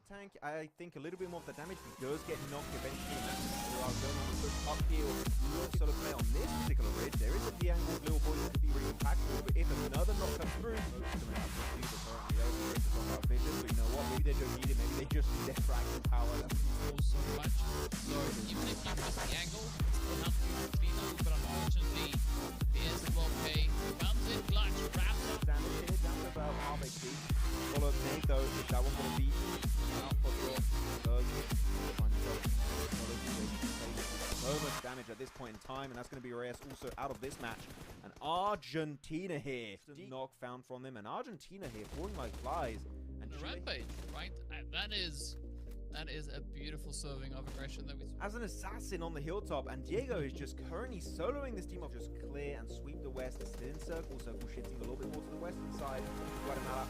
tank, I think, a little bit more of the damage. He does get knocked eventually, and that's going on the push up here. Solo play on this particular ridge. There is a Erangel little boy that could be really impactful, but if another knock comes through, coming out from Cuba currently, they'll be able to talk about vision, but you know what? Maybe they don't need it. Maybe they just need their fragment power. That's so much. So even if you miss the angle, still have to clean up, but unfortunately, the Iesf will pay. Comes in clutch, wraps up. Damage here, down to about half HP. Follow up nade though, is that one going to be out for draw? So much damage at this point in time, and that's going to be Reyes also out of this match. And Argentina here. Knock found from them, and Argentina here falling like flies. And the rampage, right? That is a beautiful serving of aggression that we saw. As an assassin on the hilltop, and Diego is just currently soloing this team off, just clear and sweep the west. It's still in circle shifting a little bit more to the western side. Guatemala.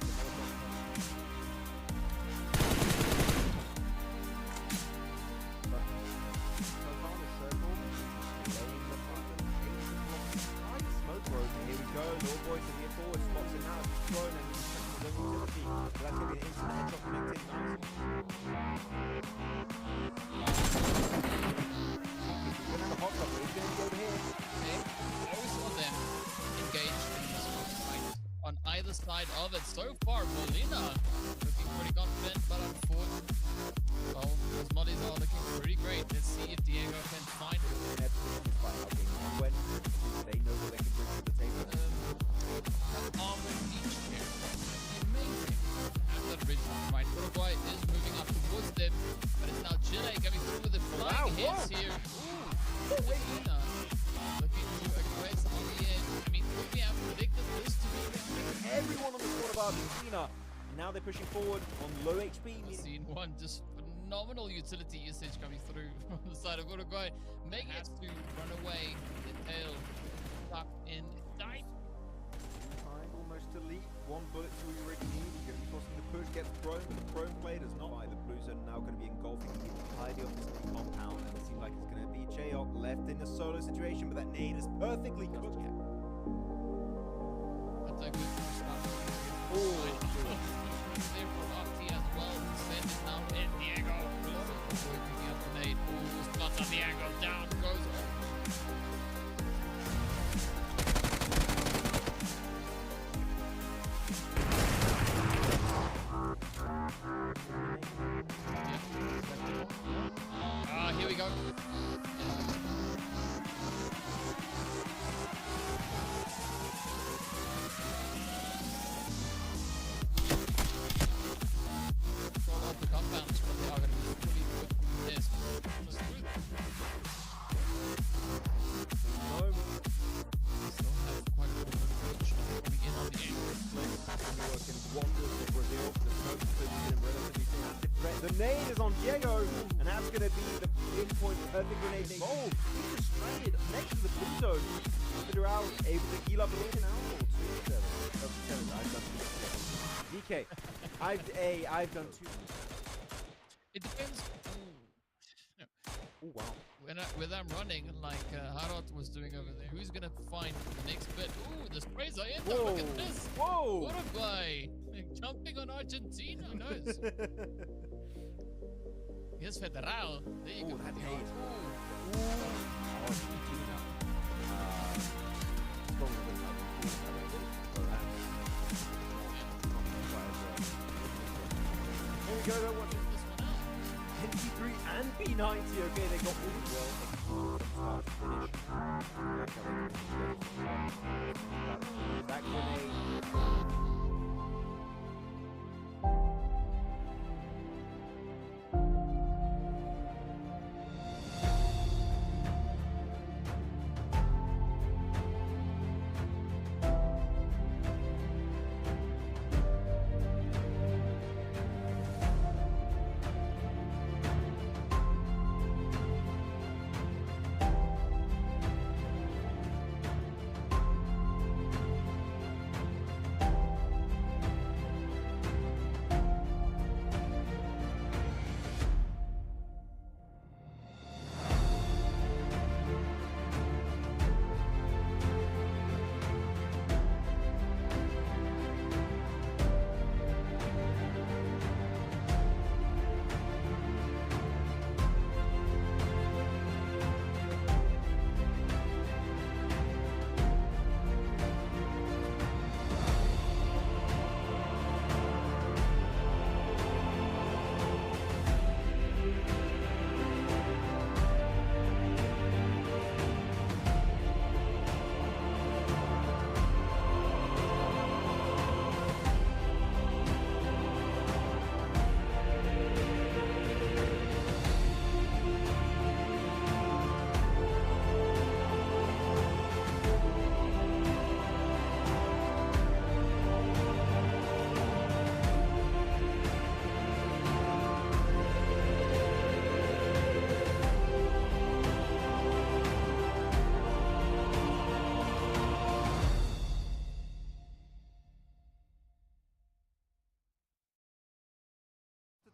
Here we go, little boy to the forward, spots it now, he's thrown and he's checking his own utility. So that's going to be an instant headshot connected, nice. He's going to have a hot shot, but he's going to be over here. Okay, always saw them engaged in this fight on either side of it. So far, Molina looking pretty confident, but unfortunately, well, those mollies are looking pretty great. Let's see if Diego can find it. When they know what they can bring to the table. Armor each here. Amazing. Have that ridge right. Uruguay is moving up towards them, but it's now Chile coming through with the flying hits here. Ooh, Molina looking to aggress on the edge. I mean, could we have predicted this to be everyone on the squad of Argentina? And now they're pushing forward on low HP. I've seen one just phenomenal utility usage coming through from the side of Uruguay. Make it to run away. The tail stuck in tight. Time almost to leap. One bullet to you already need. You're going to be forcing the push, gets thrown, but the prone play does not. The blues are now going to be engulfing the entirety of this compound, and it seems like it's going to be Chayok left in the solo situation, but that nade is perfectly cooked. That's a good start. Oh, there for Octi as well. Send it now in Diego. Picking up the nade. Ooh, spots on Diego. Down goes. Here we go. The compounds, but they are going to be fully put in this. Still have quite a bit of motivation coming in on the angle. Working wonders for Brazil. The smoke has been relatively active threat. The nade is on Diego, and that's going to be the pinpoint perfect grenade. Oh, he's just stranded next to the blue zone. Federal able to heal up a little now. DK, I've done two. It depends. Oh wow. When I'm running like Harald was doing over there, who's gonna find the next bit? Ooh, the sprays are in. Look at this. Whoa! Uruguay jumping on Argentina. Who knows? Here's Federal. There you go. That Argentina. Here we go, they're watching this one out. NT3 and B90, okay, they got all well. That grenade.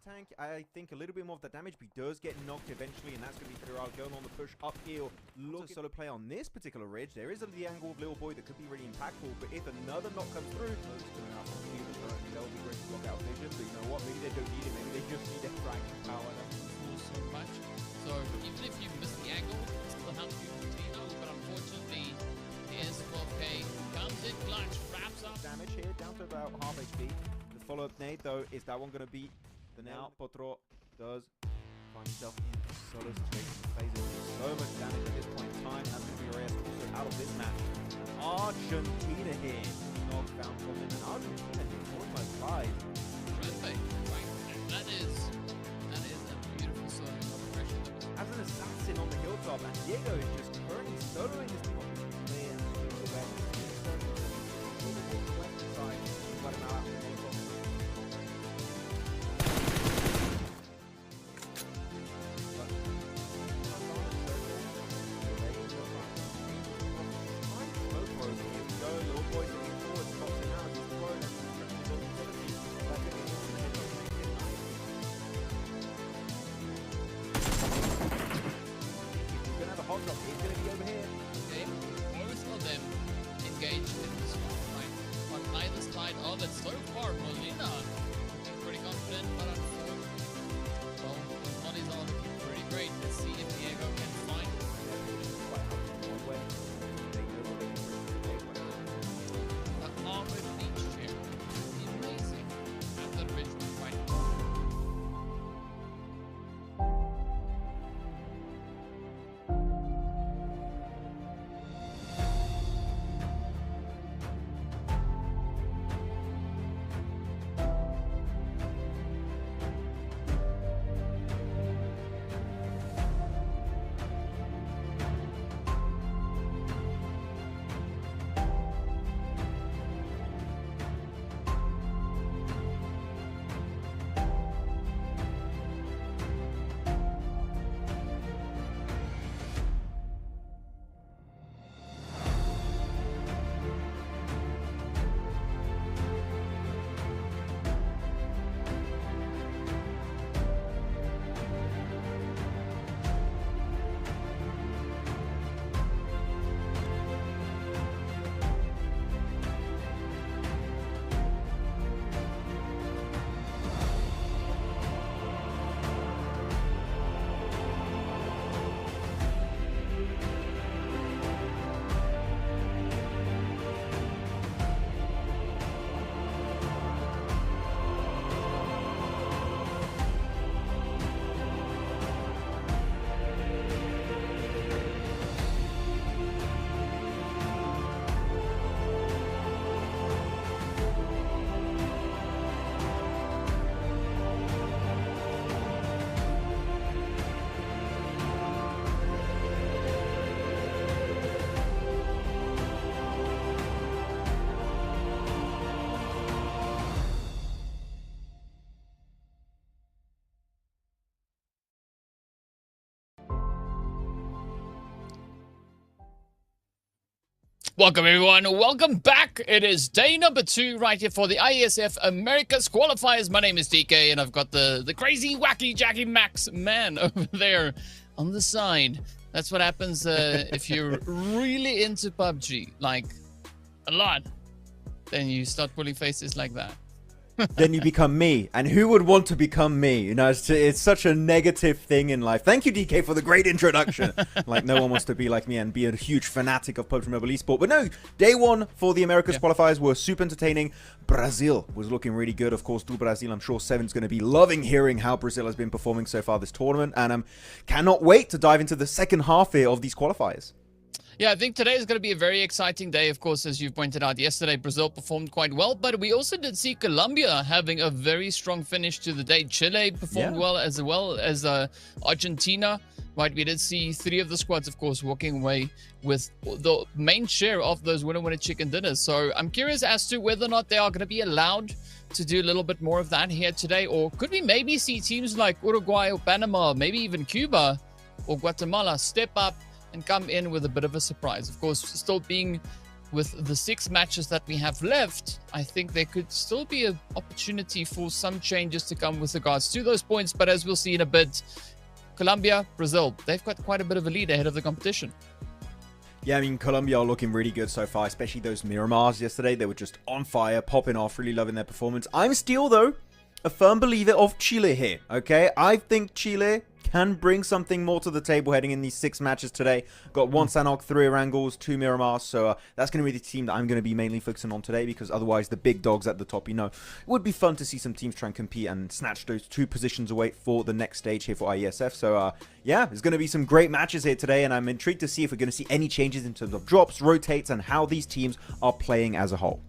tank, I think a little bit more of the damage, but he does get knocked eventually, and that's going to be Erangel going on the push uphill. Look at solo play on this particular ridge. There is the angle of Little Boy that could be really impactful, but if another knock comes through, they'll be great to block out vision, but you know what? Maybe they don't need it. Maybe they just need their fracking power. So much. So even if you miss the angle, it still helps you clean out, but unfortunately, here's 12K. Comes in clutch, wraps up. Damage here, down to about half HP. The follow-up nade, though, is that one going to be the now? Potro does find himself in a solo situation. Plays in so much damage at this point in time. That's going to be Reyes also out of this match. Argentina here. Not found from him. And Argentina here, 4-5. Right. That is a beautiful solo progression. As an assassin on the hilltop, and Diego is just currently soloing this team. Clear and sweep away. The west side, Guatemala. So far, Molina looking pretty confident, but unfortunately, well, the bodies are looking pretty great. Let's see if Diego can find an armored beach chair. Amazing at the ridge right now. Welcome everyone, welcome back. It is day number 2 right here for the Iesf Americas Qualifiers. My name is DK and I've got the crazy wacky Jackie Max man over there on the side. That's what happens if you're really into PUBG, like a lot. Then you start pulling faces like that. Then you become me, and who would want to become me? You know, it's such a negative thing in life. Thank you, DK, for the great introduction. Like, no one wants to be like me and be a huge fanatic of PUBG Mobile Esport. But no, day 1 for the Americas qualifiers were super entertaining. Brazil was looking really good. Of course, do Brazil. I'm sure Seven's going to be loving hearing how Brazil has been performing so far this tournament, and cannot wait to dive into the second half here of these qualifiers. Yeah, I think today is going to be a very exciting day. Of course, as you pointed out yesterday, Brazil performed quite well, but we also did see Colombia having a very strong finish to the day. Chile performed well as Argentina. Right, we did see 3 of the squads, of course, walking away with the main share of those winner chicken dinners. So I'm curious as to whether or not they are going to be allowed to do a little bit more of that here today, or could we maybe see teams like Uruguay or Panama, maybe even Cuba or Guatemala step up and come in with a bit of a surprise. Of course, still being with the 6 matches that we have left, I think there could still be an opportunity for some changes to come with regards to those points. But as we'll see in a bit, Colombia, Brazil, they've got quite a bit of a lead ahead of the competition. Yeah, I mean, Colombia are looking really good so far, especially those Miramars yesterday. They were just on fire, popping off, really loving their performance. I'm still, though, a firm believer of Chile here, okay? I think Chile can bring something more to the table heading in these 6 matches today. Got 1 Sanhok, 3 Erangels, 2 Miramars, so that's going to be the team that I'm going to be mainly focusing on today, because otherwise the big dogs at the top, you know, it would be fun to see some teams try and compete and snatch those 2 positions away for the next stage here for Iesf. So yeah, there's going to be some great matches here today, and I'm intrigued to see if we're going to see any changes in terms of drops, rotates, and how these teams are playing as a whole.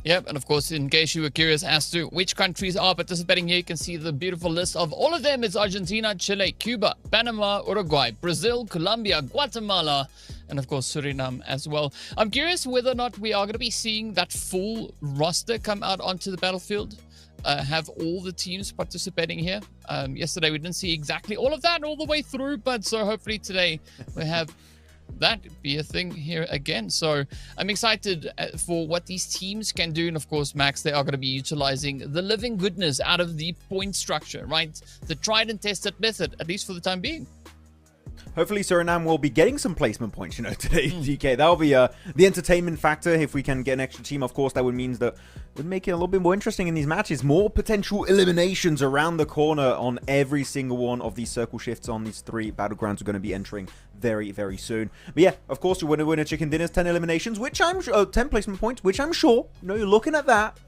Yep, and of course, in case you were curious as to which countries are participating here, you can see the beautiful list of all of them. It's Argentina, Chile, Cuba, Panama, Uruguay, Brazil, Colombia, Guatemala, and of course, Suriname as well. I'm curious whether or not we are going to be seeing that full roster come out onto the battlefield. Have all the teams participating here. Yesterday, we didn't see exactly all of that all the way through, but so hopefully today we have that be a thing here again. So I'm excited for what these teams can do. And of course, Max, they are going to be utilizing the living goodness out of the point structure, right? The tried and tested method, at least for the time being. Hopefully Suriname will be getting some placement points, you know, today, DK. That'll be the entertainment factor. If we can get an extra team, of course, that would mean that would make it a little bit more interesting in these matches. More potential eliminations around the corner on every single one of these circle shifts on these 3 battlegrounds we're going to be entering very, very soon. But yeah, of course, you want to win a chicken dinners, 10 eliminations, which I'm 10 placement points, which I'm sure, you know, you're looking at that.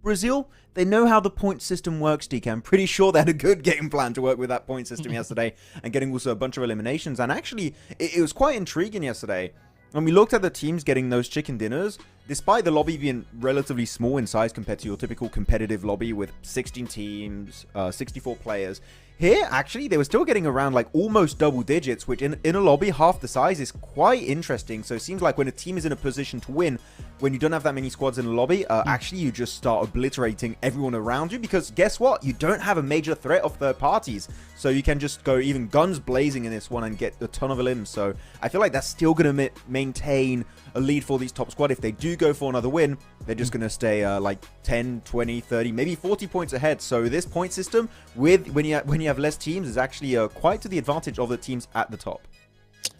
Brazil, they know how the point system works, DK. I'm pretty sure they had a good game plan to work with that point system yesterday and getting also a bunch of eliminations. And actually, it was quite intriguing yesterday. When we looked at the teams getting those chicken dinners, despite the lobby being relatively small in size compared to your typical competitive lobby with 16 teams, 64 players, here, actually, they were still getting around like almost double digits, which in a lobby half the size is quite interesting. So it seems like when a team is in a position to win, when you don't have that many squads in a lobby, actually you just start obliterating everyone around you, because guess what? You don't have a major threat of third parties. So you can just go even guns blazing in this one and get a ton of elims. So I feel like that's still going to maintain a lead for these top squad. If they do go for another win, they're just going to stay like 10, 20, 30, maybe 40 points ahead. So this point system, with when you have less teams, is actually quite to the advantage of the teams at the top.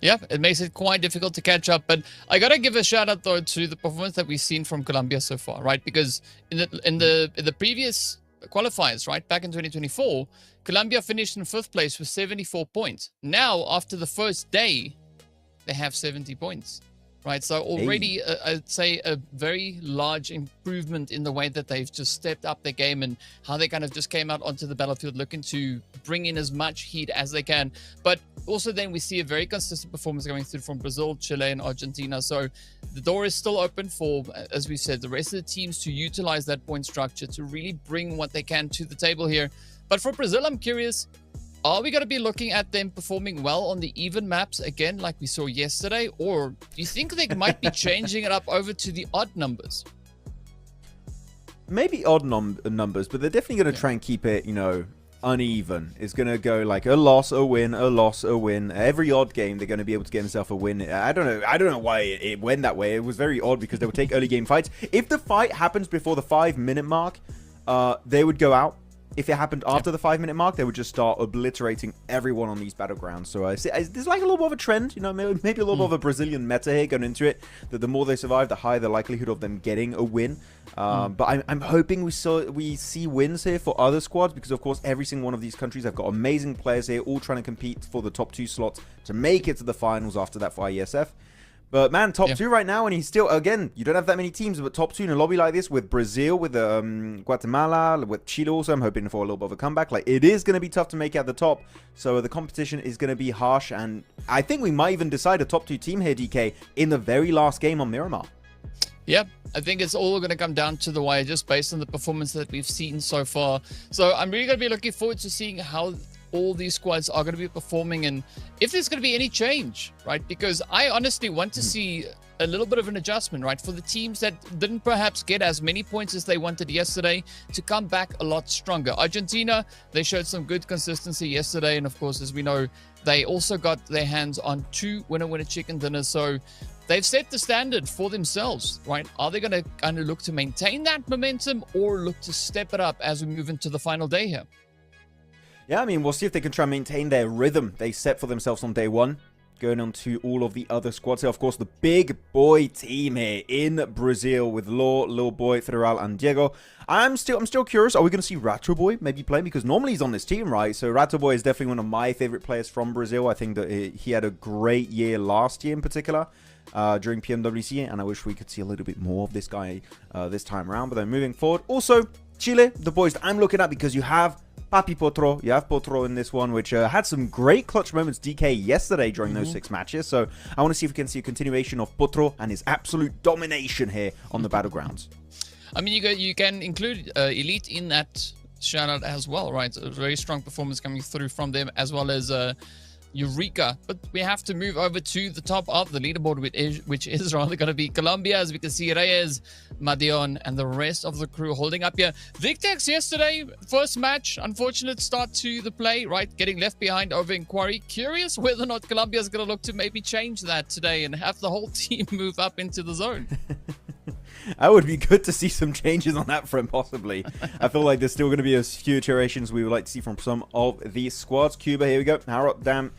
Yeah, it makes it quite difficult to catch up. But I gotta give a shout out though to the performance that we've seen from Colombia so far, right? Because in the previous qualifiers, right, back in 2024, Colombia finished in 5th place with 74 points. Now, after the first day, they have 70 points. Right, so already I'd say a very large improvement in the way that they've just stepped up their game and how they kind of just came out onto the battlefield looking to bring in as much heat as they can. But also then we see a very consistent performance going through from Brazil, Chile, and Argentina. So the door is still open for, as we said, the rest of the teams to utilize that point structure to really bring what they can to the table here. But for Brazil, I'm curious, are we going to be looking at them performing well on the even maps again like we saw yesterday? Or do you think they might be changing it up over to the odd numbers? Maybe odd numbers, but they're definitely going to try and keep it, you know, uneven. It's going to go like a loss, a win, a loss, a win. Every odd game, they're going to be able to get themselves a win. I don't know why it went that way. It was very odd because they would take early game fights. If the fight happens before the 5-minute mark, they would go out. If it happened after the 5-minute mark, they would just start obliterating everyone on these battlegrounds. So there's like a little bit of a trend, you know, maybe a little bit of a Brazilian meta here going into it, that the more they survive, the higher the likelihood of them getting a win. But I'm hoping we see wins here for other squads, because of course every single one of these countries have got amazing players here, all trying to compete for the top 2 slots to make it to the finals after that for Iesf. But man, top 2 right now, and he's still, again, you don't have that many teams, but top 2 in a lobby like this with Brazil, with Guatemala, with Chile also. I'm hoping for a little bit of a comeback. Like, it is going to be tough to make it at the top, so the competition is going to be harsh, and I think we might even decide a top 2 team here, DK, in the very last game on Miramar. Yep, I think it's all going to come down to the wire just based on the performance that we've seen so far. So I'm really going to be looking forward to seeing how all these squads are going to be performing and if there's going to be any change, right? Because I honestly want to see a little bit of an adjustment, right? For the teams that didn't perhaps get as many points as they wanted yesterday to come back a lot stronger. Argentina, they showed some good consistency yesterday. And of course, as we know, they also got their hands on 2 winner-winner chicken dinners. So they've set the standard for themselves, right? Are they going to kind of look to maintain that momentum or look to step it up as we move into the final day here? Yeah, I mean, we'll see if they can try and maintain their rhythm they set for themselves on day one. Going on to all of the other squads here. Of course, the big boy team here in Brazil with Law, Lil Boy, Federal, and Diego. I'm still curious. Are we going to see Rato Boy maybe play? Because normally he's on this team, right? So Rato Boy is definitely one of my favorite players from Brazil. I think that he had a great year last year in particular during PMWC. And I wish we could see a little bit more of this guy this time around. But then moving forward. Also, Chile, the boys that I'm looking at, because you have Papi Potro, you have Potro in this one, which had some great clutch moments DK yesterday during those 6 matches. So I want to see if we can see a continuation of Potro and his absolute domination here on the battlegrounds. I mean, you can include Elite in that shout out as well, right? A very strong performance coming through from them, as well as Eureka. But we have to move over to the top of the leaderboard, which is rather going to be Colombia, as we can see Reyes, Madion, and the rest of the crew holding up here. Victex yesterday, first match, unfortunate start to the play, right? Getting left behind over in Quarry. Curious whether or not Colombia is going to look to maybe change that today and have the whole team move up into the zone. That would be good to see some changes on that front, possibly. I feel like there's still going to be a few iterations we would like to see from some of these squads. Cuba, here we go. Harrop, Dam,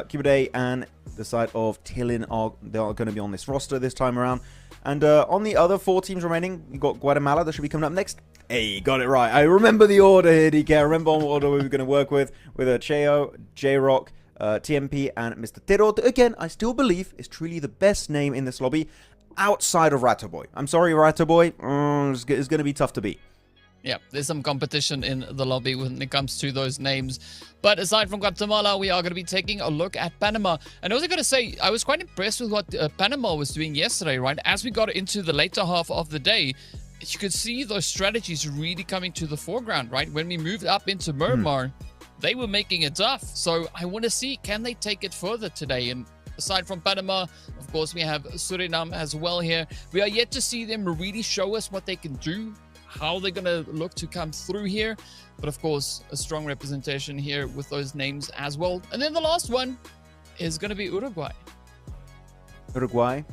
Cuba Day, and the side of Tillin they are going to be on this roster this time around. And on the other 4 teams remaining, you got Guatemala that should be coming up next. Hey, got it right. I remember the order here, DK. I remember what order we were going to work with Cheo, J-Rock, TMP, and Mr. Tero. Again, I still believe is truly the best name in this lobby outside of Rato Boy. I'm sorry, Rato Boy. It's going to be tough to beat. Yeah, there's some competition in the lobby when it comes to those names. But aside from Guatemala, we are going to be taking a look at Panama. And I was going to say, I was quite impressed with what Panama was doing yesterday, right? As we got into the later half of the day, you could see those strategies really coming to the foreground, right? When we moved up into Miramar, they were making it tough. So I want to see, can they take it further today? And aside from Panama, of course, we have Suriname as well here. We are yet to see them really show us what they can do, how they're going to look to come through here. But of course, a strong representation here with those names as well. And then the last one is going to be Uruguay. Uruguay.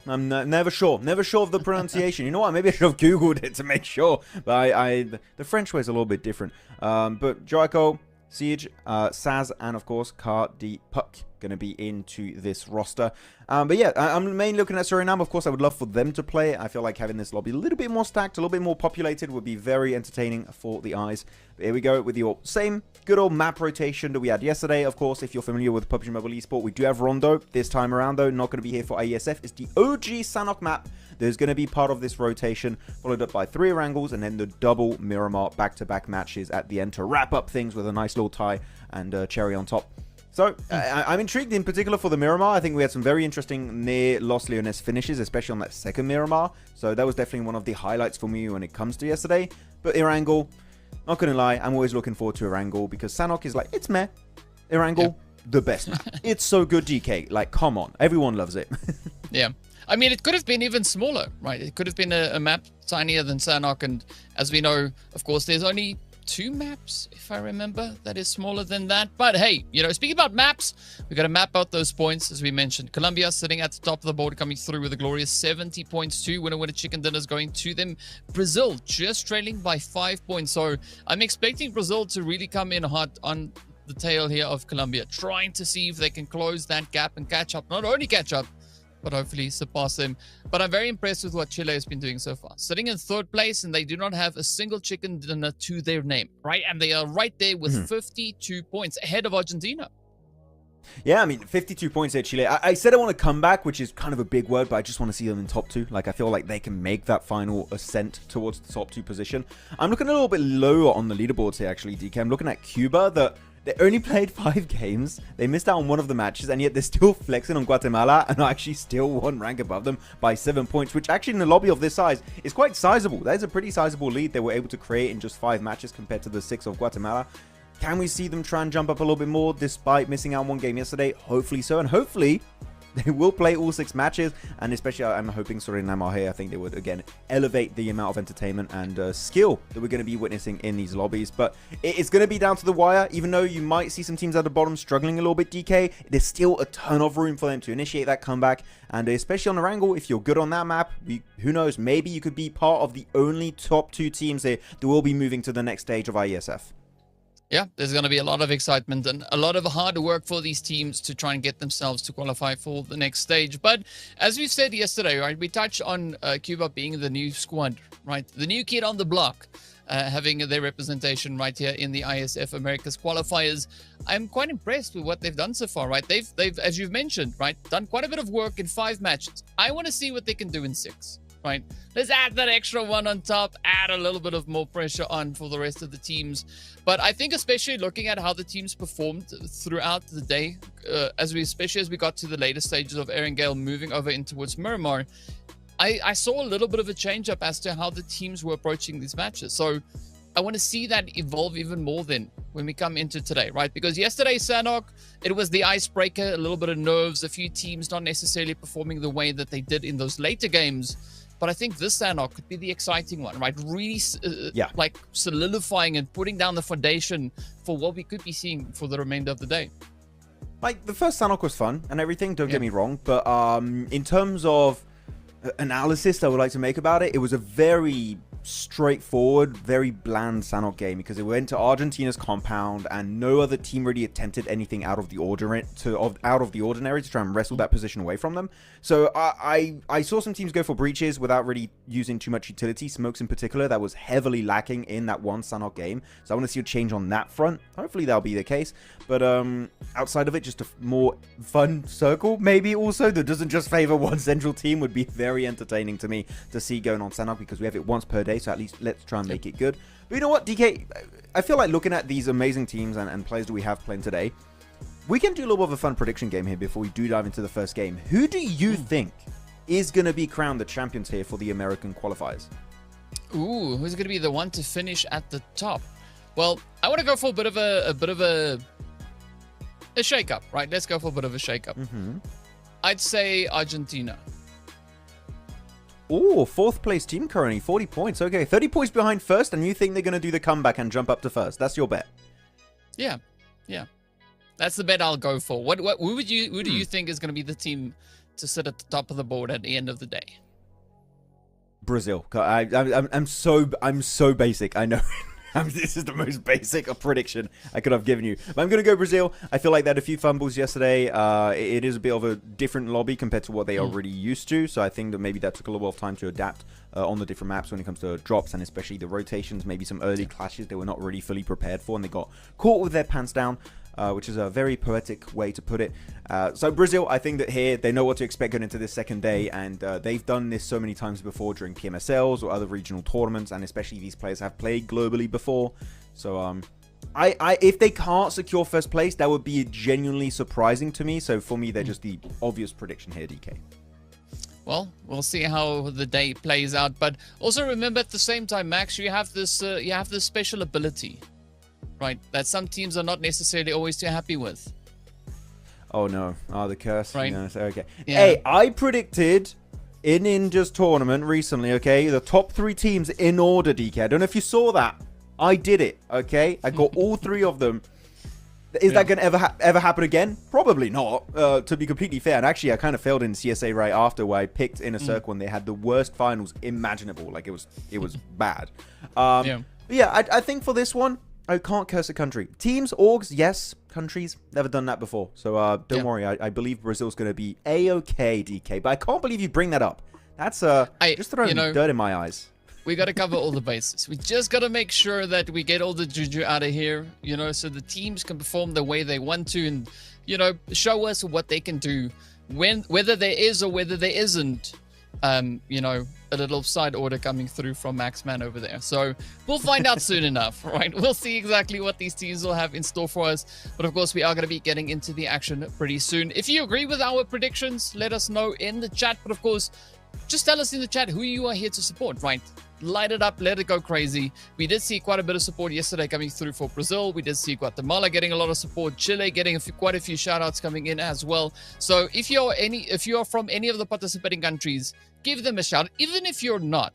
I'm never sure of the pronunciation. You know what? Maybe I should have Googled it to make sure. But the French way is a little bit different. But Joico, Siege, Saz, and of course, Cardi Puck going to be into this roster. But yeah, I'm mainly looking at Suriname. Of course, I would love for them to play. I feel like having this lobby a little bit more stacked, a little bit more populated would be very entertaining for the eyes. But here we go with your same good old map rotation that we had yesterday. Of course, if you're familiar with Pubg Mobile Esport, we do have Rondo this time around, though. Not going to be here for Iesf. It's the OG Sanhok map. There's going to be part of this rotation, followed up by 3 Erangels and then the double Miramar back-to-back matches at the end to wrap up things with a nice little tie and cherry on top. So, I'm intrigued in particular for the Miramar. I think we had some very interesting near Los Leones finishes, especially on that second Miramar. So that was definitely one of the highlights for me when it comes to yesterday. But Erangel, not going to lie, I'm always looking forward to Erangel because Sanhok is like, it's meh. Erangel, the best map. It's so good, DK. Like, come on. Everyone loves it. Yeah. I mean, it could have been even smaller, right? It could have been a map tinier than Sanhok. And as we know, of course, there's only 2 maps, if I remember, that is smaller than that. But hey, you know, speaking about maps, we got to map out those points, as we mentioned. Colombia sitting at the top of the board, coming through with a glorious 70 points too. Winner chicken dinners going to them. Brazil just trailing by 5 points. So I'm expecting Brazil to really come in hot on the tail here of Colombia, trying to see if they can close that gap and catch up. Not only catch up, but hopefully surpass them. But I'm very impressed with what Chile has been doing so far. Sitting in 3rd place, and they do not have a single chicken dinner to their name, right? And they are right there with 52 points ahead of Argentina. Yeah, I mean, 52 points there, Chile. I said I want to come back, which is kind of a big word, but I just want to see them in top 2. Like, I feel like they can make that final ascent towards the top 2 position. I'm looking a little bit lower on the leaderboards here, actually, DK. I'm looking at Cuba, that they only played 5 games. They missed out on one of the matches, and yet they're still flexing on Guatemala and are actually still 1 rank above them by 7 points, which actually in a lobby of this size is quite sizable. That is a pretty sizable lead they were able to create in just 5 matches compared to the 6 of Guatemala. Can we see them try and jump up a little bit more despite missing out on 1 game yesterday? Hopefully so, and hopefully They will play all 6 matches, and especially I'm hoping Suriname are here. I think they would, again, elevate the amount of entertainment and skill that we're going to be witnessing in these lobbies. But it's going to be down to the wire. Even though you might see some teams at the bottom struggling a little bit, DK, there's still a ton of room for them to initiate that comeback. And especially on Erangel, if you're good on that map, who knows, maybe you could be part of the only top 2 teams there that will be moving to the next stage of Iesf. Yeah, there's going to be a lot of excitement and a lot of hard work for these teams to try and get themselves to qualify for the next stage. But as we said yesterday, right, we touched on Cuba being the new squad, right? The new kid on the block, having their representation right here in the Iesf Americas qualifiers. I'm quite impressed with what they've done so far, right? They've, as you've mentioned, right, done quite a bit of work in 5 matches. I want to see what they can do in 6. Right, let's add that extra one on top, add a little bit of more pressure on for the rest of the teams. But I think especially looking at how the teams performed throughout the day, especially as we got to the later stages of Erangel moving over in towards Miramar, I saw a little bit of a change up as to how the teams were approaching these matches. So I want to see that evolve even more then when we come into today, right? Because yesterday, Sanhok, it was the icebreaker, a little bit of nerves, a few teams not necessarily performing the way that they did in those later games. But I think this Sanhok could be the exciting one, right? Really like solidifying and putting down the foundation for what we could be seeing for the remainder of the day. Like, the first Sanhok was fun and everything, don't get me wrong. But in terms of analysis I would like to make about it, it was a very straightforward, very bland Sanhok game because it went to Argentina's compound and no other team really attempted anything out of the ordinary to try and wrestle that position away from them. So I saw some teams go for breaches without really using too much utility. Smokes in particular, that was heavily lacking in that one Sanhok game. So I want to see a change on that front. Hopefully that'll be the case. But outside of it, just a more fun circle maybe also that doesn't just favor one central team would be very entertaining to me to see going on Sanhok because we have it once per day. So at least let's try and make it good. But you know what, DK, I feel like looking at these amazing teams and players that we have playing today, we can do a little bit of a fun prediction game here before we do dive into the first game. Who do you think is going to be crowned the champions here for the American qualifiers? Ooh, who's going to be the one to finish at the top? Well, I want to go for a bit of a shake-up, right? Let's go for a bit of a shake-up. I'd say Argentina. Oh, 4th place team currently, 40 points. Okay, 30 points behind first, and you think they're going to do the comeback and jump up to first. That's your bet. Yeah. That's the bet I'll go for. Who do you think is going to be the team to sit at the top of the board at the end of the day? Brazil. I'm so basic. I know. This is the most basic of prediction I could have given you. But I'm going to go Brazil. I feel like they had a few fumbles yesterday. It is a bit of a different lobby compared to what they are already used to. So I think that maybe that took a little bit of time to adapt on the different maps when it comes to drops and especially the rotations. Maybe some early clashes they were not really fully prepared for and they got caught with their pants down. Which is a very poetic way to put it. So Brazil, I think that here they know what to expect going into this second day, and they've done this so many times before during PMSLs or other regional tournaments, and especially these players have played globally before. So if they can't secure first place, that would be genuinely surprising to me. So for me, they're just the obvious prediction here, DK. Well, we'll see how the day plays out, but also remember at the same time, Max, you have this special ability. Right, that some teams are not necessarily always too happy with. Oh no, the curse. Right. No, okay. Yeah. Hey, I predicted in Ninja's tournament recently, okay, the top 3 teams in order, DK. I don't know if you saw that. I did it, okay? I got all 3 of them. Is that going to ever happen again? Probably not, to be completely fair. And actually, I kind of failed in CSA right after where I picked in a circle and they had the worst finals imaginable. Like, it was bad. Yeah, I think for this one, I can't curse a country. Teams, orgs, yes. Countries, never done that before. So don't worry. I believe Brazil's going to be A-okay, DK. But I can't believe you bring that up. That's just throwing dirt in my eyes. We got to cover all the bases. We just got to make sure that we get all the juju out of here, so the teams can perform the way they want to and, show us what they can do whether there is or whether there isn't, a little side order coming through from Maxman over there. So we'll find out soon enough, right? We'll see exactly what these teams will have in store for us. But of course, we are going to be getting into the action pretty soon. If you agree with our predictions, let us know in the chat. But of course, just tell us in the chat who you are here to support, right? Light it up, let it go crazy. We did see quite a bit of support yesterday coming through for Brazil. We did see Guatemala getting a lot of support, Chile getting quite a few shout outs coming in as well. So if you're from any of the participating countries, give them a shout. Even if you're not,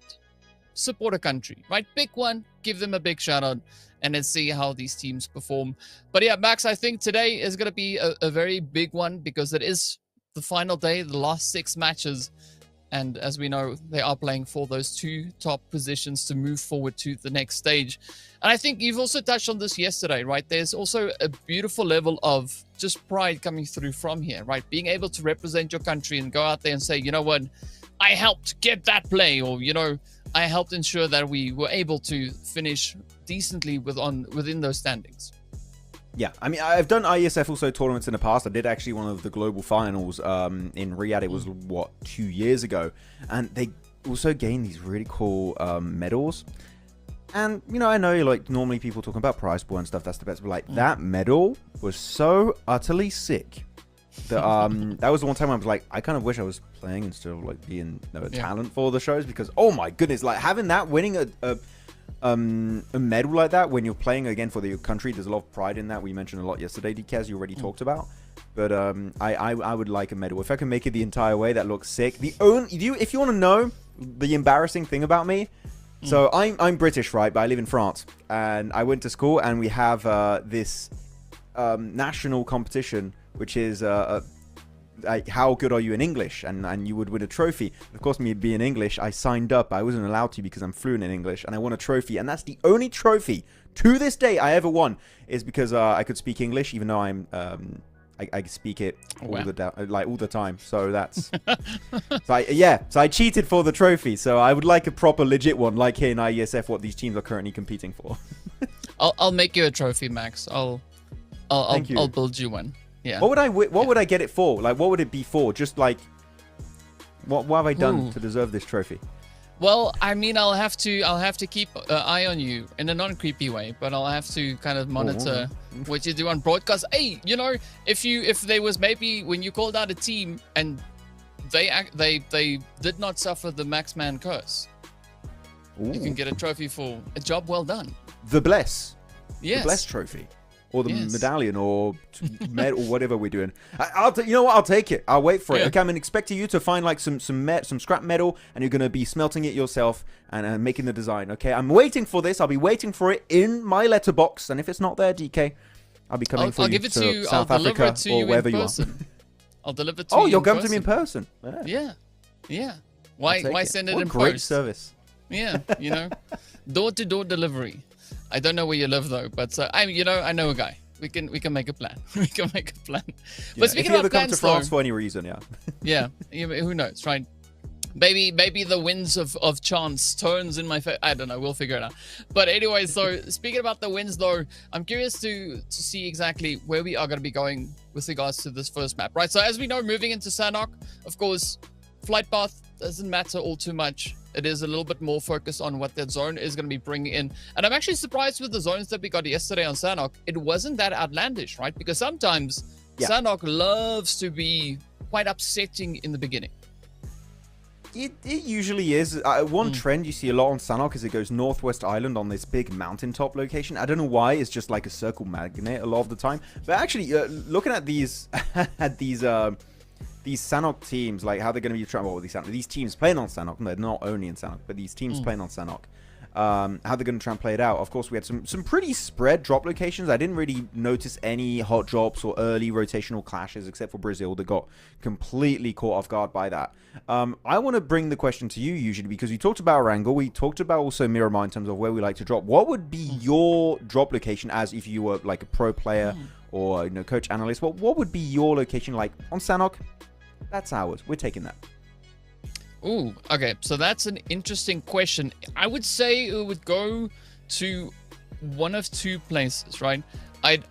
support a country, right? Pick one, give them a big shout out, and let's see how these teams perform. But yeah, Max, I think today is going to be a very big one because it is the final day, the last 6 matches. And as we know, they are playing for those 2 top positions to move forward to the next stage. And I think you've also touched on this yesterday, right? There's also a beautiful level of just pride coming through from here, right? Being able to represent your country and go out there and say, you know what, I helped get that play, or, you know, I helped ensure that we were able to finish decently within those standings. Yeah, I mean, I've done Iesf also tournaments in the past. I did actually one of the global finals in Riyadh. It was, 2 years ago? And they also gained these really cool medals. And, you know, I know, like, normally people talking about prize pool and stuff, that's the best. But, like, that medal was so utterly sick that that was the one time I was like, I kind of wish I was playing instead of, like, being a talent for the shows. Because, oh, my goodness, like, having that, winning a medal like that when you're playing again for your country, there's a lot of pride in that. We mentioned a lot yesterday, DK, you already talked about. But I would like a medal if I can make it the entire way. That looks sick. If you want to know the embarrassing thing about me, so I'm British, right? But I live in France, and I went to school, and we have this national competition, which is like, how good are you in English, and you would win a trophy. Of course, me being English, I signed up. I wasn't allowed to because I'm fluent in English, and I won a trophy. And that's the only trophy to this day I ever won, is because I could speak English, even though I speak it all the time. So that's so I cheated for the trophy. So I would like a proper legit one, like here in IESF, what these teams are currently competing for. I'll make you a trophy, Max. I'll build you one. Yeah. What would I get it for? Like, what would it be for? Just like, what have I done to deserve this trophy? Well, I mean, I'll have to keep an eye on you in a non-creepy way, but I'll have to kind of monitor what you do on broadcast. Hey, you know, if there was maybe when you called out a team and they did not suffer the Maxman curse, you can get a trophy for a job well done. The Bless. Yes. The Bless trophy. Or the medallion, or medal, or whatever we're doing. You know what? I'll take it. I'll wait for it. Okay, I'm expecting you to find like some scrap metal, and you're gonna be smelting it yourself and making the design. Okay, I'm waiting for this. I'll be waiting for it in my letterbox, and if it's not there, DK, I'll be coming for you to South Africa or wherever you are. I'll deliver it to you. Oh, you're coming to me in person. Yeah. Why send it in post? Great service. Yeah, you know, door-to-door delivery. I don't know where you live though, but I know a guy. We can make a plan. We can make a plan. But speaking if you about ever come to France though, for any reason, yeah, who knows, right? Maybe the winds of chance turns in my favor. I don't know. We'll figure it out. But anyway, so speaking about the wins though, I'm curious to see exactly where we are going to be going with regards to this first map, right? So as we know, moving into Sanhok, of course, flight path doesn't matter all too much. It is a little bit more focused on what that zone is going to be bringing in. And I'm actually surprised with the zones that we got yesterday on Sanhok. It wasn't that outlandish, right? Because sometimes Sanhok loves to be quite upsetting in the beginning. It usually is. One trend you see a lot on Sanhok is it goes Northwest Island on this big mountaintop location. I don't know why. It's just like a circle magnet a lot of the time. But actually, looking at these these Sanhok teams, like how they're going to be trying, well, these teams playing on Sanhok, they're not only in Sanhok, but these teams playing on Sanhok, how they're going to try and play it out. Of course, we had some pretty spread drop locations. I didn't really notice any hot drops or early rotational clashes, except for Brazil. They got completely caught off guard by that. I want to bring the question to you, usually, because we talked about Erangel. We talked about also Miramar in terms of where we like to drop. What would be your drop location as if you were like a pro player or coach analyst? What would be your location like on Sanhok? That's ours. We're taking that. Ooh, okay. So that's an interesting question. I would say it would go to one of 2 places, right? I'd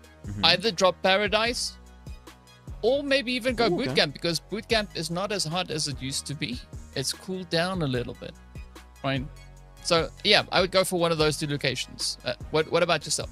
either drop Paradise or maybe even go Bootcamp, because Bootcamp is not as hot as it used to be. It's cooled down a little bit, right? So, yeah, I would go for one of those 2 locations. What about yourself?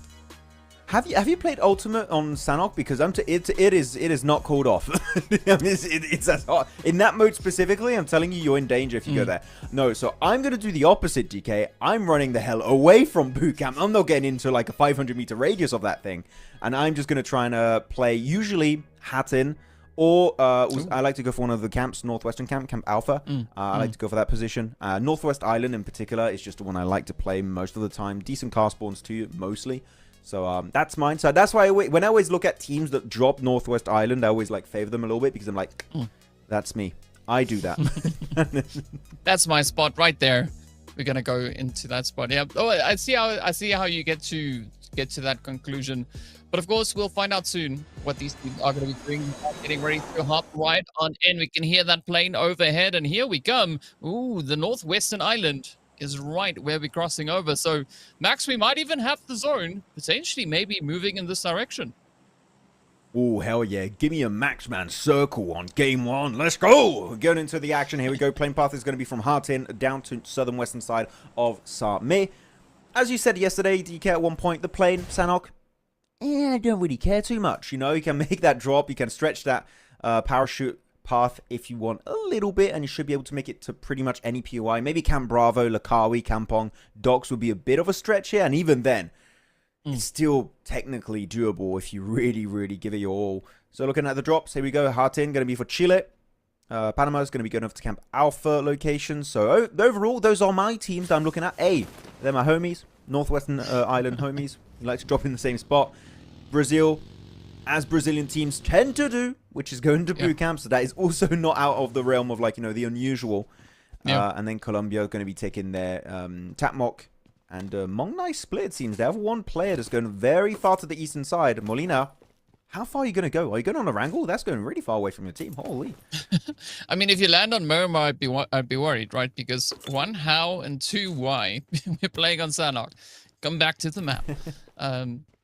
Have you played Ultimate on Sanhok? Because it is not called off. I mean, it's as hard. In that mode specifically, I'm telling you, you're in danger if you go there. No, so I'm gonna do the opposite, DK. I'm running the hell away from boot camp. I'm not getting into like a 500-meter radius of that thing, and I'm just gonna try and play usually Hattin. Or I like to go for one of the camps, Northwestern camp, Camp Alpha. I like to go for that position. Northwest Island in particular is just the one I like to play most of the time. Decent car spawns too, mostly. So that's mine. So that's why when I always look at teams that drop Northwest Island, I always like favor them a little bit because I'm like, that's me. I do that. That's my spot right there. We're gonna go into that spot. Yeah. Oh, I see how you get to that conclusion. But of course, we'll find out soon what these teams are going to be doing. Getting ready to hop right on in. We can hear that plane overhead, and here we come. Ooh, the Northwestern Island is right where we're crossing over. So, Max, we might even have the zone potentially maybe moving in this direction. Oh, hell yeah. Give me a Maxman circle on game one. Let's go. We're going into the action. Here we go. Plane path is going to be from Hattin down to southern western side of Sarme. As you said yesterday, DK, at one point, the plane, Sanhok, I don't really care too much. You know, you can make that drop. You can stretch that parachute path if you want a little bit, and you should be able to make it to pretty much any POI. Maybe Camp Bravo, Lakawi, Kampong, Docks would be a bit of a stretch here, and even then, it's still technically doable if you really, really give it your all. So looking at the drops, here we go. Hattin going to be for Chile. Panama is going to be going over to Camp Alpha location. So overall, those are my teams that I'm looking at. They're my homies, Northwestern Island homies. You like to drop in the same spot. Brazil, as Brazilian teams tend to do, which is going to boot camp. So that is also not out of the realm of, like, you know, the unusual. And then Colombia are going to be taking their Tapmok. And Mong Nai split, it seems. They have one player that's going very far to the eastern side. Molina, how far are you going to go? Are you going on Erangel? That's going really far away from your team. Holy. I mean, if you land on Miramar, I'd be worried, right? Because one, how, and two, why? We're playing on Sanhok. Come back to the map.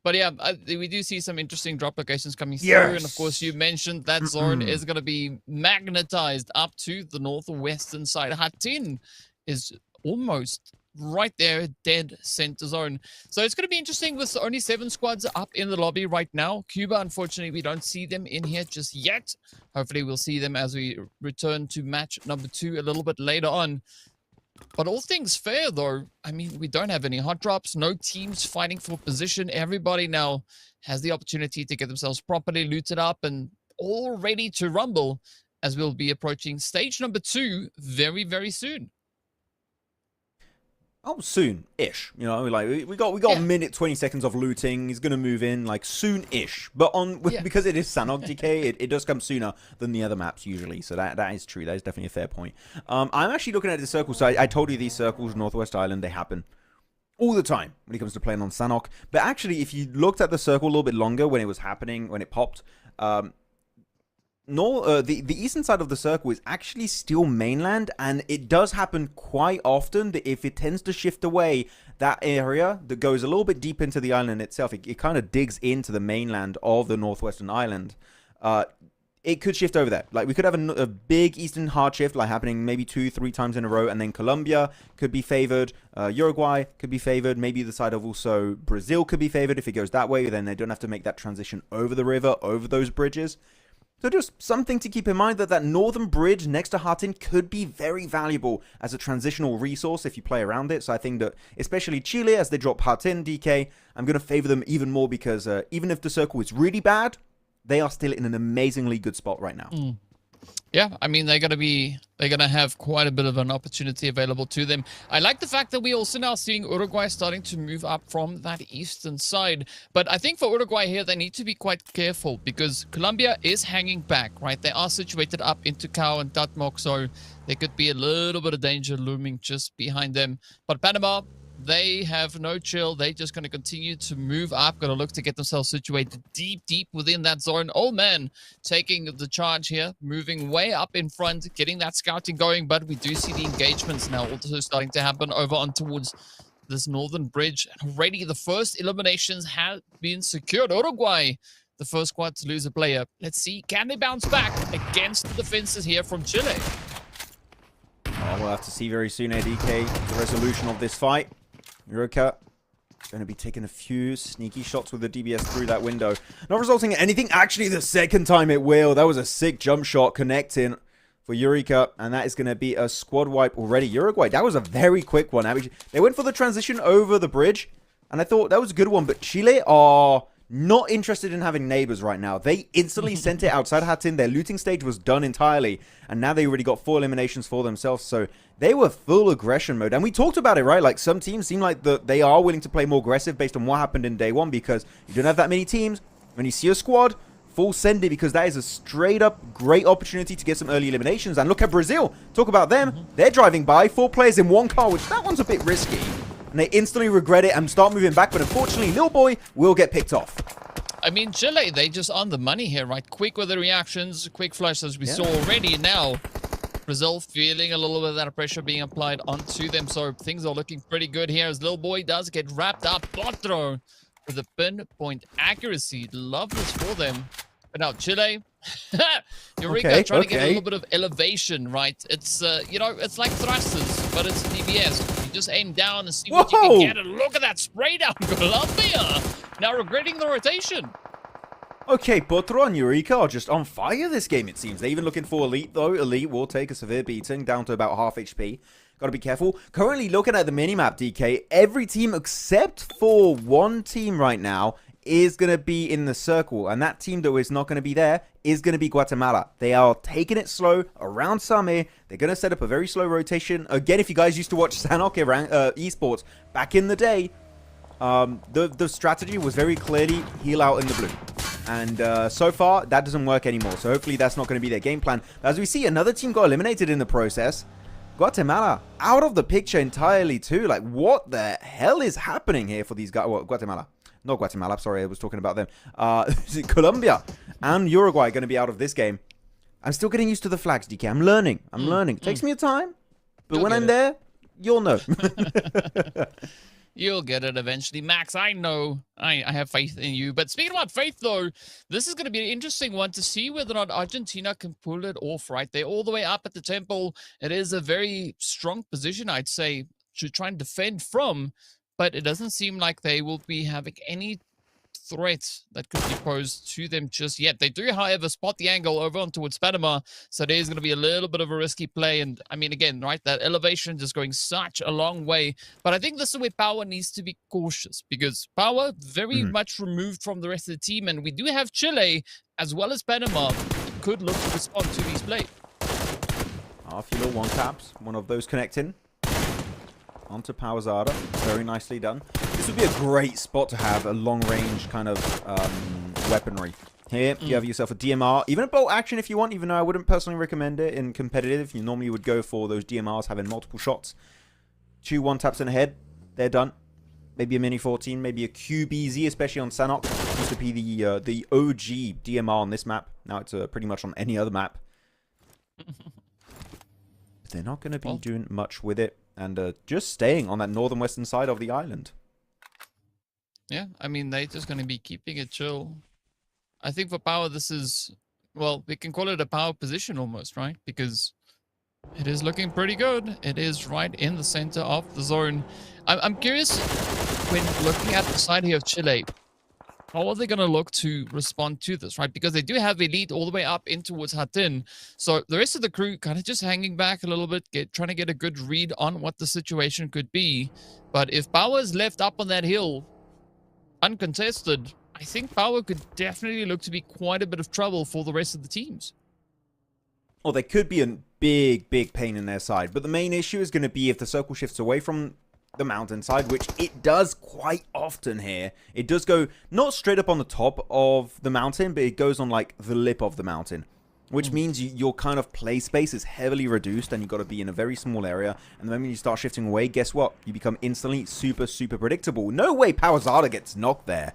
But yeah, we do see some interesting drop locations coming through. And of course, you mentioned that zone is going to be magnetized up to the northwestern side. Hattin is almost right there, dead center zone. So it's going to be interesting with only 7 squads up in the lobby right now. Cuba, unfortunately, we don't see them in here just yet. Hopefully, we'll see them as we return to match number 2 a little bit later on. But all things fair, though, I mean, we don't have any hot drops, no teams fighting for position. Everybody now has the opportunity to get themselves properly looted up and all ready to rumble, as we'll be approaching stage number 2 very, very soon. Oh, soon-ish. You know, like we got a minute, 20 seconds of looting. He's gonna move in like soon-ish, but because it is Sanhok DK, it does come sooner than the other maps usually. So that is true. That is definitely a fair point. I'm actually looking at the circles. So I told you these circles, Northwest Island, they happen all the time when it comes to playing on Sanhok. But actually, if you looked at the circle a little bit longer when it was happening, when it popped, the eastern side of the circle is actually still mainland, and it does happen quite often that if it tends to shift away, that area that goes a little bit deep into the island itself, it kind of digs into the mainland of the northwestern island. It could shift over there. Like, we could have a big eastern hard shift, like happening maybe 2-3 times in a row, and then Colombia could be favored, Uruguay could be favored, maybe the side of also Brazil could be favored. If it goes that way, then they don't have to make that transition over the river, over those bridges. So just something to keep in mind, that northern bridge next to Hattin could be very valuable as a transitional resource if you play around it. So I think that especially Chile, as they drop Hattin, DK, I'm going to favor them even more because even if the circle is really bad, they are still in an amazingly good spot right now. Yeah, I mean, they're gonna have quite a bit of an opportunity available to them. I like the fact that we're also now seeing Uruguay starting to move up from that eastern side. But I think for Uruguay here, they need to be quite careful because Colombia is hanging back, right? They are situated up into Cau and Tatmok, so there could be a little bit of danger looming just behind them. But Panama, they have no chill. They're just going to continue to move up. Going to look to get themselves situated deep within that zone. Oh, man, taking the charge here, moving way up in front, getting that scouting going. But we do see the engagements now also starting to happen over on towards this northern bridge. Already the first eliminations have been secured. Uruguay, the first squad to lose a player. Let's see, can they bounce back against the defenses here from Chile? Oh, we'll have to see very soon, ADK, the resolution of this fight. Yuruka Going to be taking a few sneaky shots with the DBS through that window. Not resulting in anything. Actually, the second time it will. That was a sick jump shot connecting for Eureka. And that is going to be a squad wipe already. Uruguay, that was a very quick one. They went for the transition over the bridge. And I thought that was a good one. But Chile are not interested in having neighbors right now. They instantly sent it outside Hattin. Their looting stage was done entirely. And now they already got 4 eliminations for themselves. So they were full aggression mode. And we talked about it, right? Like, some teams seem like they are willing to play more aggressive based on what happened in day one, because you don't have that many teams. When you see a squad, full send it, because that is a straight up great opportunity to get some early eliminations. And look at Brazil. Talk about them. They're driving by 4 players in 1 car, which that one's a bit risky. And they instantly regret it and start moving back. But unfortunately, Lil Boy will get picked off. I mean, Chile, they just on the money here, right? Quick with the reactions, quick flush as we saw already. Now, Brazil feeling a little bit of that pressure being applied onto them. So things are looking pretty good here as Lil Boy does get wrapped up. Potro with the pinpoint accuracy. Love this for them. But now Chile, Eureka trying to get a little bit of elevation, right? It's, you know, it's like thrusters, but it's DBS. You just aim down and see what you can get. And look at that spray down, Colombia. Now regretting the rotation. Okay, Potro and Eureka are just on fire this game, it seems. They're even looking for Elite, though. Elite will take a severe beating, down to about half HP. Gotta be careful. Currently looking at the minimap, DK, every team except for one team right now is going to be in the circle. And that team that is not going to be there is going to be Guatemala. They are taking it slow around Same. They're going to set up a very slow rotation. Again, if you guys used to watch Sanhok Esports back in the day, the strategy was very clearly heal out in the blue. And so far, that doesn't work anymore. So hopefully that's not going to be their game plan. But as we see, another team got eliminated in the process. Guatemala out of the picture entirely too. Like, what the hell is happening here for these guys? Well, Guatemala. Not Guatemala, sorry, I was talking about them. Colombia and Uruguay going to be out of this game. I'm still getting used to the flags, DK. I'm learning. I'm learning. It takes me a time. But when I'm there, you'll know. You'll get it eventually, Max. I know. I have faith in you. But speaking about faith, though, this is going to be an interesting one to see whether or not Argentina can pull it off, right? They're all the way up at the temple. It is a very strong position, I'd say, to try and defend from. But it doesn't seem like they will be having any threat that could be posed to them just yet. They do, however, spot the angle over on towards Panama, so there's going to be a little bit of a risky play. And I mean, again, right, that elevation just going such a long way. But I think this is where Power needs to be cautious, because Power very much removed from the rest of the team, and we do have Chile as well as Panama could look to respond to these plays. A few little one taps, one of those connecting onto Power Zada. Very nicely done. This would be a great spot to have a long-range kind of weaponry. Here, you have yourself a DMR, even a bolt action if you want, even though I wouldn't personally recommend it in competitive. You normally would go for those DMRs having multiple shots. 2 1-taps in the head. They're done. Maybe a Mini 14, maybe a QBZ, especially on Sanhok. Used to be the OG DMR on this map. Now it's pretty much on any other map. But they're not going to be doing much with it. And just staying on that northern western side of the island. Yeah, I mean, they're just going to be keeping it chill. I think for Power, this is, well, we can call it a Power position almost, right? Because it is looking pretty good. It is right in the center of the zone. I'm curious, when looking at the side here of Chile, how are they going to look to respond to this, right? Because they do have Elite all the way up in towards Hattin. So the rest of the crew kind of just hanging back a little bit, trying to get a good read on what the situation could be. But if Power is left up on that hill, uncontested, I think Power could definitely look to be quite a bit of trouble for the rest of the teams. Well, there could be a big pain in their side. But the main issue is going to be if the circle shifts away from the mountainside, which it does quite often here. It does go not straight up on the top of the mountain, but it goes on like the lip of the mountain, which means your kind of play space is heavily reduced and you've got to be in a very small area. And the moment you start shifting away, guess what? You become instantly super predictable. No way Power Zada gets knocked there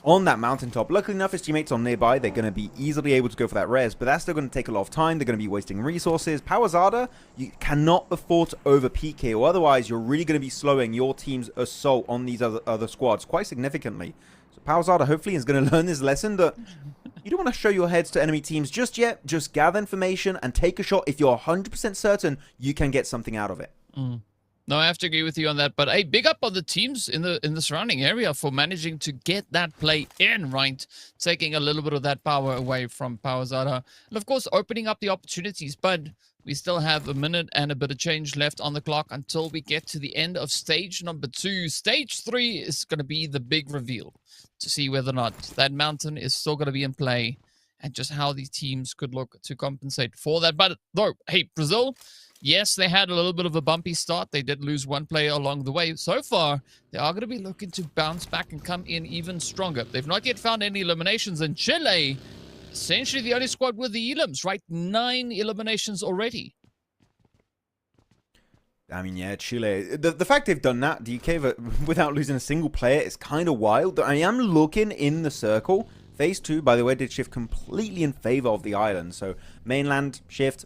on that mountaintop. Luckily enough, his teammates are nearby. They're going to be easily able to go for that res, but that's still going to take a lot of time. They're going to be wasting resources. Power Zada, you cannot afford to over-peak here, or otherwise you're really going to be slowing your team's assault on these other squads quite significantly. So Power Zada hopefully is going to learn this lesson that you don't want to show your heads to enemy teams just yet. Just gather information and take a shot if you're 100% certain you can get something out of it. No, I have to agree with you on that. But hey, big up on the teams in the surrounding area for managing to get that play in, right? Taking a little bit of that power away from Powerzada. And of course, opening up the opportunities. But we still have a minute and a bit of change left on the clock until we get to the end of stage number 2. Stage 3 is going to be the big reveal to see whether or not that mountain is still going to be in play and just how these teams could look to compensate for that. But though, hey, Brazil, yes, they had a little bit of a bumpy start. They did lose one player along the way. So far, they are going to be looking to bounce back and come in even stronger. They've not yet found any eliminations. And Chile, essentially the only squad with the elims, right? 9 eliminations already. I mean, yeah, Chile. The fact they've done that, DK, without losing a single player is kind of wild. I am looking in the circle. Phase 2, by the way, did shift completely in favor of the island. So mainland shift,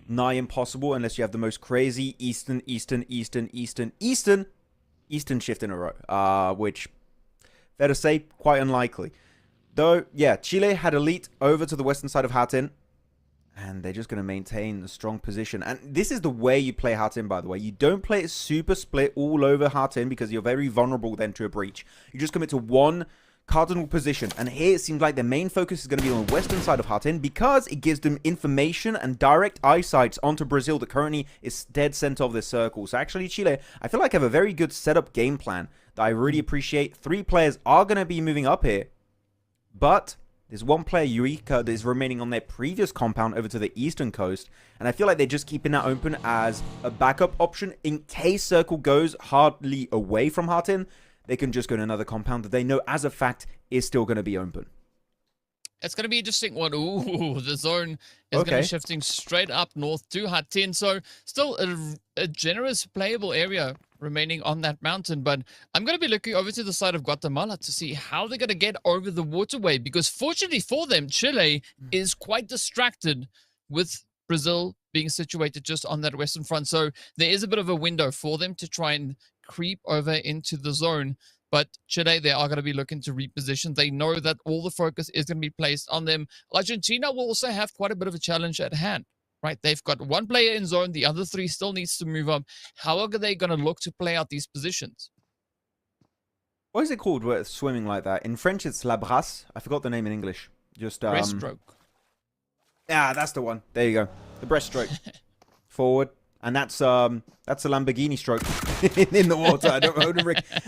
nigh impossible unless you have the most crazy eastern shift in a row. Which, fair to say, quite unlikely. Though, yeah, Chile had elite over to the western side of Hattin. And they're just going to maintain the strong position. And this is the way you play Hattin, by the way. You don't play it super split all over Hattin because you're very vulnerable then to a breach. You just commit to one cardinal position. And here it seems like their main focus is going to be on the western side of Hattin because it gives them information and direct eyesight onto Brazil that currently is dead center of this circle. So actually, Chile, I feel like have a very good setup game plan that I really appreciate. 3 players are going to be moving up here. But there's one player, Eureka, that is remaining on their previous compound over to the eastern coast. And I feel like they're just keeping that open as a backup option in case Circle goes hardly away from Hattin. They can just go to another compound that they know as a fact is still going to be open. It's going to be interesting one. Ooh, the zone is going to be shifting straight up north to Hattin. So still a generous playable area remaining on that mountain. But I'm going to be looking over to the side of Guatemala to see how they're going to get over the waterway. Because fortunately for them, Chile is quite distracted with Brazil being situated just on that western front. So there is a bit of a window for them to try and creep over into the zone. But Chile, they are going to be looking to reposition. They know that all the focus is going to be placed on them. Argentina will also have quite a bit of a challenge at hand, right? They've got one player in zone. The other 3 still needs to move up. How are they going to look to play out these positions? What is it called where it's swimming like that? In French, it's la brasse. I forgot the name in English. Just breaststroke. Yeah, that's the one. There you go. The breaststroke. Forward. And that's a Lamborghini stroke in the water. I don't know.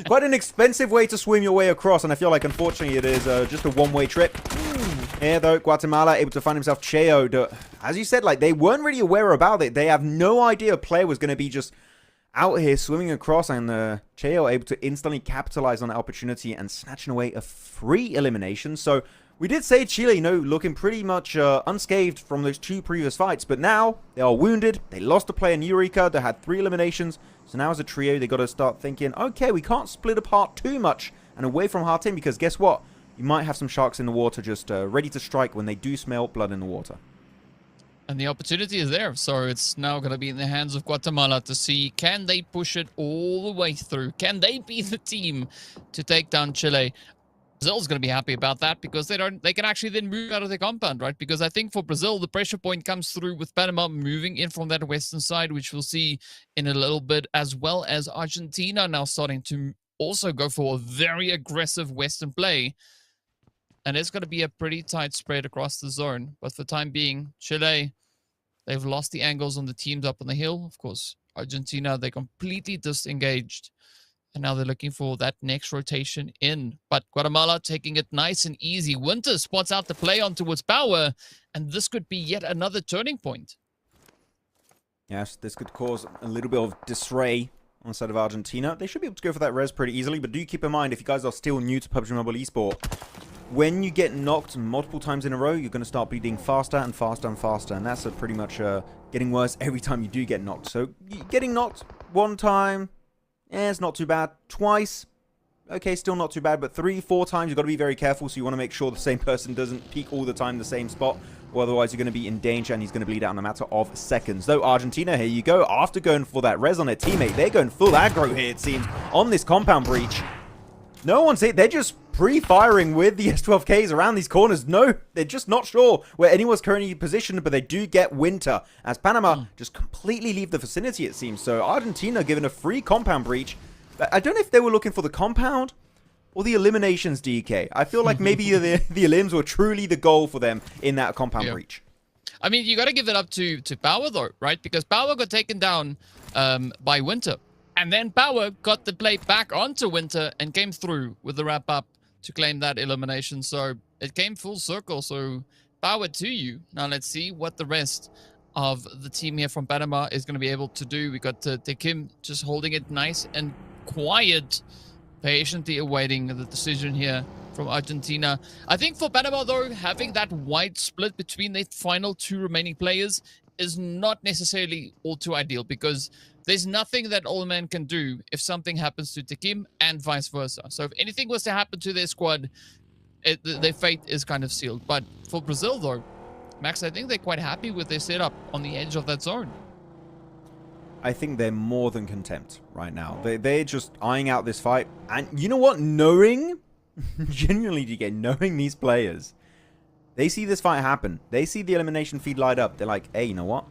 Quite an expensive way to swim your way across, and I feel like, unfortunately, it is just a one-way trip. Here, though, Guatemala able to find himself Cheo. As you said, like, they weren't really aware about it. They have no idea a player was going to be just out here swimming across, and Cheo able to instantly capitalize on that opportunity and snatching away a free elimination. So we did say Chile, you know, looking pretty much unscathed from those 2 previous fights. But now they are wounded. They lost a player in Eureka. They had 3 eliminations. So now as a trio, they got to start thinking, okay, we can't split apart too much and away from Hattin because guess what? You might have some sharks in the water just ready to strike when they do smell blood in the water. And the opportunity is there. So it's now going to be in the hands of Guatemala to see, can they push it all the way through? Can they be the team to take down Chile? Brazil's going to be happy about that because they can actually then move out of their compound, right? Because I think for Brazil, the pressure point comes through with Panama moving in from that western side, which we'll see in a little bit, as well as Argentina now starting to also go for a very aggressive western play. And it's going to be a pretty tight spread across the zone. But for the time being, Chile, they've lost the angles on the teams up on the hill. Of course, Argentina, they completely disengaged. And now they're looking for that next rotation in. But Guatemala taking it nice and easy. Winter spots out the play on towards power. And this could be yet another turning point. Yes, this could cause a little bit of disarray on the side of Argentina. They should be able to go for that res pretty easily. But do keep in mind, if you guys are still new to PUBG Mobile Esport, when you get knocked multiple times in a row, you're going to start bleeding faster and faster and faster. And that's pretty much getting worse every time you do get knocked. So getting knocked 1 time, it's not too bad. Twice, okay, still not too bad. But 3, 4 times, you've got to be very careful. So you want to make sure the same person doesn't peek all the time in the same spot. Or otherwise, you're going to be in danger and he's going to bleed out in a matter of seconds. Though Argentina, here you go. After going for that res on their teammate, they're going full aggro here, it seems, on this compound breach. No one's hit. They're just pre-firing with the S12Ks around these corners. No, they're just not sure where anyone's currently positioned, but they do get Winter as Panama just completely leave the vicinity, it seems. So Argentina given a free compound breach. I don't know if they were looking for the compound or the eliminations, DK. I feel like maybe the elims were truly the goal for them in that compound breach. I mean, you got to give it up to Power, though, right? Because Power got taken down by Winter. And then Power got the play back onto Winter and came through with the wrap-up to claim that elimination. So it came full circle. So power to you. Now let's see what the rest of the team here from Panama is going to be able to do. We got Tekim just holding it nice and quiet, patiently awaiting the decision here from Argentina. I think for Panama, though, having that wide split between the final 2 remaining players is not necessarily all too ideal, because there's nothing that All Man can do if something happens to Tekim and vice versa. So if anything was to happen to their squad, their fate is kind of sealed. But for Brazil, though, Max, I think they're quite happy with their setup on the edge of that zone. I think they're more than content right now. They're just eyeing out this fight. And you know what? Knowing, genuinely, knowing these players, they see this fight happen. They see the elimination feed light up. They're like, hey, you know what?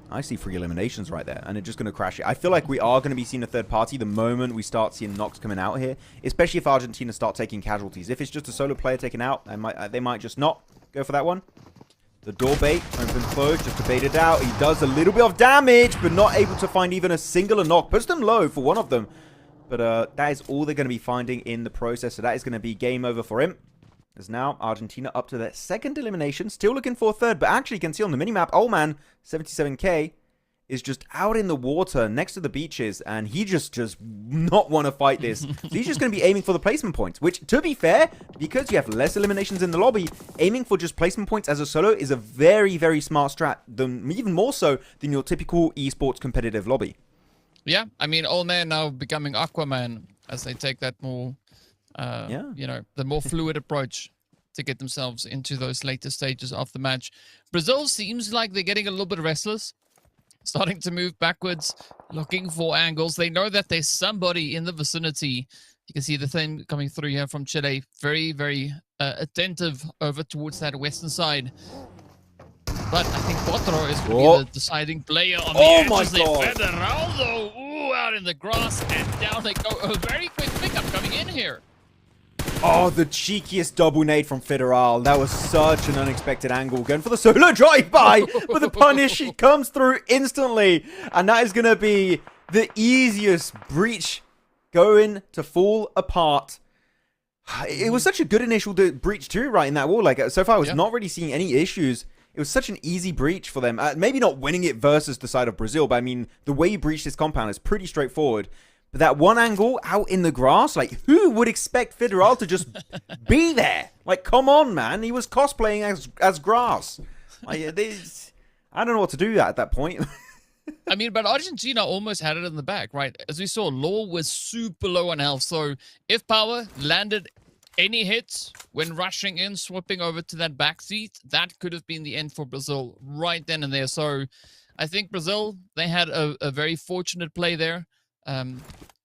I see 3 eliminations right there, and they're just going to crash it. I feel like we are going to be seeing a third party the moment we start seeing knocks coming out here, especially if Argentina start taking casualties. If it's just a solo player taken out, they might just not go for that one. The door bait, open, close, just to bait it out. He does a little bit of damage, but not able to find even a singular knock. Puts them low for one of them, but that is all they're going to be finding in the process, so that is going to be game over for him. As now Argentina up to their 2nd elimination, still looking for a 3rd, but actually you can see on the minimap, Old Man, 77k, is just out in the water next to the beaches, and he just does not want to fight this. So he's just going to be aiming for the placement points, which, to be fair, because you have less eliminations in the lobby, aiming for just placement points as a solo is a very, very smart strat, even more so than your typical esports competitive lobby. Yeah, I mean, Old Man now becoming Aquaman as they take that more... you know, the more fluid approach to get themselves into those later stages of the match. Brazil seems like they're getting a little bit restless, starting to move backwards, looking for angles. They know that there's somebody in the vicinity. You can see the thing coming through here from Chile, very, very attentive over towards that western side. But I think Potro is going to be the deciding player on the edges. My God. Erangel, out in the grass, and down they go. A very quick pickup coming in here. Oh, the cheekiest double nade from Federal. That was such an unexpected angle. Going for the solo drive-by, but the punish, he comes through instantly. And that is going to be the easiest breach going to fall apart. It was such a good initial breach too, right, in that wall. Like, so far I was not really seeing any issues. It was such an easy breach for them. Maybe not winning it versus the side of Brazil, but I mean, the way you breach this compound is pretty straightforward. But that one angle out in the grass, like, who would expect Federal to just be there? Like, come on, man. He was cosplaying as grass. Like, I don't know what to do at that point. I mean, but Argentina almost had it in the back, right? As we saw, Law was super low on health. So if Power landed any hits when rushing in, swapping over to that back seat, that could have been the end for Brazil right then and there. So I think Brazil, they had a very fortunate play there.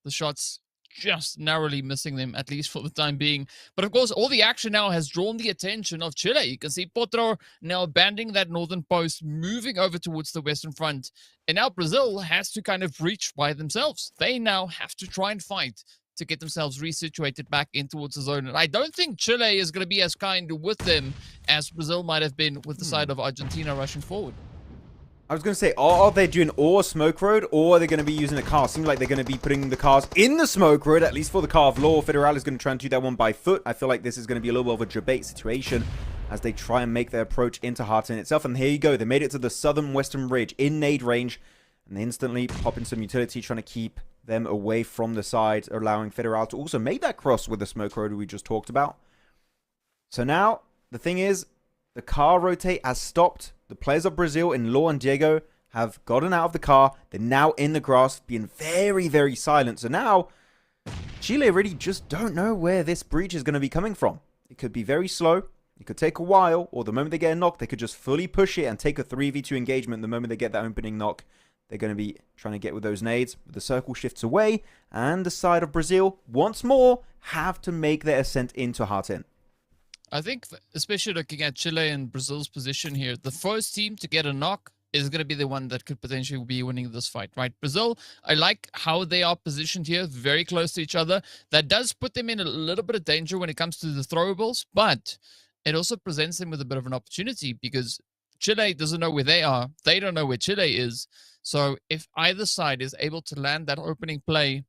The shots just narrowly missing them, at least for the time being. But of course, all the action now has drawn the attention of Chile. You can see Potro now abandoning that northern post, moving over towards the western front. And now Brazil has to kind of breach by themselves. They now have to try and fight to get themselves resituated back in towards the zone. And I don't think Chile is going to be as kind with them as Brazil might have been with the side of Argentina rushing forward. I was going to say, are they doing or smoke road, or are they going to be using a car? Seems like they're going to be putting the cars in the smoke road, at least for the car of Law. Federal is going to try and do that one by foot. I feel like this is going to be a little bit of a debate situation as they try and make their approach into Hearten itself. And here you go. They made it to the southern western ridge in nade range, and they instantly pop in some utility, trying to keep them away from the side, allowing Federal to also make that cross with the smoke road we just talked about. So now, the thing is, the car rotate has stopped. The players of Brazil in Law and Diego have gotten out of the car. They're now in the grass, being very, very silent. So now, Chile really just don't know where this breach is going to be coming from. It could be very slow. It could take a while. Or the moment they get a knock, they could just fully push it and take a 3v2 engagement. The moment they get that opening knock, they're going to be trying to get with those nades. The circle shifts away, and the side of Brazil, once more, have to make their ascent into Heart-In. I think, especially looking at Chile and Brazil's position here, the first team to get a knock is going to be the one that could potentially be winning this fight, right? Brazil, I like how they are positioned here, very close to each other. That does put them in a little bit of danger when it comes to the throwables, but it also presents them with a bit of an opportunity because Chile doesn't know where they are. They don't know where Chile is. So if either side is able to land that opening play,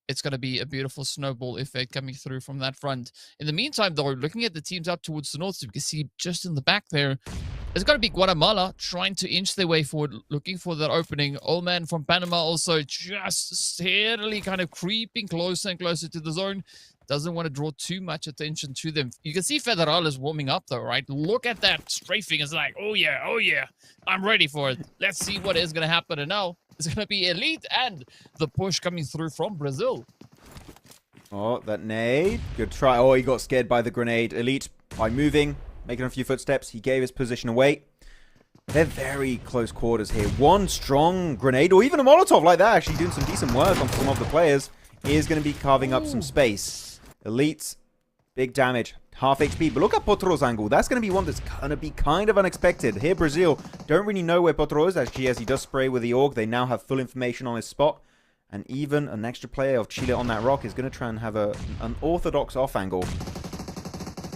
it's going to be a beautiful snowball effect coming through from that front. In the meantime, though, looking at the teams up towards the north, so you can see just in the back there, it's got to be Guatemala trying to inch their way forward, looking for that opening. Old man from Panama also just steadily kind of creeping closer and closer to the zone. Doesn't want to draw too much attention to them. You can see Federal is warming up, though, right? Look at that strafing. It's like, oh, yeah, I'm ready for it. Let's see what is going to happen. And now it's going to be Elite and the push coming through from Brazil. Oh, that nade. Good try. Oh, he got scared by the grenade. Elite, by moving, making a few footsteps, he gave his position away. They're very close quarters here. One strong grenade, or even a Molotov like that, actually doing some decent work on some of the players, is going to be carving up some space. Elite, big damage, half HP. But look at Potro's angle. That's going to be one that's going to be kind of unexpected. Here, Brazil don't really know where Potro is, actually, as he does spray with the AUG. They now have full information on his spot. And even an extra player of Chile on that rock is going to try and have an orthodox off angle.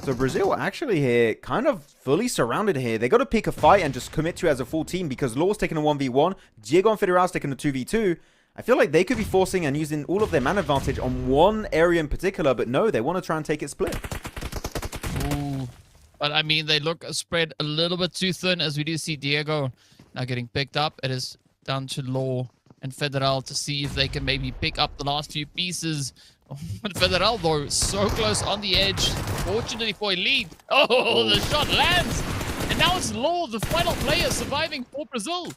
So Brazil actually here kind of fully surrounded here. They got to pick a fight and just commit to it as a full team because Law's taking a 1v1. Diego and Federal's taking a 2v2. I feel like they could be forcing and using all of their man advantage on one area in particular, but no, they want to try and take it split. Ooh. But I mean, they look spread a little bit too thin as we do see Diego now getting picked up. It is down to Law and Federal to see if they can maybe pick up the last few pieces. But Federal, though, so close on the edge. Fortunately for Elite. Oh, the shot lands. And now it's Law, the final player surviving for Brazil.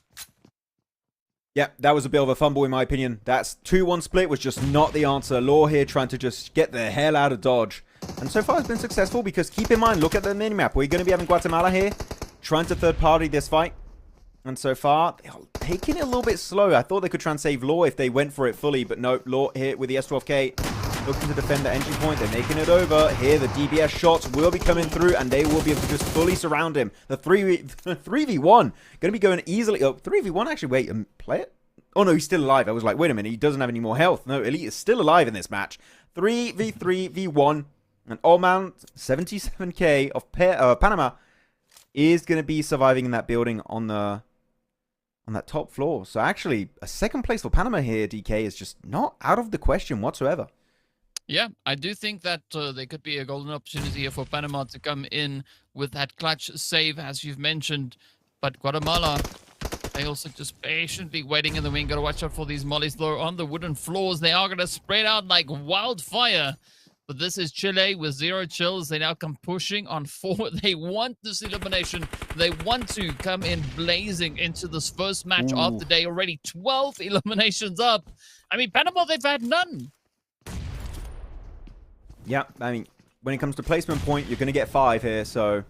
Yeah, that was a bit of a fumble in my opinion. That's 2-1 split was just not the answer. Law here trying to just get the hell out of dodge. And so far it's been successful because keep in mind, look at the minimap. We're going to be having Guatemala here trying to third party this fight. And so far, they're taking it a little bit slow. I thought they could try and save Law if they went for it fully. But no, Law here with the S12K. Looking to defend the entry point. They're making it over. Here, the DBS shots will be coming through, and they will be able to just fully surround him. The 3v1 going to be going easily. Oh, 3v1, actually, wait, play it? Oh, no, he's still alive. I was like, wait a minute, he doesn't have any more health. No, Elite is still alive in this match. 3v3v1. And Old Man, 77k of Panama, is going to be surviving in that building on that top floor. So actually, a second place for Panama here, DK, is just not out of the question whatsoever. Yeah, I do think that there could be a golden opportunity here for Panama to come in with that clutch save, as you've mentioned. But Guatemala, they also just patiently waiting in the wing. Got to watch out for these mollies, though, on the wooden floors. They are going to spread out like wildfire. But this is Chile with 0 chills. They now come pushing on forward. They want this elimination. They want to come in blazing into this first match of the day. Already 12 eliminations up. I mean, Panama, they've had none. Yeah, I mean, when it comes to placement point, you're going to get 5 here, so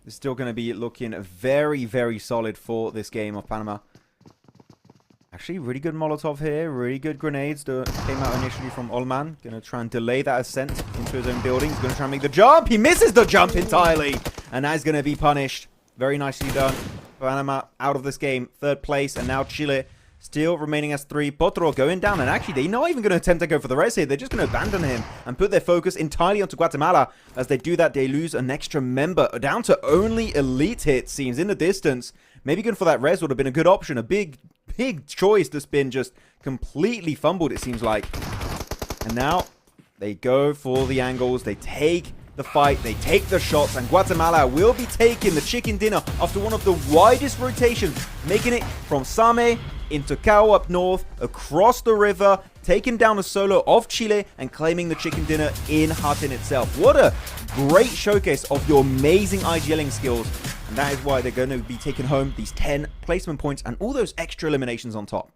it's still going to be looking very, very solid for this game of Panama. Actually, really good Molotov here, really good grenades that came out initially from Olman. Going to try and delay that ascent into his own building. He's going to try and make the jump. He misses the jump entirely, and that is going to be punished. Very nicely done. Panama out of this game, 3rd place, and now Chile still remaining as 3. Potro going down, and actually they're not even going to attempt to go for the res here. They're just going to abandon him and put their focus entirely onto Guatemala. As they do that, they lose an extra member down to only Elite hit seems in the distance. Maybe going for that res would have been a good option. A big choice that's been just completely fumbled, it seems like. And now they go for the angles. They take the fight. They take the shots. And Guatemala will be taking the chicken dinner after one of the widest rotations, making it from Same into Cao up north, across the river, taking down a solo of Chile and claiming the chicken dinner in Heart-In itself. What a great showcase of your amazing IGLing skills. And that is why they're going to be taking home these 10 placement points and all those extra eliminations on top.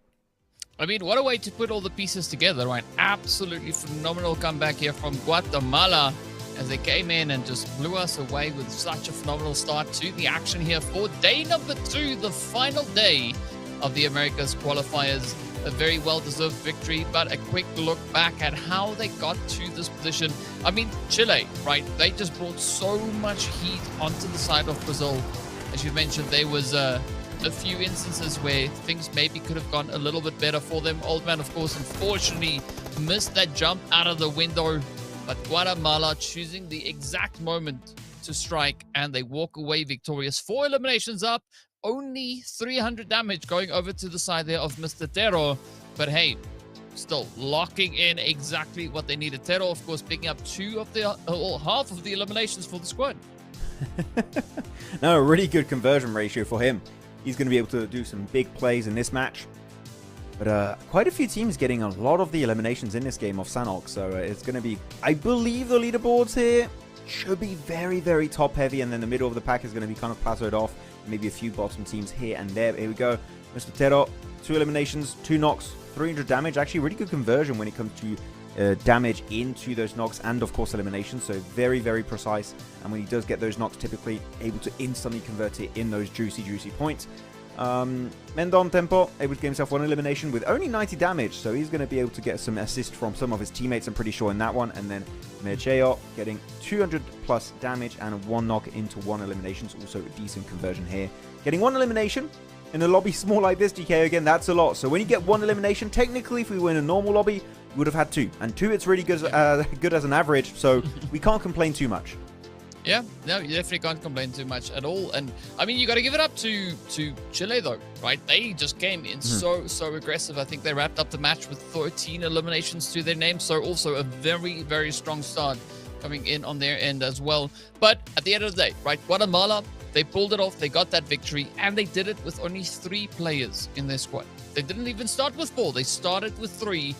I mean, what a way to put all the pieces together, right? Absolutely phenomenal comeback here from Guatemala as they came in and just blew us away with such a phenomenal start to the action here for day number 2, the final day of the Americas qualifiers. A very well-deserved victory, but a quick look back at how they got to this position. I mean, Chile, right? They just brought so much heat onto the side of Brazil. As you mentioned, there was a few instances where things maybe could have gone a little bit better for them. Old Man, of course, unfortunately missed that jump out of the window, but Guatemala choosing the exact moment to strike, and they walk away victorious. 4 eliminations up, only 300 damage going over to the side there of Mr. Tero, but hey, still locking in exactly what they needed. Tero, of course, picking up half of the eliminations for the squad. No, a really good conversion ratio for him. He's going to be able to do some big plays in this match. But quite a few teams getting a lot of the eliminations in this game of Sanhok. So it's going to be, I believe the leaderboards here should be very, very top heavy. And then the middle of the pack is going to be kind of plateaued off. Maybe a few bottom teams here and there. Here we go. Mr. Tero, 2 eliminations, 2 knocks, 300 damage. Actually, really good conversion when it comes to damage into those knocks and, of course, eliminations. So very, very precise. And when he does get those knocks, typically able to instantly convert it in those juicy, juicy points. Mendon Tempo able to get himself 1 elimination with only 90 damage. So he's going to be able to get some assist from some of his teammates, I'm pretty sure, in that one. And then Mercheo getting 200 plus damage and 1 knock into 1 elimination. So also a decent conversion here. Getting 1 elimination in a lobby small like this, DK, again, that's a lot. So when you get 1 elimination, technically, if we were in a normal lobby, we would have had 2. And 2, it's really good, good as an average. So we can't complain too much. Yeah, no, you definitely can't complain too much at all. And I mean, you got to give it up to Chile, though, right? They just came in so aggressive. I think they wrapped up the match with 13 eliminations to their name. So also a very, very strong start coming in on their end as well. But at the end of the day, right, Guatemala, they pulled it off. They got that victory, and they did it with only 3 players in their squad. They didn't even start with 4. They started with 3.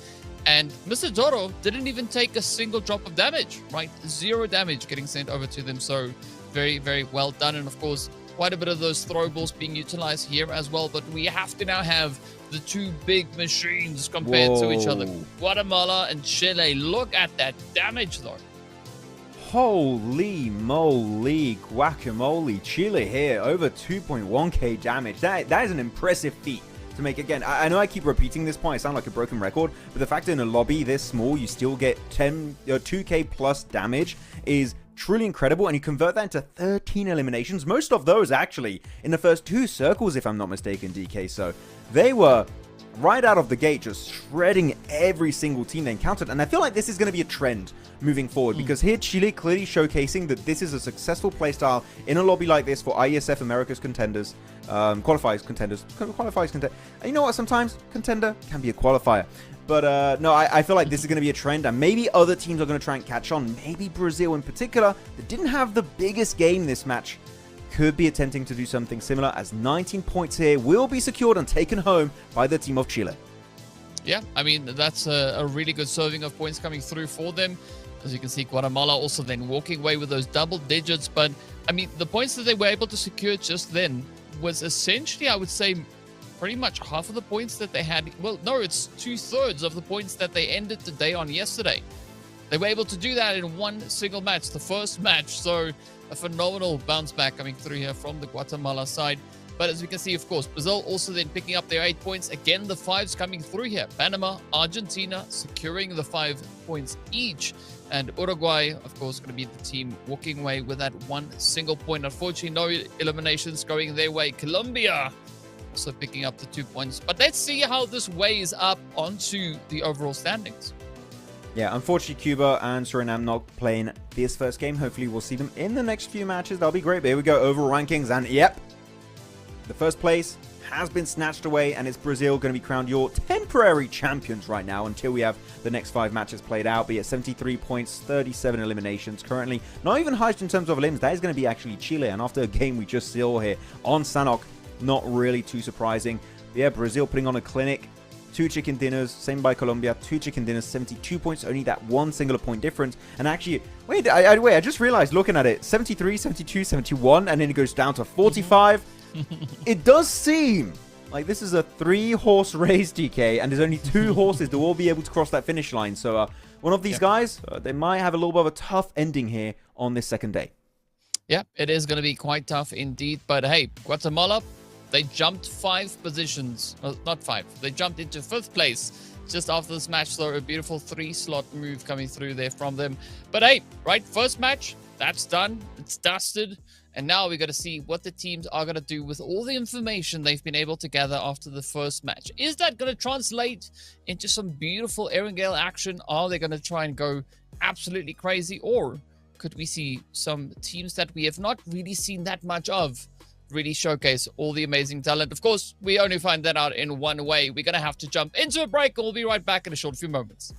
And Mr. Toro didn't even take a single drop of damage, right? 0 damage getting sent over to them. So very, very well done. And of course, quite a bit of those throw balls being utilized here as well. But we have to now have the 2 big machines compared to each other. Guatemala and Chile. Look at that damage, though. Holy moly, guacamole. Chile here, over 2.1k damage. That is an impressive feat to make. Again, I know I keep repeating this point, I sound like a broken record, but the fact that in a lobby this small you still get 2k plus damage is truly incredible, and you convert that into 13 eliminations, most of those actually in the first 2 circles, if I'm not mistaken, DK. So they were right out of the gate just shredding every single team they encountered, and I feel like this is going to be a trend moving forward, because here Chile clearly showcasing that this is a successful playstyle in a lobby like this for Iesf America's contenders, qualifiers contenders. And you know what, sometimes contender can be a qualifier. But no, I feel like this is going to be a trend, and maybe other teams are going to try and catch on. Maybe Brazil in particular, that didn't have the biggest game this match, could be attempting to do something similar, as 19 points here will be secured and taken home by the team of Chile. Yeah, I mean, that's a really good serving of points coming through for them. As you can see, Guatemala also then walking away with those double digits. But, I mean, the points that they were able to secure just then was essentially, I would say, pretty much half of the points that they had. Well, no, it's 2/3 of the points that they ended the day on yesterday. They were able to do that in 1 single match, the first match. So a phenomenal bounce back coming through here from the Guatemala side. But as we can see, of course, Brazil also then picking up their 8 points. Again, the 5s coming through here. Panama, Argentina securing the 5 points each. And Uruguay, of course, going to be the team walking away with that 1 single point. Unfortunately, no eliminations going their way. Colombia also picking up the 2 points. But let's see how this weighs up onto the overall standings. Yeah, unfortunately, Cuba and Suriname not playing this first game. Hopefully, we'll see them in the next few matches. That'll be great. But here we go, overall rankings. And yep, the first place has been snatched away, and it's Brazil going to be crowned your temporary champions right now until we have the next 5 matches played out. Be at 73 points, 37 eliminations currently. Not even highest in terms of elims. That is going to be actually Chile. And after a game we just saw here on Sanhok, not really too surprising. But yeah, Brazil putting on a clinic. 2 chicken dinners, same by Colombia, 2 chicken dinners, 72 points, only that 1 singular point difference. And actually, wait, I just realized looking at it, 73, 72, 71, and then it goes down to 45. It does seem like this is a 3-horse race, DK, and there's only 2 horses that will be able to cross that finish line. So one of these guys, they might have a little bit of a tough ending here on this second day. Yeah, it is going to be quite tough indeed. But hey, Guatemala, They jumped 5 positions. Not 5. They jumped into 5th place just after this match. So a beautiful 3-slot move coming through there from them. But hey, right, first match, that's done. It's dusted. And now we got to see what the teams are going to do with all the information they've been able to gather after the first match. Is that going to translate into some beautiful Erangel action? Are they going to try and go absolutely crazy? Or could we see some teams that we have not really seen that much of really showcase all the amazing talent? Of course, we only find that out in one way. We're going to have to jump into a break, and we'll be right back in a short few moments.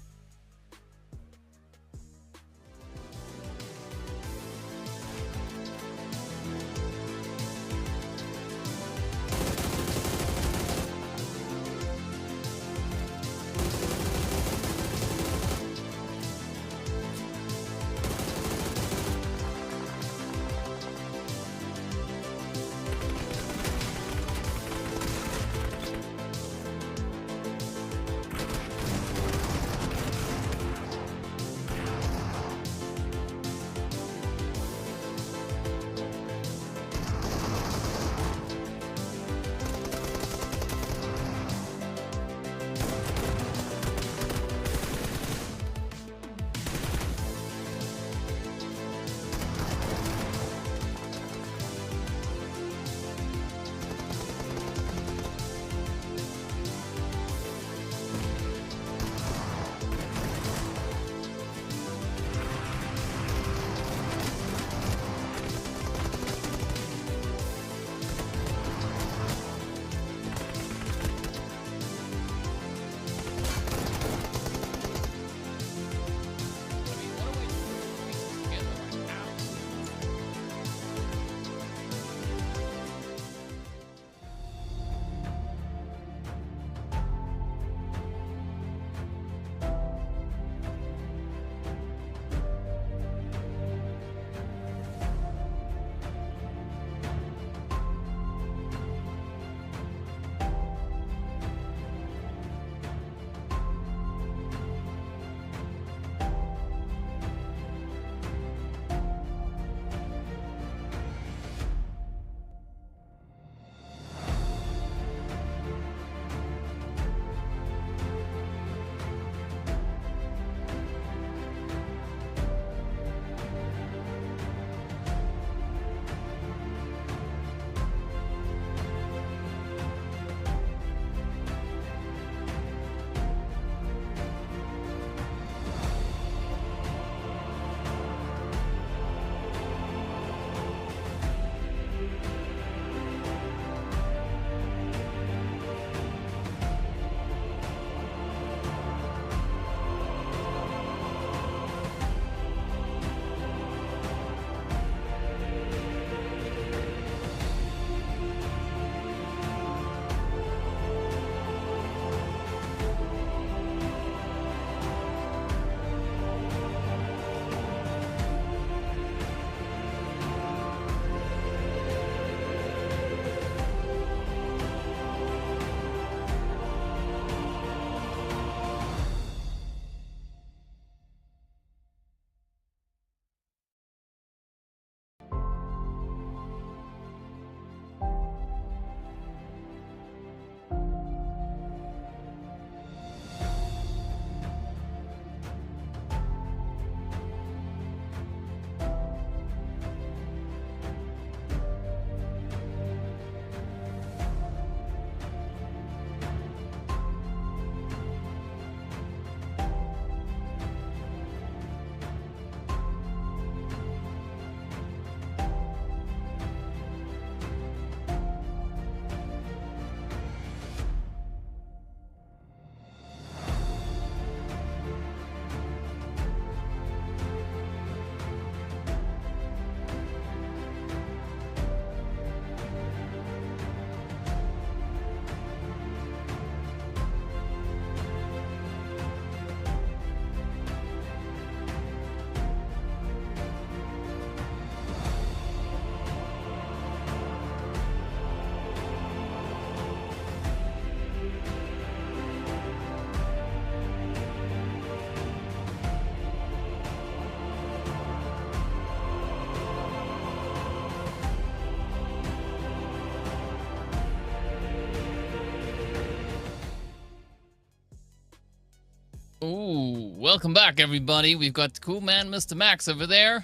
Welcome back, everybody. We've got cool man Mr. Max over there.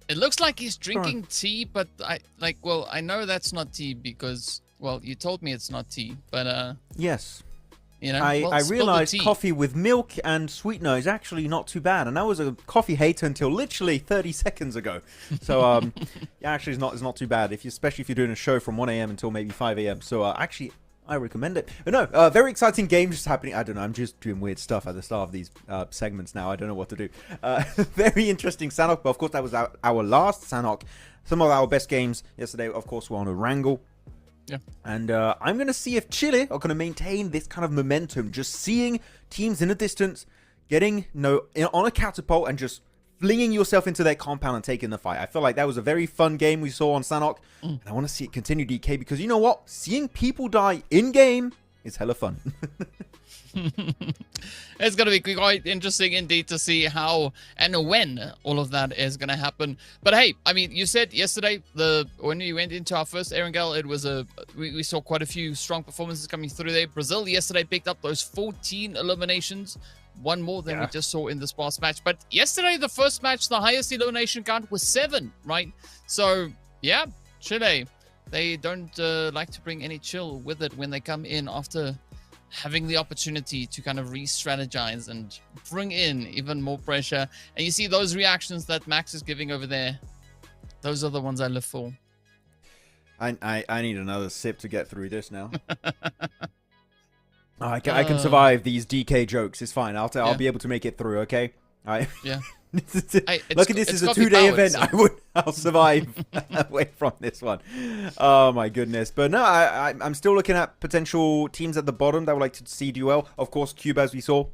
It looks like he's drinking tea, but I know that's not tea because, well, you told me it's not tea, but yes. You know, I realized coffee with milk and sweetener is actually not too bad, and I was a coffee hater until literally 30 seconds ago. So yeah, actually it's not too bad, especially if you're doing a show from 1 a.m. until maybe 5 a.m. So actually I recommend it. But no, very exciting game just happening. I don't know, I'm just doing weird stuff at the start of these segments now. I don't know what to do. Very interesting Sanhok, but of course that was our last Sanhok. Some of our best games yesterday, of course, were on Erangel. Yeah. And I'm going to see if Chile are going to maintain this kind of momentum. Just seeing teams in the distance, getting on a catapult and just flinging yourself into their compound and taking the fight. I feel like that was a very fun game we saw on Sanhok. And I want to see it continue, DK, because you know what? Seeing people die in-game is hella fun. It's going to be quite interesting indeed to see how and when all of that is going to happen. But hey, I mean, you said yesterday, when we went into our first Erangel, it was we saw quite a few strong performances coming through there. Brazil yesterday picked up those 14 eliminations, one more than we just saw in this past match. But yesterday, the first match, the highest elimination count was 7, right? So yeah, Chile, they don't like to bring any chill with it when they come in after having the opportunity to kind of re-strategize and bring in even more pressure. And you see those reactions that Max is giving over there. Those are the ones I live for. I need another sip to get through this now. I can survive these DK jokes. It's fine. I'll be able to make it through, okay? Yeah. Look at this as a 2-day event. So. I'll survive away from this one. Oh my goodness. But no, I'm still looking at potential teams at the bottom that would like to see duel. Of course, Cuba, as we saw.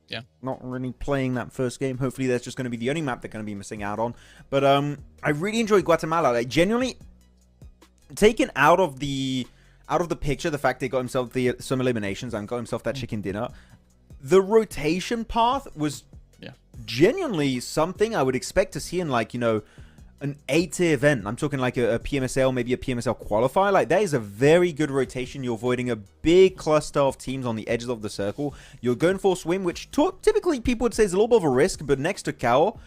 Yeah. Not really playing that first game. Hopefully that's just going to be the only map they're going to be missing out on. But I really enjoyed Guatemala. Like, genuinely taken out of the picture the fact they got himself some eliminations and got himself that chicken dinner. The rotation path was genuinely something I would expect to see in, like, you know, an 8-tier event. I'm talking like a PMSL, maybe a PMSL qualifier. Like, that is a very good rotation. You're avoiding a big cluster of teams on the edges of the circle. You're going for a swim, which typically people would say is a little bit of a risk, but next to Cao,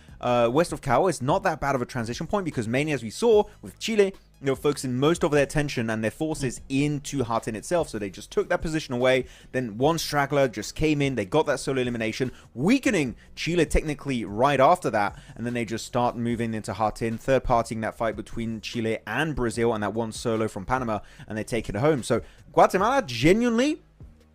west of Cao, is not that bad of a transition point because mainly, as we saw with Chile, you know, focusing most of their attention and their forces into Hartin itself. So they just took that position away. Then one straggler just came in. They got that solo elimination, weakening Chile technically right after that. And then they just start moving into Hartin, third-partying that fight between Chile and Brazil and that one solo from Panama. And they take it home. So Guatemala, genuinely,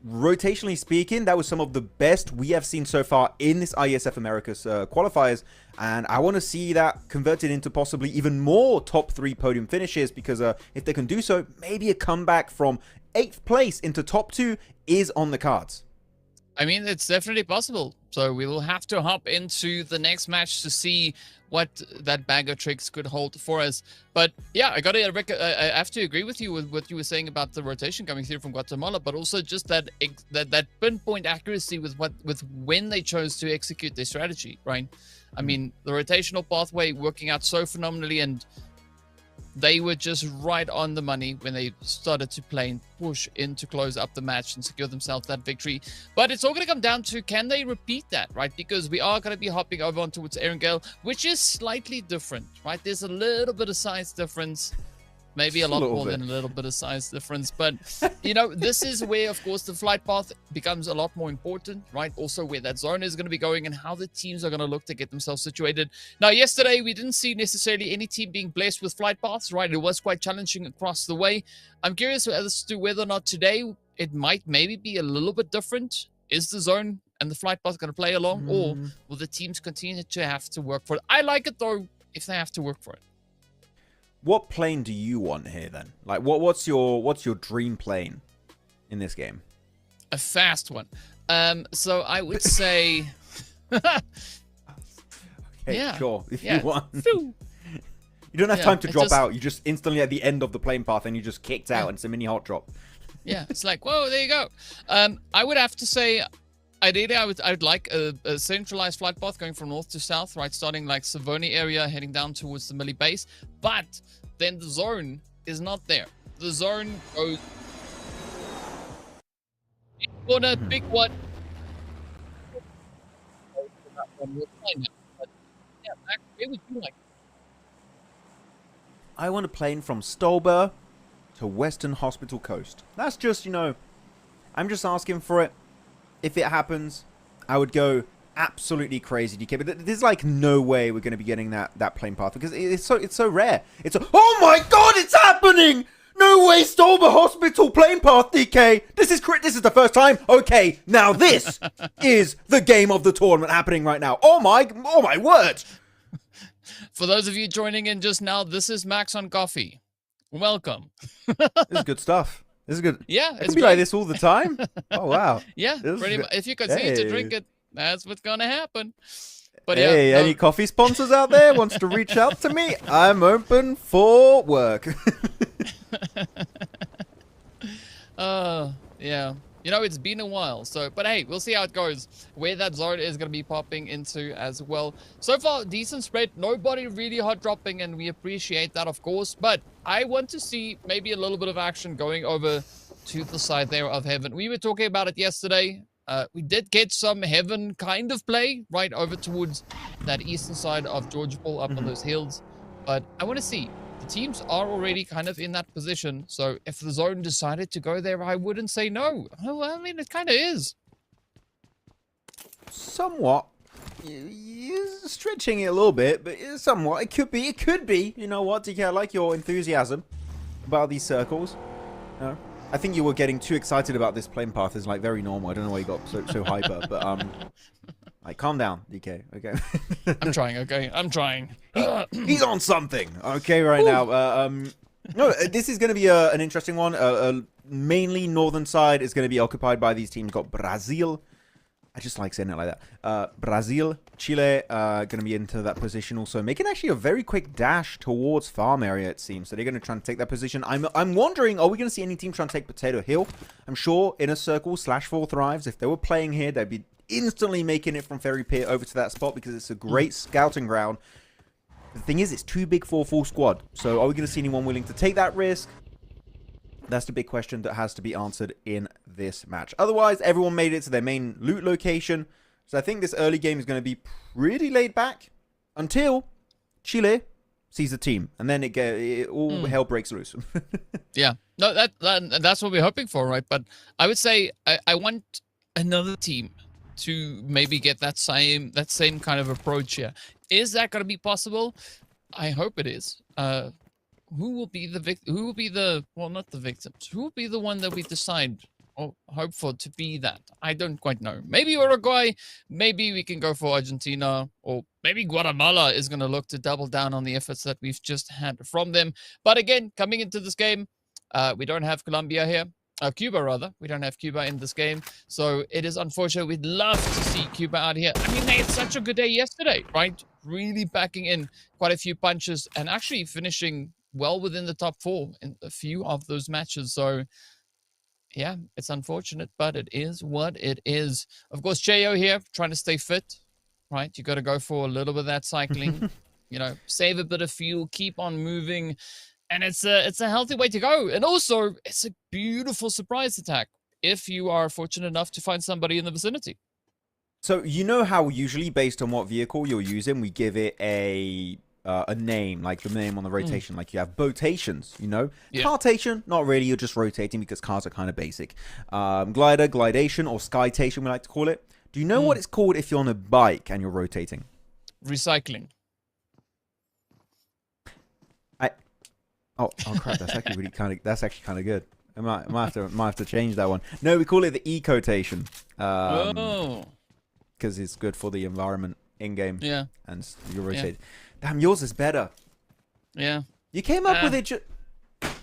rotationally speaking, that was some of the best we have seen so far in this Iesf Americas qualifiers, and I want to see that converted into possibly even more top 3 podium finishes, because if they can do so, maybe a comeback from 8th place into top 2 is on the cards. I mean, it's definitely possible. So we will have to hop into the next match to see what that bag of tricks could hold for us. But yeah, I have to agree with you with what you were saying about the rotation coming through from Guatemala, but also just that pinpoint accuracy with when they chose to execute their strategy, right? I mean, the rotational pathway working out so phenomenally, and they were just right on the money when they started to play and push in to close up the match and secure themselves that victory. But it's all going to come down to, can they repeat that, right? Because we are going to be hopping over on towards Erangel, which is slightly different, right? There's a little bit of size difference. Maybe a lot more than a little bit of size difference. But, you know, this is where, of course, the flight path becomes a lot more important, right? Also where that zone is going to be going and how the teams are going to look to get themselves situated. Now, yesterday, we didn't see necessarily any team being blessed with flight paths, right? It was quite challenging across the way. I'm curious as to whether or not today it might maybe be a little bit different. Is the zone and the flight path going to play along, or will the teams continue to have to work for it? I like it, though, if they have to work for it. What plane do you want here, then? Like, what's your dream plane in this game? A fast one. So I would say... Okay, yeah. Sure. If you want. You don't have time to drop out. You just instantly at the end of the plane path and you just kicked out and it's a mini hot drop. Yeah, it's like, whoa, there you go. I would have to say, ideally, I would like a centralized flight path going from north to south, right? Starting like Savoni area, heading down towards the Millie base. But then the zone is not there. The zone goes corner, big one. one. We'll find out. But yeah, Max, where would you like? I want a plane from Stolber to Western Hospital Coast. That's just, I'm just asking for it. If it happens, I would go absolutely crazy, DK. But there's like no way we're going to be getting that plane path because it's so rare. Oh my god, it's happening! No way, Stolber Hospital plane path, DK. This is the first time. Okay, now this is the game of the tournament happening right now. Oh my word! For those of you joining in just now, this is Max on Coffee. Welcome. This is good stuff. This is good. Yeah, it's be like this all the time. Oh wow. Yeah, pretty much. If you could see it to drink it, that's what's gonna happen. But hey, any coffee sponsors out there wants to reach out to me? I'm open for work. Yeah. It's been a while, but hey, we'll see how it goes. Where that zone is going to be popping into as well. So far, decent spread. Nobody really hot dropping, and we appreciate that, of course. But I want to see maybe a little bit of action going over to the side there of Heaven. We were talking about it yesterday. We did get some Heaven kind of play right over towards that eastern side of George Paul up on those hills. But I want to see. The teams are already kind of in that position, so if the zone decided to go there, I wouldn't say no. Oh, I mean, it kind of is. Somewhat. You're stretching it a little bit, but somewhat. It could be. You know what, DK? I like your enthusiasm about these circles. I think you were getting too excited about this plane path. It's like very normal. I don't know why you got so hyper, but like, calm down, DK. Okay. I'm trying. Okay, I'm trying. He's on something. Okay, right now. No, this is going to be an interesting one. Mainly northern side is going to be occupied by these teams. Got Brazil. I just like saying it like that. Brazil, Chile, going to be into that position also, making actually a very quick dash towards farm area, it seems. So they're going to try and take that position. I'm wondering, are we going to see any team trying to take Potato Hill? I'm sure Inner Circle /4 Thrives, if they were playing here, they'd be instantly making it from Ferry Pier over to that spot because it's a great scouting ground. The thing is, it's too big for a full squad. So are we going to see anyone willing to take that risk? That's the big question that has to be answered in this match. Otherwise, everyone made it to their main loot location. So I think this early game is going to be pretty laid back until Chile sees the team. And then all hell breaks loose. Yeah. No, that's what we're hoping for, right? But I would say I want another team to maybe get that same kind of approach here. Is that going to be possible? I hope it is. Who will be the victim? Who will be the, well, not the victims. Who will be the one that we decide or hope for to be that? I don't quite know. Maybe Uruguay. Maybe we can go for Argentina, or maybe Guatemala is going to look to double down on the efforts that we've just had from them. But again, coming into this game, we don't have Colombia here. Cuba, rather. We don't have Cuba in this game. So it is unfortunate. We'd love to see Cuba out here. I mean, they had such a good day yesterday, right? Really backing in quite a few punches and actually finishing well within the top 4 in a few of those matches. So, yeah, it's unfortunate, but it is what it is. Of course, Cheo here trying to stay fit, right? You got to go for a little bit of that cycling, save a bit of fuel, keep on moving. And it's a healthy way to go. And also, it's a beautiful surprise attack if you are fortunate enough to find somebody in the vicinity. So, you know how usually based on what vehicle you're using, we give it a name, like the name on the rotation. Like you have botations, Yeah. Cartation, not really. You're just rotating because cars are kind of basic. Glider, glidation, or skytation, we like to call it. Do you know what it's called if you're on a bike and you're rotating? Recycling. Oh crap! That's actually kind of good. I might have to change that one. No, we call it the ecotation. Because it's good for the environment in game. Yeah, and you rotate. Yeah. Damn, yours is better. Yeah, you came up with it.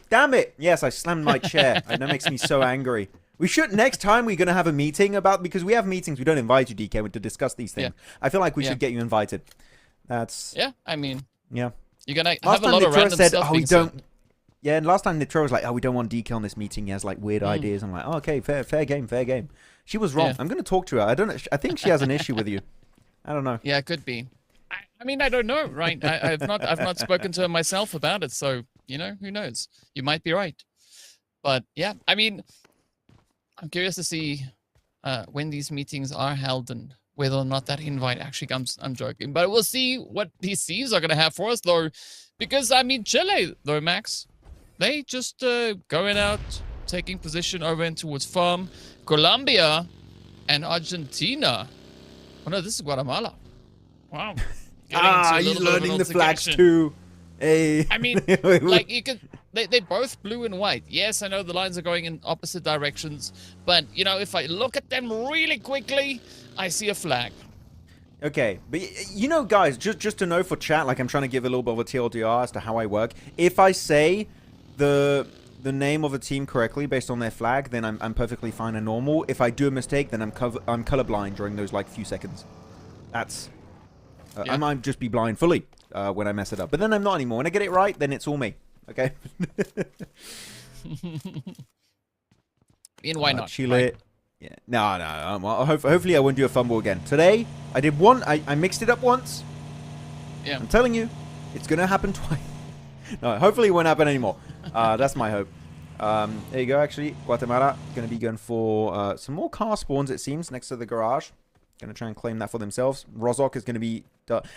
Damn it! Yes, I slammed my chair. That makes me so angry. We should next time we're gonna have a meeting because we have meetings. We don't invite you, DK, to discuss these things. Yeah. I feel like we should get you invited. I mean. Yeah. You're going to have a lot of random stuff being said. Yeah, and last time Nitro was like, we don't want DK on this meeting. He has like weird ideas. I'm like, okay, fair game. She was wrong. Yeah. I'm going to talk to her. I think she has an issue with you. I don't know. Yeah, it could be. I mean, I don't know, right? I've not spoken to her myself about it. So, who knows? You might be right. But yeah, I mean, I'm curious to see when these meetings are held and whether or not that invite actually comes. I'm joking. But we'll see what these teams are going to have for us, though. Because, I mean, Chile, though, Max, they just going out, taking position over in towards farm. Colombia and Argentina. Oh, no, this is Guatemala. Wow. He's learning the flags too. Hey. I mean, like, you could... They're both blue and white. Yes, I know the lines are going in opposite directions. But, you know, if I look at them really quickly, I see a flag. Okay, but you know, guys, just to know for chat, like I'm trying to give a little bit of a TLDR as to how I work. If I say the name of a team correctly based on their flag, then I'm perfectly fine and normal. If I do a mistake, then I'm colorblind during those like few seconds. That's I might just be blind fully when I mess it up, but then I'm not anymore. When I get it right, then it's all me. Okay. And why not? Chile. Right? Yeah. No. Hopefully I won't do a fumble again. Today, I did one. I mixed it up once. Yeah. I'm telling you, it's going to happen twice. No, hopefully it won't happen anymore. That's my hope. There you go, actually. Guatemala going to be going for some more car spawns, it seems, next to the garage. Going to try and claim that for themselves. Rozok is going to be...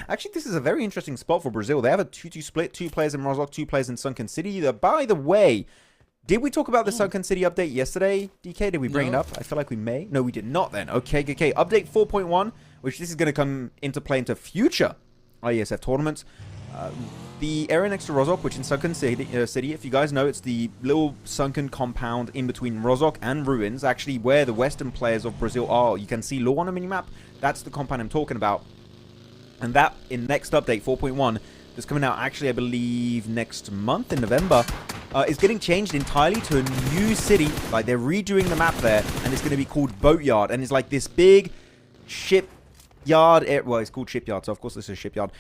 Actually, this is a very interesting spot for Brazil. They have a 2-2 split. 2 players in Rozok, 2 players in Sunken City. By the way... Did we talk about the Sunken City update yesterday, DK? Did we bring it up? I feel like we may. No, we did not then. Okay. Update 4.1, which this is going to come into play into future Iesf tournaments. The area next to Rozok, which in Sunken City, if you guys know, it's the little sunken compound in between Rozok and Ruins, actually where the western players of Brazil are. You can see low on a minimap. That's the compound I'm talking about. And that, in next update, 4.1, that's coming out actually, I believe, next month in November, is getting changed entirely to a new city. Like, they're redoing the map there, and it's going to be called Boatyard. And it's like this big shipyard. Well, it's called Shipyard, so of course this is a shipyard.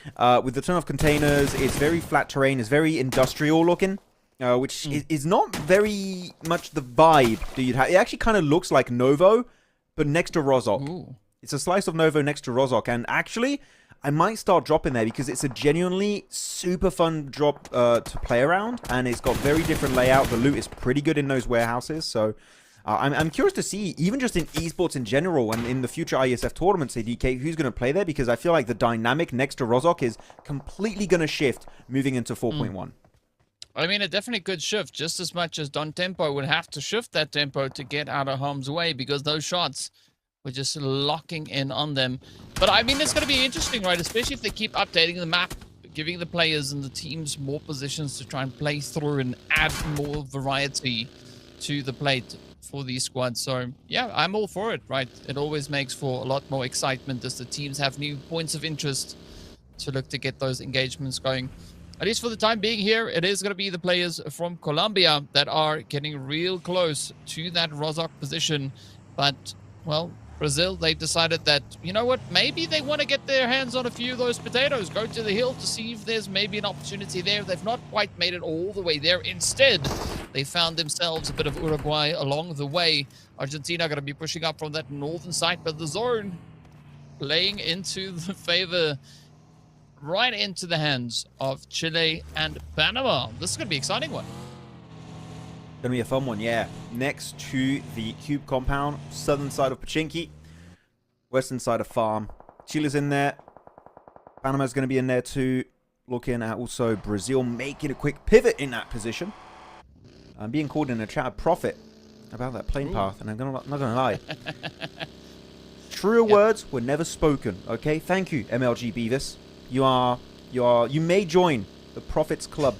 With a ton of containers. It's very flat terrain. It's very industrial looking, which is not very much the vibe that you'd have. It actually kind of looks like Novo, but next to Rozok. Ooh. It's a slice of Novo next to Rozok. And actually... I might start dropping there because it's a genuinely super fun drop to play around, and it's got very different layout. The loot is pretty good in those warehouses, so I'm curious to see, even just in esports in general and in the future ISF tournaments, DK, who's going to play there, because I feel like the dynamic next to Rozok is completely going to shift moving into 4.1. I mean, it definitely could shift just as much as Don Tempo would have to shift that tempo to get out of harm's way, because those shots... We're just locking in on them. But, I mean, it's going to be interesting, right? Especially if they keep updating the map, giving the players and the teams more positions to try and play through and add more variety to the plate for these squads. So, yeah, I'm all for it, right? It always makes for a lot more excitement as the teams have new points of interest to look to get those engagements going. At least for the time being here, it is going to be the players from Colombia that are getting real close to that Rozok position. But, well... Brazil, they decided that, you know what, maybe they want to get their hands on a few of those potatoes, go to the hill to see if there's maybe an opportunity there. They've not quite made it all the way there. Instead, they found themselves a bit of Uruguay along the way. Argentina are going to be pushing up from that northern side, but the zone playing into the favor, right into the hands of Chile and Panama. This is going to be an exciting one. Gonna be a fun one, yeah. Next to the Cube compound, southern side of Pachinki, western side of Farm. Chile's in there. Panama's gonna be in there too. Looking at also Brazil making a quick pivot in that position. I'm being called in the chat a prophet about that plane path, and I'm not gonna lie. Truer words were never spoken. Okay, thank you, MLG Beavis. You may join the Prophets Club.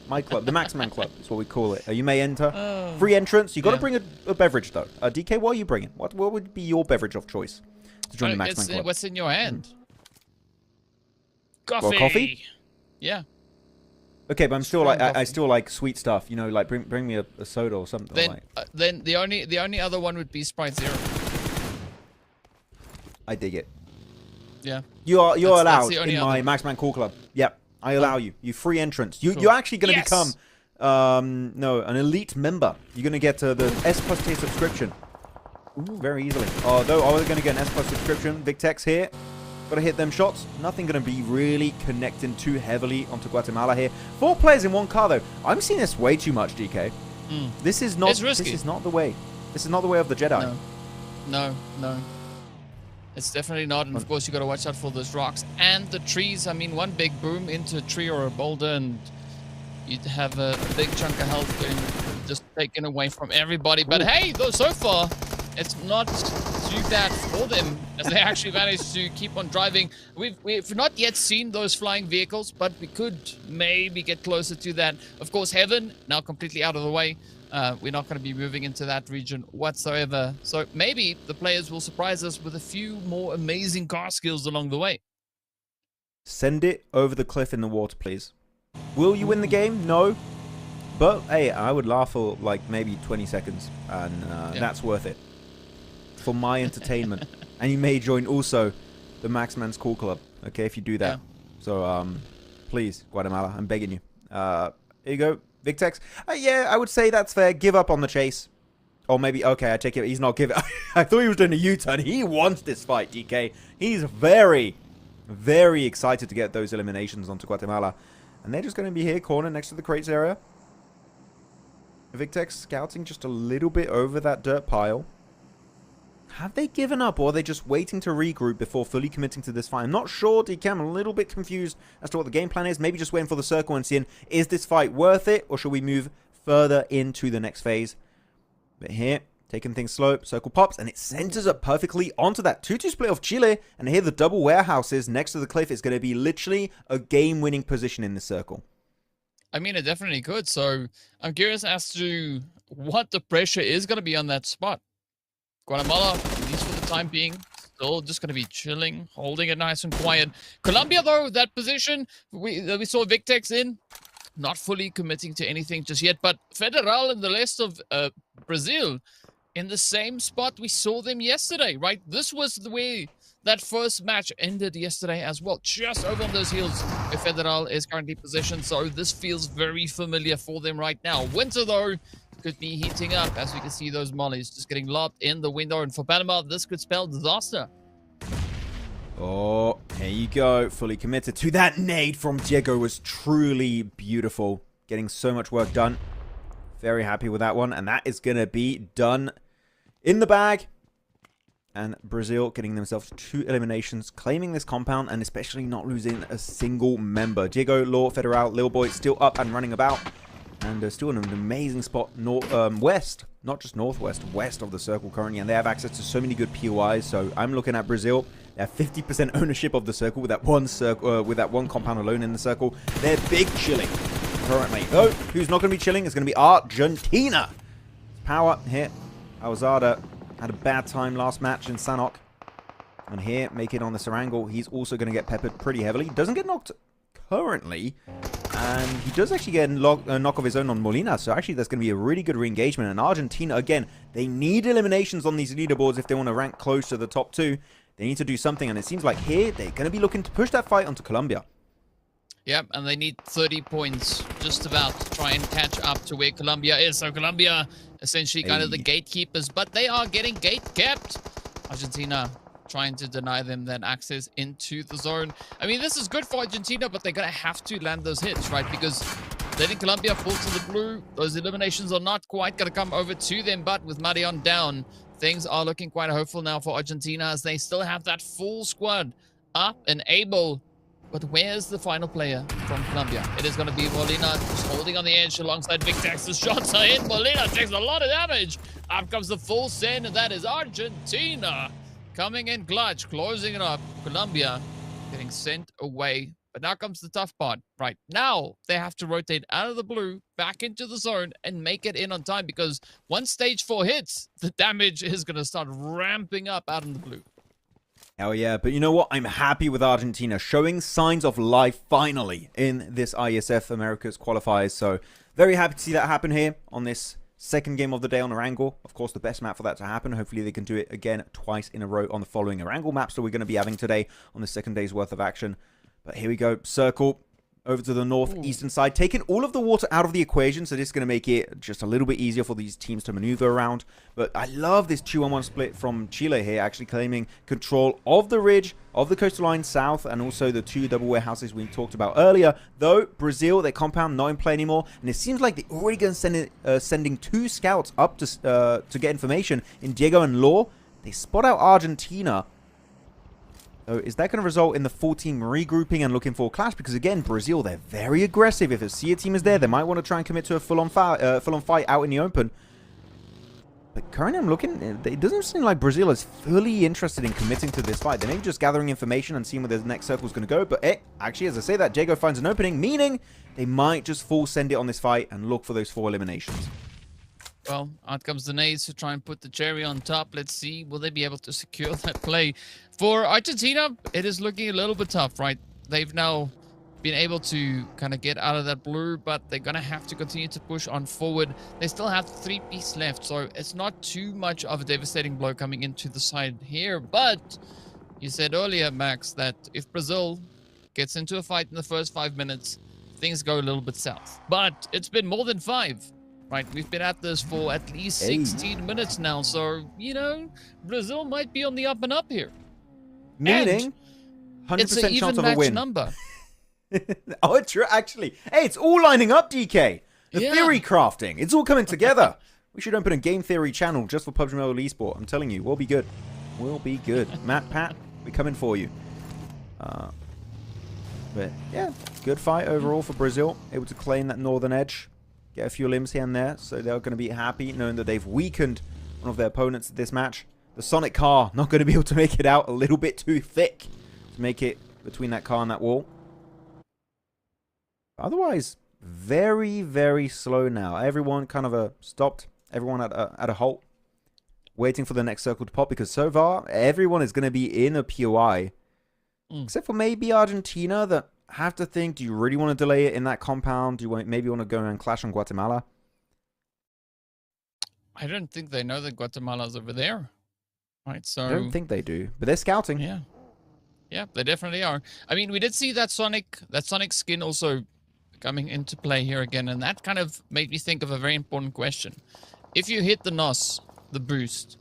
My club, the Maxman Club is what we call it. You may enter. Free entrance. You got to bring a beverage though. DK, what are you bringing? What would be your beverage of choice to join the Maxman Club? What's in your hand? Coffee. Well, coffee? Yeah. Okay, but I'm still like I still like sweet stuff. You know, like bring me a soda or something. Then the only other one would be Sprite Zero. I dig it. Yeah. You're allowed in my Maxman Call Club. Yep. I allow you. You free entrance. You're actually going to become, an elite member. You're going to get the S Plus tier subscription. Very easily. Although I was going to get an S Plus subscription. Victex here. Got to hit them shots. Nothing going to be really connecting too heavily onto Guatemala here. 4 players in 1 car though. I'm seeing this way too much, DK. This is not. This is not the way. This is not the way of the Jedi. No. It's definitely not, and of course you got to watch out for those rocks and the trees. I mean, one big boom into a tree or a boulder, and you'd have a big chunk of health getting just taken away from everybody. But hey, though, so far it's not too bad for them as they actually managed to keep on driving. We've not yet seen those flying vehicles, but we could maybe get closer to that. Of course, Heaven now completely out of the way. We're not going to be moving into that region whatsoever. So maybe the players will surprise us with a few more amazing car skills along the way. Send it over the cliff in the water, please. Will you win the game? No. But, hey, I would laugh for, like, maybe 20 seconds. And that's worth it. For my entertainment. And you may join also the Maxman's Cool Club, okay, if you do that. Yeah. So, please, Guatemala, I'm begging you. Here you go. Victex. Yeah, I would say that's fair. Give up on the chase. Or maybe, okay, I take it. He's not giving. I thought he was doing a U-turn. He wants this fight, DK. He's very, very excited to get those eliminations onto Guatemala. And they're just going to be here, corner next to the crates area. Victex scouting just a little bit over that dirt pile. Have they given up, or are they just waiting to regroup before fully committing to this fight? I'm not sure, DK. I'm a little bit confused as to what the game plan is. Maybe just waiting for the circle and seeing, is this fight worth it, or should we move further into the next phase? But here, taking things slow, circle pops, and it centers up perfectly onto that 2-2 split of Chile. And here, the double warehouses next to the cliff is going to be literally a game-winning position in the circle. I mean, it definitely could. So I'm curious as to what the pressure is going to be on that spot. Guatemala, at least for the time being, still just going to be chilling, holding it nice and quiet. Colombia, though, that position, we saw Victex in, not fully committing to anything just yet. But Federal and the rest of Brazil in the same spot we saw them yesterday, right? This was the way that first match ended yesterday as well, just over on those hills where Federal is currently positioned. So this feels very familiar for them right now. Winter, though, could be heating up as we can see those mollies just getting lobbed in the window. And for Panama, this could spell disaster. Oh, here you go. Fully committed to that nade from Diego was truly beautiful. Getting so much work done. Very happy with that one. And that is going to be done in the bag. And Brazil getting themselves 2 eliminations, claiming this compound, and especially not losing a single member. Diego, Law, Federal, Lil Boy still up and running about. And still in an amazing spot west, not just northwest, west of the circle currently. And they have access to so many good POIs. So I'm looking at Brazil. They have 50% ownership of the circle with that one compound alone in the circle. They're big chilling currently. Though, who's not going to be chilling is going to be Argentina. Power here. Alzada had a bad time last match in Sanhok. And here, make it on this Erangel. He's also going to get peppered pretty heavily. Doesn't get knocked currently. And he does actually get a knock of his own on Molina. So actually, that's going to be a really good re-engagement. And Argentina, again, they need eliminations on these leaderboards if they want to rank close to the top 2. They need to do something. And it seems like here, they're going to be looking to push that fight onto Colombia. Yep, and they need 30 points just about to try and catch up to where Colombia is. So Colombia, essentially kind of the gatekeepers, but they are getting gate kept. Argentina trying to deny them that access into the zone. I mean, this is good for Argentina, but they're going to have to land those hits, right? Because letting Colombia fall to the blue, those eliminations are not quite going to come over to them. But with Marion down, things are looking quite hopeful now for Argentina as they still have that full squad up and able. But where's the final player from Colombia? It is going to be Molina just holding on the edge alongside Victex. The shots are in. Molina takes a lot of damage. Up comes the full send, and that is Argentina coming in clutch, closing it up. Colombia getting sent away. But now comes the tough part. Right now, they have to rotate out of the blue, back into the zone, and make it in on time. Because once stage 4 hits, the damage is going to start ramping up out in the blue. Hell yeah, but you know what? I'm happy with Argentina showing signs of life finally in this Iesf America's qualifiers. So very happy to see that happen here on this second game of the day on Erangel. Of course, the best map for that to happen. Hopefully they can do it again twice in a row on the following Erangel maps that we're going to be having today on the second day's worth of action. But here we go. Circle over to the northeastern side, taking all of the water out of the equation, so this is going to make it just a little bit easier for these teams to maneuver around. But I love this 2-on-1 split from Chile here, actually claiming control of the ridge, of the coastal line south, and also the 2 double warehouses we talked about earlier. Though, Brazil, their compound, not in play anymore, and it seems like they're already going to sending 2 scouts up to get information in Diego and Law. They spot out Argentina So is that going to result in the full team regrouping and looking for a clash? Because again, Brazil, they're very aggressive. If a SEA team is there, they might want to try and commit to a full-on fight out in the open. But currently I'm looking, it doesn't seem like Brazil is fully interested in committing to this fight. They may be just gathering information and seeing where the next circle is going to go. But actually, as I say that, Jago finds an opening, meaning they might just full send it on this fight and look for those 4 eliminations. Well, out comes the nades to try and put the cherry on top. Let's see, will they be able to secure that play? For Argentina, it is looking a little bit tough, right? They've now been able to kind of get out of that blue, but they're going to have to continue to push on forward. They still have 3 pieces left, so it's not too much of a devastating blow coming into the side here. But you said earlier, Max, that if Brazil gets into a fight in the first 5 minutes, things go a little bit south. But it's been more than 5. Right, we've been at this for at least 16 minutes now, so, you know, Brazil might be on the up and up here. Meaning, 100% chance of a win. Number. Oh, true, actually. Hey, it's all lining up, DK. The theory crafting, it's all coming together. We should open a game theory channel just for Pubg Mobile Esports. I'm telling you, we'll be good. We'll be good. Matt, Pat, we're coming for you. But, yeah, good fight overall for Brazil. Able to claim that northern edge. Get a few limbs here and there, so they're going to be happy knowing that they've weakened one of their opponents this match. The Sonic car not going to be able to make it out, a little bit too thick to make it between that car and that wall. Otherwise, very, very slow now. Everyone kind of stopped. Everyone at a halt, waiting for the next circle to pop, because so far, everyone is going to be in a POI. Except for maybe Argentina, that have to think, do you really want to delay it in that compound? Do you maybe want to go and clash on Guatemala? I don't think they know that Guatemala's over there. Right, so... I don't think they do, but they're scouting. Yeah. Yeah, they definitely are. I mean, we did see that Sonic skin also coming into play here again, and that kind of made me think of a very important question. If you hit the NOS, the boost,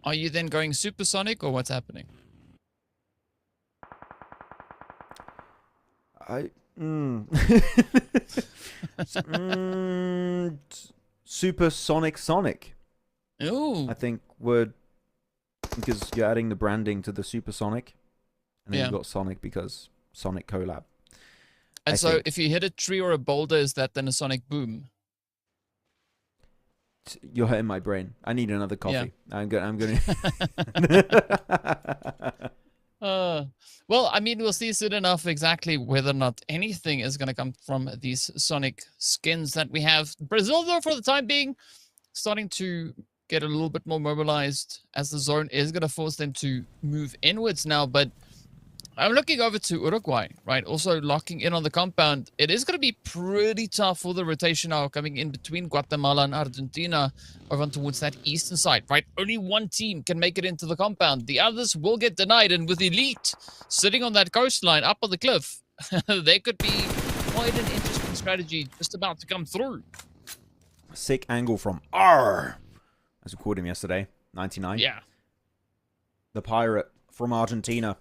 are you then going supersonic, or what's happening? Supersonic Sonic. Ooh. I think would, because you're adding the branding to the Supersonic, and then you've got Sonic because Sonic collab. And so if you hit a tree or a boulder, is that then a sonic boom? You're hurting my brain. I need another coffee. Yeah. I'm gonna well, I mean, we'll see soon enough exactly whether or not anything is going to come from these Sonic skins that we have. Brazil, though, for the time being, starting to get a little bit more mobilized, as the zone is going to force them to move inwards now. But I'm looking over to Uruguay, right? Also locking in on the compound. It is going to be pretty tough for the rotation now coming in between Guatemala and Argentina over towards that eastern side, right? Only one team can make it into the compound. The others will get denied. And with Elite sitting on that coastline up on the cliff, they could be quite an interesting strategy just about to come through. Sick angle from R, as we called him yesterday, 99. Yeah. The pirate from Argentina.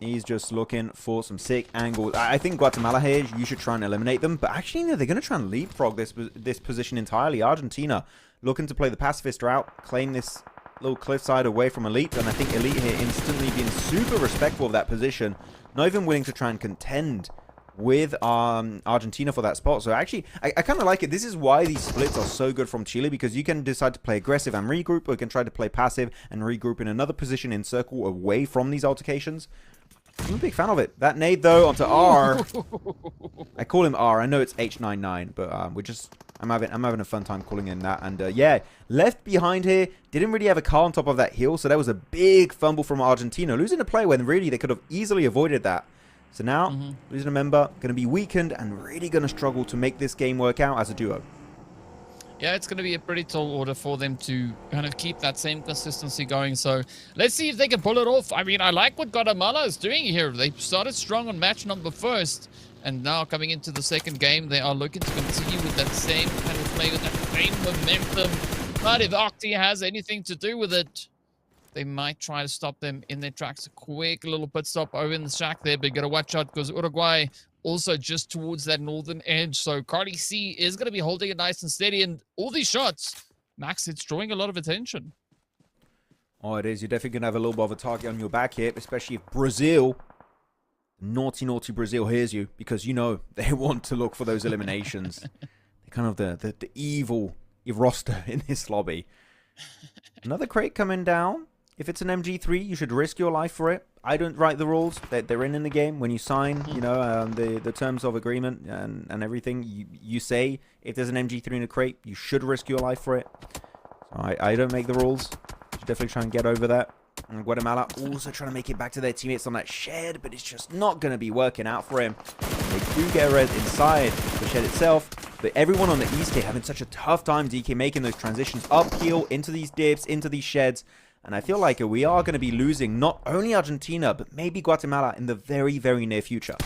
He's just looking for some sick angles. I think Guatemala here, you should try and eliminate them. But actually, no, they're going to try and leapfrog this position entirely. Argentina looking to play the pacifist route, claim this little cliffside away from Elite. And I think Elite here instantly being super respectful of that position. Not even willing to try and contend with Argentina for that spot. So actually, I kind of like it. This is why these splits are so good from Chile, because you can decide to play aggressive and regroup, or you can try to play passive and regroup in another position in circle away from these altercations. I'm a big fan of it. That nade, though, onto R. I call him R. I know it's H99, but I'm having a fun time calling him that. And yeah, left behind here. Didn't really have a car on top of that hill, so that was a big fumble from Argentina. Losing a play when really they could have easily avoided that. So now, losing a member, going to be weakened and really going to struggle to make this game work out as a duo. Yeah, it's going to be a pretty tall order for them to kind of keep that same consistency going. So let's see if they can pull it off. I mean, I like what Guatemala is doing here. They started strong on match number first, and now coming into the second game, they are looking to continue with that same kind of play, with that same momentum. But if Octi has anything to do with it, they might try to stop them in their tracks. A quick little pit stop over in the shack there, but you got to watch out because Uruguay also just towards that northern edge. So Cardi C is going to be holding it nice and steady. And all these shots, Max, it's drawing a lot of attention. Oh, it is. You're definitely going to have a little bit of a target on your back here, especially if Brazil, naughty Brazil, hears you, because you know they want to look for those eliminations. They're kind of the evil roster in this lobby. Another crate coming down. If it's an MG3, you should risk your life for it. I don't write the rules. They're in the game. When you sign, you know, the terms of agreement and everything, you say if there's an MG3 in a crate, you should risk your life for it. So I don't make the rules. Should definitely try and get over that. And Guatemala also trying to make it back to their teammates on that shed, but it's just not going to be working out for him. They do get a res inside the shed itself, but everyone on the East having such a tough time, DK, making those transitions uphill into these dips, into these sheds. And I feel like we are going to be losing not only Argentina, but maybe Guatemala in the very, very near future.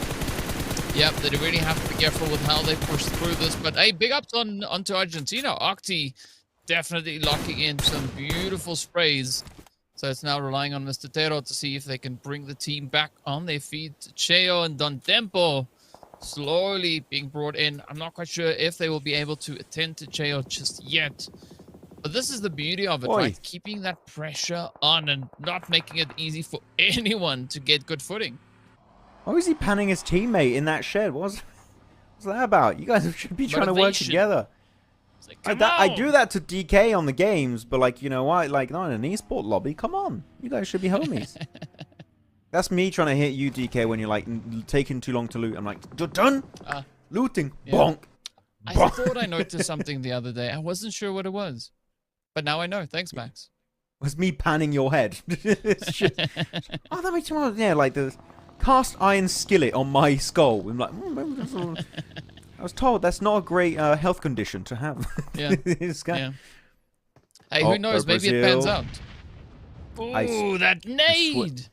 Yep, they really have to be careful with how they push through this. But hey, big ups onto Argentina. Octi definitely locking in some beautiful sprays. So it's now relying on Mr. Tero to see if they can bring the team back on their feet. Cheo and Don Tempo slowly being brought in. I'm not quite sure if they will be able to attend to Cheo just yet. But this is the beauty of it, right? Keeping that pressure on and not making it easy for anyone to get good footing. Why was he panning his teammate in that shed? What's that about? You guys should be trying to work together. Like, I do that to DK on the games, but like, you know what? Like, not in an esport lobby. Come on. You guys should be homies. That's me trying to hit you, DK, when you're like taking too long to loot. I'm like, you're done? Looting. Yeah. Bonk. I thought I noticed something the other day. I wasn't sure what it was. But now I know. Thanks, Max. It was me panning your head. Oh, that makes me, yeah, like the cast iron skillet on my skull. I'm like, I was told that's not a great health condition to have. Yeah. Yeah. Hey, who knows? Maybe it pans out. Ooh, that nade!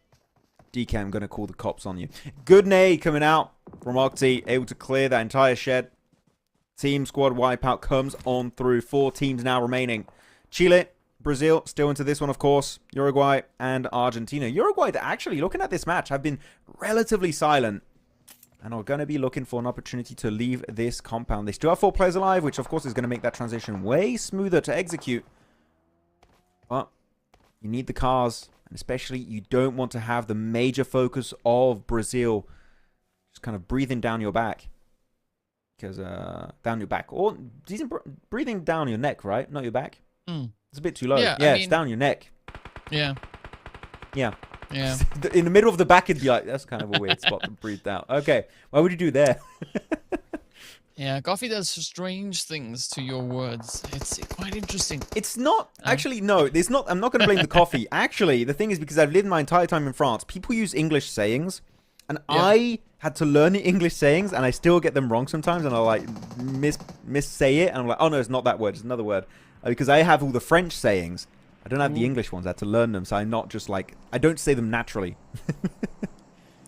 DK, I'm going to call the cops on you. Good nade coming out from Octi, able to clear that entire shed. Team squad wipeout comes on through. 4 teams now remaining. Chile, Brazil, still into this one, of course. Uruguay and Argentina. Uruguay, actually, looking at this match, have been relatively silent. And are going to be looking for an opportunity to leave this compound. They still have 4 players alive, which, of course, is going to make that transition way smoother to execute. But you need the cars. And especially, you don't want to have the major focus of Brazil just kind of breathing down your back. Because, down your back. Or breathing down your neck, right? Not your back. It's a bit too low. Yeah, I mean, it's down your neck. Yeah. Yeah. Yeah. In the middle of the back, it'd be like, that's kind of a weird spot to breathe out. Okay. Why would you do there? Yeah, coffee does strange things to your words. It's quite interesting. It's not... Actually, no. It's not. I'm not going to blame the coffee. Actually, the thing is, because I've lived my entire time in France, people use English sayings. And I had to learn the English sayings, and I still get them wrong sometimes. And I like miss-say it. And I'm like, oh, no, it's not that word. It's another word. Because I have all the French sayings. I don't have the English ones. I had to learn them. So I'm not just like... I don't say them naturally.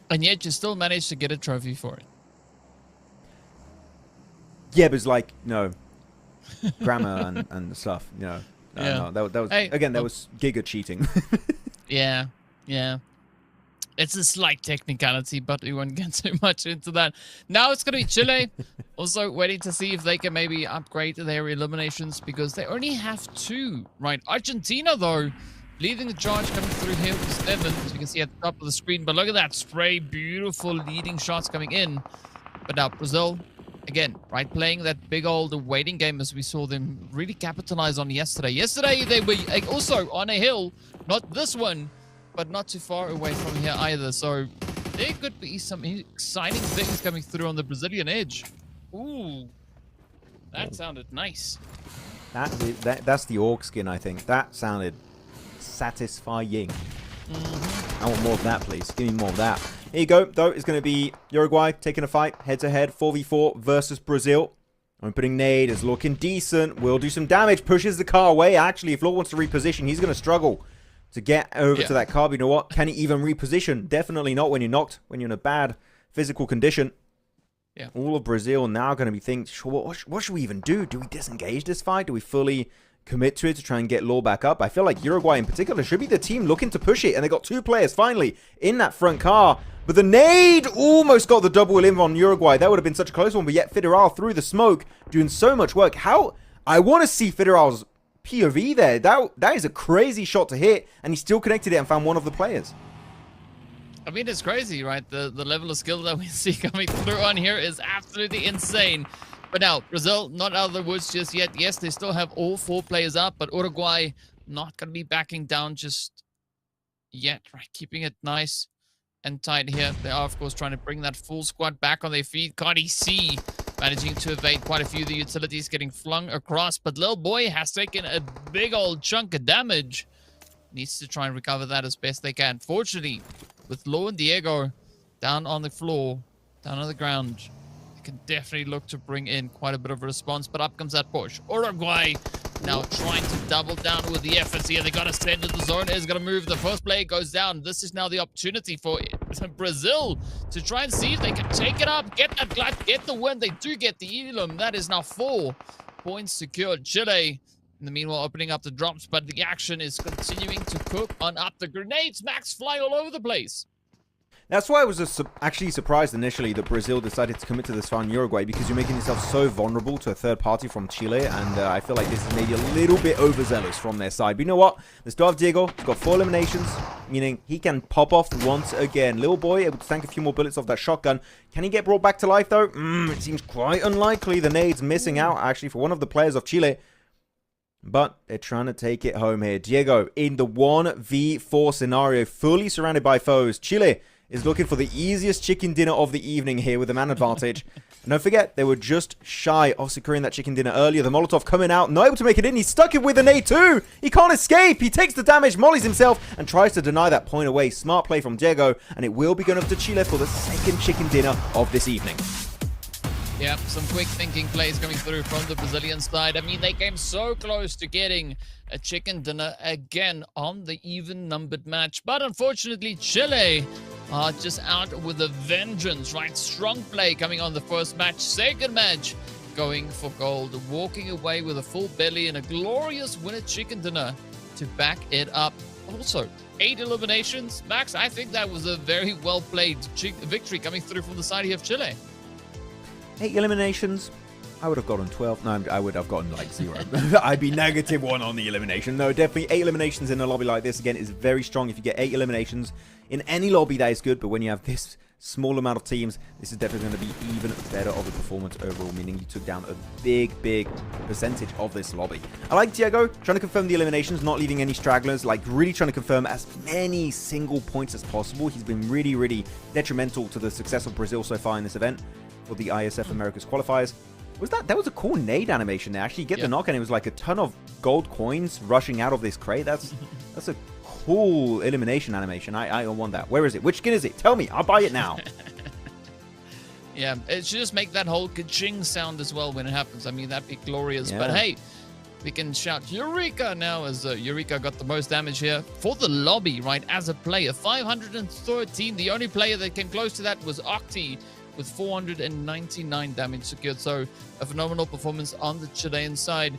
And yet you still managed to get a trophy for it. Yeah, but it's like, no. Grammar and stuff, you know. No, that was... Hey, again, that was Giga cheating. Yeah. It's a slight technicality, but we won't get too much into that. Now it's going to be Chile. Also waiting to see if they can maybe upgrade their eliminations because they only have 2, right? Argentina, though, leading the charge coming through here with 7, as you can see at the top of the screen. But look at that spray. Beautiful leading shots coming in. But now Brazil, again, right, playing that big old waiting game as we saw them really capitalize on yesterday. Yesterday, they were also on a hill. Not this one, but not too far away from here either. So there could be some exciting things coming through on the Brazilian edge. Ooh, that sounded nice. That's the orc skin, I think. That sounded satisfying. I want more of that, please. Give me more of that. Here you go, though. It's going to be Uruguay taking a fight head-to-head, 4v4 versus Brazil. I'm putting nade. Is looking decent. Will do some damage. Pushes the car away. Actually, if Law wants to reposition, he's going to struggle to get over to that car. But you know what? Can he even reposition? Definitely not when you're knocked, when you're in a bad physical condition. Yeah. All of Brazil now going to be thinking, what should we even do? Do we disengage this fight? Do we fully commit to it to try and get Law back up? I feel like Uruguay in particular should be the team looking to push it. And they got 2 players finally in that front car. But the nade almost got the double in on Uruguay. That would have been such a close one. But yet Federal through the smoke doing so much work. I want to see Federal's POV there. That is a crazy shot to hit, and he still connected it and found one of the players. I mean, it's crazy, right? The level of skill that we see coming through on here is absolutely insane. But now, Brazil not out of the woods just yet. Yes, they still have all 4 players up, but Uruguay not going to be backing down just yet, right? Keeping it nice and tight here. They are, of course, trying to bring that full squad back on their feet. Cardi C managing to evade quite a few of the utilities getting flung across, but Lil Boy has taken a big old chunk of damage. Needs to try and recover that as best they can. Fortunately, with Law and Diego down on the floor, down on the ground, they can definitely look to bring in quite a bit of a response, but up comes that push. Uruguay now trying to double down with the efforts here. They got to send to the zone. Is going to move. The first player goes down. This is now the opportunity for Brazil to try and see if they can take it up, get that glut, get the win. They do get the Elam. That is now 4 points secured. Chile, in the meanwhile, opening up the drops, but the action is continuing to cook on up. The grenades, Max, fly all over the place. That's why I was actually surprised initially that Brazil decided to commit to this fun Uruguay, because you're making yourself so vulnerable to a third party from Chile, and I feel like this is maybe a little bit overzealous from their side. But you know what? They still have Diego. He's got 4 eliminations, meaning he can pop off once again. Little Boy able to tank a few more bullets off that shotgun. Can he get brought back to life, though? It seems quite unlikely. The nades missing out, actually, for one of the players of Chile. But they're trying to take it home here. Diego in the 1v4 scenario, fully surrounded by foes. Chile is looking for the easiest chicken dinner of the evening here with the man advantage. And don't forget, they were just shy of securing that chicken dinner earlier. The Molotov coming out, not able to make it in. He's stuck it with an A2. He can't escape. He takes the damage, mollies himself, and tries to deny that point away. Smart play from Diego, and it will be going up to Chile for the second chicken dinner of this evening. Yeah, some quick thinking plays coming through from the Brazilian side. I mean, they came so close to getting a chicken dinner again on the even-numbered match. But unfortunately, Chile are just out with a vengeance, right? Strong play coming on the first match. Second match, going for gold. Walking away with a full belly and a glorious winner chicken dinner to back it up. Also, 8 eliminations. Max, I think that was a very well-played victory coming through from the side here of Chile. 8 eliminations. I would have gotten 12. No, I would have gotten like 0. I'd be -1 on the elimination. No, definitely 8 eliminations in a lobby like this, again, is very strong. If you get 8 eliminations in any lobby, that is good. But when you have this small amount of teams, this is definitely going to be even better of a performance overall, meaning you took down a big percentage of this lobby. I like Diego trying to confirm the eliminations, not leaving any stragglers, like really trying to confirm as many single points as possible. He's been really detrimental to the success of Brazil so far in this event for the Iesf Americas qualifiers. That was a cool nade animation there. Actually, you get the knock, and it was like a ton of gold coins rushing out of this crate. That's a cool elimination animation. I want that. Where is it? Which skin is it? Tell me. I'll buy it now. Yeah, it should just make that whole ka-ching sound as well when it happens. I mean, that'd be glorious. Yeah. But hey, we can shout Eureka now, as Eureka got the most damage here for the lobby, right? As a player, 513. The only player that came close to that was Octi, with 499 damage secured. So a phenomenal performance on the Chilean side.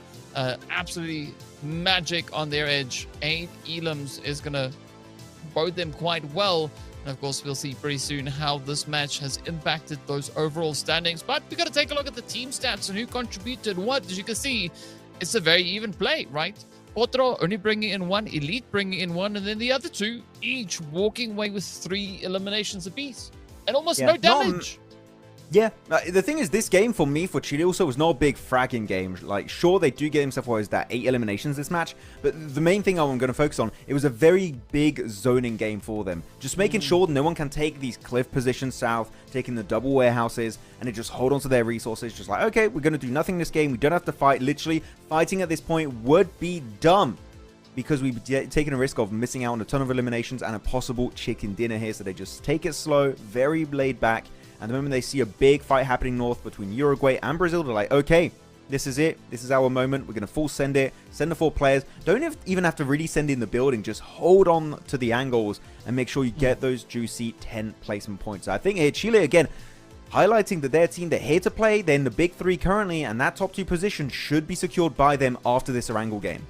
Absolutely magic on their edge. 8 Elams is going to bode them quite well. And of course, we'll see pretty soon how this match has impacted those overall standings. But we got to take a look at the team stats and who contributed what. As you can see, it's a very even play, right? Otro only bringing in 1, Elite bringing in 1, and then the other 2 each walking away with 3 eliminations apiece. And almost no damage. Yeah, the thing is, this game for me, for Chile also, was not a big fragging game. Like, sure, they do get themselves always that 8 eliminations this match, but the main thing I'm going to focus on, it was a very big zoning game for them. Just making sure no one can take these cliff positions south, taking the double warehouses, and they just hold on to their resources. Just like, okay, we're going to do nothing this game. We don't have to fight. Literally, fighting at this point would be dumb, because we've taken a risk of missing out on a ton of eliminations and a possible chicken dinner here. So they just take it slow, very laid back. And the moment they see a big fight happening north between Uruguay and Brazil, they're like, okay, this is it. This is our moment. We're going to full send it. Send the 4 players. Don't even have to really send in the building. Just hold on to the angles and make sure you get those juicy 10 placement points. I think here, Chile, again, highlighting that their team, they're here to play. They're in the big 3 currently, and that top 2 position should be secured by them after this Erangel game.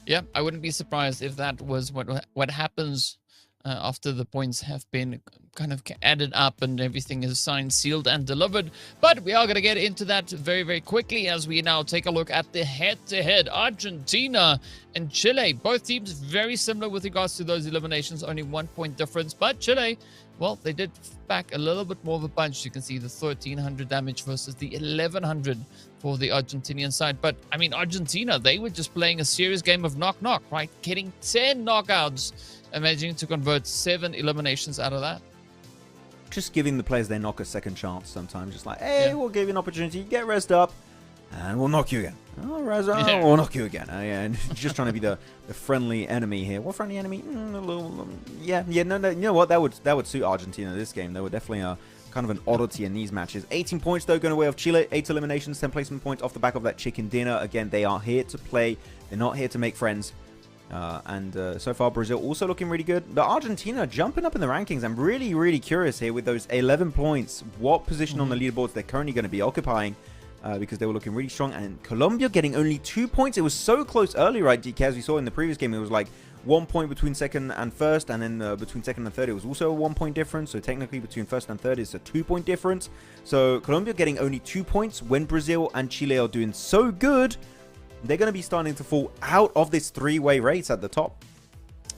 Yeah, I wouldn't be surprised if that was what happens after the points have been kind of added up and everything is signed, sealed, and delivered. But we are going to get into that very, very quickly as we now take a look at the head-to-head. Argentina and Chile, both teams very similar with regards to those eliminations, only 1 point difference. But Chile, well, they did back a little bit more of a punch. You can see the 1,300 damage versus the 1,100 for the Argentinian side. But, I mean, Argentina, they were just playing a serious game of knock-knock, right? Getting 10 knockouts, imagining to convert 7 eliminations out of that. Just giving the players they knock a second chance sometimes. Just like, hey, we'll give you an opportunity, get rest up, and we'll knock you again. Oh, rest up, we'll knock you again. And just trying to be the friendly enemy here. What friendly enemy? No, you know what? That would suit Argentina this game. They were definitely kind of an oddity in these matches. 18 points though going away of Chile, 8 eliminations, 10 placement points off the back of that chicken dinner. Again, they are here to play. They're not here to make friends. So far, Brazil also looking really good. But Argentina jumping up in the rankings. I'm really, really curious here with those 11 points. What position on the leaderboards they're currently going to be occupying. Because they were looking really strong. And Colombia getting only 2 points. It was so close early, right, DK? As we saw in the previous game, it was like 1 point between second and first. And then between second and third, it was also a 1 point difference. So technically between first and third, it's a 2 point difference. So Colombia getting only 2 points when Brazil and Chile are doing so good. They're going to be starting to fall out of this three-way race at the top.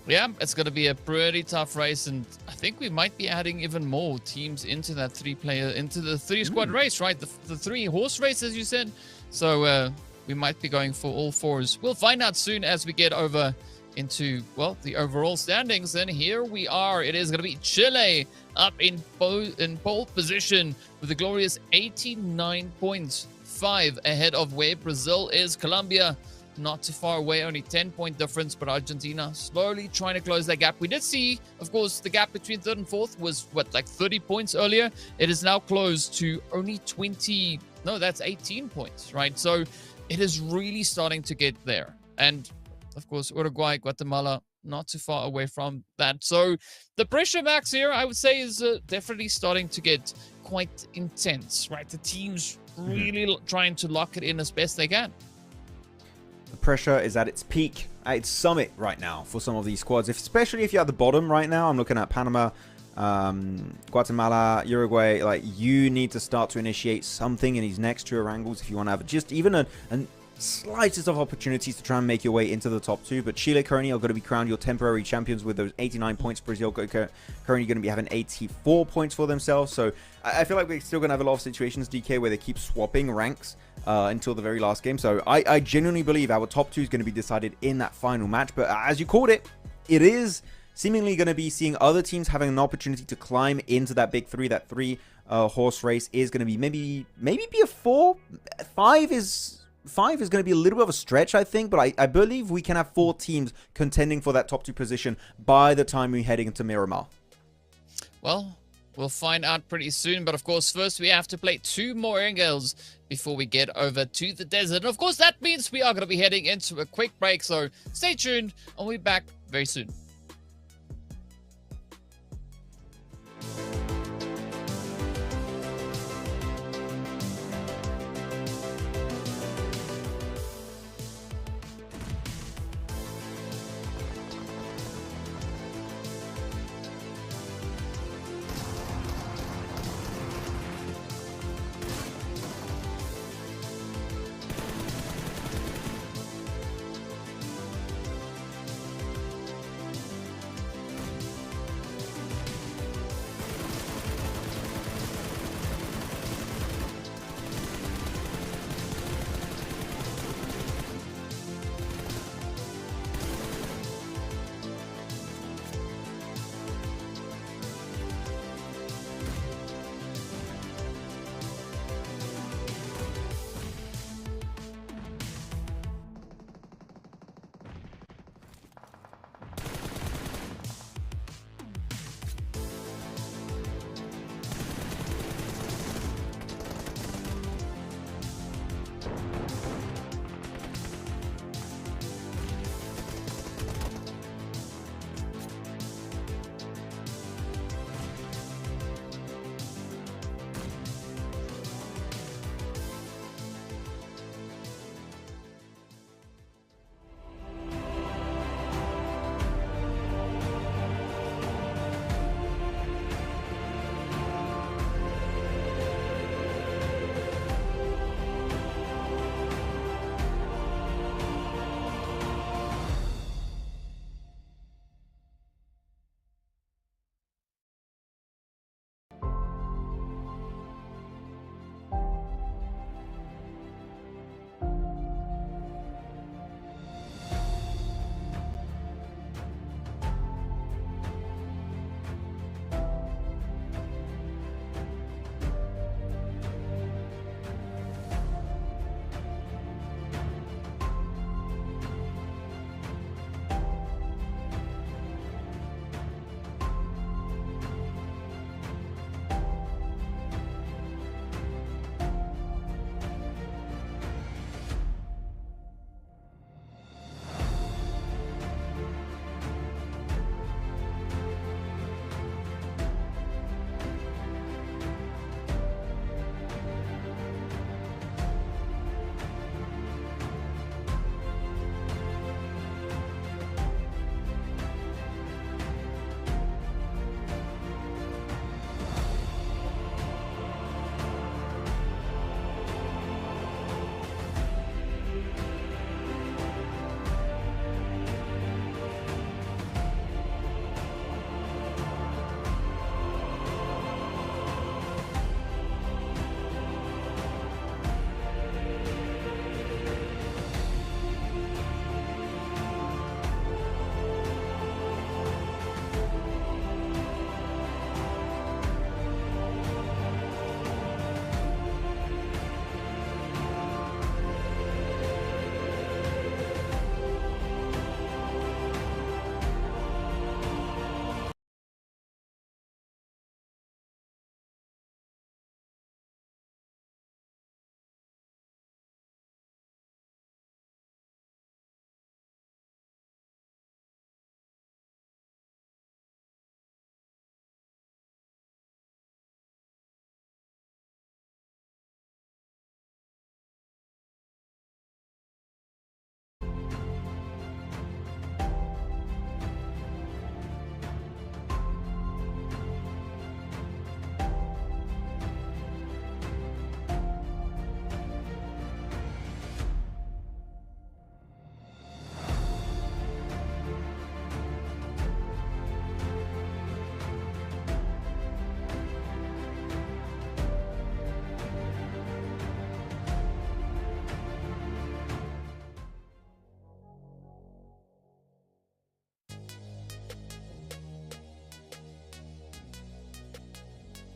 Yeah, it's going to be a pretty tough race, and I think we might be adding even more teams into that into the three-squad race, right? The three-horse race, as you said. So we might be going for all fours. We'll find out soon as we get over into, well, the overall standings. And here we are. It is going to be Chile up in pole position with a glorious 89 points. 5 ahead of where Brazil is. Colombia not too far away, only 10-point difference, but Argentina slowly trying to close that gap. We did see, of course, the gap between third and fourth was, what, like 30 points earlier? It is now closed to only 18 points, right? So it is really starting to get there. And, of course, Uruguay, Guatemala, not too far away from that. So the pressure max here, I would say, is definitely starting to get quite intense, right? The teams really trying to lock it in as best they can. The pressure is at its peak, at its summit right now for some of these squads, especially if you're at the bottom right now. I'm looking at Panama, Guatemala, Uruguay. Like, you need to start to initiate something in these next 2 Erangels if you want to have just even a slightest of opportunities to try and make your way into the top 2. But Chile currently are going to be crowned your temporary champions with those 89 points. Brazil currently going to be having 84 points for themselves. So I feel like we're still going to have a lot of situations, DK, where they keep swapping ranks until the very last game. So I genuinely believe our top 2 is going to be decided in that final match. But as you called it, it is seemingly going to be seeing other teams having an opportunity to climb into that big 3. That 3 horse race is going to be maybe be a 4. 5 is going to be a little bit of a stretch, I think, but I believe we can have 4 teams contending for that top 2 position by the time we're heading into Miramar. Well, we'll find out pretty soon, but of course, first we have to play 2 more Erangels before we get over to the desert. And of course, that means we are going to be heading into a quick break, so stay tuned, and we'll be back very soon.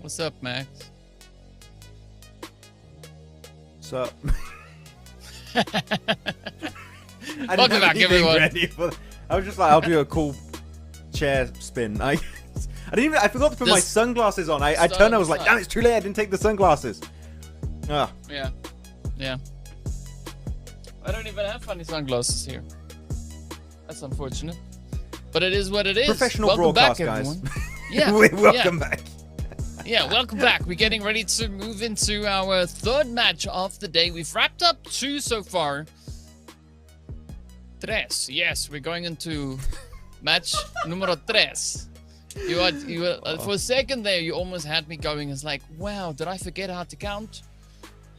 What's up, Max? So, Welcome back, everyone. I was just like, I'll do a cool chair spin. I forgot to put my sunglasses on. I turned, I was like, damn, it's too late. I didn't take the sunglasses. Ah. Yeah. I don't even have funny sunglasses here. That's unfortunate. But it is what it is. Professional welcome broadcast, back, guys. Everyone. Yeah. Welcome back. Yeah, welcome back. We're getting ready to move into our third match of the day. We've wrapped up 2 so far. Tres. Yes, we're going into match numero tres. You were for a second there, you almost had me going. It's like, wow, did I forget how to count?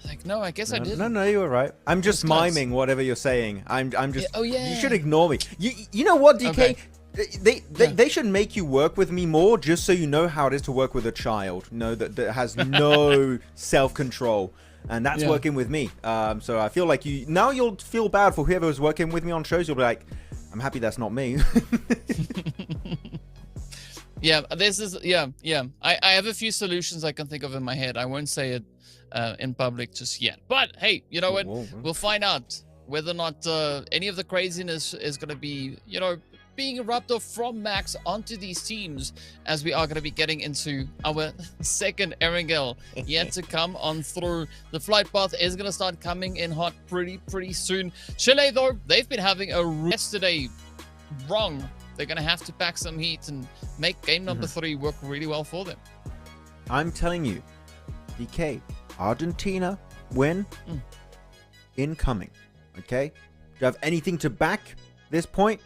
Like, no, I guess I did. No, you were right. I'm just miming whatever you're saying. I'm just. Yeah, oh yeah. You should ignore me. You know what, DK? Okay. They should make you work with me more, just so you know how it is to work with a child. That has no self-control, and that's working with me. So I feel like you'll feel bad for whoever was working with me on shows. You'll be like, I'm happy that's not me. Yeah, this is I have a few solutions I can think of in my head. I won't say it in public just yet. But hey, you know what? We'll find out whether or not any of the craziness is going to be, being erupted from Max onto these teams, as we are going to be getting into our second Erangel yet to come on through. The flight path is going to start coming in hot pretty soon. Chile, though, they've been having a yesterday wrong. They're going to have to pack some heat and make game number 3 work really well for them. I'm telling you, DK, Argentina win incoming. Okay? Do you have anything to back this point?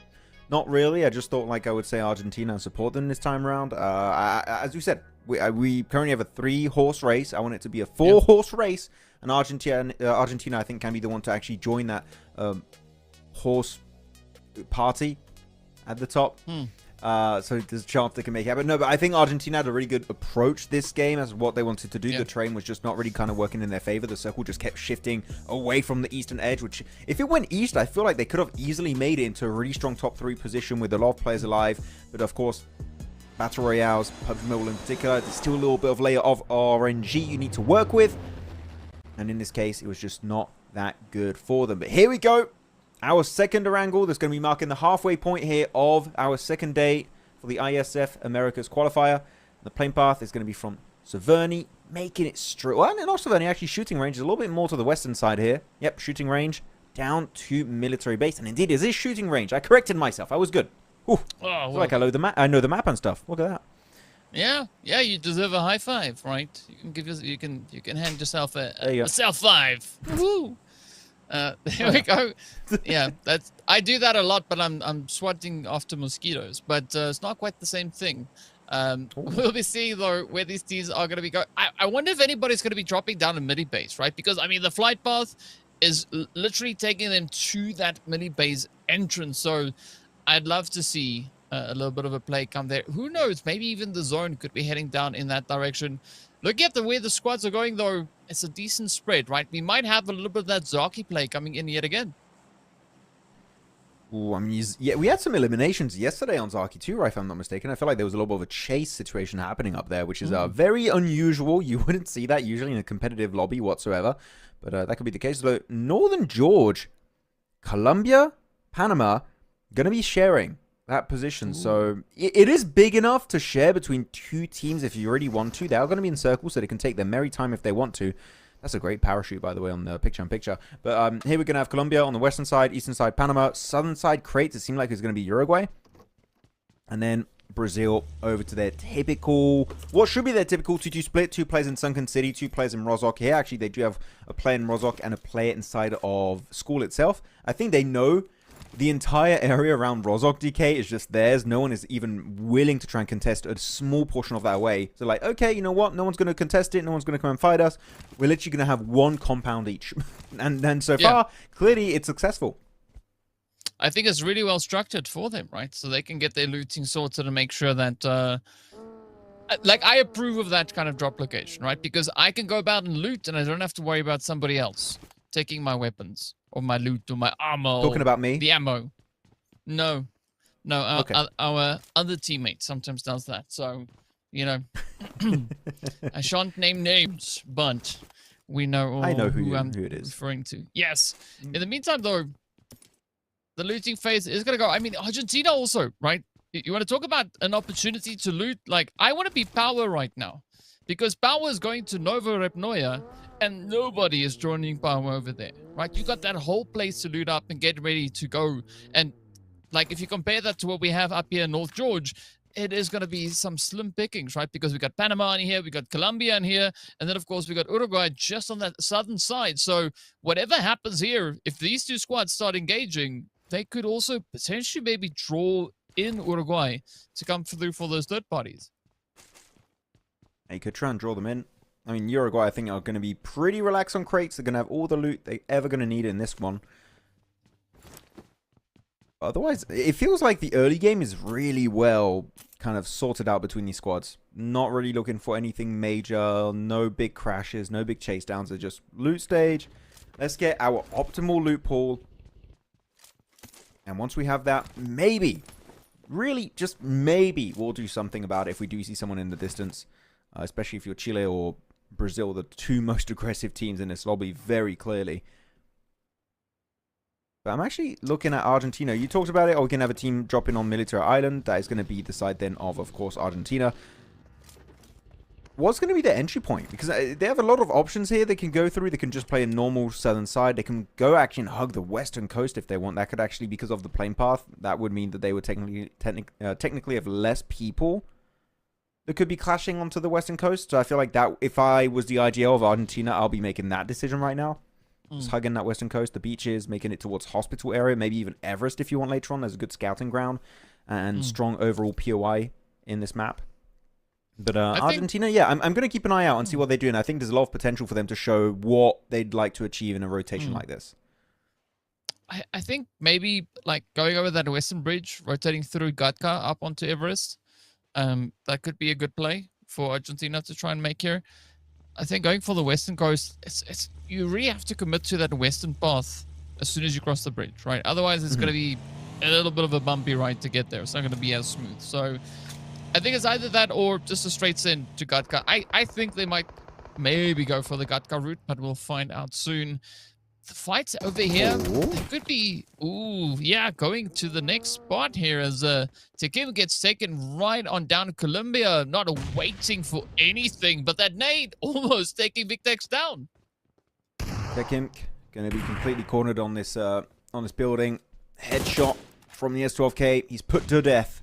Not really. I just thought I would say Argentina and support them this time around. As you said, we currently have a 3-horse race. I want it to be a 4-horse race. And Argentina, I think, can be the one to actually join that horse party at the top. So there's a chance they can make it happen. No, but I think Argentina had a really good approach this game as what they wanted to do. The train was just not really kind of working in their favor. The circle just kept shifting away from the eastern edge, which if it went east, I feel like they could have easily made it into a really strong top 3 position with a lot of players alive. But of course, Battle Royales, Pubg Mobile in particular, there's still a little bit of layer of RNG you need to work with. And in this case, it was just not that good for them. But here we go. Our second Erangel that's going to be marking the halfway point here of our second day for the Iesf Americas qualifier. The plane path is going to be from Severny, making it straight. Well, not Severny, actually shooting range is a little bit more to the western side here. Yep, shooting range down to military base. And indeed, it is shooting range. I corrected myself. I was good. Ooh, I feel like I know the map and stuff. Look at that. Yeah, you deserve a high five, right? You can hand yourself a self 5. Woo! There we go. Yeah, I do that a lot, but I'm swatting after mosquitoes. But it's not quite the same thing. We'll be seeing though where these teams are going to be going. I wonder if anybody's going to be dropping down a mini base, right? Because I mean, the flight path is literally taking them to that mini base entrance. So I'd love to see a little bit of a play come there. Who knows? Maybe even the zone could be heading down in that direction. Look at the way the squads are going, though. It's a decent spread, right? We might have a little bit of that Zaki play coming in yet again. Ooh, I mean, yeah, we had some eliminations yesterday on Zaki too, right, if I'm not mistaken. I feel like there was a little bit of a chase situation happening up there, which is very unusual. You wouldn't see that usually in a competitive lobby whatsoever. But that could be the case. Though Northern George, Colombia, Panama, going to be sharing that position. Ooh. So it is big enough to share between 2 teams if you really want to. They are going to be in circles, so they can take their merry time if they want to. That's a great parachute, by the way, on the picture-in-picture. But here we're going to have Colombia on the western side, eastern side Panama, southern side crates. It seemed like it's going to be Uruguay. And then Brazil over to their typical, what should be their typical 2-2 split. 2 players in Sunken City, 2 players in Rozhok. Here, actually, they do have a player in Rozhok and a player inside of school itself. I think they know the entire area around Rozhok, DK, is just theirs. No one is even willing to try and contest a small portion of that away. So like, okay, you know what? No one's going to contest it. No one's going to come and fight us. We're literally going to have 1 compound each. and then so far, clearly it's successful. I think it's really well structured for them, right? So they can get their looting sorted and make sure that... I approve of that kind of drop location, right? Because I can go about and loot and I don't have to worry about somebody else taking my weapons. Or my loot, or my ammo. Talking about me? The ammo. No. Okay. Our other teammate sometimes does that. So you know, I shan't name names, but we know I know who I'm who it is. referring to. Yes. In the meantime, though, the looting phase is going to go. I mean, Argentina also, right? You want to talk about an opportunity to loot? Like, I want to be Power right now because Power is going to Nova Repnoya and nobody is joining Power over there, right? You got that whole place to loot up and get ready to go. And like, if you compare that to what we have up here in North George, it is going to be some slim pickings, right? Because we got Panama in here, we got Colombia in here, and then, of course, we got Uruguay just on that southern side. So whatever happens here, if these two squads start engaging, they could also potentially maybe draw in Uruguay to come through for those third parties. You could try and draw them in. I mean, Uruguay, I think, are going to be pretty relaxed on crates. They're going to have all the loot they're ever going to need in this one. Otherwise, it feels like the early game is really well kind of sorted out between these squads. Not really looking for anything major, no big crashes, no big chase downs. They're just loot stage. Let's get our optimal loot pool. And once we have that, maybe, really just maybe, we'll do something about it if we do see someone in the distance. Especially if you're Chile or Brazil, the two most aggressive teams in this lobby very clearly. But I'm actually looking at Argentina. You talked about it, or we can have a team dropping on Military Island. That is going to be the side then of course, Argentina. What's going to be the entry point? Because they have a lot of options here they can go through. They can just play a normal southern side. They can go actually and hug the western coast if they want. That could actually, because of the plane path, that would mean that they would technically have less people that could be clashing onto the western coast. So I feel like that, if I was the IGL of Argentina, I'll be making that decision right now. Just hugging that western coast, the beaches, making it towards hospital area, maybe even Everest if you want later on. There's a good scouting ground and strong overall POI in this map. But Argentina, yeah, I'm going to keep an eye out and see what they do. And I think there's a lot of potential for them to show what they'd like to achieve in a rotation like this. I think maybe like going over that western bridge, rotating through Gatka up onto Everest, that could be a good play for Argentina to try and make here. I think going for the western coast, it's you really have to commit to that western path as soon as you cross the bridge, right? Otherwise, it's going to be a little bit of a bumpy ride to get there. It's not going to be as smooth. So I think it's either that or just a straight send to Gatka. I think they might maybe go for the Gatka route, but we'll find out soon. The fights over here, they could be, going to the next spot here as Tekim gets taken right on down to Colombia, not waiting for anything, but that nade almost taking Victex down. Tekim going to be completely cornered on this building. Headshot from the S12K. He's put to death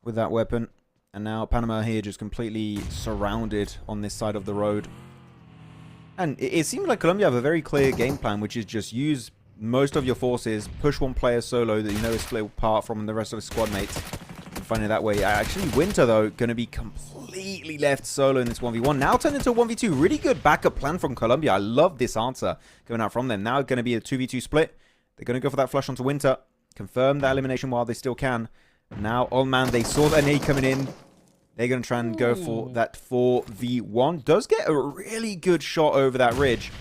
with that weapon. And now Panama here just completely surrounded on this side of the road. And it seems like Colombia have a very clear game plan, which is just use most of your forces, push one player solo that you know is split apart from the rest of the squad mates, and find it that way. Actually, Winter, though, going to be completely left solo in this 1v1. Now turned into a 1v2. Really good backup plan from Colombia. I love this answer going out from them. Now going to be a 2v2 split. They're going to go for that flush onto Winter. Confirm that elimination while they still can. Now, oh man, they saw that nade coming in. They're going to try and go for that 4v1. Does get a really good shot over that ridge.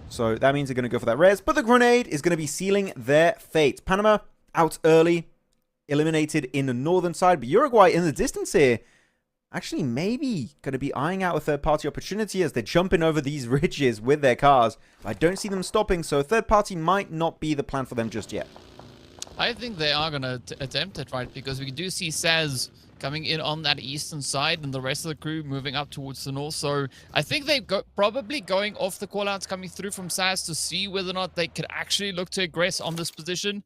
So that means they're going to go for that res. But the grenade is going to be sealing their fate. Panama out early. Eliminated in the northern side. But Uruguay in the distance here. Actually, maybe going to be eyeing out a third-party opportunity as they're jumping over these ridges with their cars. I don't see them stopping. So a third party might not be the plan for them just yet. I think they are going to attempt it, right? Because we do see Saz coming in on that eastern side and the rest of the crew moving up towards the north. So I think they're probably going off the callouts coming through from Saz to see whether or not they could actually look to aggress on this position.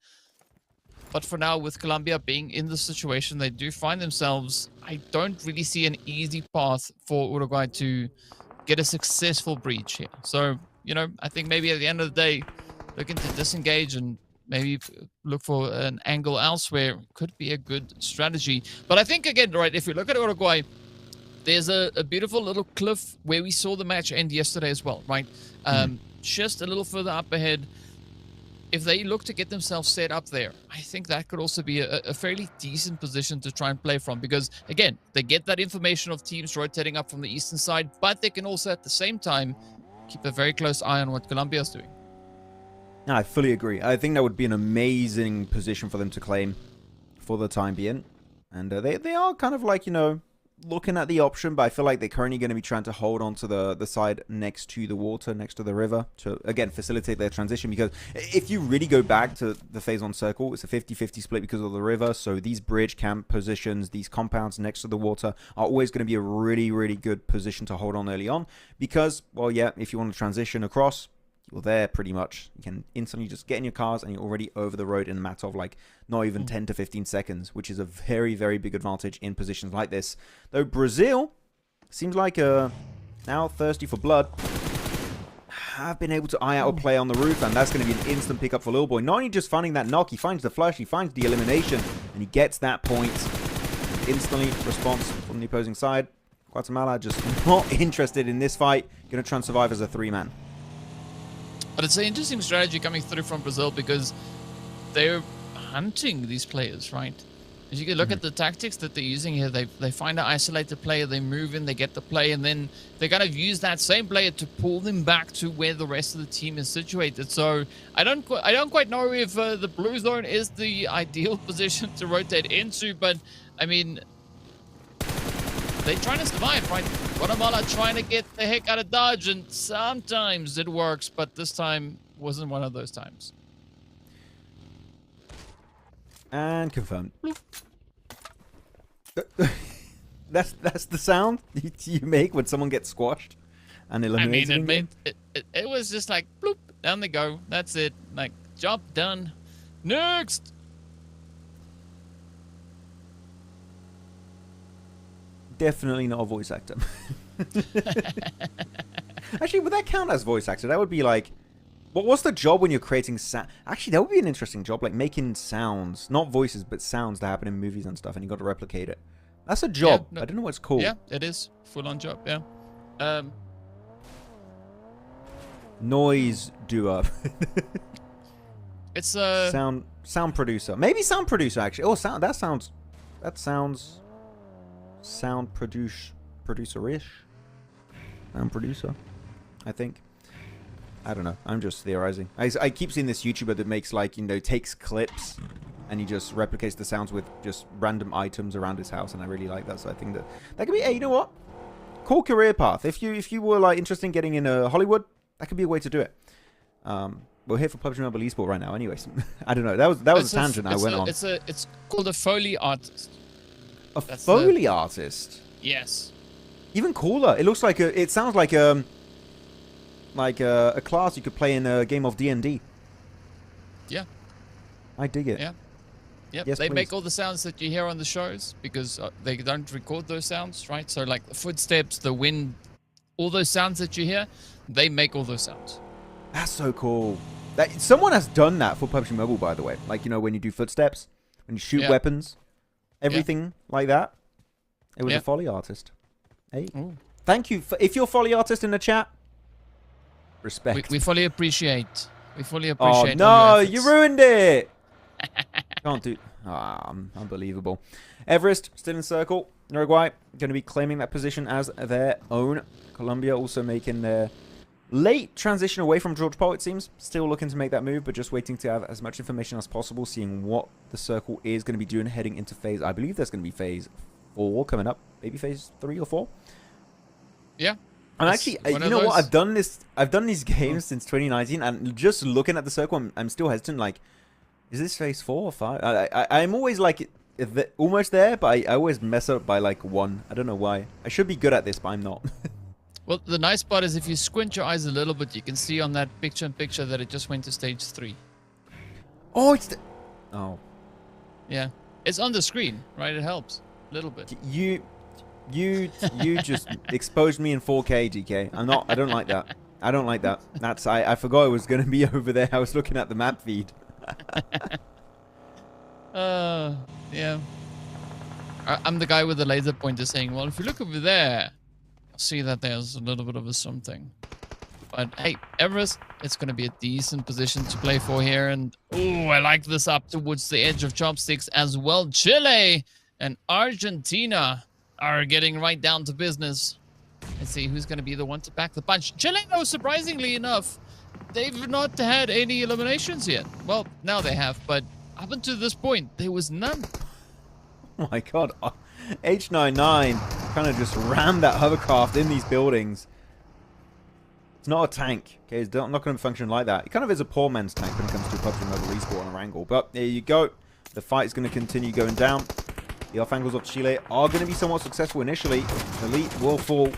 But for now, with Colombia being in the situation they do find themselves, I don't really see an easy path for Uruguay to get a successful breach here. So, you know, I think maybe at the end of the day, looking to disengage and maybe look for an angle elsewhere could be a good strategy. But I think, again, right, if you look at Uruguay, there's a beautiful little cliff where we saw the match end yesterday as well, right? Just a little further up ahead. If they look to get themselves set up there, I think that could also be a fairly decent position to try and play from. Because, again, they get that information of teams rotating up from the eastern side, but they can also, at the same time, keep a very close eye on what Colombia is doing. No, I fully agree. I think that would be an amazing position for them to claim for the time being. And they are kind of like, you know, looking at the option, but I feel like they're currently going to be trying to hold on to the side next to the water, next to the river, to, again, facilitate their transition. Because if you really go back to the phase on circle, it's a 50-50 split because of the river. So these bridge camp positions, these compounds next to the water are always going to be a really, really good position to hold on early on. Because, well, yeah, if you want to transition across, you're there pretty much. You can instantly just get in your cars and you're already over the road in a matter of like not even 10 to 15 seconds, which is a very, very big advantage in positions like this. Though Brazil seems like now thirsty for blood. Have been able to eye out a play on the roof, and that's going to be an instant pickup for Lil Boy. Not only just finding that knock, he finds the flush, he finds the elimination, and he gets that point. Instantly response from the opposing side. Guatemala just not interested in this fight. Going to try and survive as a 3-man. But it's an interesting strategy coming through from Brazil because they're hunting these players, right? As you can look at the tactics that they're using here, they find an isolated player, they move in, they get the play, and then they kind of use that same player to pull them back to where the rest of the team is situated. So I don't quite know if the blue zone is the ideal position to rotate into, but I mean, they're trying to survive, right? Guatemala trying to get the heck out of Dodge, and sometimes it works, but this time wasn't one of those times. And confirmed. That's the sound you make when someone gets squashed and eliminated. I mean, it was just like bloop, down they go. That's it. Like, job done. Next. Definitely not a voice actor. Actually, would that count as voice actor? That would be like, what's the job when you're creating sound? Actually, that would be an interesting job, like making sounds, not voices, but sounds that happen in movies and stuff, and you got to replicate it. That's a job. Yeah, no, I don't know what it's called. Yeah, it is full-on job. Yeah. Noise doer. It's a sound producer. Maybe sound producer actually. Oh, that sounds sound producer-ish. Sound producer, I think. I don't know. I'm just theorizing. I keep seeing this YouTuber that makes, like, you know, takes clips and he just replicates the sounds with just random items around his house, and I really like that. So I think that could be, hey, you know what? Cool career path. If you were like interested in getting in Hollywood, that could be a way to do it. We're here for Pubg Mobile Esports right now, anyways. I don't know. That was a tangent I went on. It's called a Foley artist. That's Foley artist. Yes. Even cooler. It looks like it sounds like a class you could play in a game of D&D. Yeah. I dig it. Yeah. Yep. Yes, they please. make all the sounds that you hear on the shows because they don't record those sounds, right? So like the footsteps, the wind, all those sounds that you hear, they make all those sounds. That's so cool. Someone has done that for PUBG Mobile, by the way. Like, you know, when you do footsteps, when you shoot weapons, everything like that. It was a Foley artist. Hey. Ooh. Thank you. If you're a Foley artist in the chat, respect. We fully appreciate. We fully appreciate. Oh, no, you ruined it. Can't do. Unbelievable. Everest still in circle. Uruguay going to be claiming that position as their own. Colombia also making their late transition away from George Paul, it seems. Still looking to make that move, but just waiting to have as much information as possible, seeing what the circle is going to be doing heading into phase. I believe there's going to be phase 4 coming up. Maybe phase 3 or 4. Yeah. And actually, you know what? I've done these games since 2019, and just looking at the circle, I'm still hesitant. Like, is this phase 4 or 5? I'm always like almost there, but I always mess up by like 1. I don't know why. I should be good at this, but I'm not. Well, the nice part is if you squint your eyes a little bit, you can see on that picture-in-picture that it just went to stage 3. Oh, oh. Yeah. It's on the screen, right? It helps a little bit. You just exposed me in 4K, GK. I don't like that. I don't like that. I forgot it was going to be over there. I was looking at the map feed. Yeah. I'm the guy with the laser pointer saying, well, if you look over there, you'll see that there's a little bit of a something. But hey, Everest, it's going to be a decent position to play for here. And, oh, I like this up towards the edge of chopsticks as well. Chile and Argentina are getting right down to business. Let's see who's going to be the one to pack the punch. Chile, though, surprisingly enough, they've not had any eliminations yet. Well, now they have, but up until this point, there was none. Oh my god. H99 kind of just ram that hovercraft in these buildings. It's not a tank. Okay, it's not going to function like that. It kind of is a poor man's tank when it comes to Pubg Mobile Esport on Erangel. But there you go. The fight is going to continue going down. The off-angles of Chile are going to be somewhat successful initially. Elite will fall.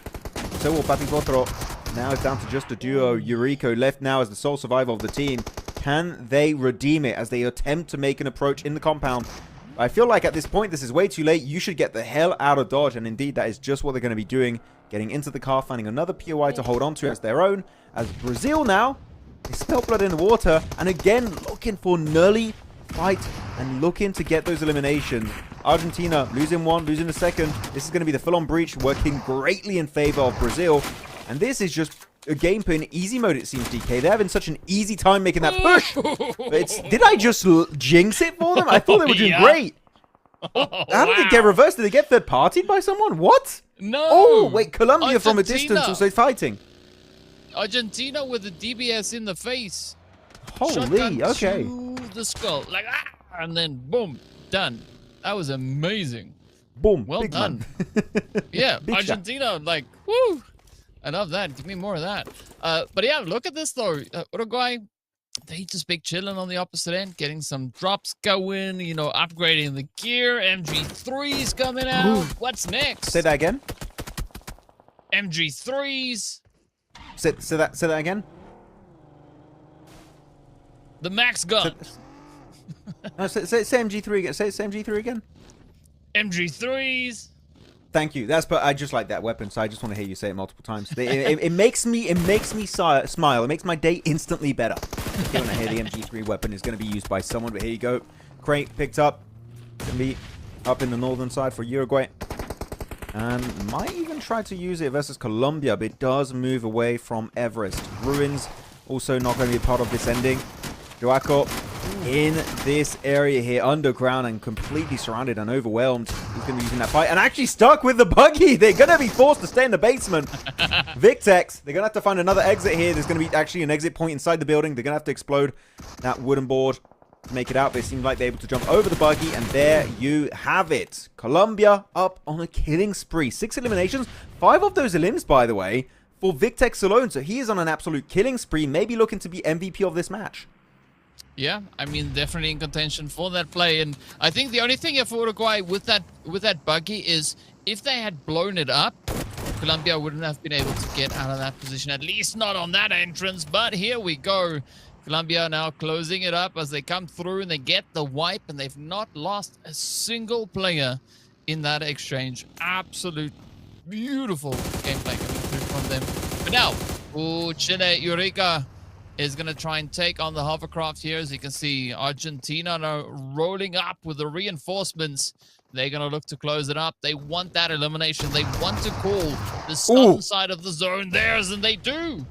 So will Patifotro. Now it's down to just a duo. Yuriko left now as the sole survivor of the team. Can they redeem it as they attempt to make an approach in the compound? I feel like at this point, this is way too late. You should get the hell out of Dodge. And indeed, that is just what they're going to be doing. Getting into the car, finding another POI to hold on to as their own. As Brazil now, they spill blood in the water. And again, looking for an early fight and looking to get those eliminations. Argentina losing one, losing the second. This is going to be the full-on breach, working greatly in favor of Brazil. And this is just a gameplay in easy mode, it seems, DK. They're having such an easy time making that push. Did I just jinx it for them? I thought they were doing great. How did it get reversed? Did they get third-partied by someone? What? No. Oh, wait, Colombia Argentina. from a distance also fighting. Argentina with the DBS in the face. Holy, Shotgun okay. to the skull. Like, and then boom, done. That was amazing. Boom. Well big done. Man. Yeah, Big Argentina, like, woo. I love that. Give me more of that. But yeah, look at this though. Uruguay, they just big chilling on the opposite end, getting some drops going, you know, upgrading the gear. MG3s coming out. Ooh. What's next? Say that again. MG3s. Say that again. The max gun. No, say MG3 again. Say MG3 again. MG3s. Thank you. I just like that weapon, so I just want to hear you say it multiple times. It makes me smile. It makes my day instantly better. When I hear the MG3 weapon is going to be used by someone, but here you go. Crate picked up. Going to be up in the northern side for Uruguay. And might even try to use it versus Colombia, but it does move away from Everest. Ruins also not going to be a part of this ending. Joaco in this area here, underground and completely surrounded and overwhelmed. He's going to be using that fight and actually stuck with the buggy. They're going to be forced to stay in the basement. Victex, they're going to have to find another exit here. There's going to be actually an exit point inside the building. They're going to have to explode that wooden board to make it out. They seem like they're able to jump over the buggy, and there you have it. Colombia up on a killing spree. 6 eliminations, 5 of those elims, by the way, for Victex alone. So he is on an absolute killing spree, maybe looking to be MVP of this match. Yeah, I mean, definitely in contention for that play. And I think the only thing for Uruguay with that buggy is if they had blown it up, Colombia wouldn't have been able to get out of that position, at least not on that entrance. But here we go. Colombia now closing it up as they come through and they get the wipe, and they've not lost a single player in that exchange. Absolute beautiful gameplay coming through from them. But now, Chile, Eureka is going to try and take on the hovercraft here. As you can see, Argentina now rolling up with the reinforcements. They're going to look to close it up. They want that elimination. They want to call the southern side of the zone theirs, and they do.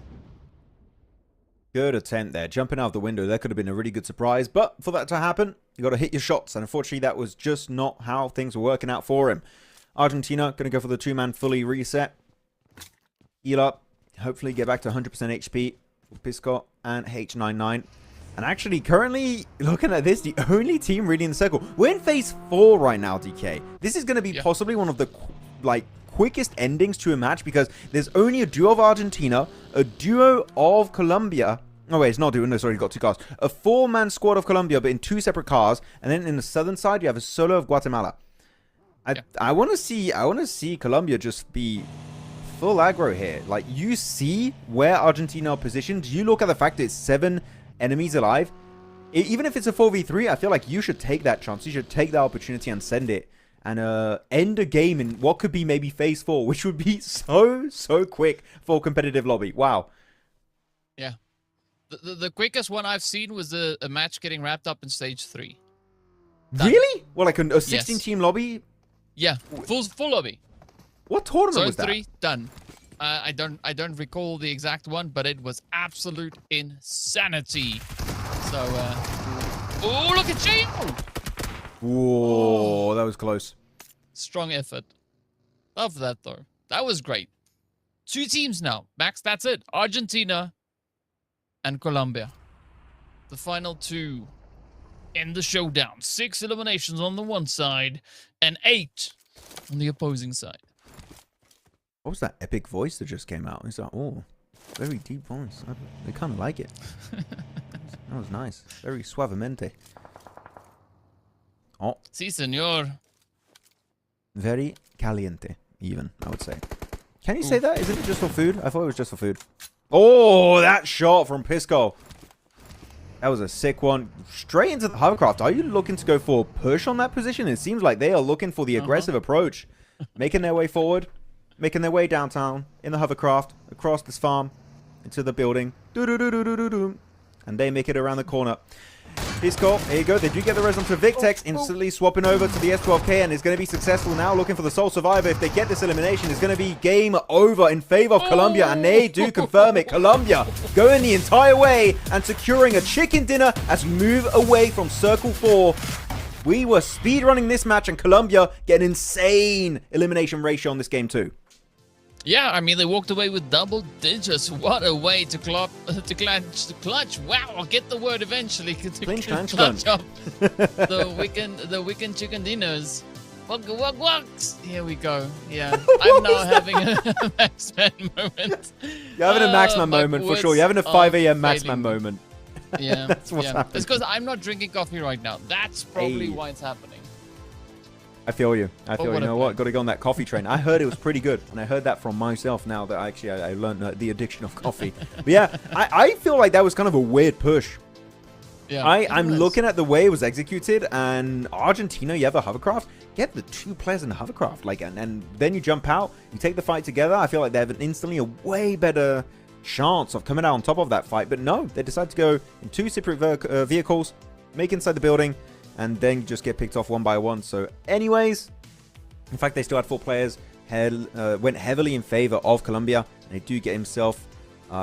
Good attempt there. Jumping out of the window. That could have been a really good surprise. But for that to happen, you got to hit your shots. And unfortunately, that was just not how things were working out for him. Argentina going to go for the 2-man fully reset. Heal up. Hopefully get back to 100% HP. Piscot and H99. And actually, currently, looking at this, the only team really in the circle. We're in phase 4 right now, DK. This is going to be possibly one of the, quickest endings to a match, because there's only a duo of Argentina, a duo of Colombia. Oh, wait, it's not a duo. No, sorry, you've got 2 cars. A 4-man squad of Colombia, but in 2 separate cars. And then in the southern side, you have a solo of Guatemala. I want to see Colombia just be full aggro here. Like, you see where Argentina are positioned. You look at the fact that it's 7 enemies alive. Even if it's a 4v3, I feel like you should take that chance. You should take that opportunity and send it. And end a game in what could be maybe phase 4, which would be so quick for competitive lobby. Wow. Yeah. The quickest one I've seen was a match getting wrapped up in stage 3. Done. Really? Well, like a 16-team lobby? Yeah, full lobby. What tournament was Zone that? 3 done. I don't recall the exact one, but it was absolute insanity. So, oh, look at you! Whoa, that was close. Strong effort. Love that though. That was great. 2 teams now. Max, that's it. Argentina and Colombia. The final 2 in the showdown. 6 eliminations on the one side and 8 on the opposing side. What was that epic voice that just came out? It's like, oh, very deep voice. I kind of like it. That was nice. Very suavemente. Oh. Si, senor. Very caliente, even, I would say. Can you say that? Isn't it just for food? I thought it was just for food. Oh, that shot from Pisco. That was a sick one. Straight into the hovercraft. Are you looking to go for a push on that position? It seems like they are looking for the aggressive approach. Making their way forward. Making their way downtown in the hovercraft. Across this farm. Into the building. And they make it around the corner. Pisco, here you go. They do get the res onto Victex, instantly swapping over to the S12K, and is going to be successful now, looking for the sole survivor. If they get this elimination, it's going to be game over in favor of Colombia, and they do confirm it. Colombia going the entire way and securing a chicken dinner as we move away from Circle 4. We were speedrunning this match, and Colombia get an insane elimination ratio on this game too. Yeah, I mean, they walked away with double digits. What a way to clutch. Wow, I'll get the word eventually. To clutch up the weekend chicken dinners. Here we go. Yeah, I'm now having a Maxman moment. You're having a Maxman moment for sure. You're having a 5 a.m. Maxman moment. Yeah, that's what's happening. It's because I'm not drinking coffee right now. That's probably why it's happening. I feel you. I feel you. You know what? Got to go on that coffee train. I heard it was pretty good, and I heard that from myself now that I learned the addiction of coffee. But yeah, I feel like that was kind of a weird push. Yeah, I'm looking at the way it was executed, and Argentina, you have a hovercraft. Get the 2 players in the hovercraft, like, and then you jump out. You take the fight together. I feel like they have instantly a way better chance of coming out on top of that fight. But no, they decide to go in 2 separate vehicles, make inside the building, and then just get picked off one by one. So anyways, in fact, they still had 4 players. Went heavily in favor of Colombia. And they do get himself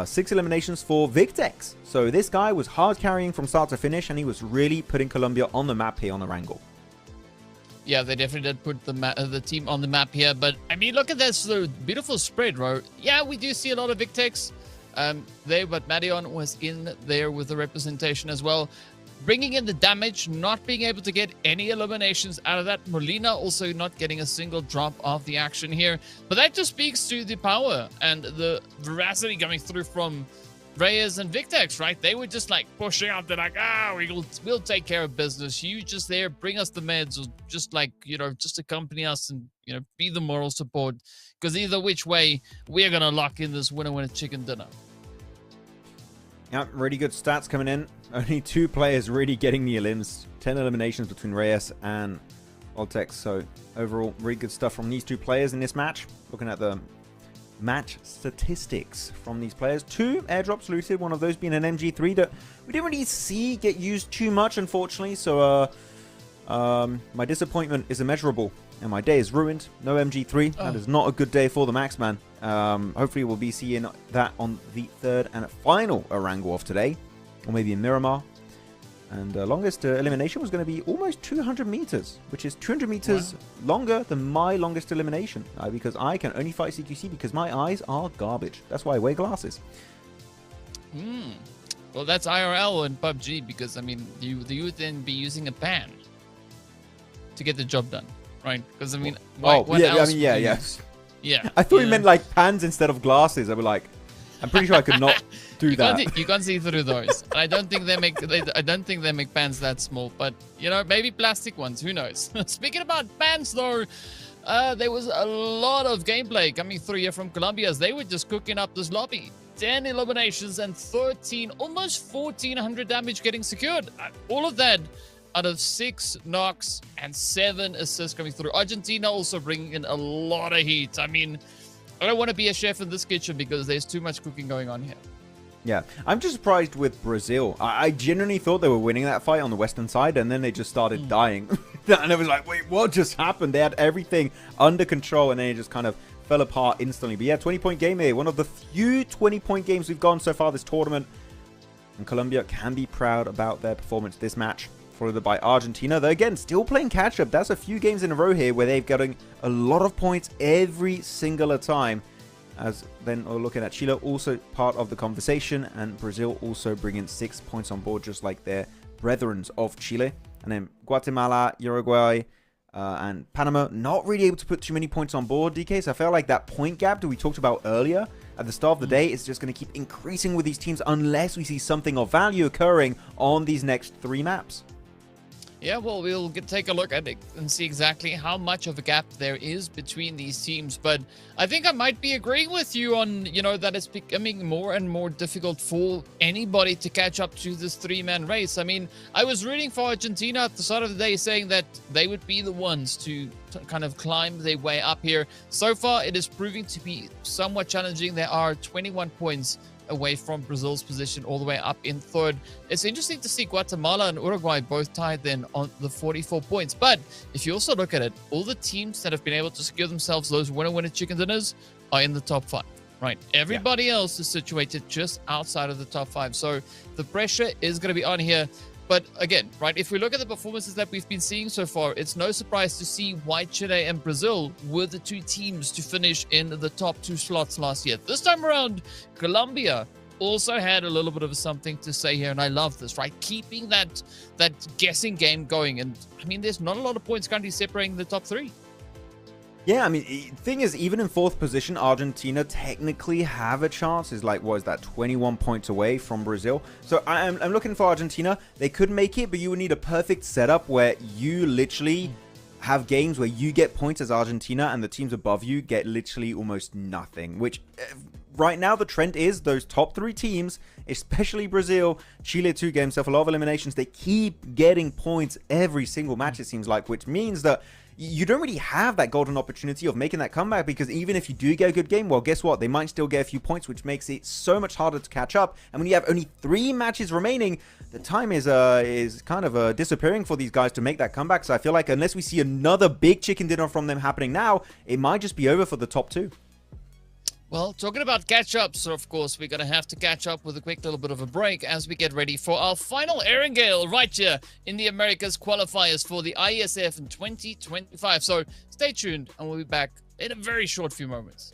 6 eliminations for Victex. So this guy was hard carrying from start to finish, and he was really putting Colombia on the map here on Erangel. Yeah, they definitely did put the team on the map here. But, I mean, look at this beautiful spread, bro. Yeah, we do see a lot of Victex there, but Marion was in there with the representation as well. Bringing in the damage, not being able to get any eliminations out of that. Molina also not getting a single drop of the action here. But that just speaks to the power and the veracity coming through from Reyes and Victex, right? They were just like pushing out. They're like, we'll take care of business. You just there, bring us the meds, or just like, just accompany us and, be the moral support. Because either which way, we're going to lock in this winner chicken dinner. Yeah, really good stats coming in. Only 2 players really getting the elims. 10 eliminations between Reyes and Voltex. So overall, really good stuff from these 2 players in this match. Looking at the match statistics from these players. 2 airdrops looted, one of those being an MG3 that we didn't really see get used too much, unfortunately. So my disappointment is immeasurable. And my day is ruined. No MG3. That is not a good day for the Maxman. Hopefully we'll be seeing that on the 3rd and final Erangel of today. Or maybe in Miramar. And longest elimination was going to be almost 200 meters. Which is 200 meters longer than my longest elimination. Because I can only fight CQC because my eyes are garbage. That's why I wear glasses. Well, that's IRL and Pubg. Because, I mean, you would then be using a pan to get the job done. Right, because I mean, yeah. I thought you meant like pans instead of glasses. I was like, I'm pretty sure I could not do that. You can't see through those. I don't think they make. I don't think they make pans that small. But maybe plastic ones. Who knows? Speaking about pans, though, there was a lot of gameplay coming through here from Colombia as they were just cooking up this lobby. 10 eliminations and 13, almost 1,400 damage getting secured. All of that out of 6 knocks and 7 assists coming through. Argentina also bringing in a lot of heat. I mean, I don't want to be a chef in this kitchen because there's too much cooking going on here. Yeah, I'm just surprised with Brazil. I genuinely thought they were winning that fight on the western side, and then they just started dying. And I was like, wait, what just happened? They had everything under control, and then it just kind of fell apart instantly. But yeah, 20-point game here. One of the few 20-point games we've gone so far this tournament. And Colombia can be proud about their performance this match. Followed by Argentina. They're, again, still playing catch-up. That's a few games in a row here where they've gotten a lot of points every single time. As then we're looking at Chile, also part of the conversation. And Brazil also bringing 6 points on board, just like their brethren of Chile. And then Guatemala, Uruguay, and Panama not really able to put too many points on board, DK. So I felt like that point gap that we talked about earlier at the start of the day is just going to keep increasing with these teams unless we see something of value occurring on these next 3 maps. Yeah, well, we'll take a look at it and see exactly how much of a gap there is between these teams. But I think I might be agreeing with you on, that it's becoming more and more difficult for anybody to catch up to this 3-man race. I mean, I was rooting for Argentina at the start of the day, saying that they would be the ones to kind of climb their way up here. So far, it is proving to be somewhat challenging. There are 21 points away from Brazil's position all the way up in 3rd. It's interesting to see Guatemala and Uruguay both tied then on the 44 points. But if you also look at it, all the teams that have been able to secure themselves those winner chicken dinners are in the top 5, right? Everybody else is situated just outside of the top 5. So the pressure is going to be on here. But again, right, if we look at the performances that we've been seeing so far, it's no surprise to see why Chile and Brazil were the 2 teams to finish in the top 2 slots last year. This time around, Colombia also had a little bit of something to say here, and I love this, right? Keeping that guessing game going. And I mean, there's not a lot of points currently separating the top 3. Yeah, I mean, thing is, even in 4th position, Argentina technically have a chance. Is like, what is that, 21 points away from Brazil. So I'm looking for Argentina. They could make it, but you would need a perfect setup where you literally have games where you get points as Argentina and the teams above you get literally almost nothing. Which, right now, the trend is those top 3 teams, especially Brazil, Chile 2 games, so a lot of eliminations, they keep getting points every single match, it seems like, which means that you don't really have that golden opportunity of making that comeback, because even if you do get a good game, well, guess what? They might still get a few points, which makes it so much harder to catch up. And when you have only 3 matches remaining, the time is kind of disappearing for these guys to make that comeback. So I feel like unless we see another big chicken dinner from them happening now, it might just be over for the top 2. Well, talking about catch-ups, of course, we're going to have to catch up with a quick little bit of a break as we get ready for our final Erangel right here in the Americas qualifiers for the Iesf in 2025. So stay tuned, and we'll be back in a very short few moments.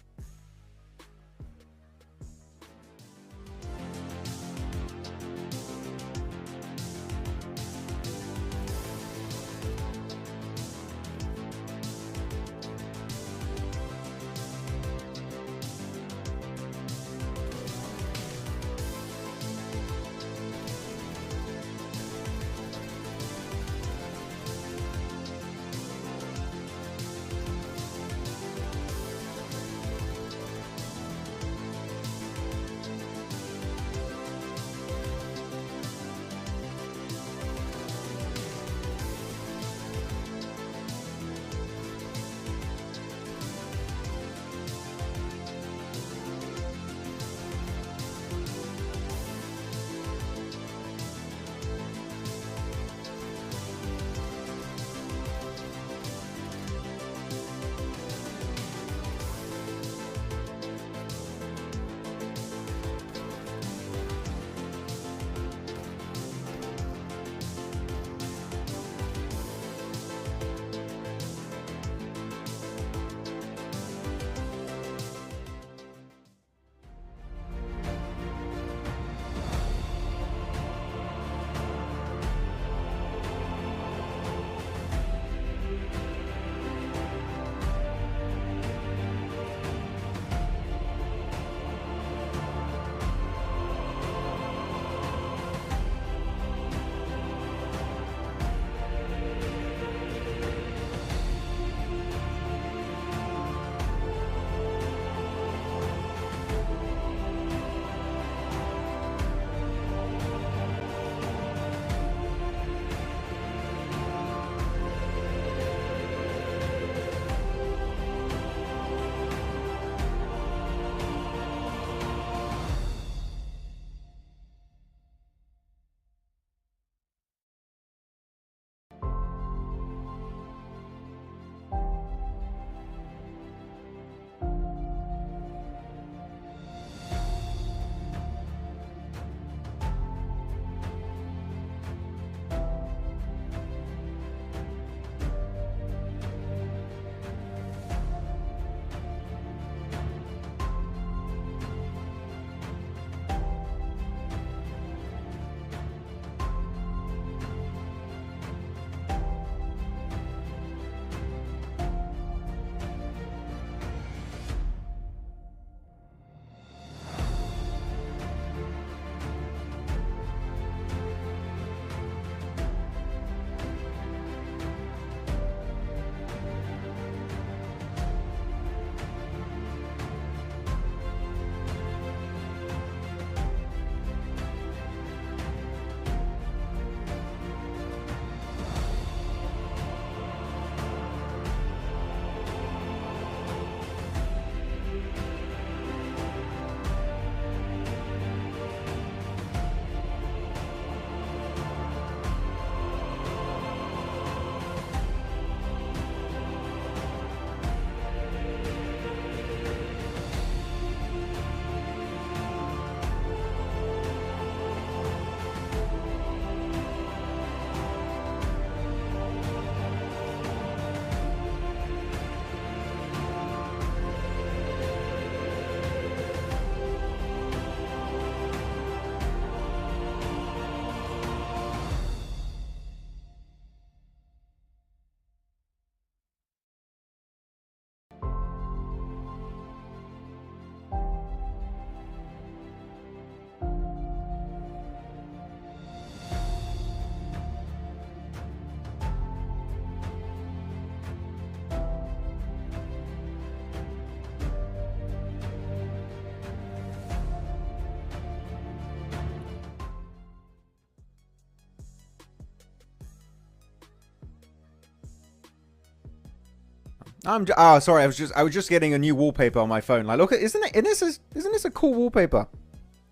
Oh, sorry. I was just getting a new wallpaper on my phone. Like, look, isn't this a cool wallpaper?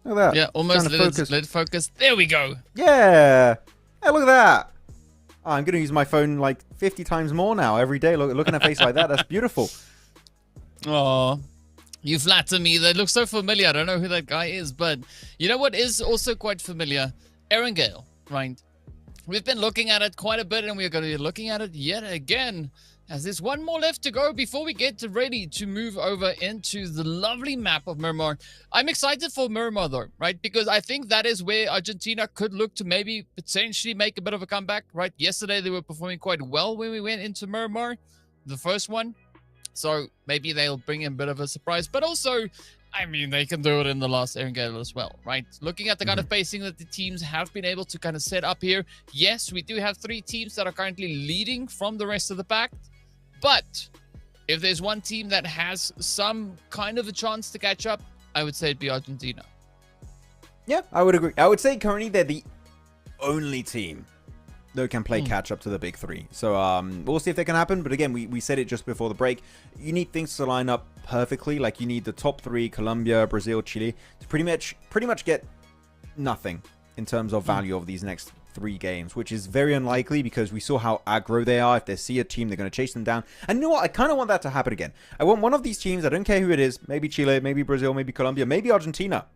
Look at that. Yeah, almost. Let it focus. There we go. Yeah. Hey, look at that. Oh, I'm gonna use my phone like 50 times more now every day. Looking at a face like that, that's beautiful. Oh, you flatter me. They look so familiar. I don't know who that guy is, but you know what is also quite familiar? Erangel, right? We've been looking at it quite a bit, and we're going to be looking at it yet again. As there's one more left to go before we get ready to move over into the lovely map of Miramar. I'm excited for Miramar though, right? Because I think that is where Argentina could look to maybe potentially make a bit of a comeback, right? Yesterday they were performing quite well when we went into Miramar, the first one. So maybe they'll bring in a bit of a surprise. But also, I mean, they can do it in the last Erangel as well, right? Looking at the kind of pacing that the teams have been able to kind of set up here. Yes, we do have 3 teams that are currently leading from the rest of the pack. But if there's one team that has some kind of a chance to catch up, I would say it'd be Argentina. Yeah, I would agree. I would say currently they're the only team that can play catch up to the big 3. So we'll see if that can happen. But again, we said it just before the break. You need things to line up perfectly. Like you need the top 3, Colombia, Brazil, Chile, to pretty much get nothing in terms of value of these next 3 games, which is very unlikely because we saw how aggro they are. If they see a team, they're going to chase them down. And you know what? I kind of want that to happen again. I want one of these teams, I don't care who it is, maybe Chile, maybe Brazil, maybe Colombia, maybe Argentina.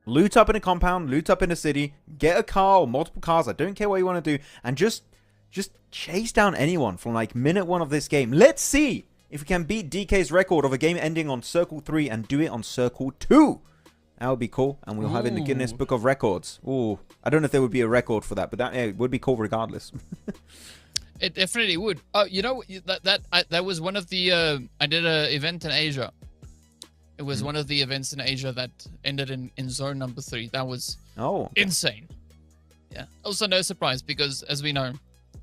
Loot up in a compound, loot up in a city, get a car or multiple cars, I don't care what you want to do, and just chase down anyone from like minute 1 of this game. Let's see if we can beat DK's record of a game ending on circle 3 and do it on circle 2. That would be cool, and we'll have it in the Guinness Book of Records. Ooh, I don't know if there would be a record for that, but that would be cool regardless. It definitely would. Oh, you know that was one of the I did an event in Asia. It was one of the events in Asia that ended in zone number 3. That was insane. Yeah. Also, no surprise because, as we know,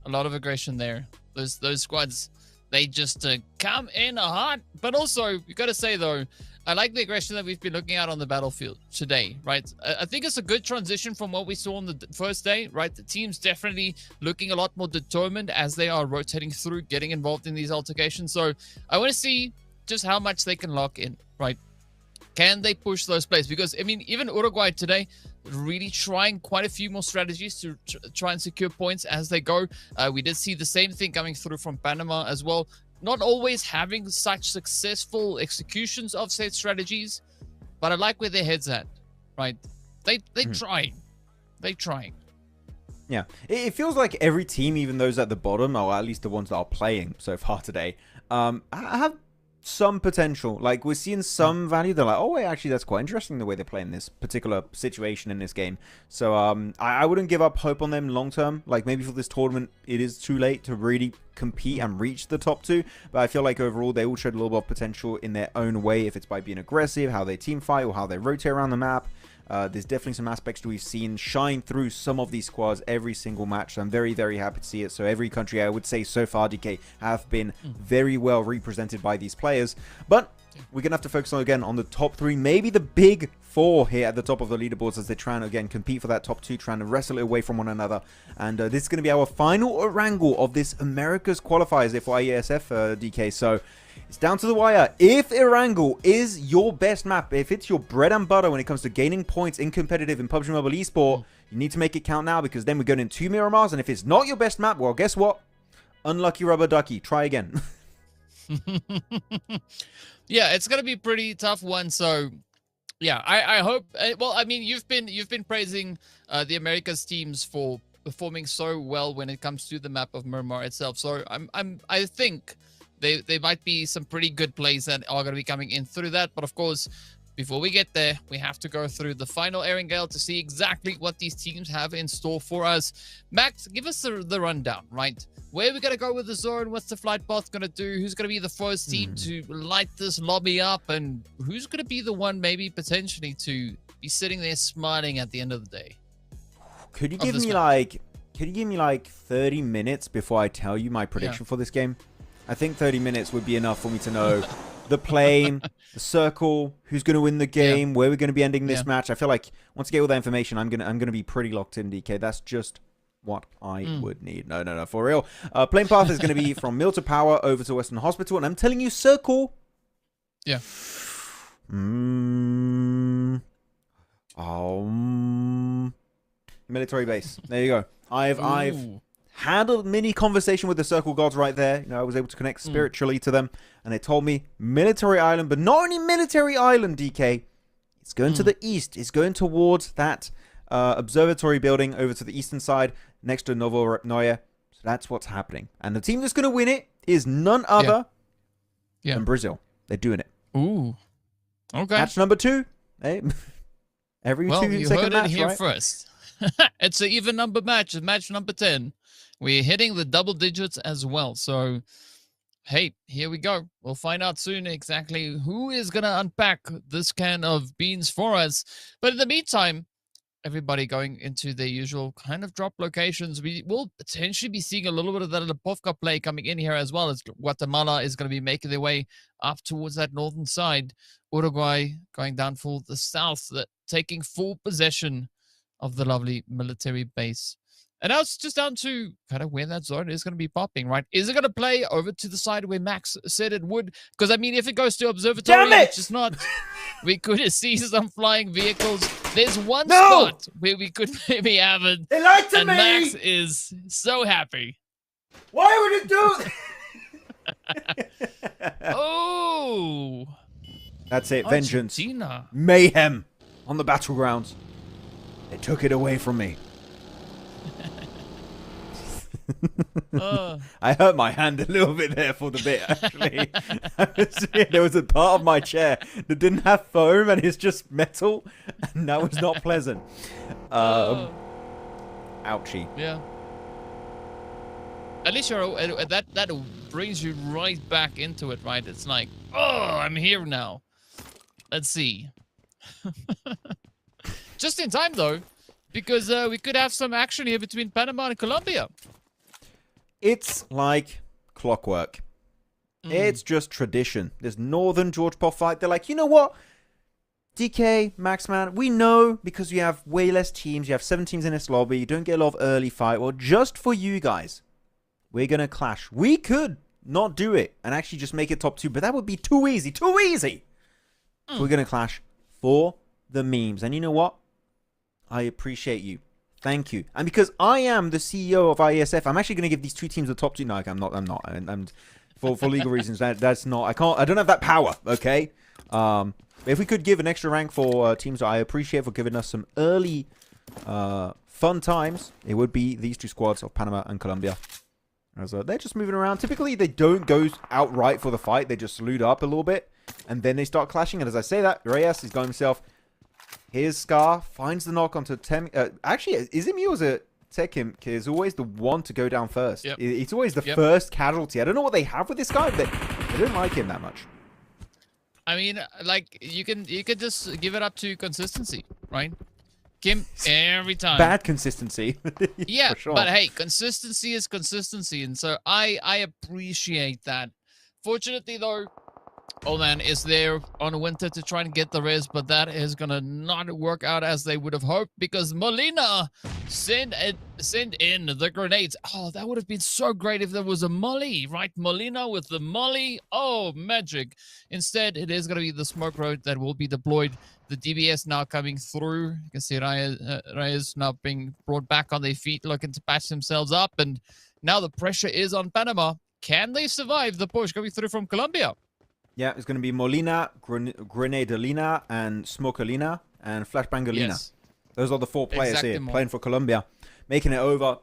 a lot of aggression there. Those squads, they just come in hot. But also, you got to say though, I like the aggression that we've been looking at on the battlefield today, right? I think it's a good transition from what we saw on the first day, right? The team's definitely looking a lot more determined as they are rotating through, getting involved in these altercations. So I want to see just how much they can lock in, right? Can they push those plays? Because, I mean, even Uruguay today, really trying quite a few more strategies to try and secure points as they go. We did see the same thing coming through from Panama as well. Not always having such successful executions of said strategies, but I like where their head's at, right? They trying. They trying. Yeah. It feels like every team, even those at the bottom, or at least the ones that are playing so far today, have some potential. Like, we're seeing some value. They're like, oh, wait, actually, that's quite interesting the way they're playing this particular situation in this game. So I wouldn't give up hope on them long term. Like, maybe for this tournament, it is too late to really compete and reach the top 2. But I feel like overall, they all showed a little bit of potential in their own way. If it's by being aggressive, how they team fight, or how they rotate around the map. There's definitely some aspects that we've seen shine through some of these squads every single match. So I'm very, very happy to see it. So every country, I would say so far, DK, have been very well represented by these players. But we're going to have to focus on, again, on the top 3, maybe the big 4 here at the top of the leaderboards as they try and, again, compete for that top 2, trying to wrestle it away from one another. And this is going to be our final Erangel of this America's Qualifiers for Iesf, DK. So it's down to the wire. If Erangel is your best map, if it's your bread and butter when it comes to gaining points in competitive in Pubg Mobile Esport, you need to make it count now, because then we're going in 2 Miramars. And if it's not your best map, well, guess what? Unlucky rubber ducky. Try again. Yeah, it's gonna be a pretty tough one. So, yeah, I hope. Well, I mean, you've been praising the Americas teams for performing so well when it comes to the map of Miramar itself. So I think they might be some pretty good plays that are gonna be coming in through that. But of course, before we get there, we have to go through the final Erangel to see exactly what these teams have in store for us. Max, give us the rundown, right? Where are we going to go with the zone? What's the flight path going to do? Who's going to be the first team to light this lobby up? And who's going to be the one maybe potentially to be sitting there smiling at the end of the day? Could you give me like 30 minutes before I tell you my prediction for this game? I think 30 minutes would be enough for me to know the plane, the circle, who's going to win the game, where we're going to be ending this match. I feel like once I get all that information, I'm gonna be pretty locked in, DK. That's just what I would need. No, for real. Plane path is going to be from Mill to Power over to Western Hospital, and I'm telling you, circle. Yeah. Military base. There you go. I've had a mini conversation with the circle gods right there. You know, I was able to connect spiritually to them, and they told me military island, but not only military island, DK. It's going to the east. It's going towards that observatory building over to the eastern side next to Novorodnoye. So that's what's happening. And the team that's going to win it is none other than Brazil. They're doing it. Ooh. Okay. Match number 2. Hey, every well, you second heard match, it here right? first. It's an even number match. It's match number 10. We're hitting the double digits as well. So, hey, here we go. We'll find out soon exactly who is going to unpack this can of beans for us. But in the meantime, everybody going into their usual kind of drop locations. We will potentially be seeing a little bit of that Pubg play coming in here as well, as Guatemala is going to be making their way up towards that northern side. Uruguay going down for the south, taking full possession of the lovely military base. And now it's just down to kind of where that zone is going to be popping, right? Is it going to play over to the side where Max said it would? Because, I mean, if it goes to observatory, it's just not. We could see some flying vehicles. There's one spot where we could maybe have it. They lied to me! Max is so happy. Why would it do Oh! That's it. Vengeance. Argentina. Mayhem on the battlegrounds. They took it away from me. I hurt my hand a little bit there for the bit, actually. There was a part of my chair that didn't have foam and it's just metal, and that was not pleasant. Ouchie. Yeah. At least that brings you right back into it, right? It's like, oh, I'm here now. Let's see. Just in time, though, because we could have some action here between Panama and Colombia. It's like clockwork. It's just tradition. This Northern George Pop fight. They're like, you know what? DK, Maxman, we know because you have way less teams. You have 7 teams in this lobby. You don't get a lot of early fight. Well, just for you guys, we're going to clash. We could not do it and actually just make it top 2, but that would be too easy. Too easy. So we're going to clash for the memes. And you know what? I appreciate you. Thank you. And because I am the CEO of Iesf, I'm actually going to give these 2 teams the top 2. No, I'm not. I'm for legal reasons. That's not. I don't have that power. Okay. If we could give an extra rank for teams that I appreciate for giving us some early fun times, it would be these 2 squads of Panama and Colombia. As they're just moving around. Typically, they don't go outright for the fight. They just salute up a little bit, and then they start clashing. And as I say that, Reyes is going himself. Here's Scar, finds the knock onto Tem. Actually, Izumi was a Tekim is always the one to go down first. Yep. It's always the first casualty. I don't know what they have with this guy, but they don't like him that much. I mean, like, you can just give it up to consistency, right? Kim, every time. Bad consistency. Yeah, for sure. but hey, consistency is consistency, and so I appreciate that. Fortunately, though, Old Man is there on Winter to try and get the res, but that is gonna not work out as they would have hoped because Molina send in the grenades. Oh, that would have been so great if there was a molly, right? Molina with the molly. Oh, magic. Instead, it is gonna be the smoke road that will be deployed. The DBS now coming through. You can see Reyes now being brought back on their feet, looking to patch themselves up, and now the pressure is on Panama. Can they survive the push coming through from Colombia? Yeah, it's going to be Molina, Grenadolina, and Smokelina, and Flashbangolina. Yes. Those are the 4 players here Exactimo. playing for Colombia. Making it over.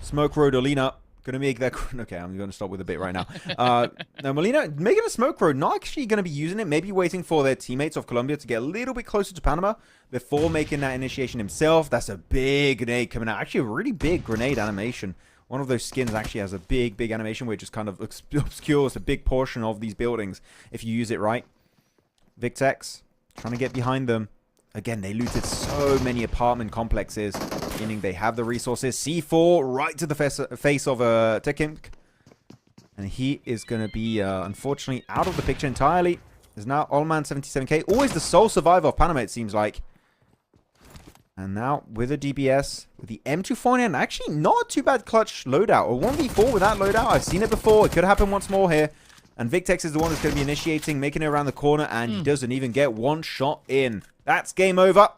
Smoke Roadolina. Going to make that... Okay, I'm going to stop with a bit right now. Now, Molina making a Smoke Road. Not actually going to be using it. Maybe waiting for their teammates of Colombia to get a little bit closer to Panama before making that initiation himself. That's a big grenade coming out. Actually, a really big grenade animation. One of those skins actually has a big animation where it just kind of obscures a big portion of these buildings if you use it right. Victex trying to get behind them. Again, they looted so many apartment complexes, meaning they have the resources. C4 right to the face of Tekimk. And he is going to be, unfortunately, out of the picture entirely. There's now Allman 77k. Always the sole survivor of Panama, it seems like. And now with a DBS, with the M249, actually not too bad clutch loadout. Or 1v4 with that loadout. I've seen it before. It could happen once more here. And Victex is the one that's going to be initiating, making it around the corner, and he doesn't even get one shot in. That's game over.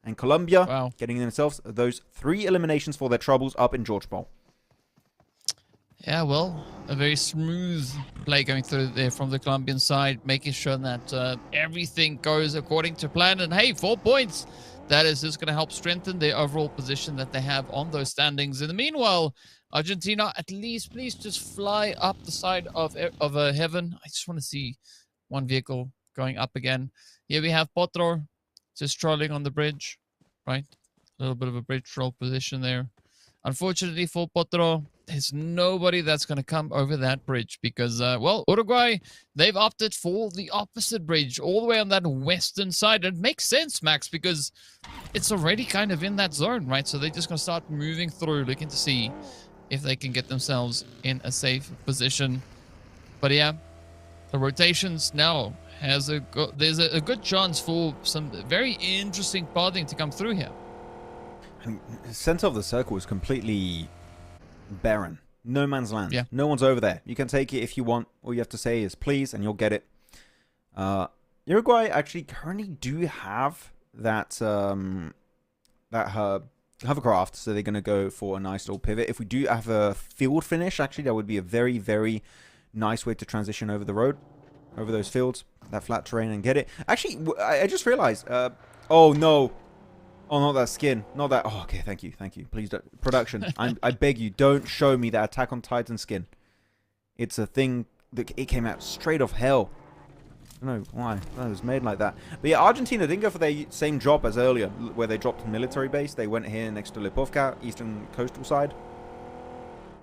And Colombia getting themselves those 3 eliminations for their troubles up in George Bowl. Yeah, well, a very smooth play going through there from the Colombian side, making sure that everything goes according to plan. And hey, 4 points. That is just going to help strengthen their overall position that they have on those standings. In the meanwhile, Argentina, at least, please just fly up the side of heaven. I just want to see one vehicle going up again. Here we have Potro just trolling on the bridge, right? A little bit of a bridge troll position there. Unfortunately for Potro, there's nobody that's going to come over that bridge because, well, Uruguay, they've opted for the opposite bridge all the way on that western side. It makes sense, Max, because it's already kind of in that zone, right? So they're just going to start moving through, looking to see if they can get themselves in a safe position. But yeah, the rotations now there's a good chance for some very interesting pathing to come through here. The center of the circle is completely barren. No man's land. Yeah. No one's over there. You can take it if you want. All you have to say is please, and you'll get it. Uruguay actually currently do have that hovercraft, so they're going to go for a nice little pivot. If we do have a field finish, actually, that would be a very, very nice way to transition over the road, over those fields, that flat terrain, and get it. Actually, I just realized. Oh no. Oh, not that skin. Not that. Oh, okay. Thank you. Thank you. Please don't. Production. I beg you, don't show me that Attack on Titan skin. It's a thing that it came out straight off hell. I don't know why. It was made like that. But yeah, Argentina didn't go for their same drop as earlier, where they dropped a military base. They went here next to Lipovka, eastern coastal side.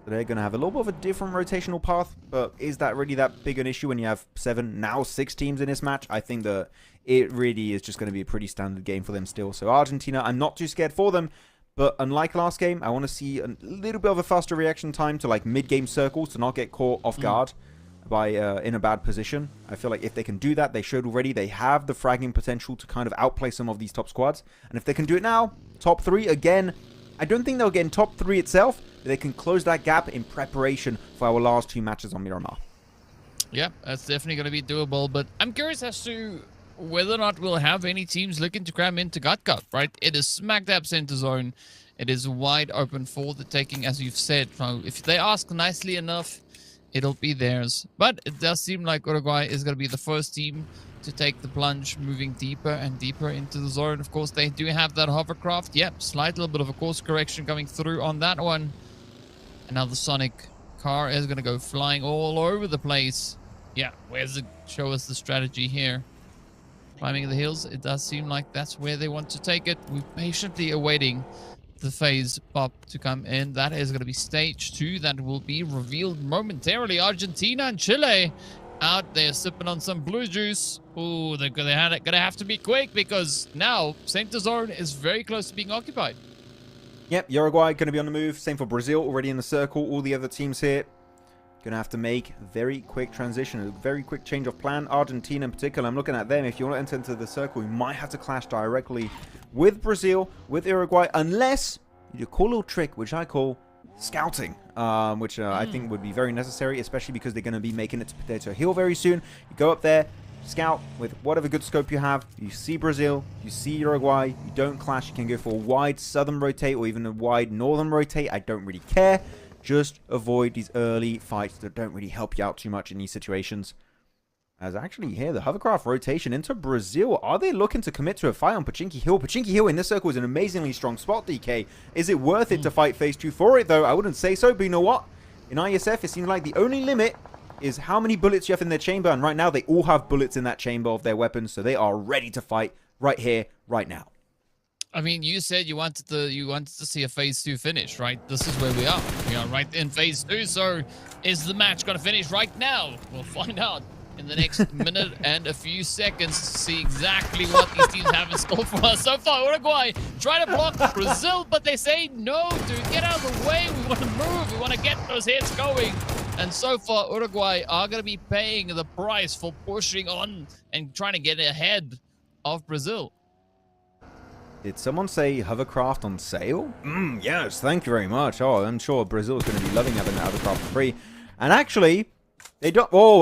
So they're going to have a little bit of a different rotational path. But is that really that big an issue when you have 7, now 6 teams in this match? I think that it really is just going to be a pretty standard game for them still. So Argentina, I'm not too scared for them. But unlike last game, I want to see a little bit of a faster reaction time to like mid-game circles to not get caught off guard by in a bad position. I feel like if they can do that, they showed already they have the fragging potential to kind of outplay some of these top squads. And if they can do it now, top 3 again, I don't think they'll get in top 3 itself. But they can close that gap in preparation for our last 2 matches on Miramar. Yeah, that's definitely going to be doable. But I'm curious as to whether or not we'll have any teams looking to cram into Gut Cup, right? It is smack dab center zone. It is wide open for the taking, as you've said. So if they ask nicely enough, it'll be theirs. But it does seem like Uruguay is going to be the first team to take the plunge, moving deeper and deeper into the zone. Of course, they do have that hovercraft. Yep, slight little bit of a course correction coming through on that one. And now the Sonic car is going to go flying all over the place. Yeah, where's it? Show us the strategy here. Climbing the hills, it does seem like that's where they want to take it. We're patiently awaiting the phase pop to come in. That is going to be stage 2. That will be revealed momentarily. Argentina and Chile out there sipping on some blue juice. Ooh, they're gonna have to be quick because now center zone is very close to being occupied. Yep, Uruguay going to be on the move. Same for Brazil, already in the circle. All the other teams here going to have to make a very quick transition, a very quick change of plan. Argentina in particular, I'm looking at them. If you want to enter into the circle, you might have to clash directly with Brazil, with Uruguay, unless you do a cool little trick, which I call scouting, which I think would be very necessary, especially because they're going to be making it to Potato Hill very soon. You go up there, scout with whatever good scope you have. You see Brazil, you see Uruguay, you don't clash. You can go for a wide southern rotate or even a wide northern rotate. I don't really care. Just avoid these early fights that don't really help you out too much in these situations. As actually here, the hovercraft rotation into Brazil. Are they looking to commit to a fight on Pubg Hill? Pubg Hill in this circle is an amazingly strong spot, DK. Is it worth it to fight phase 2 for it, though? I wouldn't say so, but you know what? In Iesf, it seems like the only limit is how many bullets you have in their chamber. And right now, they all have bullets in that chamber of their weapons, so they are ready to fight right here, right now. I mean, you said you wanted to see a phase 2 finish, right? This is where we are. We are right in phase 2. So is the match going to finish right now? We'll find out in the next minute and a few seconds to see exactly what these teams have in store for us. So far, Uruguay trying to block Brazil, but they say, no, dude, get out of the way. We want to move. We want to get those hits going. And so far, Uruguay are going to be paying the price for pushing on and trying to get ahead of Brazil. Did someone say hovercraft on sale? Yes, thank you very much. Oh, I'm sure Brazil's going to be loving having that hovercraft for free. And actually, they don't... Oh,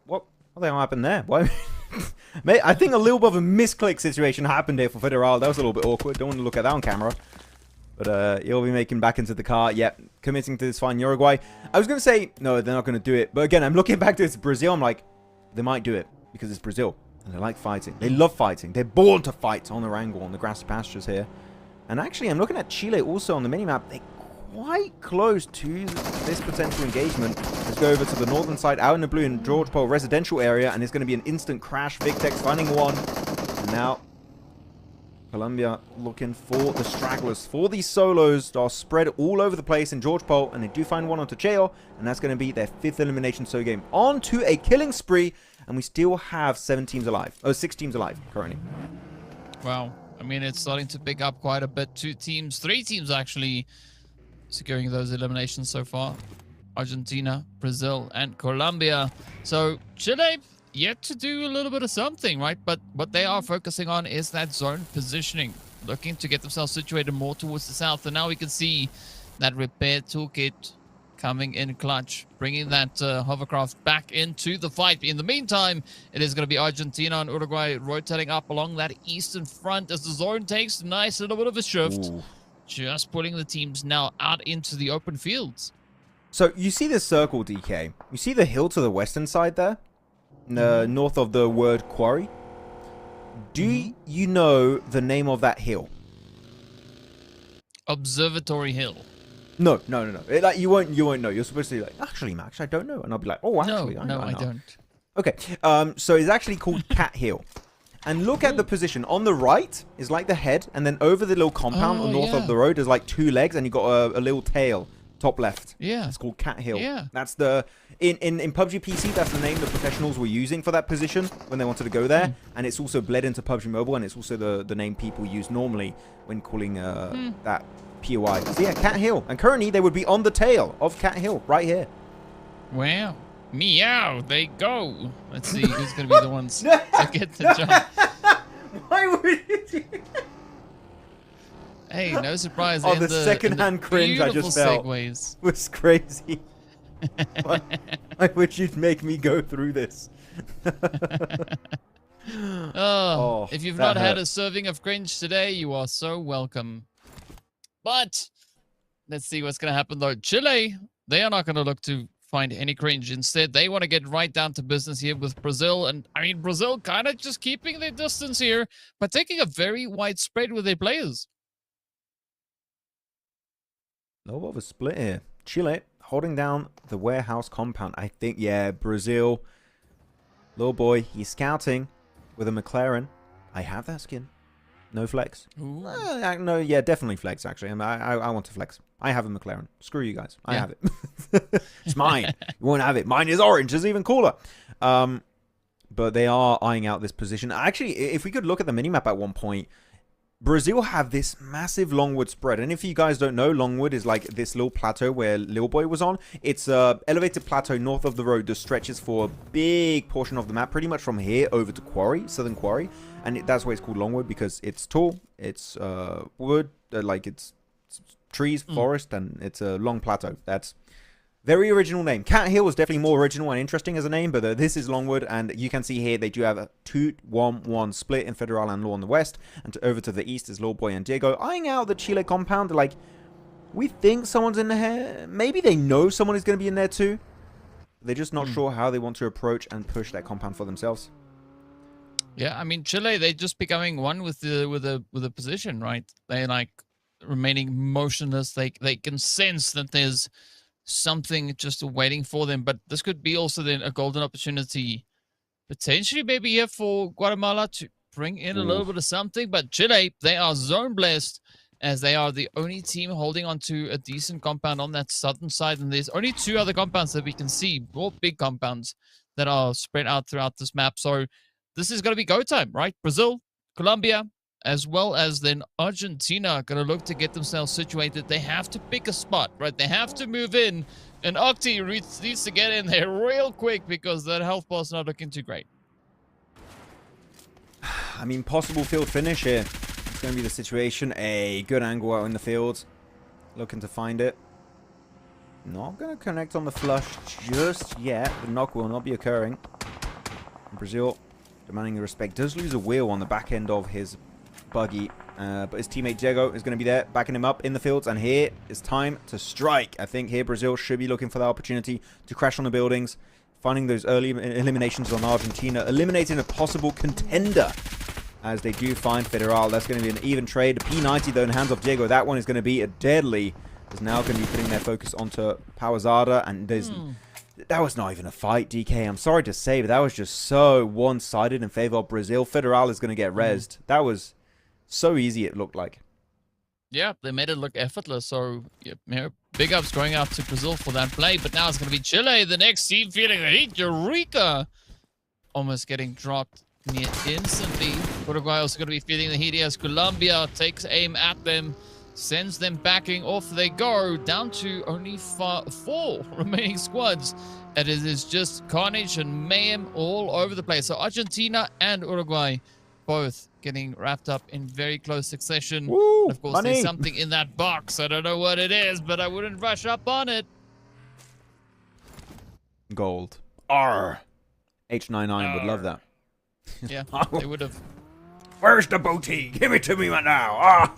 what the hell happened there? Why? I think a little bit of a misclick situation happened here for Federal. That was a little bit awkward. Don't want to look at that on camera. But he'll be making back into the car. Yep, committing to this fine Uruguay. I was going to say, no, they're not going to do it. But again, I'm looking back to this Brazil. I'm like, they might do it because it's Brazil. And they like fighting. They love fighting. They're born to fight on Erangel, on the grassy pastures here. And actually, I'm looking at Chile also on the minimap. They're quite close to this potential engagement. Let's go over to the northern side, out in the blue in George Pole residential area. And it's going to be an instant crash. Victex finding one. And now, Colombia looking for the stragglers. For these solos that are spread all over the place in George Pole. And they do find one onto Cheo. And that's going to be their 5th elimination so game. On to a killing spree. And we still have 7 teams alive. Oh, 6 teams alive currently. Wow. I mean, it's starting to pick up quite a bit. 2 teams, 3 teams actually securing those eliminations so far. Argentina, Brazil, and Colombia. So Chile yet to do a little bit of something, right? But what they are focusing on is that zone positioning. Looking to get themselves situated more towards the south. And now we can see that repair toolkit coming in clutch, bringing that hovercraft back into the fight. In the meantime, it is going to be Argentina and Uruguay rotating up along that eastern front as the zone takes a nice little bit of a shift. Ooh. Just pulling the teams now out into the open fields. So you see this circle, DK. You see the hill to the western side there? North of the word quarry? Do you know the name of that hill? Observatory Hill. No. Like you won't know. You're supposed to be like, actually, Max, I don't know, and I'll be like, oh, actually, no, I don't. Okay. So it's actually called Cat Hill, and look at the position on the right is like the head, and then over the little compound north of the road is like 2 legs, and you got a little tail top left. Yeah. It's called Cat Hill. Yeah. That's the in PUBG PC. That's the name the professionals were using for that position when they wanted to go there, and it's also bled into PUBG Mobile, and it's also the name people use normally when calling that. POI. So yeah, Cat Hill. And currently they would be on the tail of Cat Hill right here. Wow. Meow. They go. Let's see who's going to be the ones to get the jump. Why would you do that? Hey, no surprise. Oh, the second-hand cringe I just felt was crazy. Why would you make me go through this? If you've not had a serving of cringe today, you are so welcome. But let's see what's going to happen, though. Chile, they are not going to look to find any cringe. Instead, they want to get right down to business here with Brazil. And, I mean, Brazil kind of just keeping their distance here, but taking a very wide spread with their players. No of a split here. Chile holding down the warehouse compound. I think, yeah, Brazil. Little boy, he's scouting with a McLaren. I have that skin. No flex. No, yeah, definitely flex, actually. I want to flex. I have a McLaren. Screw you guys. I have it. It's mine. You won't have it. Mine is orange. It's even cooler. But they are eyeing out this position. Actually, if we could look at the minimap at one point, Brazil have this massive Longwood spread. And if you guys don't know, Longwood is like this little plateau where Lil Boy was on. It's a elevated plateau north of the road that stretches for a big portion of the map, pretty much from here over to Quarry, Southern Quarry. And that's why it's called Longwood, because it's tall, it's wood, like it's trees, forest, and it's a long plateau. That's very original name. Cat Hill was definitely more original and interesting as a name, but this is Longwood, and you can see here they do have a 2-1-1 split in Federal and Law on the west, and over to the east is Lil Boy and Diego eyeing out the Chile compound. Like, we think someone's in there. Maybe they know someone is going to be in there too. They're just not sure how they want to approach and push that compound for themselves. Yeah, I mean, Chile, they're just becoming one with the position, right? They're like remaining motionless. They can sense that there's something just waiting for them. But this could be also then a golden opportunity, potentially maybe here for Guatemala to bring in a little bit of something. But Chile, they are zone blessed, as they are the only team holding on to a decent compound on that southern side. And there's only 2 other compounds that we can see, more big compounds that are spread out throughout this map. So this is going to be go time, right? Brazil, Colombia, as well as then Argentina are going to look to get themselves situated. They have to pick a spot, right? They have to move in. And Octi needs to get in there real quick because that health bar's not looking too great. I mean, possible field finish here. It's going to be the situation. A good angle out in the field. Looking to find it. Not going to connect on the flush just yet. The knock will not be occurring. Brazil demanding the respect. Does lose a wheel on the back end of his buggy. But his teammate Diego is going to be there, backing him up in the fields. And here is time to strike. I think here Brazil should be looking for the opportunity to crash on the buildings. Finding those early eliminations on Argentina. Eliminating a possible contender. As they do find Federal. That's going to be an even trade. P90 though in the hands of Diego. That one is going to be a deadly. Is now going to be putting their focus onto Pawazada. And there's... That was not even a fight, DK. I'm sorry to say, but that was just so one-sided in favor of Brazil. Federal is going to get rezzed. That was so easy, it looked like. Yeah, they made it look effortless. So, yeah, big ups going out to Brazil for that play. But now it's going to be Chile, the next team feeling the heat. Eureka! Almost getting dropped near instantly. Uruguay also going to be feeling the heat as Colombia takes aim at them. Sends them backing, off they go, down to only 4 remaining squads. And it is just carnage and mayhem all over the place. So Argentina and Uruguay both getting wrapped up in very close succession. Woo, of course, there's something in that box. I don't know what it is, but I wouldn't rush up on it. Gold. R. H99 would love that. Yeah, they would have. Where's the booty? Give it to me right now. Ah!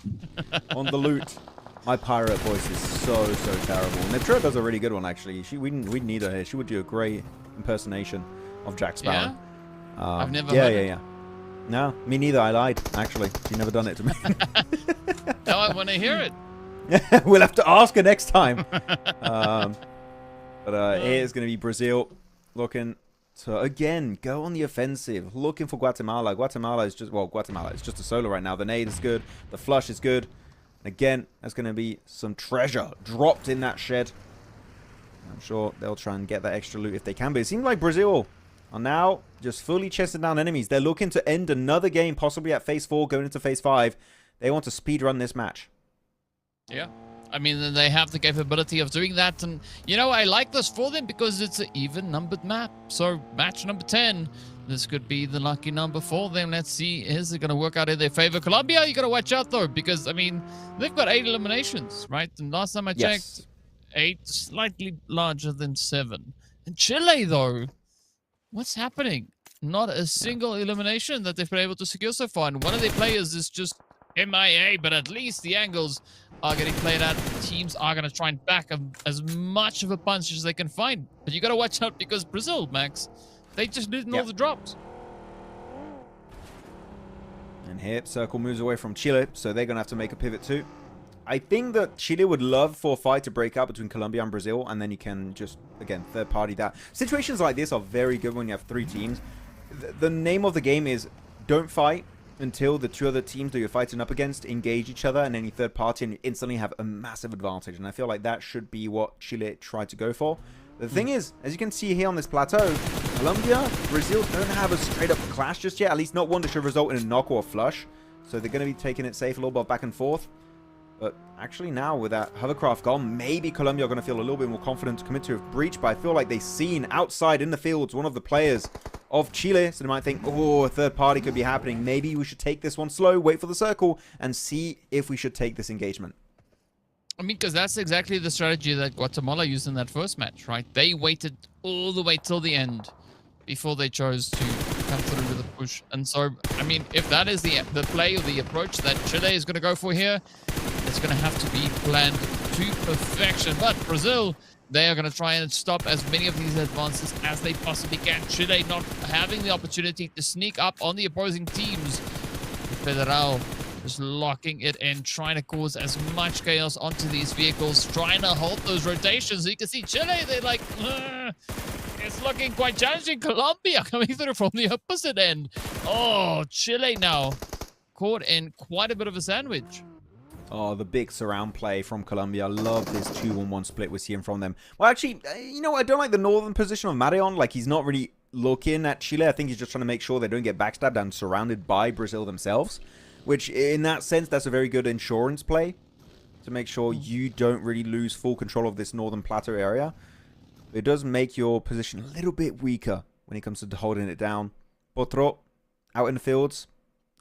On the loot. My pirate voice is so terrible. And Nitra does a really good one, actually. We need her here. She would do a great impersonation of Jack Sparrow. Yeah? I've never heard it. Yeah. No, me neither. I lied, actually. She never done it to me. Now I want to hear it. We'll have to ask her next time. But here's going to be Brazil looking to, again, go on the offensive. Looking for Guatemala. Guatemala is just a solo right now. The nade is good. The flush is good. And again, there's going to be some treasure dropped in that shed. I'm sure they'll try and get that extra loot if they can. But it seems like Brazil are now just fully chesting down enemies. They're looking to end another game, possibly at Phase 4, going into Phase 5. They want to speedrun this match. Yeah. I mean, they have the capability of doing that. And, you know, I like this for them because it's an even-numbered map. So, match number 10. This could be the lucky number for them. Let's see. Is it going to work out in their favor? Colombia, you got to watch out, though, because, I mean, they've got 8 eliminations, right? And last time I checked, 8 slightly larger than 7. And Chile, though, what's happening? Not a single elimination that they've been able to secure so far. And one of their players is just MIA, but at least the angles are getting played out. Teams are going to try and back as much of a punch as they can find. But you got to watch out because Brazil, Max, they just didn't all the drops. And here, Circle moves away from Chile, so they're going to have to make a pivot too. I think that Chile would love for a fight to break out between Colombia and Brazil, and then you can just, again, third party that. Situations like this are very good when you have 3 teams. The name of the game is don't fight until the 2 other teams that you're fighting up against engage each other and any third party, and you instantly have a massive advantage. And I feel like that should be what Chile tried to go for. The thing is, as you can see here on this plateau, Colombia, Brazil don't have a straight up clash just yet. At least not one that should result in a knock or a flush. So they're going to be taking it safe, a little bit back and forth. But actually now with that hovercraft gone, maybe Colombia are going to feel a little bit more confident to commit to a breach. But I feel like they've seen outside in the fields one of the players of Chile. So they might think, oh, a third party could be happening. Maybe we should take this one slow, wait for the circle, and see if we should take this engagement. I mean, because that's exactly the strategy that Guatemala used in that first match, right? They waited all the way till the end before they chose to come through with a push. And so, I mean, if that is the play or the approach that Chile is going to go for here, it's going to have to be planned to perfection. But Brazil, they are going to try and stop as many of these advances as they possibly can. Chile not having the opportunity to sneak up on the opposing teams. Federal just locking it in, trying to cause as much chaos onto these vehicles, trying to halt those rotations. You can see Chile, they're like, it's looking quite challenging. Colombia coming through from the opposite end. Oh, Chile now caught in quite a bit of a sandwich. Oh, the big surround play from Colombia. I love this 2-1-1 split we're seeing from them. Well, actually, you know, I don't like the northern position of Marion. Like, he's not really looking at Chile. I think he's just trying to make sure they don't get backstabbed and surrounded by Brazil themselves. Which, in that sense, that's a very good insurance play. To make sure you don't really lose full control of this northern plateau area. It does make your position a little bit weaker when it comes to holding it down. Potro, out in the fields.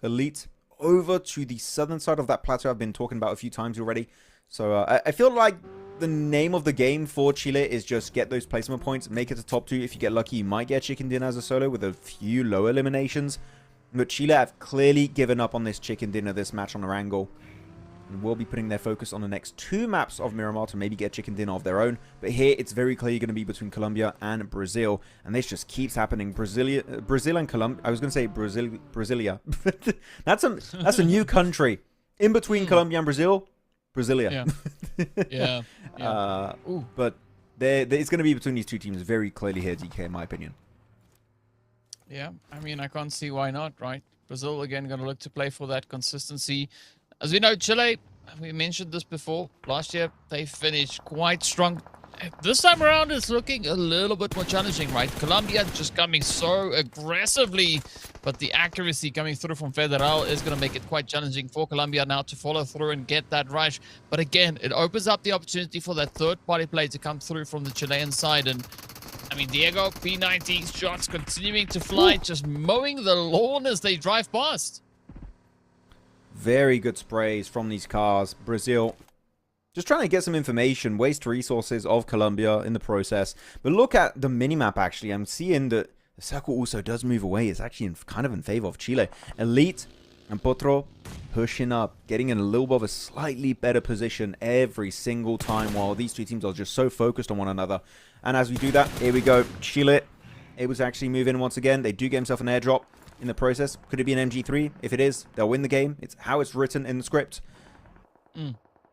Elite. over to the southern side of that plateau I've been talking about a few times already. So I feel like the name of the game for Chile is just get those placement points, make it to top 2. If you get lucky, you might get chicken dinner as a solo with a few low eliminations. But Chile have clearly given up on this chicken dinner this match on Erangel. And will be putting their focus on the next 2 maps of Miramar to maybe get chicken dinner of their own. But here, it's very clearly going to be between Colombia and Brazil. And this just keeps happening. Brazil and Colombia. I was going to say Brasilia. That's a new country. In between Colombia and Brazil, Brasilia. Yeah. But it's going to be between these 2 teams very clearly here, DK, in my opinion. Yeah, I mean, I can't see why not, right? Brazil, again, going to look to play for that consistency. As we know, Chile, we mentioned this before. Last year, they finished quite strong. This time around, it's looking a little bit more challenging, right? Colombia just coming so aggressively, but the accuracy coming through from Federal is going to make it quite challenging for Colombia now to follow through and get that rush. But again, it opens up the opportunity for that third-party play to come through from the Chilean side. And I mean, Diego, P90 shots continuing to fly, just mowing the lawn as they drive past. Very good sprays from these cars. Brazil just trying to get some information, waste resources of Colombia in the process. But look at the minimap, actually. I'm seeing that the circle also does move away. It's actually kind of in favor of Chile. Elite and Potro pushing up, getting in a little bit of a slightly better position every single time, while these 2 teams are just so focused on one another. And as we do that, here we go. Chile able to actually move in once again. They do get himself an airdrop in the process. Could it be an MG3? If it is, they'll win the game. It's how it's written in the script.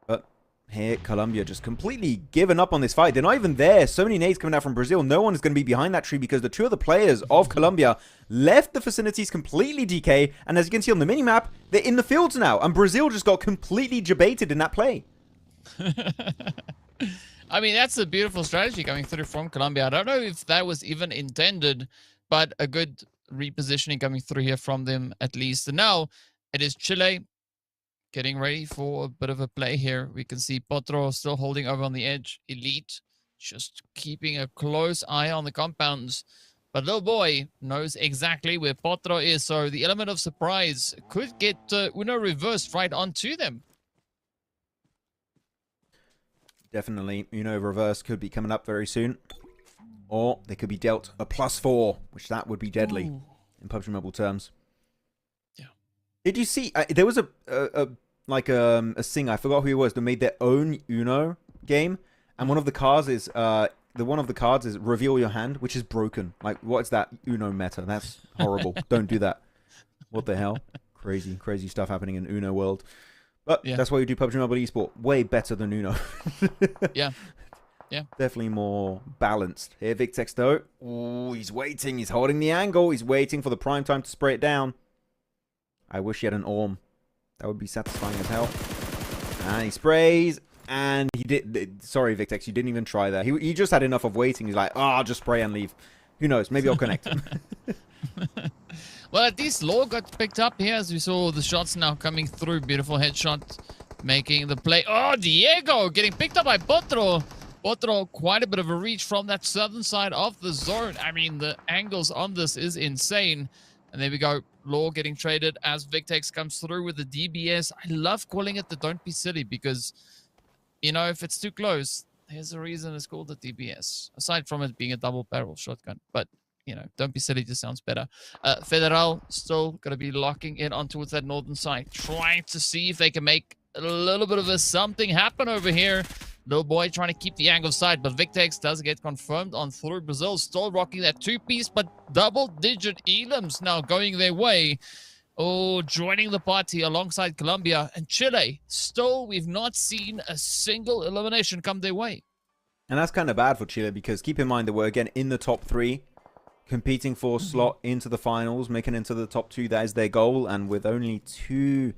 But here, Colombia just completely given up on this fight. They're not even there. So many nades coming out from Brazil. No one is going to be behind that tree because the 2 other players of Colombia left the vicinities completely DK. And as you can see on the minimap, they're in the fields now. And Brazil just got completely debated in that play. I mean, that's a beautiful strategy coming through from Colombia. I don't know if that was even intended, but a good repositioning coming through here from them at least. And now it is Chile getting ready for a bit of a play here. We can see Potro still holding over on the edge. Elite just keeping a close eye on the compounds. But little boy knows exactly where Potro is. So the element of surprise could get Uno reversed right onto them. Definitely. Uno reverse could be coming up very soon. Or they could be dealt a +4, which that would be deadly in PUBG Mobile terms. Yeah. Did you see? There was a singer, I forgot who he was, that made their own Uno game, and one of the cards is reveal your hand, which is broken. Like, what is that Uno meta? That's horrible. Don't do that. What the hell? Crazy stuff happening in Uno world. But that's why you do PUBG Mobile Esport. Way better than Uno. Yeah. Definitely more balanced. Here, Victex, though. Oh, he's waiting. He's holding the angle. He's waiting for the prime time to spray it down. I wish he had an Orm. That would be satisfying as hell. And he sprays. And he did. Sorry, Victex, you didn't even try that. He just had enough of waiting. He's like, I'll just spray and leave. Who knows? Maybe I'll connect him. Well, at least Law got picked up here as we saw the shots now coming through. Beautiful headshot making the play. Oh, Diego getting picked up by Potro. Potro, quite a bit of a reach from that southern side of the zone. I mean, the angles on this is insane. And there we go. Law getting traded as Victex comes through with the DBS. I love calling it the Don't Be Silly because, you know, if it's too close, there's a reason it's called the DBS. Aside from it being a double barrel shotgun. But, you know, Don't Be Silly just sounds better. Federal still going to be locking in on towards that northern side. Trying to see if they can make a little bit of a something happen over here. Little boy trying to keep the angle side, but Victex does get confirmed on through. Brazil still rocking that 2-piece, but double-digit elims now going their way. Oh, joining the party alongside Colombia and Chile. Still, we've not seen a single elimination come their way. And that's kind of bad for Chile because keep in mind that we're again in the top 3, competing for slot into the finals, making it into the top 2. That is their goal, and with only 2...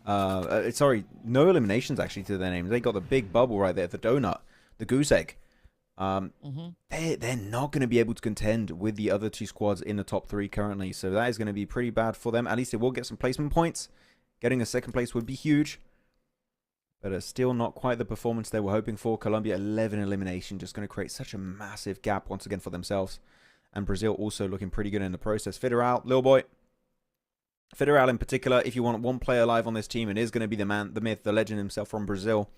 no eliminations actually to their names. They got the big bubble right there, the donut, the goose egg. They're not going to be able to contend with the other 2 squads in the top 3 currently. So that is going to be pretty bad for them. At least they will get some placement points. Getting a second place would be huge. But it's still not quite the performance they were hoping for. Colombia 11 elimination, just going to create such a massive gap once again for themselves. And Brazil also looking pretty good in the process. Federal, little boy. Federal in particular, if you want one player alive on this team, it is going to be the man, the myth, the legend himself from Brazil.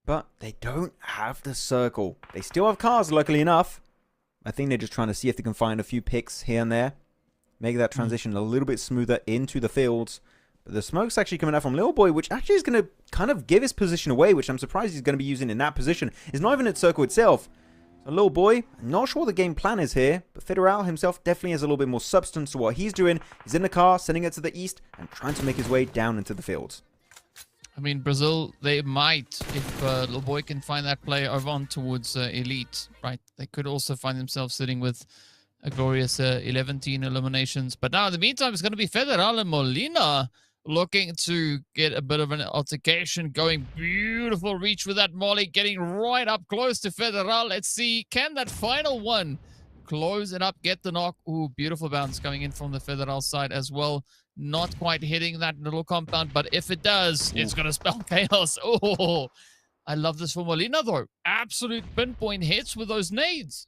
But they don't have the circle. They still have cars, luckily enough. I think they're just trying to see if they can find a few picks here and there. Make that transition a little bit smoother into the fields. But the smoke's actually coming out from Little Boy, which actually is going to kind of give his position away, which I'm surprised he's going to be using in that position. It's not even at circle itself. So Little Boy, I'm not sure what the game plan is here, but Federal himself definitely has a little bit more substance to what he's doing. He's in the car, sending it to the east, and trying to make his way down into the fields. I mean, Brazil, they might, if Little Boy can find that play over on towards Elite, right? They could also find themselves sitting with a glorious 11-team eliminations. But now, in the meantime, it's going to be Federal and Molina looking to get a bit of an altercation going. Beautiful reach with that Molly, getting right up close to Federal. Let's see, can that final one close it up, get the knock? Ooh, beautiful bounce coming in from the Federal side as well. Not quite hitting that little compound, but if it does, it's going to spell chaos. Oh, I love this for Molina, though. Absolute pinpoint hits with those nades.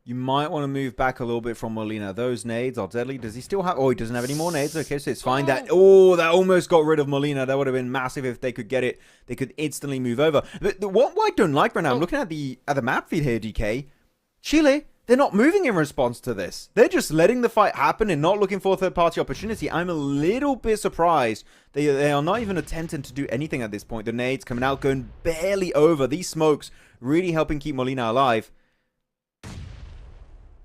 You might want to move back a little bit from Molina. Those nades are deadly. Does he still have... Oh, he doesn't have any more nades. Okay, so it's fine. That almost got rid of Molina. That would have been massive if they could get it. They could instantly move over. But what I don't like right now, I'm looking at the map feed here, DK. Chile, they're not moving in response to this. They're just letting the fight happen and not looking for a third-party opportunity. I'm a little bit surprised. They are not even attempting to do anything at this point. The nades coming out, going barely over. These smokes really helping keep Molina alive.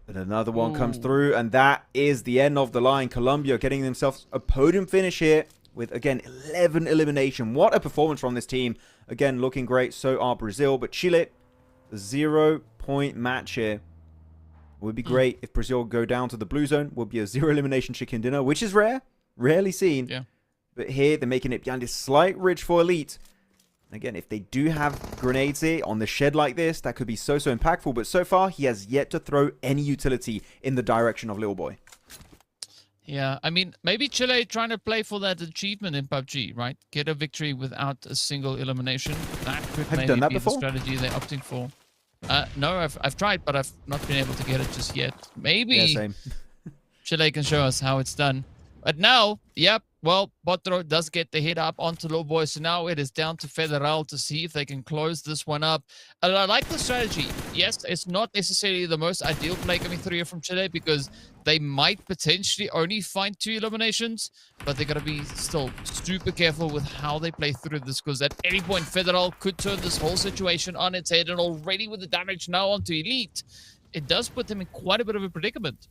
But another one comes through, and that is the end of the line. Colombia getting themselves a podium finish here with, again, 11 elimination. What a performance from this team. Again, looking great. So are Brazil. But Chile, the 0-point match here. Would be great if Brazil go down to the blue zone. Would be a 0 elimination chicken dinner, which is rare. Rarely seen. Yeah. But here, they're making it behind this slight ridge for Elite. Again, if they do have grenades here on the shed like this, that could be so impactful. But so far, he has yet to throw any utility in the direction of Little Boy. Yeah, I mean, maybe Chile trying to play for that achievement in PUBG, right? Get a victory without a single elimination. That could maybe be the strategy they're opting for. No, I've tried, but I've not been able to get it just yet. Maybe Chile can show us how it's done. But now, yep, well, Potro does get the hit up onto Little Boy. So now it is down to Federal to see if they can close this one up. And I like the strategy. Yes, it's not necessarily the most ideal play coming through here from Chile because they might potentially only find 2 eliminations, but they're going to be still super careful with how they play through this because at any point, Federal could turn this whole situation on its head. And already with the damage now onto Elite, it does put them in quite a bit of a predicament.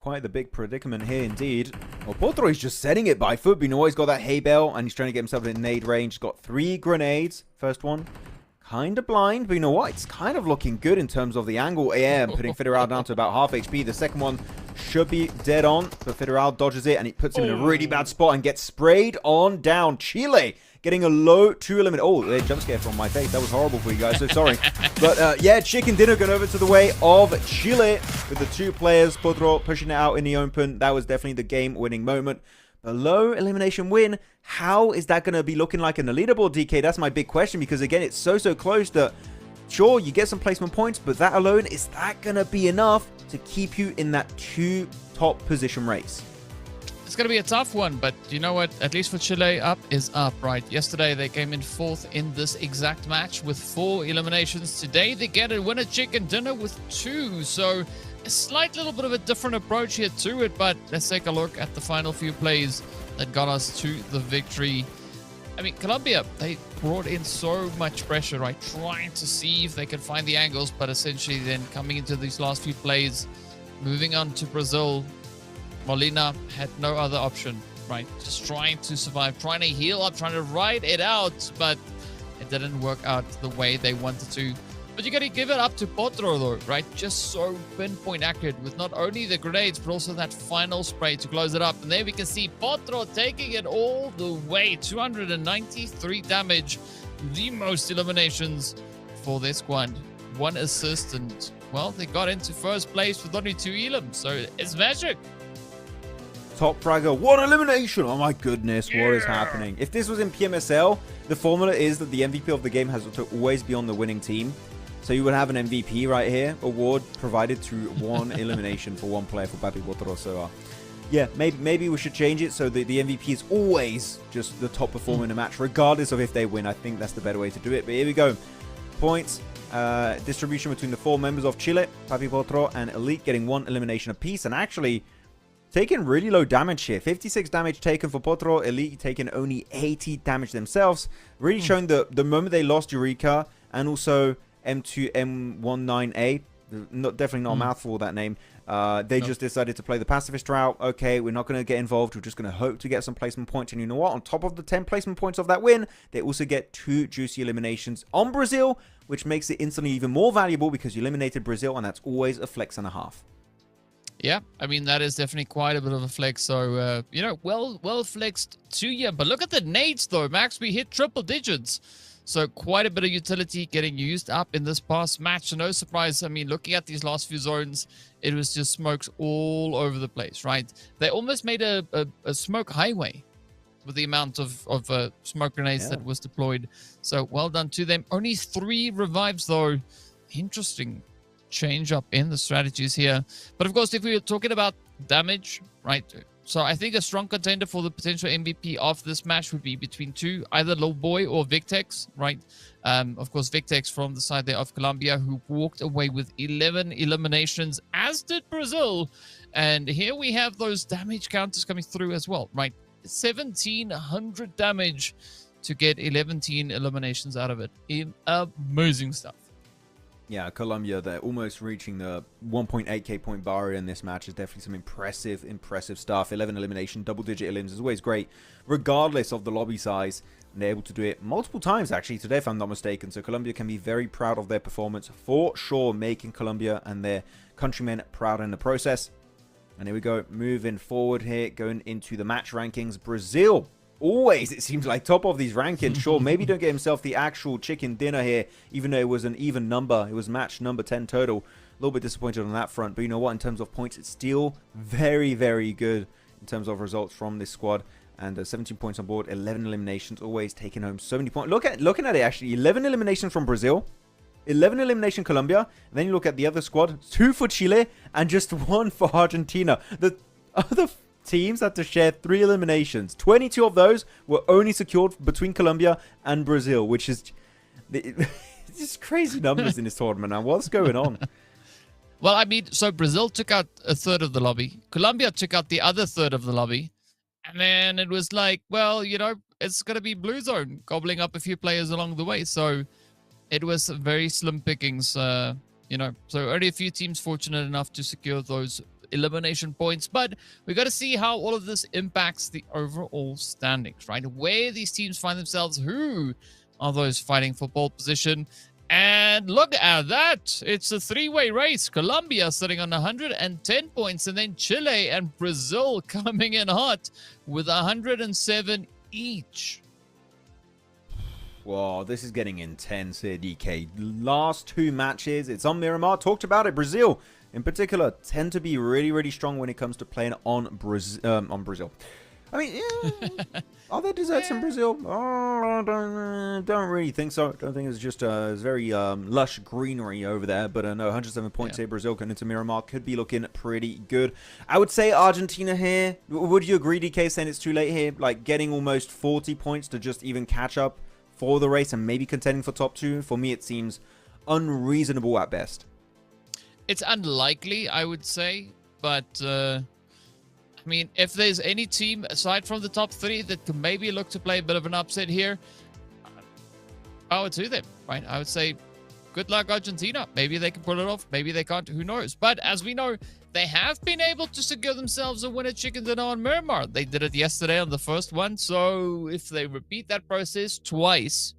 Quite the big predicament here indeed. Well, Potro is just setting it by foot. But you know, he's got that hay bale and he's trying to get himself in nade range. He's got 3 grenades. First one, kind of blind, but you know what? It's kind of looking good in terms of the angle. AM putting Federal down to about half HP. The second one should be dead on, but Federal dodges it and it puts him in a really bad spot and gets sprayed on down. Chile getting a low 2 eliminate. Oh, they jump scare from my face. That was horrible for you guys. So sorry. But yeah, chicken dinner going over to the way of Chile with the 2 players. Potro pushing it out in the open. That was definitely the game-winning moment. A low elimination win. How is that going to be looking like in the leaderboard, DK? That's my big question because, again, it's so close that, sure, you get some placement points, but that alone, is that going to be enough to keep you in that 2 top position race? It's going to be a tough one, but you know what? At least for Chile, up is up, right? Yesterday, they came in 4th in this exact match with 4 eliminations. Today, they get a winner chicken dinner with 2. So a slight little bit of a different approach here to it, but let's take a look at the final few plays that got us to the victory. I mean, Colombia, they brought in so much pressure, right? Trying to see if they can find the angles, but essentially then coming into these last few plays, moving on to Brazil, Molina had no other option, right? Just trying to survive, trying to heal up, trying to ride it out, but it didn't work out the way they wanted to. But you got to give it up to Potro, though, right? Just so pinpoint accurate with not only the grenades, but also that final spray to close it up. And there we can see Potro taking it all the way. 293 damage, the most eliminations for this squad. 1 assist, and, well, they got into first place with only 2 elims. So it's magic. Top fragger, 1 elimination. Oh my goodness, what is happening? If this was in PMSL, the formula is that the MVP of the game has to always be on the winning team. So you would have an MVP right here, award provided through 1 elimination for 1 player for Papi Potro. So yeah, maybe we should change it so the MVP is always just the top performer in a match, regardless of if they win. I think that's the better way to do it. But here we go. Points distribution between the 4 members of Chile, Papi Potro and Elite, getting 1 elimination apiece, and actually taking really low damage here. 56 damage taken for Potro, Elite taking only 80 damage themselves. Really showing the moment they lost Eureka and also M2M19A, definitely not a mouthful, that name. They just decided to play the pacifist route. Okay, we're not going to get involved. We're just going to hope to get some placement points. And you know what? On top of the 10 placement points of that win, they also get 2 juicy eliminations on Brazil, which makes it instantly even more valuable because you eliminated Brazil, and that's always a flex and a half. Yeah, I mean, that is definitely quite a bit of a flex. So, you know, well flexed to you. But look at the nades, though. Max, we hit triple digits. So quite a bit of utility getting used up in this past match. No surprise. I mean, looking at these last few zones, it was just smokes all over the place, right? They almost made a smoke highway with the amount of smoke grenades that was deployed. So well done to them. Only 3 revives, though. Interesting change up in the strategies here. But of course, if we were talking about damage, right? So I think a strong contender for the potential MVP of this match would be between 2, either Lowboy or Victex, right? Of course, Victex from the side there of Colombia, who walked away with 11 eliminations, as did Brazil. And here we have those damage counters coming through as well, right? 1,700 damage to get 11 eliminations out of it. Amazing stuff. Yeah, Colombia, they're almost reaching the 1.8k point barrier in this match. Is definitely some impressive stuff. 11 elimination, double-digit elims is always great, regardless of the lobby size. And they're able to do it multiple times, actually, today, if I'm not mistaken. So Colombia can be very proud of their performance, for sure, making Colombia and their countrymen proud in the process. And here we go, moving forward here, going into the match rankings. Brazil, always, it seems like, top of these rankings. Sure, maybe don't get himself the actual chicken dinner here, even though it was an even number. It was match number 10 total. A little bit disappointed on that front. But you know what? In terms of points, it's still very, very good in terms of results from this squad. And 17 points on board, 11 eliminations, always taking home so many points. Looking at it, actually, 11 eliminations from Brazil, 11 elimination Colombia. And then you look at the other squad, 2 for Chile, and just 1 for Argentina. The other teams had to share 3 eliminations. 22 of those were only secured between Colombia and Brazil, which is just crazy numbers in this tournament. Now, what's going on? Well, I mean, so Brazil took out a third of the lobby. Colombia took out the other third of the lobby. And then it was like, well, you know, it's going to be Blue Zone gobbling up a few players along the way. So it was very slim pickings, you know. So only a few teams fortunate enough to secure those elimination points. But we got to see how all of this impacts the overall standings, right? Where these teams find themselves, who are those fighting for pole position. And look at that. It's a 3-way race. Colombia sitting on 110 points, and then Chile and Brazil coming in hot with 107 each. Whoa, this is getting intense here, DK. Last 2 matches, it's on Miramar. Talked about it. Brazil, in particular, tend to be really, really strong when it comes to playing on Brazil. I mean, are there desserts in Brazil? Oh, don't really think so. Don't think it's just it's very lush greenery over there. But no, 107 points here. Brazil going into Miramar could be looking pretty good. I would say Argentina here. Would you agree, DK, saying it's too late here? Like getting almost 40 points to just even catch up for the race and maybe contending for top 2? For me, it seems unreasonable at best. It's unlikely, I would say. But I mean, if there's any team aside from the top 3 that can maybe look to play a bit of an upset here, power to them, right? I would say good luck, Argentina. Maybe they can pull it off. Maybe they can't. Who knows? But as we know, they have been able to secure themselves a winner chicken dinner on Miramar. They did it yesterday on the first one. So if they repeat that process twice,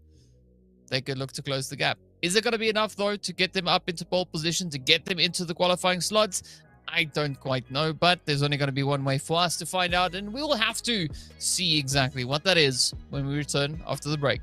they could look to close the gap. Is it going to be enough, though, to get them up into pole position, to get them into the qualifying slots? I don't quite know, but there's only going to be one way for us to find out, and we'll have to see exactly what that is when we return after the break.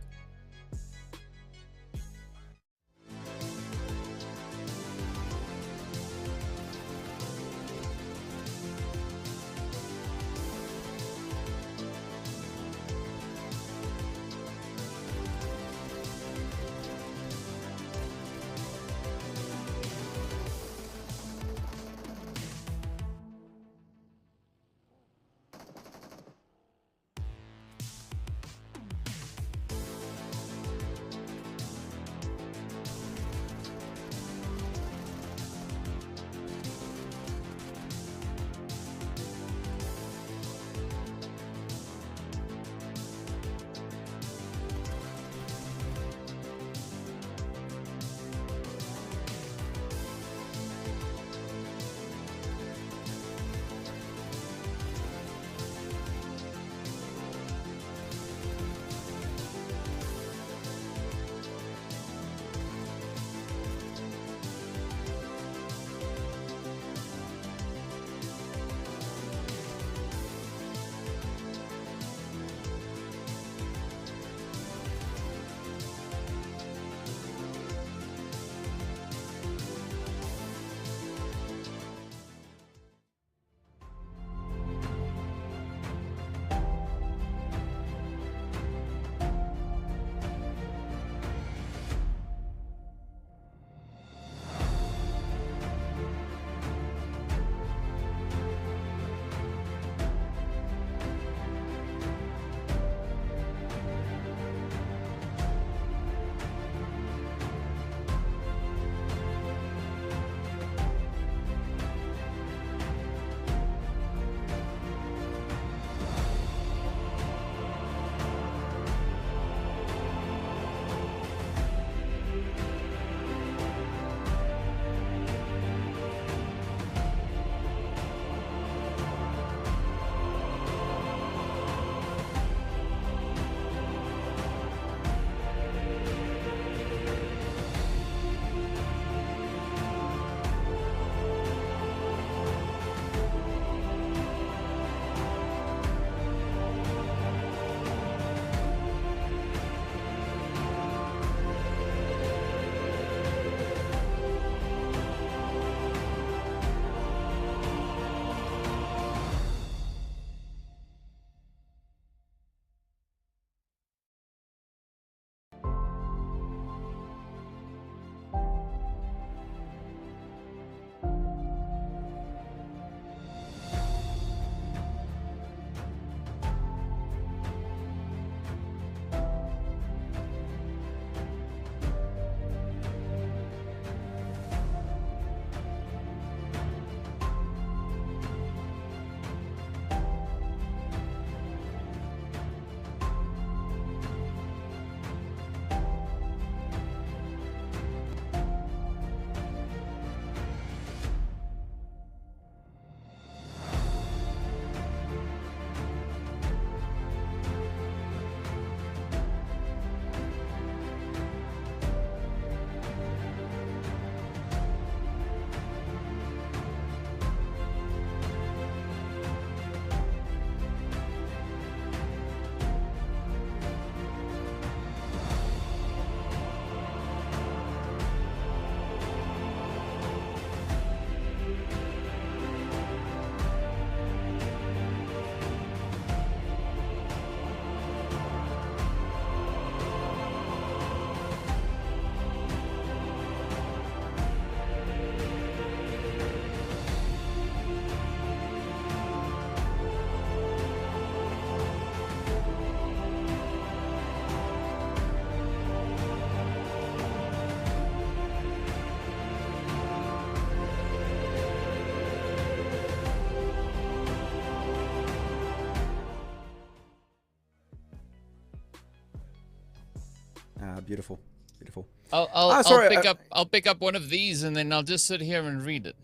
Beautiful. Beautiful. I'll pick up one of these and then I'll just sit here and read it.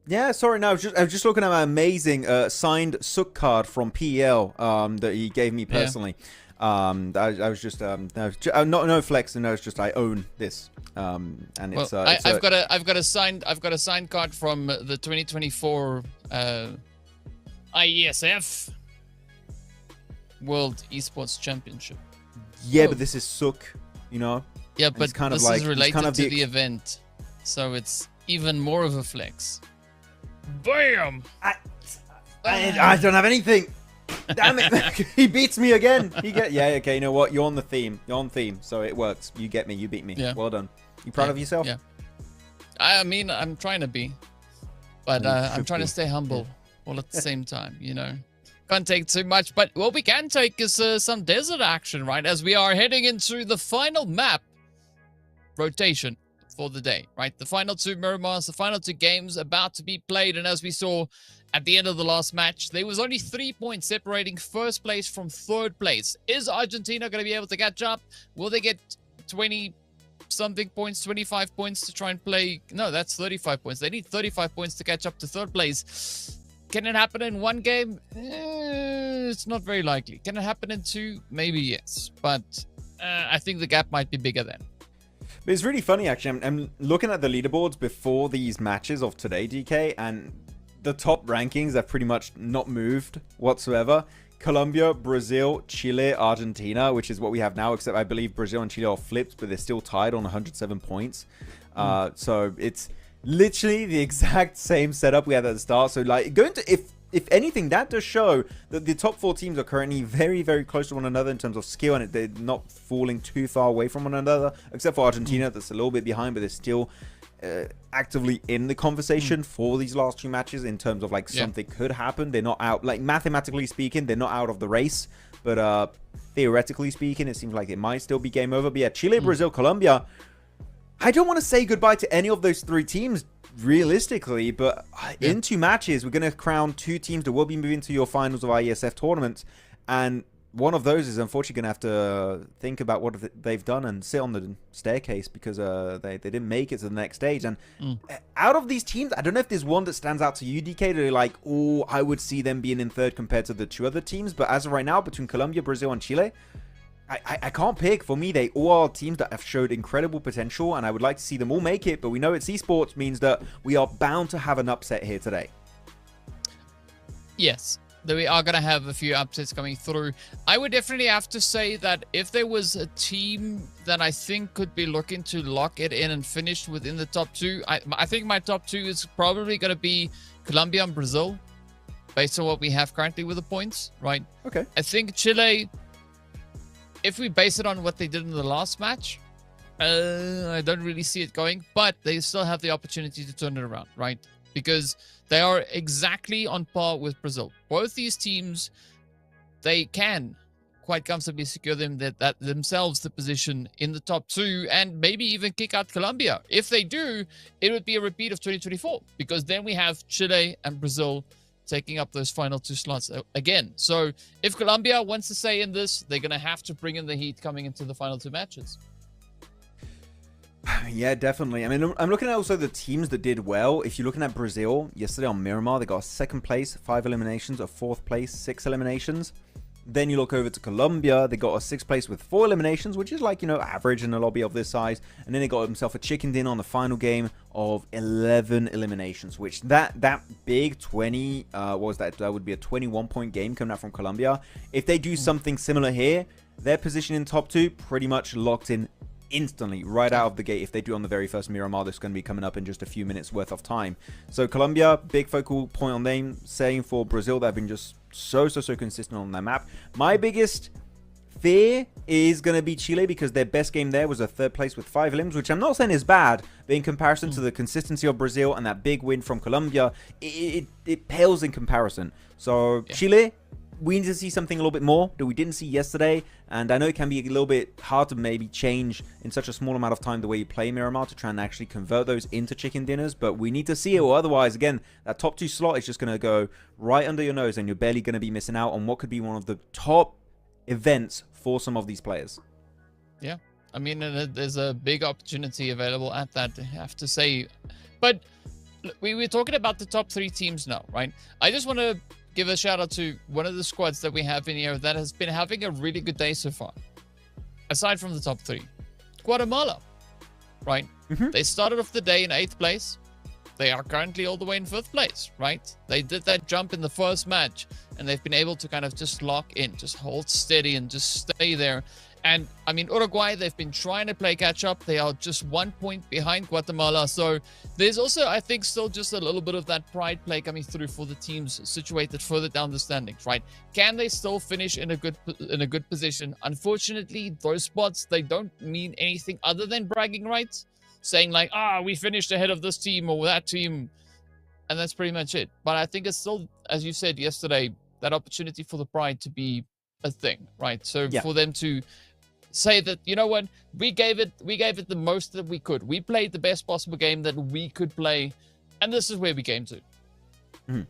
Yeah, sorry. No, I was just looking at my amazing signed Suk card from PEL that he gave me personally. I was just no flex, and no, it's just I own this. And it's I've got a signed card from the 2024 Iesf World Esports Championship. Yeah, but this is Suk, you know. Yeah, but this is related to the event, so it's even more of a flex. Bam! I don't have anything. Damn it! He beats me again. Okay. You know what? You're on the theme. You're on theme, so it works. You get me. You beat me. Yeah. Well done. You proud of yourself? Yeah. I mean, I'm trying to be, but I'm trying to stay humble all at the same time. You know, can't take too much. But what we can take is some desert action, right? As we are heading into the final map rotation for the day, right? The final two Miramars, the final two games about to be played. And as we saw at the end of the last match, there was only 3 points separating first place from third place. Is Argentina going to be able to catch up? Will they get 20-something points, 25 points to try and play? No, that's 35 points. They need 35 points to catch up to third place. Can it happen in one game? It's not very likely. Can it happen in two? Maybe yes. But I think the gap might be bigger then. But it's really funny, actually. I'm looking at the leaderboards before these matches of today, DK, and the top rankings have pretty much not moved whatsoever. Colombia, Brazil, Chile, Argentina, which is what we have now, except I believe Brazil and Chile are flipped, but they're still tied on 107 points. So it's literally the exact same setup we had at the start. So, like, if anything, that does show that the top four teams are currently very, very close to one another in terms of skill, and they're not falling too far away from one another, except for Argentina, that's a little bit behind, but they're still actively in the conversation for these last two matches in terms of, like, something could happen. They're not out, like, mathematically speaking, they're not out of the race, but theoretically speaking, it seems like it might still be game over. But yeah, Chile, Brazil, Colombia, I don't want to say goodbye to any of those three teams realistically, but in two matches, we're going to crown two teams that will be moving to your finals of Iesf tournaments, and one of those is unfortunately going to have to think about what they've done and sit on the staircase because they didn't make it to the next stage. And out of these teams, I don't know if there's one that stands out to you, DK, that you're like, oh, I would see them being in third compared to the two other teams. But as of right now, between Colombia, Brazil, and Chile, I can't pick. For me, they all are teams that have showed incredible potential, and I would like to see them all make it, but we know it's esports means that we are bound to have an upset here today. Yes, we are going to have a few upsets coming through. I would definitely have to say that if there was a team that I think could be looking to lock it in and finish within the top two, I think my top two is probably going to be Colombia and Brazil, based on what we have currently with the points, right? Okay. I think Chile, if we base it on what they did in the last match, I don't really see it going, but they still have the opportunity to turn it around, right? Because they are exactly on par with Brazil. Both these teams, they can quite comfortably secure that themselves the position in the top two and maybe even kick out Colombia. If they do, it would be a repeat of 2024 because then we have Chile and Brazil taking up those final two slots again. So if Colombia wants to stay in this, they're going to have to bring in the heat coming into the final two matches. Yeah, definitely. I mean, I'm looking at also the teams that did well. If you're looking at Brazil, yesterday on Miramar, they got a second place, 5 eliminations, a fourth place, 6 eliminations. Then you look over to Colombia, they got a 6th place with 4 eliminations, which is like, you know, average in a lobby of this size. And then they got himself a chicken dinner on the final game of 11 eliminations, which that big 20, what was that? That would be a 21-point game coming out from Colombia. If they do something similar here, their position in top 2 pretty much locked in instantly right out of the gate. If they do on the very first Miramar, that's going to be coming up in just a few minutes worth of time. So Colombia, big focal point on them. Same for Brazil, they've been just so consistent on their map. My biggest fear is going to be Chile because their best game there was a 3rd place with 5 elims, which I'm not saying is bad, but in comparison to the consistency of Brazil and that big win from Colombia, it pales in comparison. So Chile, we need to see something a little bit more that we didn't see yesterday. And I know it can be a little bit hard to maybe change in such a small amount of time the way you play Miramar to try and actually convert those into chicken dinners. But we need to see it, or otherwise, again, that top 2 slot is just going to go right under your nose and you're barely going to be missing out on what could be one of the top events for some of these players. Yeah. I mean, there's a big opportunity available at that, I have to say. But we're talking about the top 3 teams now, right? I just want to give a shout out to one of the squads that we have in here that has been having a really good day so far. Aside from the top 3, Guatemala, right? They started off the day in 8th place. They are currently all the way in 5th place, right? They did that jump in the first match, and they've been able to kind of just lock in, just hold steady and just stay there. And I mean, Uruguay, they've been trying to play catch up. They are just 1 point behind Guatemala. So there's also, I think, still just a little bit of that pride play coming through for the teams situated further down the standings, right? Can they still finish in a good position? Unfortunately, those spots, they don't mean anything other than bragging rights, saying like, we finished ahead of this team or that team, and that's pretty much it. But I think it's still, as you said yesterday, that opportunity for the pride to be a thing, right? So for them to say that, you know what, we gave it the most that we could. We played the best possible game that we could play, and this is where we came to.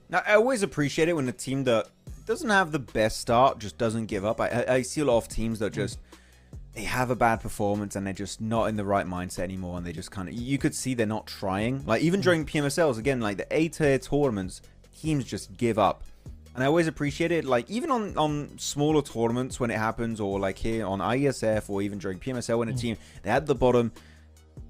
Now, I always appreciate it when a team that doesn't have the best start just doesn't give up. I see a lot of teams that just they have a bad performance and they're just not in the right mindset anymore, and they just kind of, you could see they're not trying. Like even during PMSLs, again, like the A-tier tournaments, teams just give up. And I always appreciate it, like even on smaller tournaments when it happens, or like here on Iesf, or even during PMSL when a team, they're at the bottom.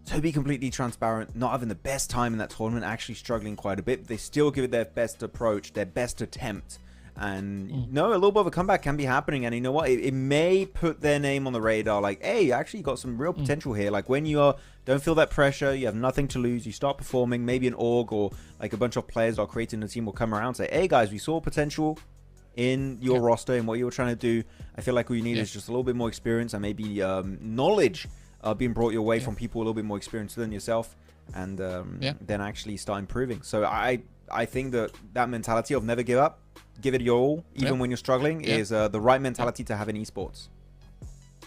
To be completely transparent, not having the best time in that tournament, actually struggling quite a bit, they still give it their best approach, their best attempt. And you know, a little bit of a comeback can be happening, and you know what, it may put their name on the radar, like, hey, actually got some real potential here. Like when you don't feel that pressure, you have nothing to lose, you start performing, maybe an org or like a bunch of players that are creating a team will come around and say, hey guys, we saw potential in your roster and what you were trying to do. I feel like all you need is just a little bit more experience and maybe knowledge being brought your way from people a little bit more experienced than yourself, and then actually start improving. So I think that mentality of never give up, give it your all, even when you're struggling, is the right mentality to have in esports.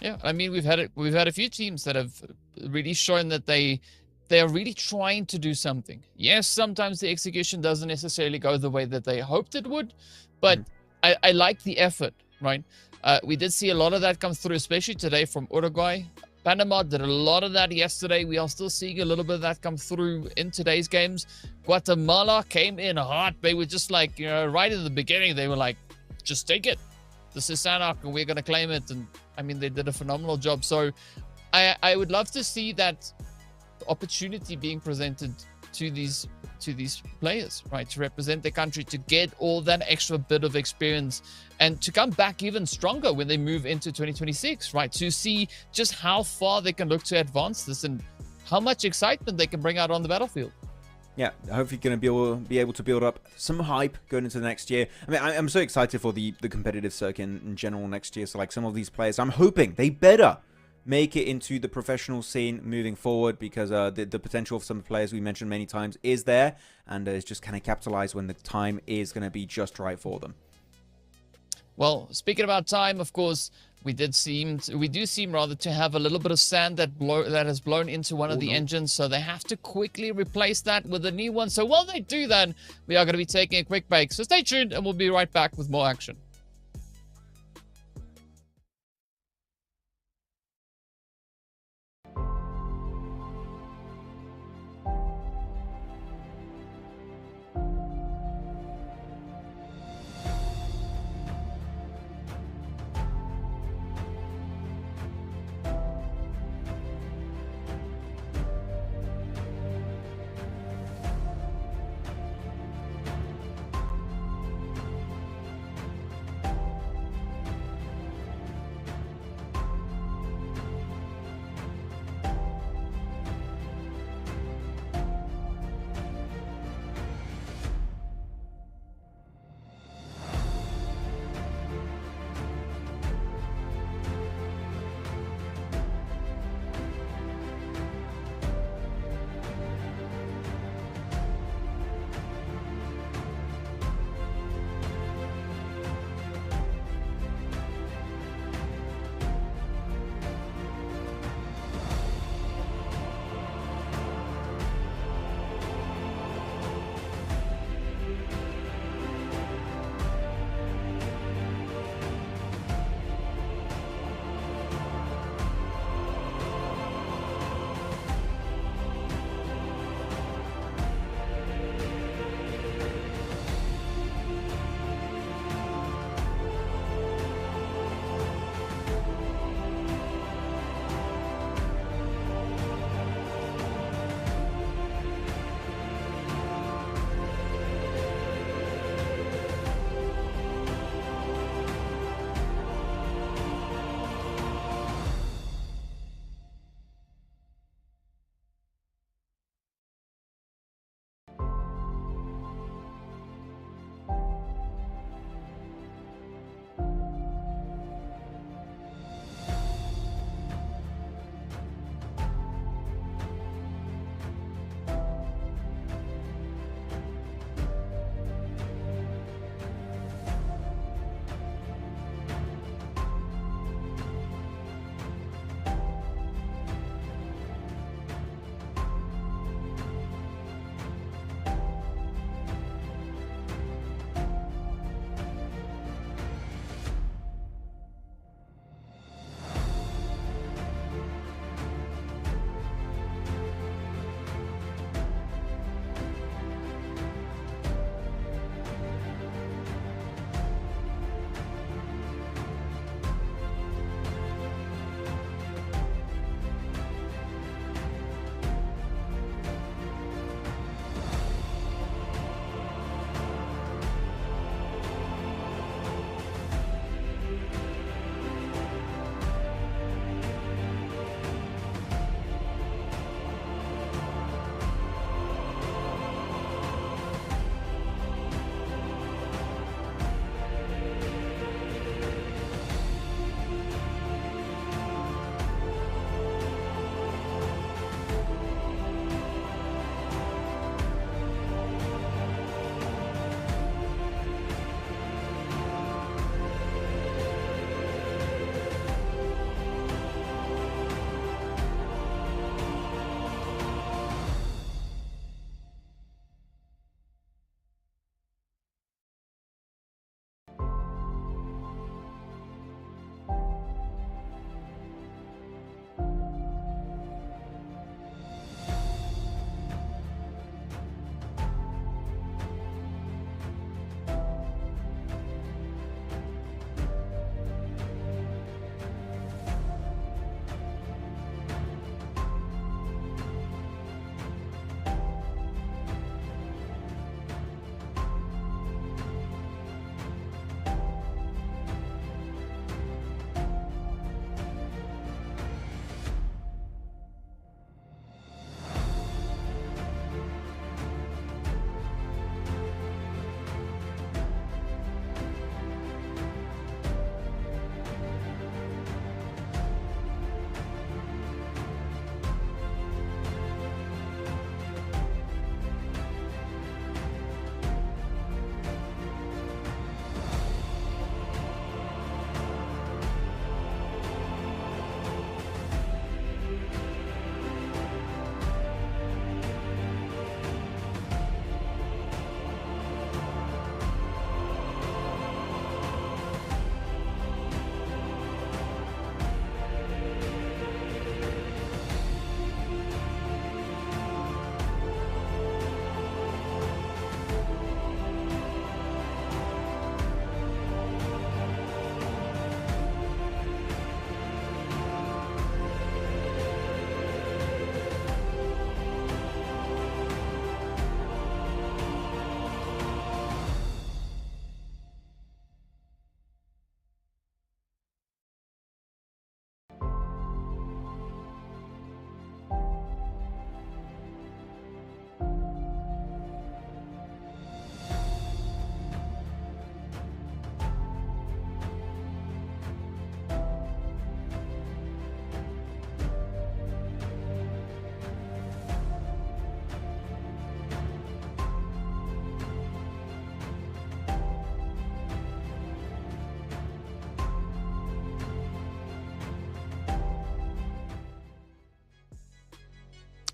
Yeah, I mean, we've had a few teams that have really shown that they are really trying to do something. Yes, sometimes the execution doesn't necessarily go the way that they hoped it would, but I like the effort, right? We did see a lot of that come through, especially today from Uruguay. Panama did a lot of that yesterday. We are still seeing a little bit of that come through in today's games. Guatemala came in hot. They were just like, you know, right in the beginning, they were like, just take it. This is Sanhok and we're going to claim it. And I mean, they did a phenomenal job. So I would love to see that opportunity being presented to these players, right, to represent their country, to get all that extra bit of experience and to come back even stronger when they move into 2026, right, to see just how far they can look to advance this and how much excitement they can bring out on the battlefield. Yeah, hopefully going to be able to build up some hype going into the next year. I mean, I'm so excited for the competitive circuit in general next year. So like some of these players, I'm hoping they better make it into the professional scene moving forward, because the potential of some of the players we mentioned many times is there, and it's just kind of capitalize when the time is going to be just right for them. Well, speaking about time, of course, we do seem rather to have a little bit of sand that has blown into one of the engines, so they have to quickly replace that with a new one. So while they do that, we are going to be taking a quick break. So stay tuned, and we'll be right back with more action.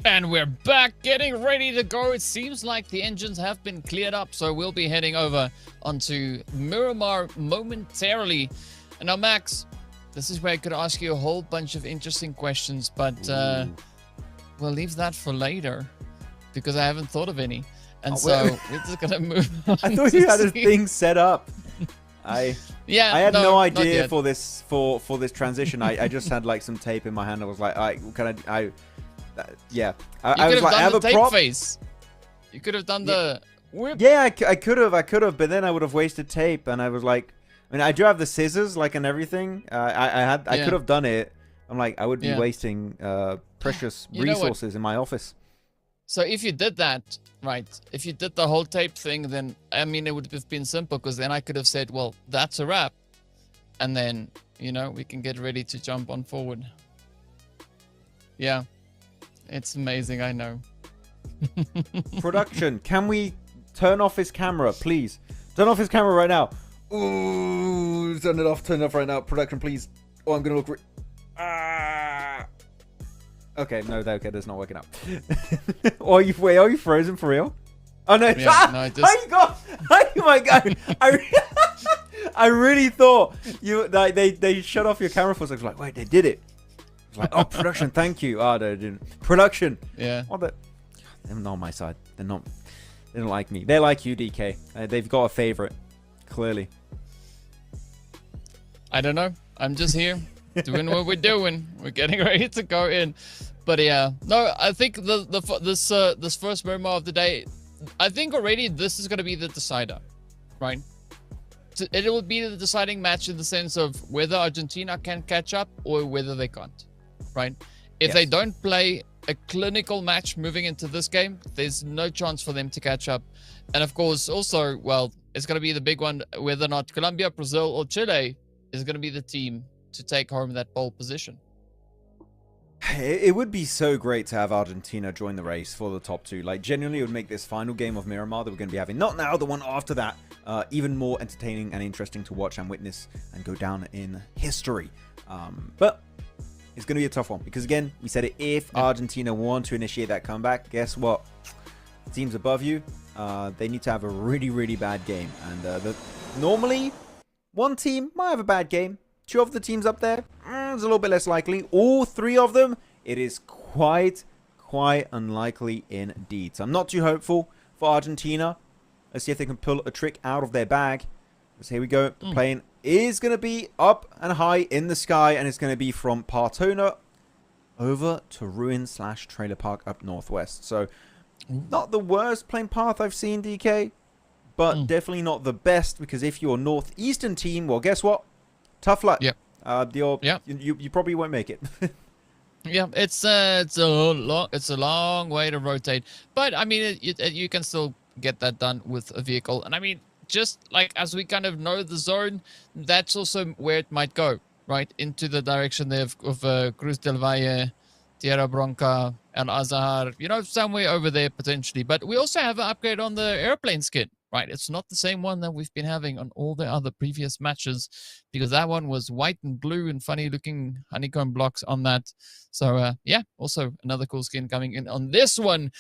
And we're back, getting ready to go. It seems like the engines have been cleared up, so we'll be heading over onto Miramar momentarily. And now, Max, this is where I could ask you a whole bunch of interesting questions, but we'll leave that for later because I haven't thought of any. And so we're just going to move on. I thought you had a thing set up. I had no idea for this transition. I just had like some tape in my hand. I was like, I was like, I have a prop. Face. You could have done the whip. Yeah, I could have, but then I would have wasted tape. And I was like, I mean, I do have the scissors, like, and everything. I could have done it. I'm like, I would be wasting precious resources in my office. So if you did that, right, if you did the whole tape thing, then, I mean, it would have been simple because then I could have said, well, that's a wrap. And then, you know, we can get ready to jump on forward. Yeah, it's amazing, I know. Production, can we turn off his camera, please? Turn off his camera right now. Ooh, turn it off right now. Production, please. Oh, I'm going to look... Okay, no, okay, that's not working out. Are you frozen for real? Oh no! Yeah, no, oh my god! I really thought you they shut off your camera for a second. I was like, wait, they did it. I was like, oh, production, thank you. Oh, they didn't. Production. Yeah. Oh, they're not on my side. They don't like me. They like you, DK. They've got a favorite, clearly. I don't know. I'm just here. Doing what we're doing. We're getting ready to go in. But yeah, no, I think this first Miramar of the day, I think already this is going to be the decider, right? It will be the deciding match in the sense of whether Argentina can catch up or whether they can't, right? If they don't play a clinical match moving into this game, there's no chance for them to catch up. And of course, also, well, it's going to be the big one, whether or not Colombia, Brazil, or Chile is going to be the team to take home that pole position. It would be so great to have Argentina join the race for the top two. Like, genuinely, it would make this final game of Miramar that we're going to be having, not now, the one after that, even more entertaining and interesting to watch and witness and go down in history. But it's going to be a tough one because, again, we said it, if Argentina want to initiate that comeback, guess what? The teams above you, they need to have a really, really bad game. And normally, one team might have a bad game. Two of the teams up there, it's a little bit less likely. All three of them, it is quite unlikely indeed. So I'm not too hopeful for Argentina. Let's see if they can pull a trick out of their bag. So here we go. The plane is going to be up and high in the sky, and it's going to be from Partona over to Ruin/Trailer Park up northwest. So not the worst plane path I've seen, DK, but definitely not the best, because if you're a northeastern team, well, guess what? Tough luck. Yep. You probably won't make it. Yeah, it's a long way to rotate, but I mean, you can still get that done with a vehicle. And I mean, just like as we kind of know the zone, that's also where it might go, right? Into the direction there of Cruz del Valle, Tierra Bronca, and Azahar, you know, somewhere over there potentially. But we also have an upgrade on the airplane skin. Right, it's not the same one that we've been having on all the other previous matches, because that one was white and blue and funny looking honeycomb blocks on that. So yeah, also another cool skin coming in on this one.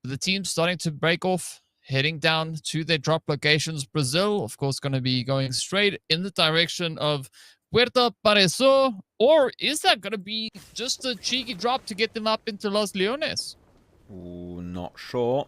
The team starting to break off, heading down to their drop locations. Brazil, of course, going to be going straight in the direction of Puerto Pareso, or is that going to be just a cheeky drop to get them up into Los Leones? Ooh, not sure.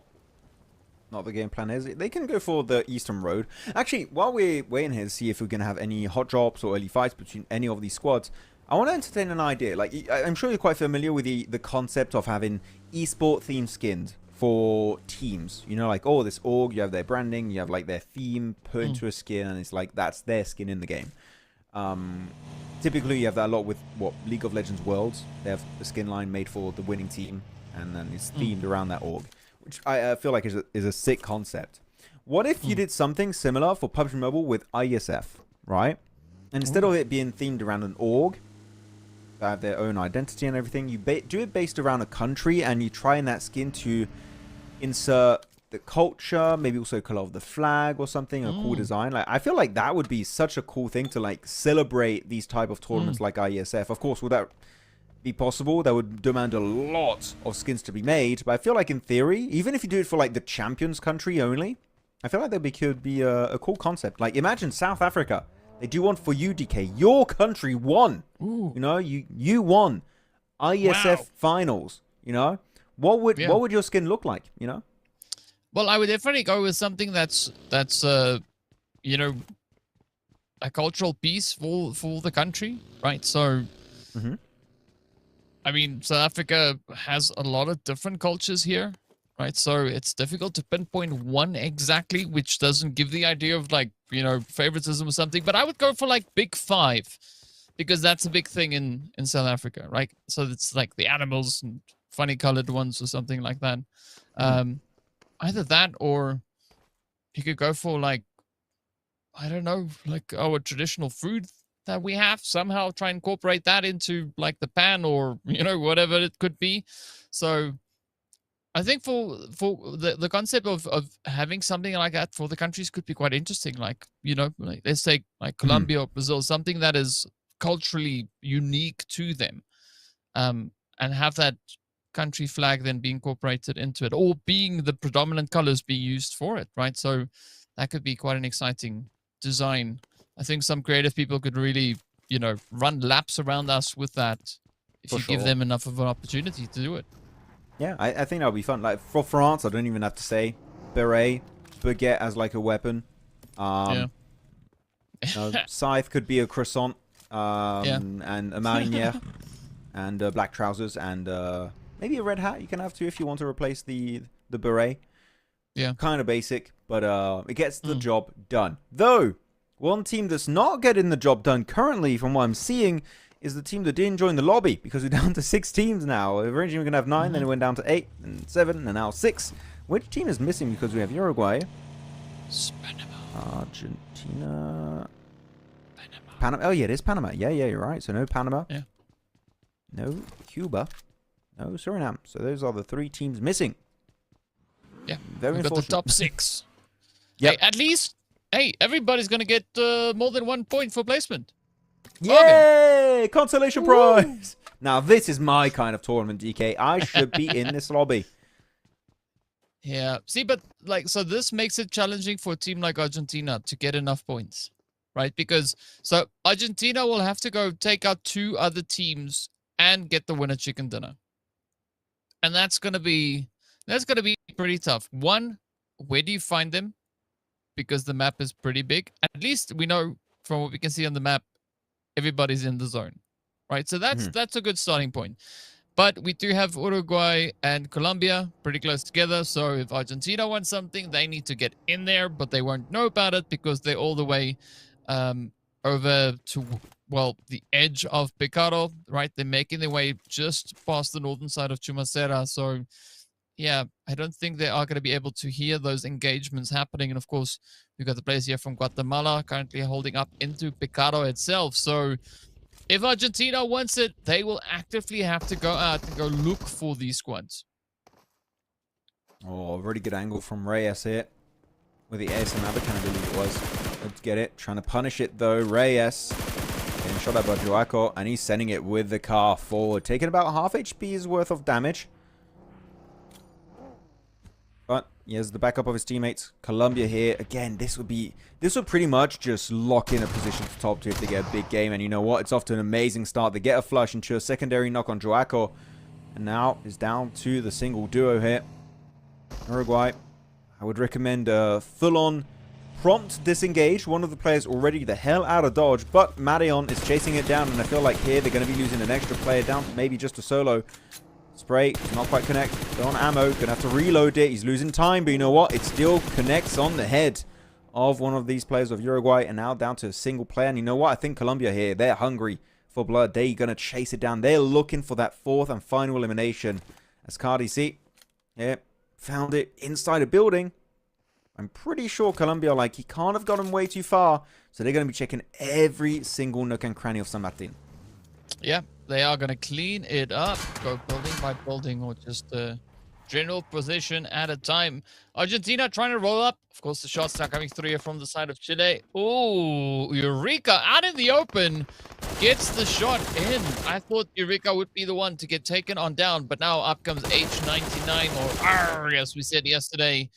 Not the game plan is. They can go for the eastern road. Actually, while we're waiting here to see if we're going to have any hot drops or early fights between any of these squads, I want to entertain an idea. Like, I'm sure you're quite familiar with the concept of having esport themed skins for teams. You know, like, oh, this org, you have their branding, you have like their theme put into a skin, and it's like that's their skin in the game. Typically, you have that a lot with League of Legends Worlds. They have a skin line made for the winning team, and then it's themed around that org, which I feel like is a sick concept. What if you did something similar for PUBG Mobile with Iesf, right? And instead of it being themed around an org, they have their own identity and everything, you do it based around a country, and you try in that skin to insert the culture, maybe also color of the flag or something, a cool design. Like, I feel like that would be such a cool thing to like celebrate these type of tournaments like IESF. Of course, without be possible. That would demand a lot of skins to be made. But I feel like in theory, even if you do it for like the champions country only, I feel like that could be a cool concept. Like imagine South Africa. They do one for you, DK. Your country won. Ooh. You know, you won Iesf finals. You know, what would your skin look like? You know. Well, I would definitely go with something that's you know, a cultural piece for the country, right? So, I mean, South Africa has a lot of different cultures here, right? So it's difficult to pinpoint one exactly, which doesn't give the idea of like, you know, favoritism or something. But I would go for like Big Five, because that's a big thing in South Africa, right? So it's like the animals and funny colored ones or something like that. Either that, or you could go for like, I don't know, like our traditional food that we have, somehow try and incorporate that into like the pan, or, you know, whatever it could be. So I think for the concept of having something like that for the countries could be quite interesting. Like, you know, like, let's say like Colombia or Brazil, something that is culturally unique to them, and have that country flag then be incorporated into it, or being the predominant colors be used for it, right? So that could be quite an exciting design. I think some creative people could really, you know, run laps around us with that if you give them enough of an opportunity to do it. Yeah, I think that'll be fun. Like for France, I don't even have to say beret, baguette as like a weapon. Scythe could be a croissant, and a marinière, and black trousers, and maybe a red hat you can have too if you want to replace the beret. Yeah, kind of basic, but it gets the job done. Though one team that's not getting the job done currently, from what I'm seeing, is the team that didn't join the lobby, because we're down to 6 teams now. Originally we're gonna have 9, then it went down to 8 and 7, and now 6. Which team is missing? Because we have Uruguay, Panama, Argentina, Panama. Oh yeah, it is Panama. Yeah, you're right. So no Panama. Yeah. No Cuba. No Suriname. So those are the 3 teams missing. Yeah, very we've got the top 6. Yeah, hey, at least, hey, everybody's gonna get more than 1 point for placement. Yay! Consolation prize! Now this is my kind of tournament, DK. I should be in this lobby. Yeah, see, but like, so this makes it challenging for a team like Argentina to get enough points, right? Because so Argentina will have to go take out 2 other teams and get the winner chicken dinner, and that's gonna be pretty tough. One, where do you find them? Because the map is pretty big. At least we know from what we can see on the map, everybody's in the zone, right? So that's a good starting point. But we do have Uruguay and Colombia pretty close together. So if Argentina wants something, they need to get in there, but they won't know about it because they're all the way over to, well, the edge of Picaro, right? They're making their way just past the northern side of Chumacera. So yeah, I don't think they are going to be able to hear those engagements happening. And of course, we've got the players here from Guatemala currently holding up into Picaro itself. So if Argentina wants it, they will actively have to go out and go look for these squads. Oh, really good angle from Reyes here. With the ASM Abacan, I believe it was. Let's get it. Trying to punish it though. Reyes getting shot at by Joaco, and he's sending it with the car forward. Taking about half HP's worth of damage. But he has the backup of his teammates. Colombia here. Again, this would pretty much just lock in a position to top 2 if they get a big game. And you know what? It's off to an amazing start. They get a flush into a secondary knock on Joaco. And now it's down to the single duo here. Uruguay. I would recommend a full-on prompt disengage. One of the players already the hell out of dodge. But Marion is chasing it down. And I feel like here they're going to be losing an extra player down. Maybe just a solo. Spray does not quite connect. Still on ammo. Gonna have to reload it. He's losing time, but you know what? It still connects on the head of one of these players of Uruguay, and now down to a single player. And you know what? I think Colombia here, they're hungry for blood. They're gonna chase it down. They're looking for that 4th and final elimination. As Cardi, see, yeah, found it inside a building. I'm pretty sure Colombia, like, he can't have gotten way too far, so they're gonna be checking every single nook and cranny of San Martin. Yeah, they are going to clean it up. Go building by building, or just general position at a time. Argentina trying to roll up. Of course, the shots are coming through here from the side of Chile. Oh, Eureka out in the open. gets the shot in. I thought Eureka would be the one to get taken on down, but now up comes H99, or R, as we said yesterday,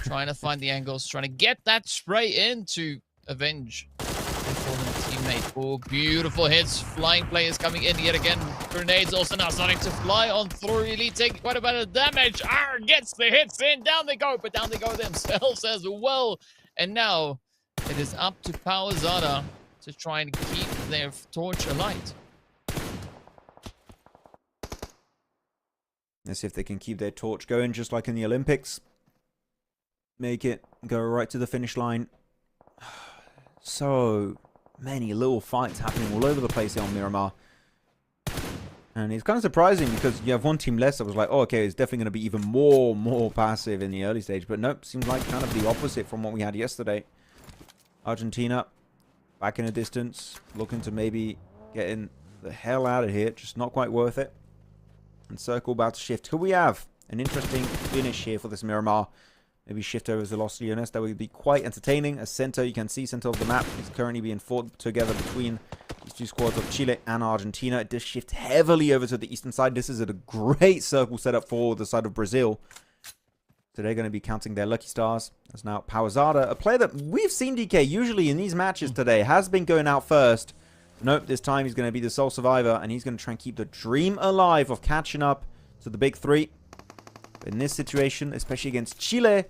trying to find the angles, trying to get that spray in to avenge their fallen teammate. Oh, beautiful hits. Flying players coming in yet again. Grenades also now starting to fly on through. Elite taking quite a bit of damage. R gets the hits in. Down they go, but down they go themselves as well. And now it is up to Powerzada to try and keep their torch alight. Let's see if they can keep their torch going, just like in the Olympics. Make it go right to the finish line. So many little fights happening all over the place here on Miramar. And it's kind of surprising because you have one team less. I was like, oh, okay, it's definitely going to be even more passive in the early stage. But nope, seems like kind of the opposite from what we had yesterday. Argentina back in a distance, looking to maybe getting the hell out of here. Just not quite worth it. And Circle about to shift. Could we have an interesting finish here for this Miramar? Maybe shift over to Los Leones. That would be quite entertaining. As center, you can see center of the map is currently being fought together between these two squads of Chile and Argentina. It does shift heavily over to the eastern side. This is a great circle setup for the side of Brazil. So they're going to be counting their lucky stars. As now Powerzada, a player that we've seen DK usually in these matches today, has been going out first. Nope, this time he's going to be the sole survivor, and he's going to try and keep the dream alive of catching up to the big three. But in this situation, especially against Chile,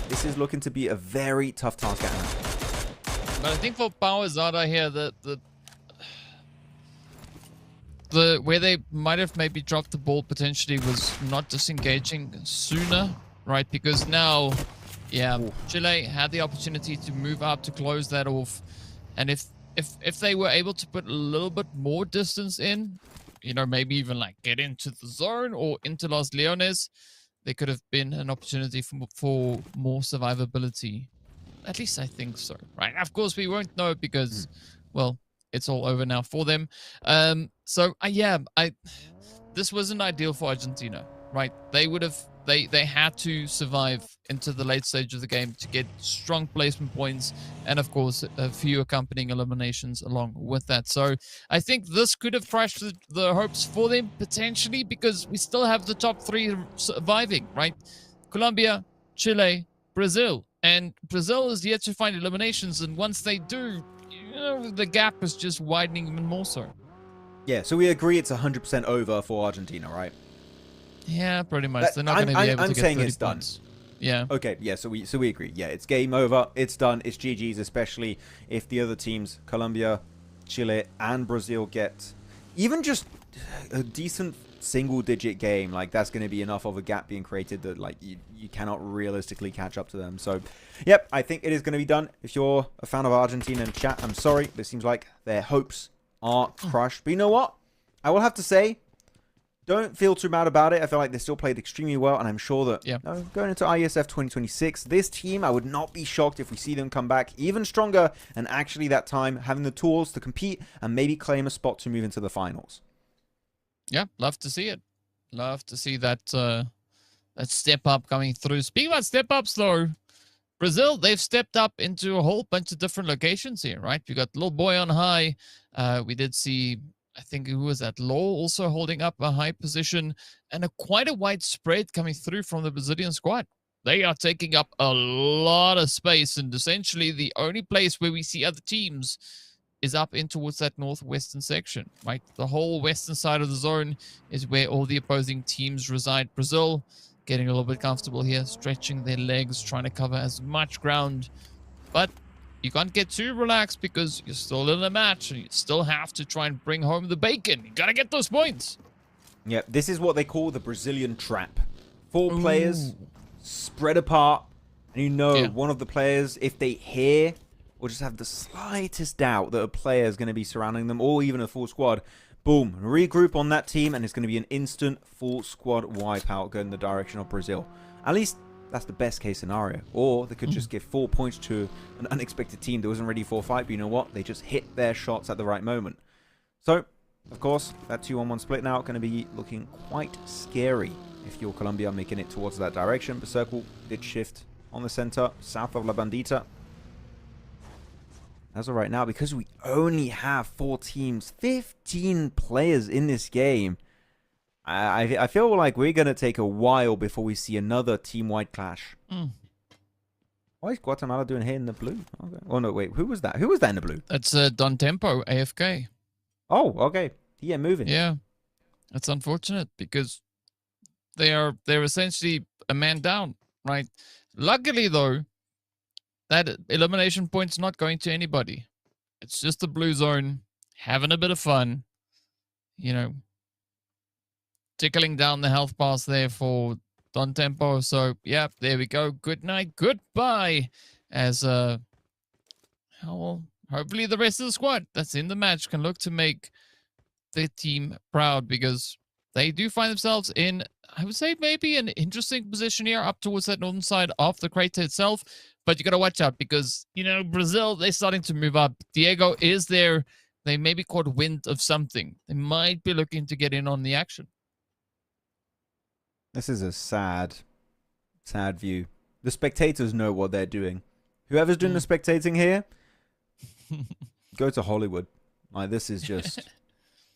this is looking to be a very tough task at hand. But I think for Powerzada here, the where they might have maybe dropped the ball potentially was not disengaging sooner, right? Because now, yeah, Chile had the opportunity to move up to close that off, and if they were able to put a little bit more distance in, you know, maybe even like get into the zone or into Los Leones, there could have been an opportunity for more survivability. At least I think so, right? Of course, we won't know because, well, it's all over now for them. This wasn't ideal for Argentina, right? They would have, they had to survive into the late stage of the game to get strong placement points, and of course a few accompanying eliminations along with that. So I think this could have crushed the hopes for them potentially, because we still have the top three surviving, right? Colombia, Chile, Brazil, and Brazil is yet to find eliminations, and once they do, you know, the gap is just widening even more so. Yeah, so we agree it's 100% over for Argentina, right? Yeah, pretty much. They're not going to be able to get 30 it's points. Done. Yeah. Okay, yeah, so we agree. Yeah, it's game over. It's done. It's GG's, especially if the other teams, Colombia, Chile, and Brazil, get even just a decent single-digit game. Like, that's going to be enough of a gap being created that, like, you cannot realistically catch up to them. So, yep, I think it is going to be done. If you're a fan of Argentina in chat, I'm sorry, but it seems like their hopes are crushed. But you know what? I will have to say, don't feel too mad about it. I feel like they still played extremely well, and I'm sure that going into Iesf 2026, this team, I would not be shocked if we see them come back even stronger, and actually that time having the tools to compete and maybe claim a spot to move into the finals. Yeah, love to see it. Love to see that that step up coming through. Speaking about step ups, though, Brazil, they've stepped up into a whole bunch of different locations here, right? We got Little Boy on high. We did see, I think who was that? Law also holding up a high position, and quite a wide spread coming through from the Brazilian squad. They are taking up a lot of space, and essentially the only place where we see other teams is up in towards that northwestern section, right? The whole western side of the zone is where all the opposing teams reside. Brazil getting a little bit comfortable here, stretching their legs, trying to cover as much ground, but you can't get too relaxed because you're still in a match and you still have to try and bring home the bacon. You gotta get those points. Yeah, this is what they call the Brazilian trap. 4 players spread apart, and you know one of the players, if they hear or just have the slightest doubt that a player is going to be surrounding them, or even a full squad, boom, regroup on that team, and it's going to be an instant full squad wipeout going in the direction of Brazil. At least that's the best case scenario. Or they could just give 4 points to an unexpected team that wasn't ready for a fight, but you know what? They just hit their shots at the right moment. So, of course, that 2-on-1 split now going to be looking quite scary if you're Colombia making it towards that direction. The circle did shift on the center, south of La Bandita. as of right now, because we only have 4 teams, 15 players in this game, I feel like we're going to take a while before we see another team-wide clash. Why is Guatemala doing here in the blue? Okay. Oh, no, wait. Who was that? Who was that in the blue? That's Don Tempo, AFK. Oh, okay. Yeah, moving. Yeah. That's unfortunate because they're essentially a man down, right? Luckily, though, that elimination point's not going to anybody. It's just the blue zone having a bit of fun, you know, tickling down the health bars there for Don Tempo. So, yeah, there we go. Good night, goodbye. As, hopefully the rest of the squad that's in the match can look to make their team proud, because they do find themselves in, I would say, maybe an interesting position here up towards that northern side of the crater itself. But you got to watch out because, you know, Brazil, they're starting to move up. Diego is there. They may be caught wind of something. They might be looking to get in on the action. This is a sad view. The spectators know what they're doing. Whoever's doing the spectating here, go to Hollywood. Like, this is just...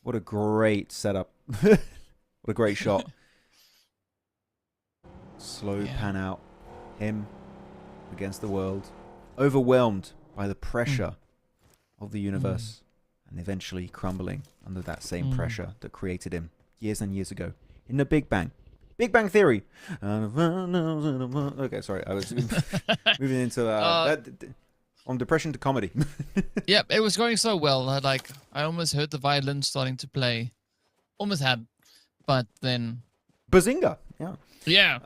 what a great setup. What a great shot. Slow pan out. Him against the world. Overwhelmed by the pressure of the universe. And eventually crumbling under that same pressure that created him years and years ago. In the Big Bang. Big Bang Theory. Okay, sorry. I was moving into that. On depression to comedy. Yep, it was going so well. I almost heard the violin starting to play. Almost had. But then... Bazinga. Yeah. Yeah.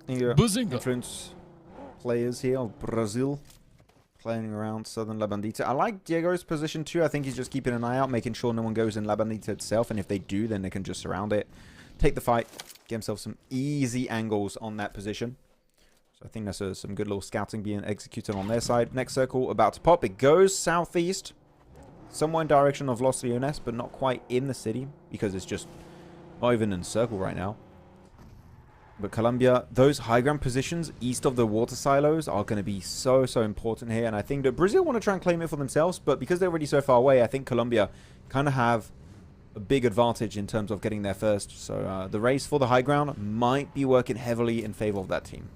Bazinga. Influence players here of Brazil. Playing around southern La Bandita. I like Diego's position too. I think he's just keeping an eye out, making sure no one goes in La Bandita itself. And if they do, then they can just surround it. Take the fight. Get himself some easy angles on that position. So I think that's some good little scouting being executed on their side. Next circle about to pop. It goes southeast. Somewhere in direction of Los Leones, but not quite in the city. Because it's just not even in a circle right now. But Colombia, those high ground positions east of the water silos are going to be so important here. And I think that Brazil want to try and claim it for themselves. But because they're already so far away, I think Colombia kind of have a big advantage in terms of getting there first. So the race for the high ground might be working heavily in favor of that team.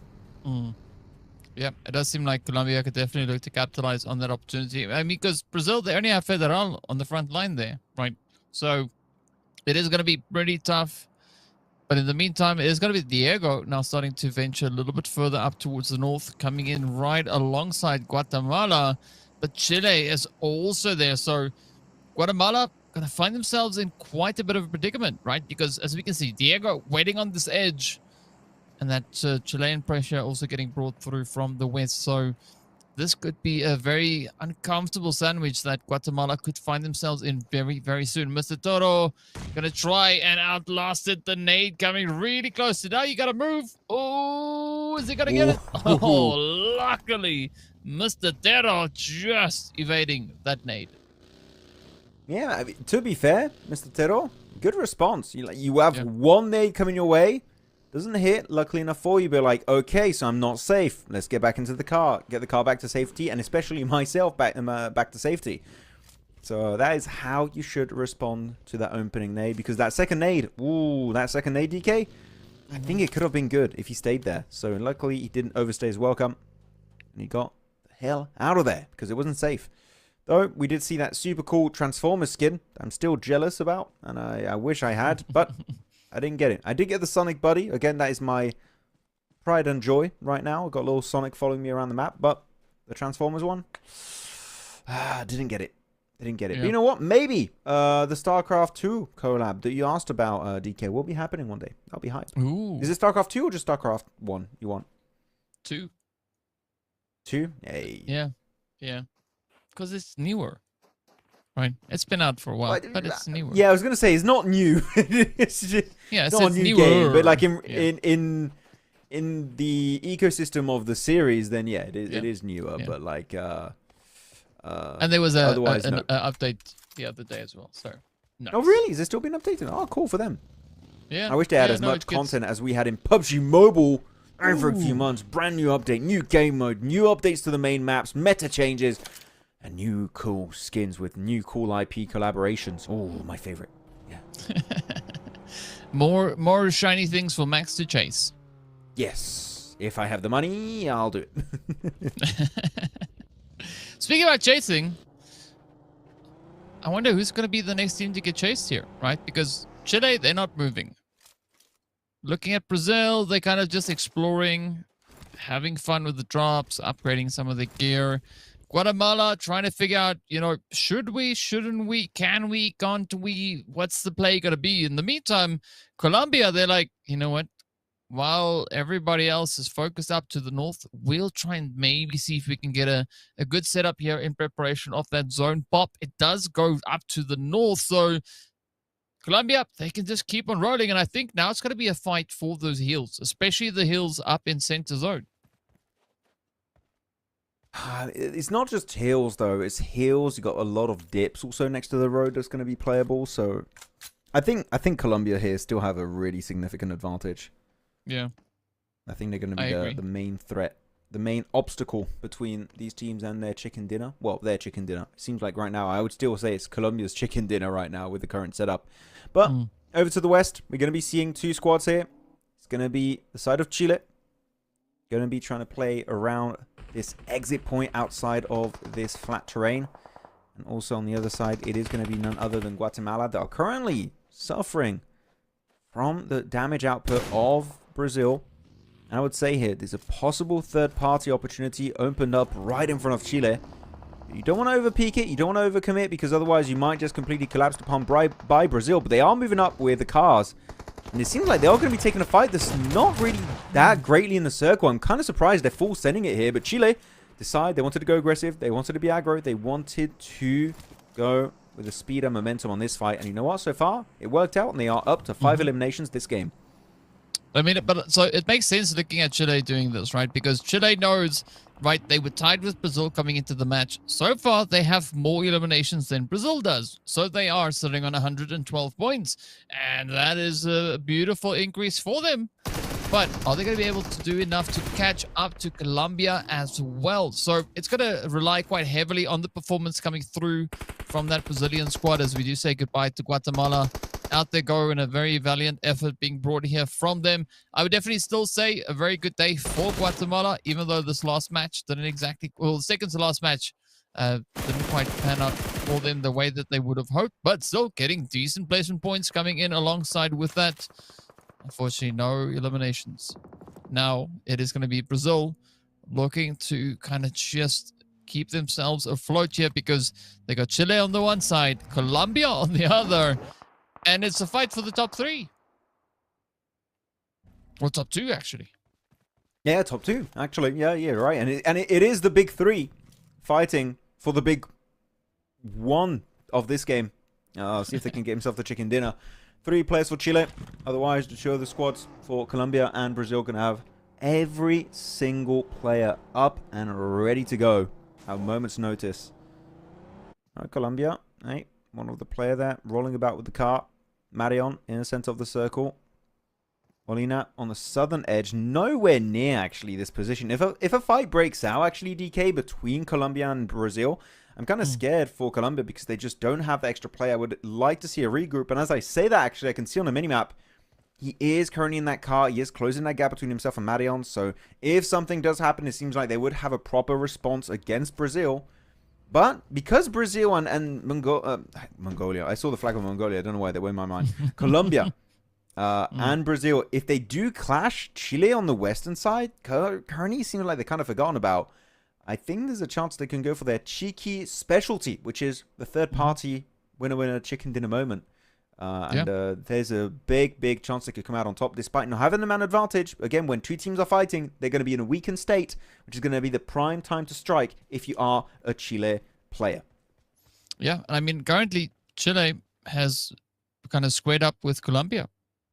Yeah, it does seem like Colombia could definitely look to capitalize on that opportunity. I mean, because Brazil, they only have Federal on the front line there, right? So it is going to be pretty tough. But in the meantime, it is going to be Diego now starting to venture a little bit further up towards the north, coming in right alongside Guatemala. But Chile is also there. So Guatemala going to find themselves in quite a bit of a predicament, right? Because as we can see, Diego waiting on this edge. And that Chilean pressure also getting brought through from the west. So this could be a very uncomfortable sandwich that Guatemala could find themselves in very soon. Mr. Toro going to try and outlast it. The nade coming really close to now. You got to move. Oh, is he going to get it? Oh, luckily, Mr. Toro just evading that nade. Yeah, I mean, to be fair, Mr. Toro, good response. You have one nade coming your way. Doesn't hit, luckily enough for you, but like, okay, so I'm not safe. Let's get back into the car. Get the car back to safety, and especially myself back to safety. So that is how you should respond to that opening nade, because that second nade, that second nade, DK, I think it could have been good if he stayed there. So luckily, he didn't overstay his welcome, and he got the hell out of there, because it wasn't safe. Though, we did see that super cool Transformer skin I'm still jealous about, and I wish I had, but... I didn't get it. I did get the Sonic Buddy. Again, that is my pride and joy right now. I've got a little Sonic following me around the map. But the Transformers one, didn't get it. Didn't get it. Yeah. But you know what? Maybe the StarCraft 2 collab that you asked about, DK, will be happening one day. That'll be hype. Ooh. Is it StarCraft 2 or just StarCraft 1 you want? 2. 2? Hey. Yeah. Yeah. Because it's newer. Right, it's been out for a while, but it's newer. Yeah, I was gonna say it's not new. It's just it's not a new newer. game, but like in the ecosystem of the series, then it is newer. Yeah. But like, and there was an update the other day as well. So, nice. Oh really? Is it still been updated? Oh, cool for them. Yeah. I wish they had as much content as we had in PUBG Mobile every few months, brand new update, new game mode, new updates to the main maps, meta changes, and new cool skins with new cool IP collaborations. Oh, my favorite. Yeah. More shiny things for Max to chase. Yes. If I have the money, I'll do it. Speaking about chasing, I wonder who's going to be the next team to get chased here, right? Because Chile, they're not moving. Looking at Brazil, they're kind of just exploring, having fun with the drops, upgrading some of the gear. Guatemala trying to figure out, should we, shouldn't we, can we, can't we, what's the play going to be? In the meantime, Colombia, they're like, you know what? While everybody else is focused up to the north, we'll try and maybe see if we can get a good setup here in preparation of that zone pop. It does go up to the north, so Colombia, they can just keep on rolling, and I think now it's going to be a fight for those hills, especially the hills up in center zone. It's not just hills, though. It's hills. You've got a lot of dips also next to the road that's going to be playable, so I think Colombia here still have a really significant advantage. Yeah. I think they're going to be the main threat, the main obstacle between these teams and their chicken dinner. Well, their chicken dinner. It seems like right now, I would still say it's Colombia's chicken dinner right now with the current setup. But over to the west, we're going to be seeing two squads here. It's going to be the side of Chile. Going to be trying to play around this exit point outside of this flat terrain. And also on the other side, it is going to be none other than Guatemala that are currently suffering from the damage output of Brazil. And I would say here, there's a possible third-party opportunity opened up right in front of Chile. You don't want to overpeak it. You don't want to overcommit because otherwise you might just completely collapse upon by Brazil. But they are moving up with the cars. And it seems like they are going to be taking a fight that's not really that greatly in the circle. I'm kind of surprised they're full sending it here. But Chile decide they wanted to go aggressive. They wanted to be aggro. They wanted to go with the speed and momentum on this fight. And you know what? So far, it worked out. And they are up to 5 eliminations this game. I mean, but so it makes sense looking at Chile doing this, right? Because Chile knows, right, they were tied with Brazil coming into the match. So far, they have more eliminations than Brazil does. So they are sitting on 112 points. And that is a beautiful increase for them. But are they going to be able to do enough to catch up to Colombia as well? So it's going to rely quite heavily on the performance coming through from that Brazilian squad as we do say goodbye to Guatemala. Out there go in a very valiant effort being brought here from them. I would definitely still say a very good day for Guatemala, even though this last match didn't exactly, well, the second to last match didn't quite pan out for them the way that they would have hoped, but still getting decent placement points coming in alongside with that. Unfortunately, no eliminations. Now it is going to be Brazil looking to kind of just keep themselves afloat here because they got Chile on the one side, Colombia on the other. And it's a fight for the top 3. Or top 2, actually. Yeah, top 2, actually. Yeah, right. And it is the big 3 fighting for the big 1 of this game. See if they can get himself the chicken dinner. 3 players for Chile. Otherwise, to show the squads for Colombia and Brazil can have every single player up and ready to go. At a moment's notice. All right, Colombia. Hey, one of the player there rolling about with the car. Marion in the center of the circle. Molina on the southern edge. Nowhere near, actually, this position. If a fight breaks out, actually, DK, between Colombia and Brazil, I'm kind of scared for Colombia because they just don't have the extra play. I would like to see a regroup. And as I say that, actually, I can see on the minimap, he is currently in that car. He is closing that gap between himself and Marion. So if something does happen, it seems like they would have a proper response against Brazil. But because Brazil and Mongolia, I saw the flag of Mongolia. I don't know why they were in my mind. Colombia and Brazil, if they do clash, Chile on the western side, currently seems like they're kind of forgotten about. I think there's a chance they can go for their cheeky specialty, which is the third party winner chicken dinner moment. There's a big chance they could come out on top despite not having the man advantage. Again, when 2 teams are fighting, they're going to be in a weakened state, which is going to be the prime time to strike if you are a Chile player. Yeah, I mean, currently Chile has kind of squared up with Colombia,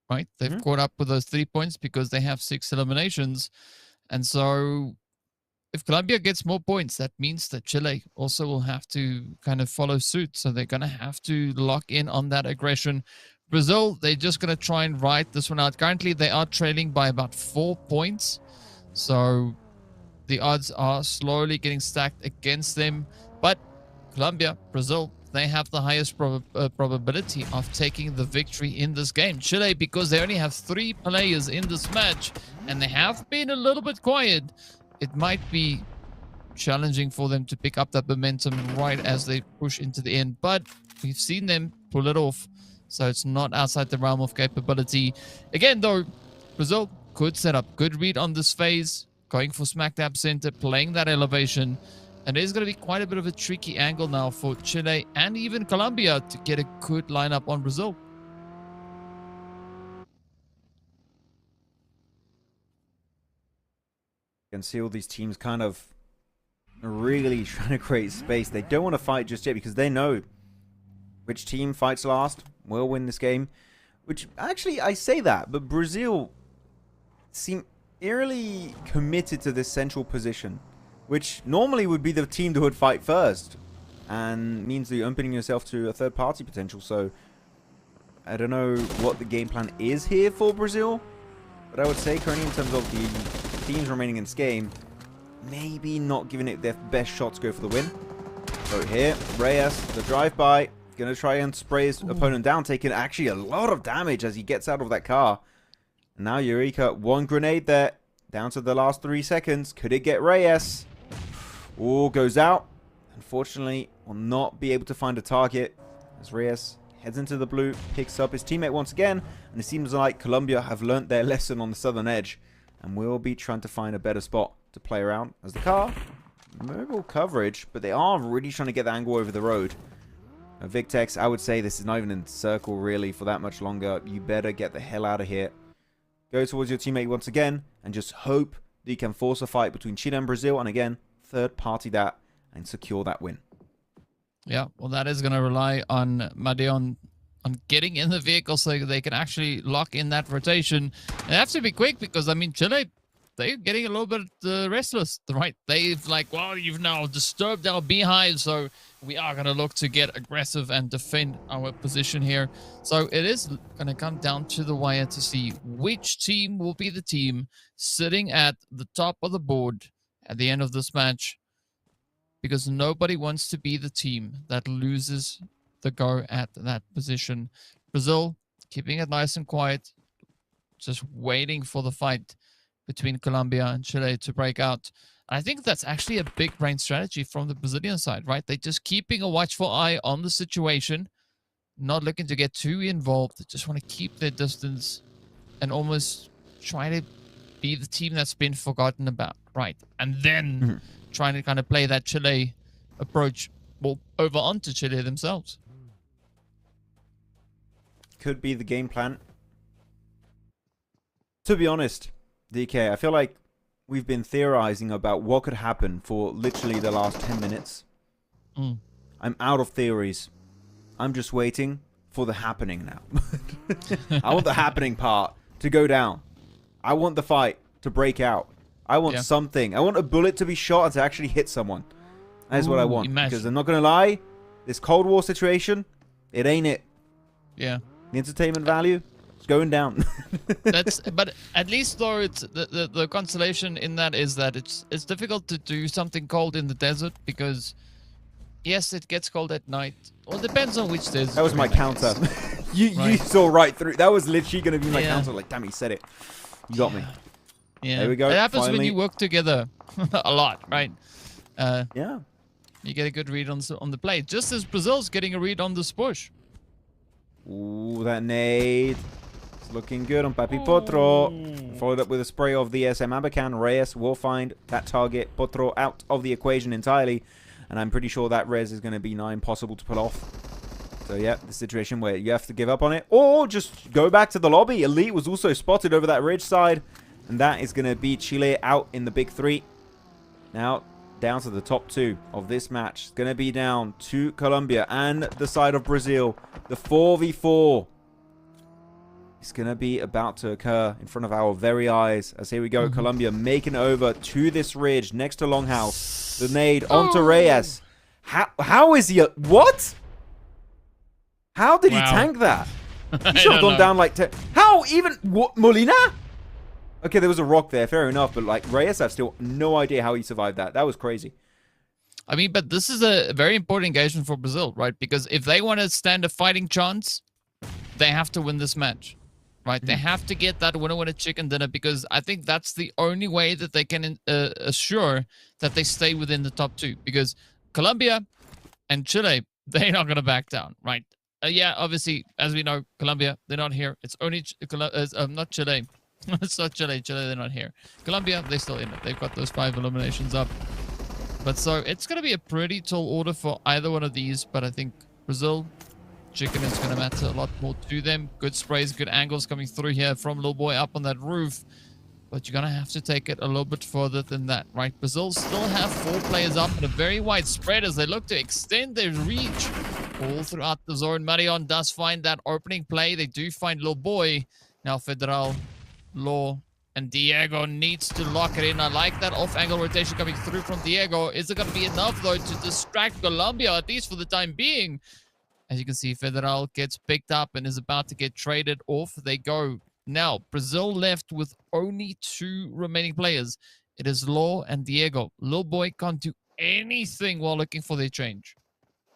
right? They've caught up with those 3 points because they have 6 eliminations. And so if Colombia gets more points, that means that Chile also will have to kind of follow suit. So they're going to have to lock in on that aggression. Brazil, they're just going to try and ride this one out. Currently, they are trailing by about 4 points. So the odds are slowly getting stacked against them. But Colombia, Brazil, they have the highest probability of taking the victory in this game. Chile, because they only have 3 players in this match, and they have been a little bit quiet, it might be challenging for them to pick up that momentum right as they push into the end. But we've seen them pull it off, so it's not outside the realm of capability. Again, though, Brazil could set up good read on this phase, going for smack dab center, playing that elevation. And it is going to be quite a bit of a tricky angle now for Chile and even Colombia to get a good lineup on Brazil. You can see all these teams kind of really trying to create space. They don't want to fight just yet because they know which team fights last will win this game. Which, actually, I say that, but Brazil seem eerily committed to this central position, which normally would be the team that would fight first, and means that you're opening yourself to a third party potential. So I don't know what the game plan is here for Brazil, but I would say currently in terms of the teams remaining in this game, maybe not giving it their best shot to go for the win. So here, Reyes, the drive-by, gonna try and spray his opponent down, taking actually a lot of damage as he gets out of that car. And now Eureka, 1 grenade there, down to the last 3 seconds. Could it get Reyes? Oh, goes out. Unfortunately, will not be able to find a target as Reyes heads into the blue, picks up his teammate once again, and it seems like Colombia have learnt their lesson on the southern edge and will be trying to find a better spot to play around as the car. Mobile coverage, but they are really trying to get the angle over the road. Victex, I would say this is not even in circle really for that much longer. You better get the hell out of here. Go towards your teammate once again and just hope that you can force a fight between Chile and Brazil, and again, third party that and secure that win. Yeah, well, that is going to rely on Madeon on getting in the vehicle so they can actually lock in that rotation. And they have to be quick because, I mean, Chile, they're getting a little bit restless, right? They've like, well, you've now disturbed our beehive, so we are going to look to get aggressive and defend our position here. So it is going to come down to the wire to see which team will be the team sitting at the top of the board at the end of this match, because nobody wants to be the team that loses the go at that position. Brazil keeping it nice and quiet, just waiting for the fight between Colombia and Chile to break out. I think that's actually a big brain strategy from the Brazilian side, right? They're just keeping a watchful eye on the situation, not looking to get too involved. They just want to keep their distance and almost try to be the team that's been forgotten about, right? And then trying to kind of play that Chile approach, well, over onto Chile themselves. Could be the game plan. To be honest, DK, I feel like we've been theorizing about what could happen for literally the last 10 minutes. I'm out of theories. I'm just waiting for the happening now. I want the happening part to go down. I want the fight to break out. I want something. I want a bullet to be shot and to actually hit someone. That is what I want. Imagine. Because I'm not going to lie, this Cold War situation, it ain't it. Yeah. The entertainment value, it's going down. But at least though, it's the consolation in that is that it's difficult to do something cold in the desert because yes, it gets cold at night. Well, it depends on which desert. That was my counter. You saw right through. That was literally going to be my counter. Like, damn, he said it. You got me. Yeah. There we go. It happens finally. when you work together a lot, right? Yeah. You get a good read on the play, just as Brazil's getting a read on this push. Ooh, that nade. It's looking good on Papi Potro. Followed up with a spray of the SM Abacan. Reyes will find that target. Potro out of the equation entirely. And I'm pretty sure that res is going to be nigh impossible to pull off. So yeah, the situation where you have to give up on it. Or just go back to the lobby. Elite was also spotted over that ridge side. And that is going to be Chile out in the big three. Now, down to the top 2 of this match. It's going to be down to Colombia and the side of Brazil. The 4v4 is going to be about to occur in front of our very eyes. As here we go, Colombia making it over to this ridge next to Longhouse. The nade onto Reyes. How is he? What? How did he tank that? He should have gone down like... How even... What? Molina? Okay, there was a rock there, fair enough, but like Reyes, I've still no idea how he survived that. That was crazy. I mean, but this is a very important engagement for Brazil, right? Because if they want to stand a fighting chance, they have to win this match, right? They have to get that winner-winner chicken dinner, because I think that's the only way that they can assure that they stay within the top 2. Because Colombia and Chile, they're not going to back down, right? Yeah, obviously, as we know, Colombia, they're not here. It's only not Chile. It's not Chile. Chile, they're not here. Colombia, they're still in it. They've got those 5 eliminations up. But so it's going to be a pretty tall order for either one of these. But I think Brazil, chicken is going to matter a lot more to them. Good sprays, good angles coming through here from Little Boy up on that roof. But you're going to have to take it a little bit further than that, right? Brazil still have 4 players up and a very wide spread as they look to extend their reach all throughout the zone. Marion does find that opening play. They do find Little Boy. Now Federal, Law, and Diego needs to lock it in. I like that off-angle rotation coming through from Diego. Is it going to be enough, though, to distract Colombia, at least for the time being? As you can see, Federal gets picked up and is about to get traded off. They go. Now, Brazil left with only 2 remaining players. It is Law and Diego. Little Boy can't do anything while looking for their change.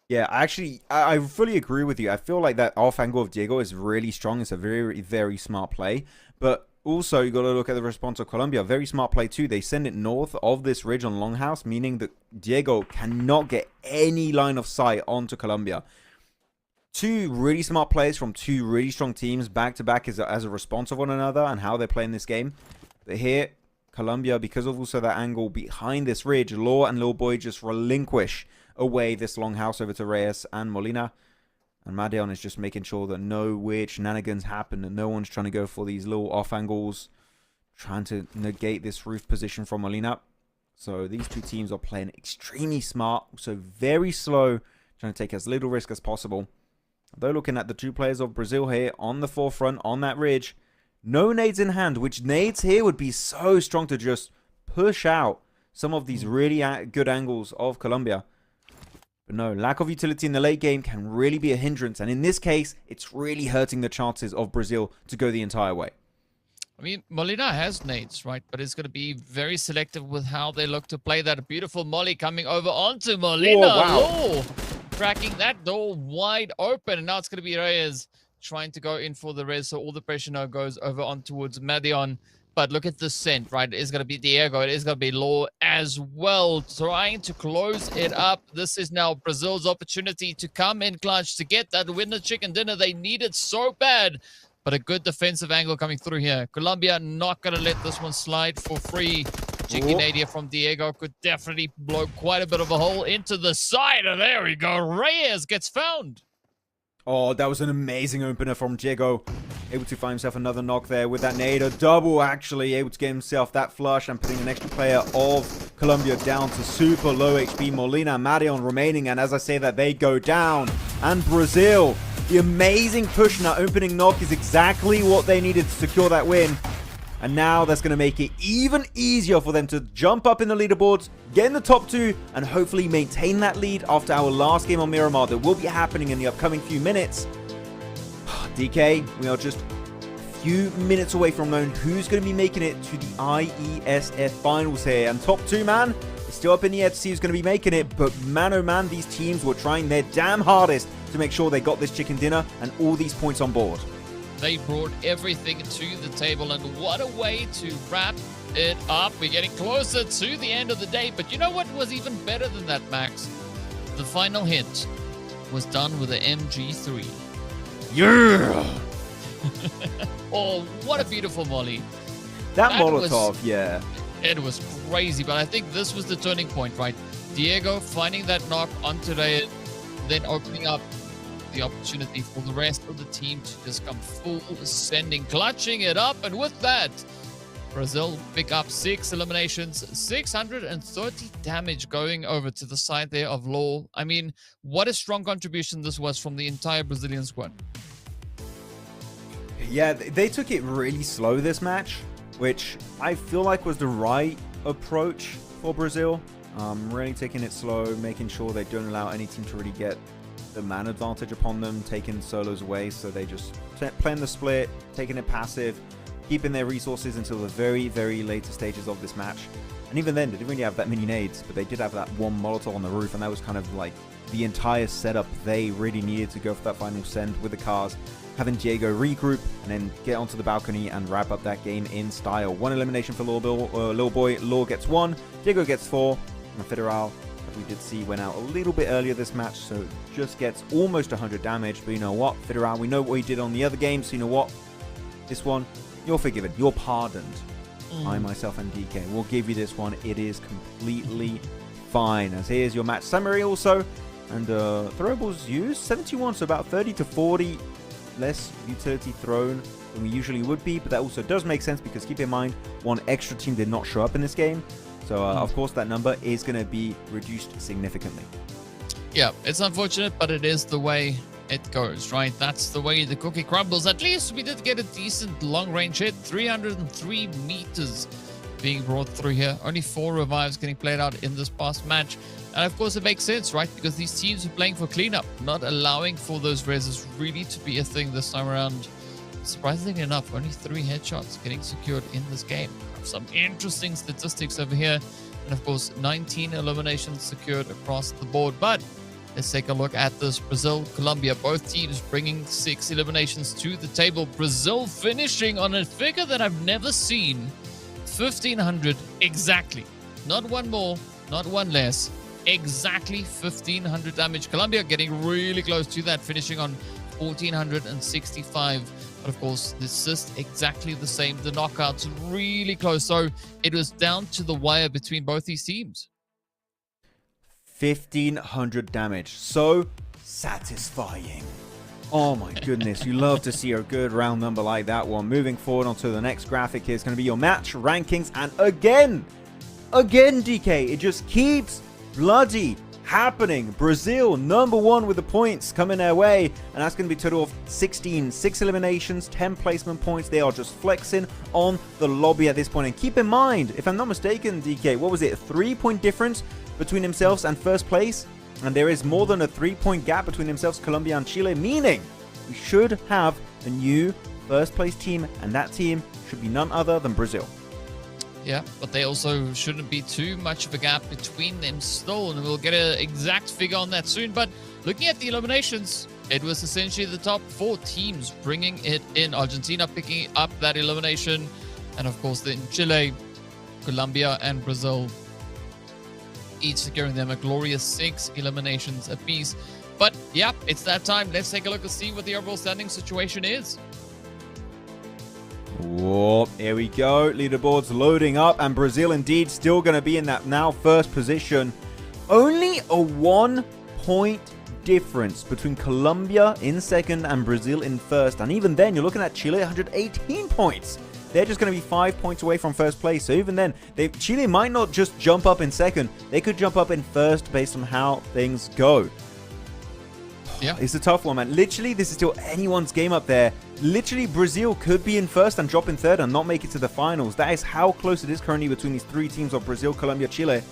Yeah, actually, I fully agree with you. I feel like that off angle of Diego is really strong. It's a very, very smart play. But also, you got to look at the response of Colombia. Very smart play too. They send it north of this ridge on Longhouse, meaning that Diego cannot get any line of sight onto Colombia. 2 really smart players from 2 really strong teams back to back as a response of one another and how they're playing this game. But here, Colombia, because of also that angle behind this ridge, Law and Lil Boy just relinquish away this Longhouse over to Reyes and Molina. And Madion is just making sure that no weird shenanigans happen, and no one's trying to go for these little off angles, trying to negate this roof position from Molina. So these 2 teams are playing extremely smart, so very slow, trying to take as little risk as possible. Though looking at the 2 players of Brazil here on the forefront, on that ridge, no nades in hand, which nades here would be so strong to just push out some of these really good angles of Colombia. But no, lack of utility in the late game can really be a hindrance. And in this case, it's really hurting the chances of Brazil to go the entire way. I mean, Molina has nades, right? But it's going to be very selective with how they look to play that beautiful molly coming over onto Molina. Oh, wow. Cracking that door wide open. And now it's going to be Reyes trying to go in for the res. So all the pressure now goes over on towards Madion. But look at the scent, right? It is going to be Diego. It is going to be Law as well, trying to close it up. This is now Brazil's opportunity to come in clutch to get that winner chicken dinner they needed so bad. But a good defensive angle coming through here. Colombia not going to let this one slide for free. Cheeky nadia from Diego could definitely blow quite a bit of a hole into the side. And there we go. Reyes gets found. Oh, that was an amazing opener from Diego. Able to find himself another knock there with that nade. A double, actually. Able to get himself that flush and putting an extra player of Colombia down to super low HP. Molina and Madion remaining. And as I say that, they go down. And Brazil, the amazing push in that opening knock is exactly what they needed to secure that win. And now that's going to make it even easier for them to jump up in the leaderboards, get in the top 2, and hopefully maintain that lead after our last game on Miramar that will be happening in the upcoming few minutes. DK, we are just a few minutes away from knowing who's going to be making it to the Iesf finals here. And top 2, man, it's still up in the air to see who's going to be making it. But man, oh man, these teams were trying their damn hardest to make sure they got this chicken dinner and all these points on board. They brought everything to the table, and what a way to wrap it up. We're getting closer to the end of the day, but you know what was even better than that, Max? The final hit was done with the MG3. Yeah! Oh, what a beautiful molly. That Molotov, yeah. It was crazy, but I think this was the turning point, right? Diego finding that knock onto Reyes, then opening up the opportunity for the rest of the team to just come full sending, clutching it up. And with that, Brazil pick up 6 eliminations, 630 damage going over to the side there of Law. I mean, what a strong contribution this was from the entire Brazilian squad. Yeah, they took it really slow this match, which I feel like was the right approach for Brazil. Really taking it slow, making sure they don't allow any team to really get the man advantage upon them, taking solos away. So they just playing the split, taking it passive, keeping their resources until the very, very later stages of this match. And even then, they didn't really have that many nades, but they did have that one Molotov on the roof, and that was kind of like the entire setup they really needed to go for that final send with the cars. Having Diego regroup and then get onto the balcony and wrap up that game in style. One elimination for Lil Boy. Law gets 1, Diego gets 4, and Federal, as we did see, went out a little bit earlier this match, so just gets almost 100 damage. But you know what, Federal, we know what he did on the other game, so you know what, this one, you're forgiven, you're pardoned. I, myself, and DK will give you this one. It is completely fine. As here's your match summary also. And throwables used 71, so about 30 to 40 less utility thrown than we usually would be. But that also does make sense because keep in mind, one extra team did not show up in this game. So of course that number is going to be reduced significantly. Yeah, it's unfortunate, but it is the way it goes, right? That's the way the cookie crumbles. At least we did get a decent long-range hit. 303 meters being brought through here. Only 4 revives getting played out in this past match. And of course, it makes sense, right? Because these teams are playing for cleanup, not allowing for those reses really to be a thing this time around. Surprisingly enough, only 3 headshots getting secured in this game. Some interesting statistics over here. And of course, 19 eliminations secured across the board. But let's take a look at this. Brazil, Colombia, both teams bringing 6 eliminations to the table. Brazil finishing on a figure that I've never seen. 1,500 exactly. Not one more, not one less. Exactly 1,500 damage. Colombia getting really close to that, finishing on 1,465. But of course, the CEST exactly the same. The knockouts really close. So it was down to the wire between both these teams. 1,500 damage. So satisfying. Oh my goodness. You love to see a good round number like that one. Moving forward onto the next graphic here is going to be your match rankings. And again, DK, it just keeps bloody happening. Brazil, number 1 with the points coming their way. And that's going to be a total of 16. 6 eliminations, 10 placement points. They are just flexing on the lobby at this point. And keep in mind, if I'm not mistaken, DK, what was it? A 3-point difference between themselves and first place, and there is more than a 3-point gap between themselves, Colombia and Chile, meaning we should have a new first place team, and that team should be none other than Brazil. Yeah, but they also shouldn't be too much of a gap between them still, and we'll get an exact figure on that soon. But looking at the eliminations, it was essentially the top 4 teams bringing it in. Argentina picking up that elimination, and of course then Chile, Colombia, and Brazil each securing them a glorious 6 eliminations apiece. But yeah, it's that time. Let's take a look and see what the overall standing situation is. Whoa, here we go. Leaderboards loading up, and Brazil indeed still going to be in that now first position. Only a 1-point difference between Colombia in second and Brazil in first. And even then, you're looking at Chile 118 points. They're just going to be 5 points away from first place. So even then, Chile might not just jump up in second. They could jump up in first based on how things go. Yeah, it's a tough one, man. Literally, this is still anyone's game up there. Literally, Brazil could be in first and drop in third and not make it to the finals. That is how close it is currently between these 3 teams of Brazil, Colombia, Chile.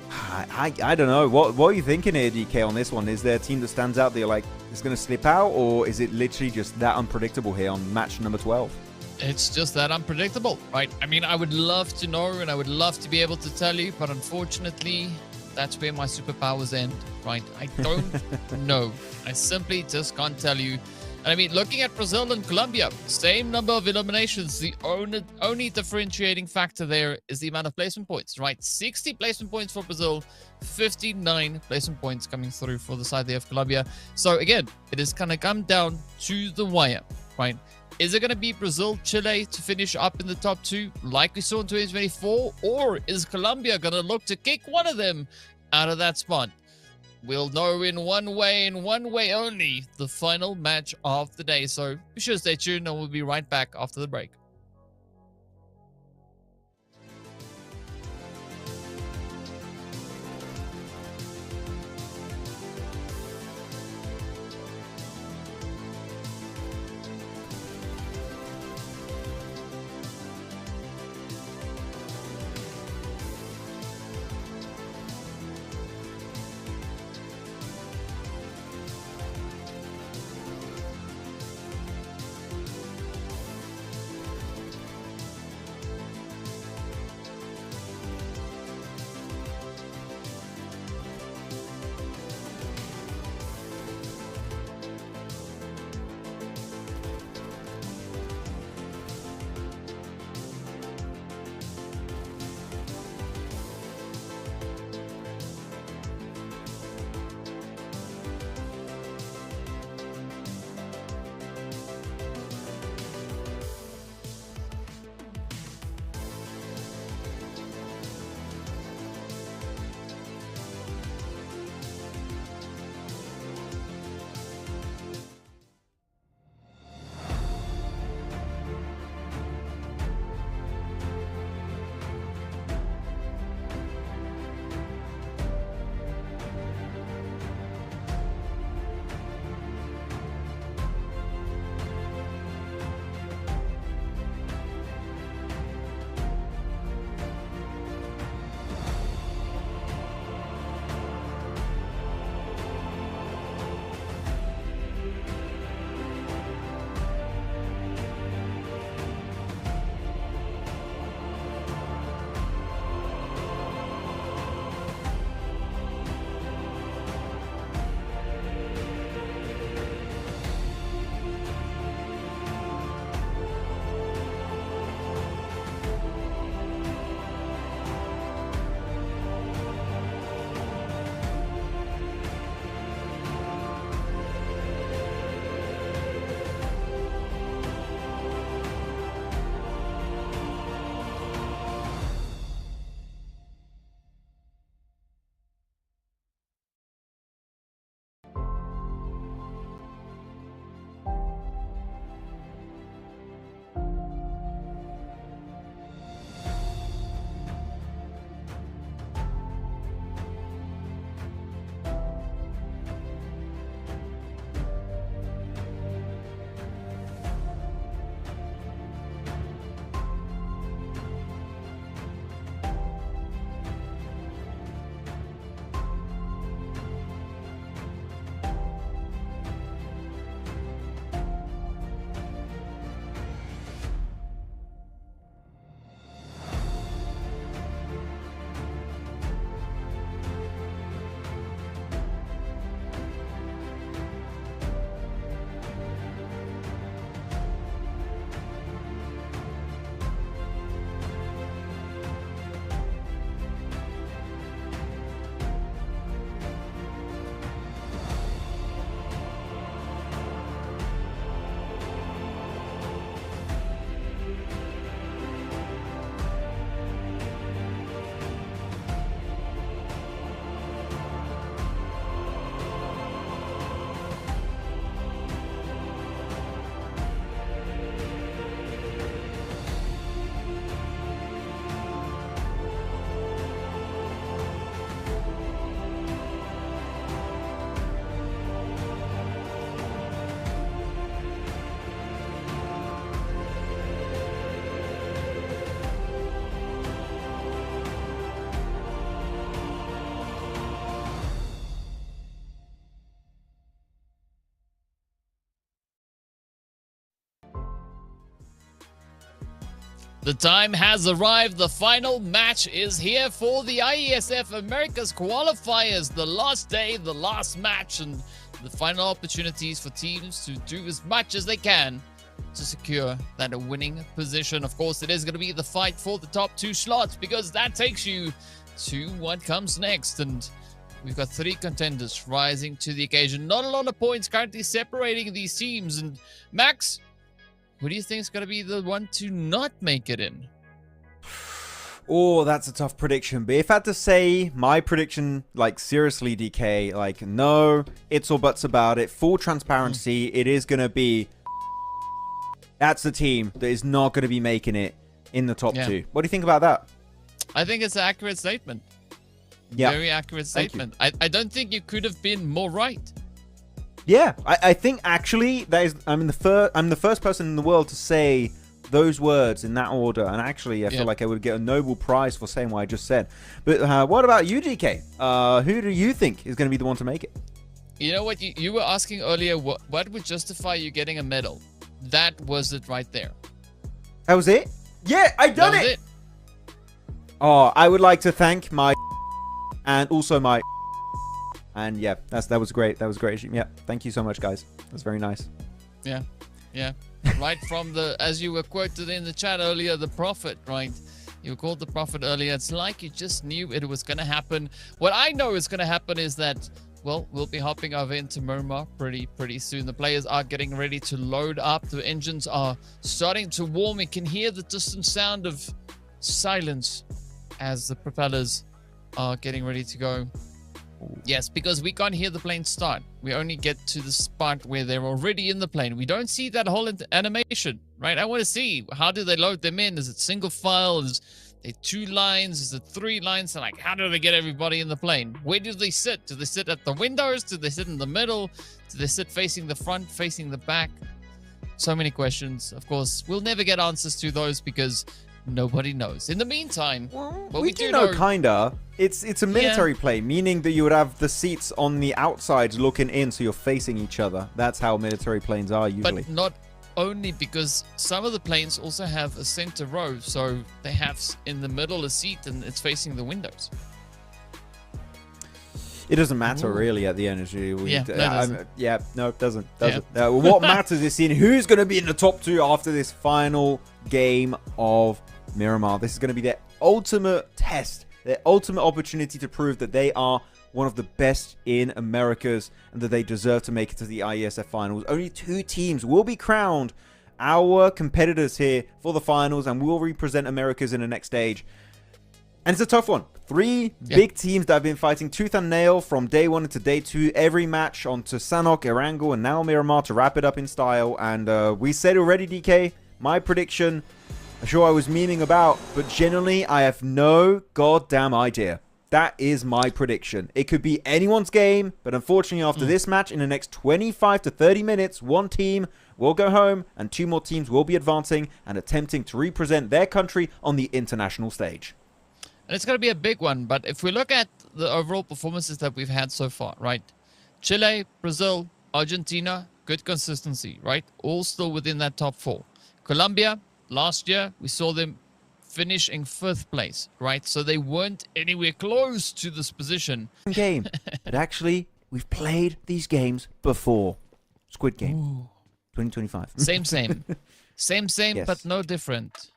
I don't know. What are you thinking here, DK, on this one? Is there a team that stands out that you're like, is going to slip out? Or is it literally just that unpredictable here on match number 12? It's just that unpredictable, right? I mean, I would love to know and I would love to be able to tell you, but unfortunately, that's where my superpowers end, right? I don't know. I simply just can't tell you. And I mean, looking at Brazil and Colombia, same number of eliminations. The only differentiating factor there is the amount of placement points, right? 60 placement points for Brazil, 59 placement points coming through for the side there of Colombia. So again, it is going to come down to the wire, right? Is it going to be Brazil, Chile to finish up in the top 2 like we saw in 2024? Or is Colombia going to look to kick one of them out of that spot? We'll know in one way only, the final match of the day. So be sure to stay tuned and we'll be right back after the break. The time has arrived. The final match is here for the Iesf Americas qualifiers. The last day, the last match, and the final opportunities for teams to do as much as they can to secure that winning position. Of course, it is going to be the fight for the top 2 slots, because that takes you to what comes next. And we've got 3 contenders rising to the occasion. Not a lot of points currently separating these teams. And Max, who do you think is going to be the one to not make it in? Oh, that's a tough prediction. But if I had to say my prediction, like seriously, DK, like no, it's or buts about it. Full transparency, it is going to be... That's the team that is not going to be making it in the top 2. What do you think about that? I think it's an accurate statement. Yeah. Very accurate statement. I don't think you could have been more right. Yeah, I think actually that is I'm the first person in the world to say those words in that order, and actually I feel like I would get a Nobel Prize for saying what I just said. But what about you, DK? Who do you think is going to be the one to make it? You know what, you were asking earlier, what would justify you getting a medal? That was it right there. That was it? Yeah, I done it. Oh, I would like to thank my and also my... And yeah, that was great. That was great. Yeah, thank you so much, guys. That's very nice. Yeah. Right from the, as you were quoted in the chat earlier, the prophet, right? You were called the prophet earlier. It's like you just knew it was going to happen. What I know is going to happen is that, well, we'll be hopping over into Miramar pretty soon. The players are getting ready to load up. The engines are starting to warm. You can hear the distant sound of silence as the propellers are getting ready to go. Yes, because we can't hear the plane start. We only get to the spot where they're already in the plane. We don't see that whole animation, right? I want to see, how do they load them in? Is it single file? Is it 2 lines? Is it 3 lines? And like, how do they get everybody in the plane? Where do they sit? Do they sit at the windows? Do they sit in the middle? Do they sit facing the front, facing the back? So many questions. Of course, we'll never get answers to those because nobody knows. In the meantime, what we do know, kinda. It's a military plane, meaning that you would have the seats on the outside looking in, so you're facing each other. That's how military planes are usually. But not only, because some of the planes also have a center row, so they have in the middle a seat and it's facing the windows. It doesn't matter really at the end. No, it doesn't. What matters is seeing who's going to be in the top 2 after this final game of Miramar. This is going to be their ultimate test, their ultimate opportunity to prove that they are one of the best in Americas and that they deserve to make it to the IESF finals. Only 2 teams will be crowned our competitors here for the finals and will represent Americas in the next stage. And it's a tough one. 3 big teams that have been fighting tooth and nail from day 1 to day 2. Every match onto Sanhok, Erangel, and now Miramar to wrap it up in style. And we said already, DK, my prediction, I'm sure I was memeing about, but genuinely, I have no goddamn idea. That is my prediction. It could be anyone's game, but unfortunately, after this match, in the next 25 to 30 minutes, 1 team will go home, and 2 more teams will be advancing and attempting to represent their country on the international stage. And it's going to be a big one, but if we look at the overall performances that we've had so far, right? Chile, Brazil, Argentina, good consistency, right? All still within that top 4. Colombia, last year, we saw them finish in 5th place, right? So they weren't anywhere close to this position. Game. But actually, we've played these games before. Squid Game. Ooh. 2025. Same. Same, yes. But no different.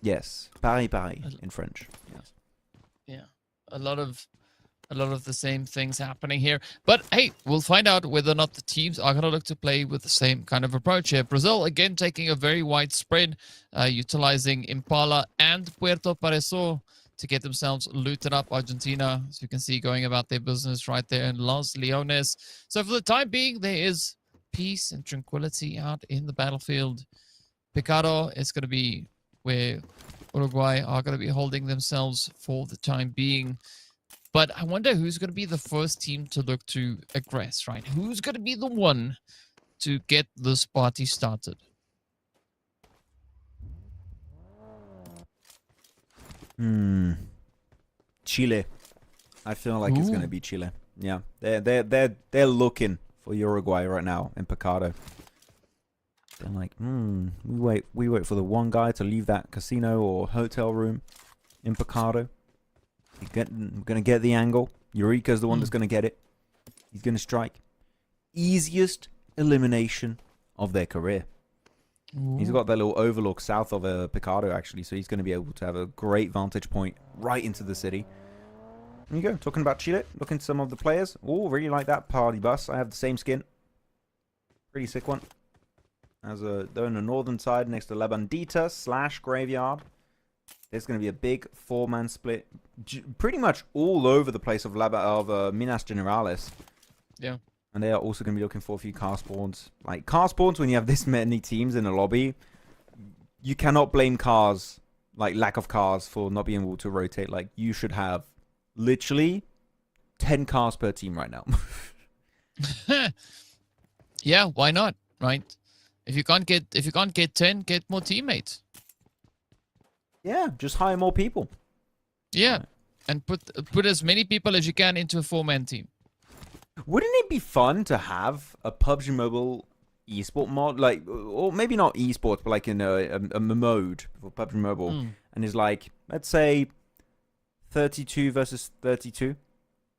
Yes. Paris in French. Yes. Yeah. A lot of the same things happening here. But hey, we'll find out whether or not the teams are going to look to play with the same kind of approach here. Brazil, again, taking a very wide spread, utilizing Impala and Puerto Pareso to get themselves looted up. Argentina, as you can see, going about their business right there in Los Leones. So for the time being, there is peace and tranquility out in the battlefield. Picado is going to be where Uruguay are going to be holding themselves for the time being. But I wonder who's going to be the first team to look to aggress, right? Who's going to be the one to get this party started? Chile. I feel like it's going to be Chile. Yeah, they're looking for Uruguay right now in Picado. They're like, we wait for the one guy to leave that casino or hotel room in Picado. We're gonna get the angle. Eureka's the one that's gonna get it. He's gonna strike. Easiest elimination of their career. Ooh. He's got that little overlook south of Picado, actually, so he's going to be able to have a great vantage point right into the city. There you go. Talking about Chile, looking at some of the players. Oh, really like that party bus. I have the same skin. Pretty sick one. They're on the northern side next to La Bandita / Graveyard. There's going to be a big 4-man split. Pretty much all over the place of Minas Generales. Yeah. And they are also going to be looking for a few car spawns. Like, car spawns, when you have this many teams in a lobby, you cannot blame cars, like, lack of cars, for not being able to rotate. Like, you should have literally 10 cars per team right now. Yeah, why not, right? If you can't get 10, get more teammates. Yeah, just hire more people. Yeah, right. And put as many people as you can into a 4-man team. Wouldn't it be fun to have a PUBG Mobile esport mod, like, or maybe not esports, but like in a mode for PUBG Mobile, and it's like, let's say 32 versus 32,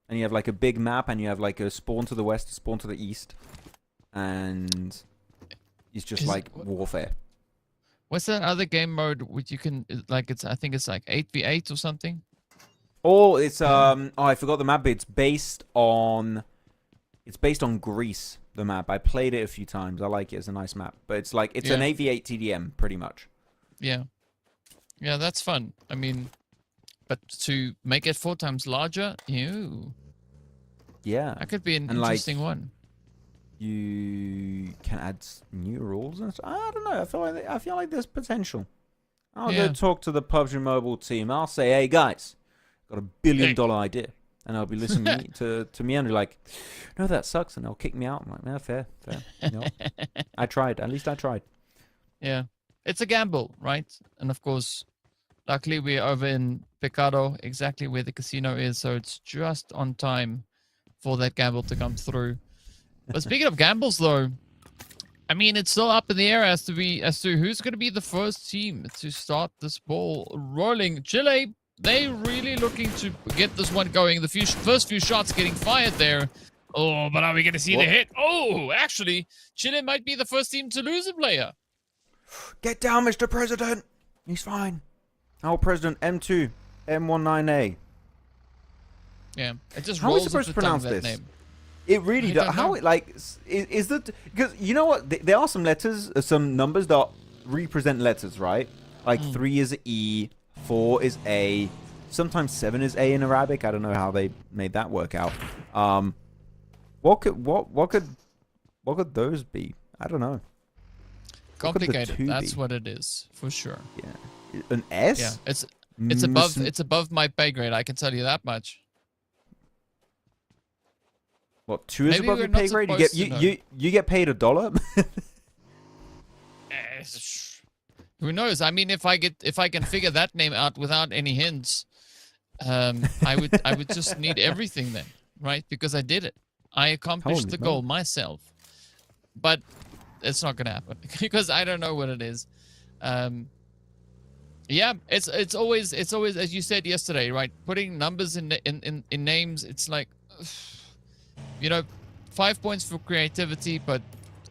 and you have like a big map, and you have like a spawn to the west, a spawn to the east, and it's just like warfare. What's that other game mode which you can, like, I think it's like 8v8 or something? Oh, it's I forgot the map. It's based on Greece, the map. I played it a few times. I like it. It's a nice map. But it's like, it's an 8v8 TDM, pretty much. Yeah. Yeah, that's fun. I mean, but to make it 4 times larger, ew. Yeah. That could be an interesting one. You can add new rules and stuff. I don't know. I feel like there's potential. I'll go talk to the PUBG Mobile team. I'll say, hey, guys, got $1 billion idea. And I'll be listening to me and be like, no, that sucks. And they'll kick me out. I'm like, yeah, fair. You know, I tried. At least I tried. Yeah. It's a gamble, right? And of course, luckily we're over in Picado, exactly where the casino is. So it's just on time for that gamble to come through. But speaking of gambles, though, I mean, it's still up in the air as to who's going to be the first team to start this ball rolling. Chile, they really looking to get this one going. The first few shots getting fired there. Oh, but are we going to see the hit? Oh, actually, Chile might be the first team to lose a player. Get down, Mr. President. He's fine. Our President M2, M19A. Yeah, it just How are we rolls supposed to pronounce this? Name. It really does. How it, like, is that, because you know what? There are some letters, some numbers that represent letters, right? Like 3 is E, 4 is A, sometimes 7 is A in Arabic. I don't know how they made that work out. What could those be? I don't know. Complicated. That's what it is, for sure. Yeah. An S? Yeah. It's above my pay grade, I can tell you that much. What, 2 is above your pay grade? You get paid $1? Who knows? I mean, if I can figure that name out without any hints, I would just need everything then, right? Because I did it. I accomplished the goal myself. But it's not gonna happen because I don't know what it is. Yeah, it's always as you said yesterday, right? Putting numbers in names, it's like, you know, 5 points for creativity, but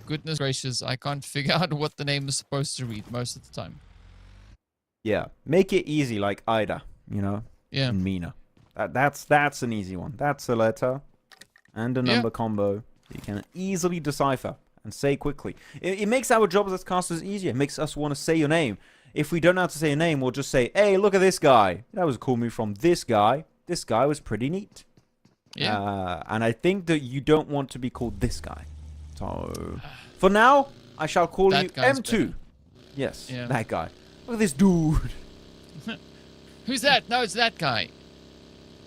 goodness gracious, I can't figure out what the name is supposed to read most of the time. Yeah, make it easy, like Ida, you know. Yeah. And Mina. That's an easy one. That's a letter and a number combo you can easily decipher and say quickly. It makes our jobs as casters easier. It makes us want to say your name. If we don't know how to say your name, we'll just say, hey, look at this guy. That was a cool move from this guy. This guy was pretty neat. Yeah. And I think that you don't want to be called this guy. So, for now, I shall call you M2. Better. Yes, that guy. Look at this dude. Who's that? No, it's that guy.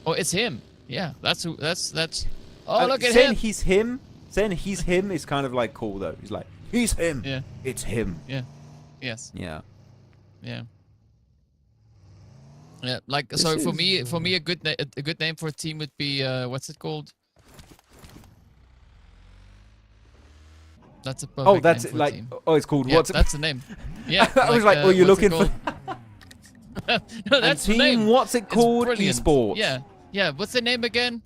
Oh, it's him. Yeah, that's who. That's. Oh, look at him. Saying he's him is kind of like cool though. He's like, he's him. Yeah. It's him. Yeah. Yes. Yeah. Yeah. Yeah. Like so, for me, a good name for a team would be what's it called? That's a perfect Oh, that's name for a like. team. Oh, it's called Yeah, what's? that's the name. Yeah. I was like, oh, you're what's it looking for. called? No, that's the team, name. what's it It's called? brilliant. Esports. Yeah. Yeah. What's the name again?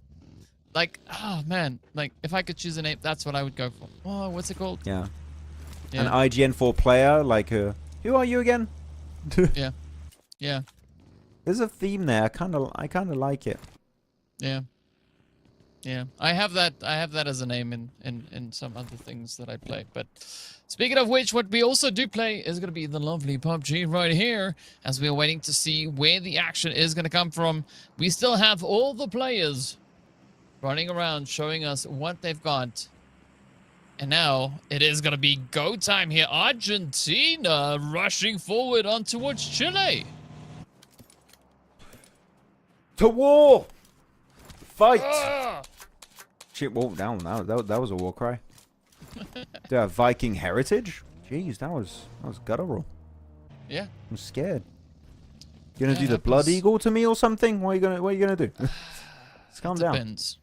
Like, oh man, like if I could choose a name, that's what I would go for. Oh, what's it called? Yeah. Yeah. An IGN4 player, like who are you again? Yeah. Yeah. There's a theme there. I kind of like it. Yeah. Yeah. I have that as a name in some other things that I play. But speaking of which, what we also do play is going to be the lovely PUBG right here, as we are waiting to see where the action is going to come from. We still have all the players running around showing us what they've got. And now it is going to be go time here. Argentina rushing forward on towards Chile. To war! Fight! Ah! Shit, well, down. That was a war cry. They have Viking heritage? Jeez, that was guttural. Yeah. I'm scared. You gonna Yeah, do the that blood was- eagle to me or something? What are you gonna do? Just calm down. Depends.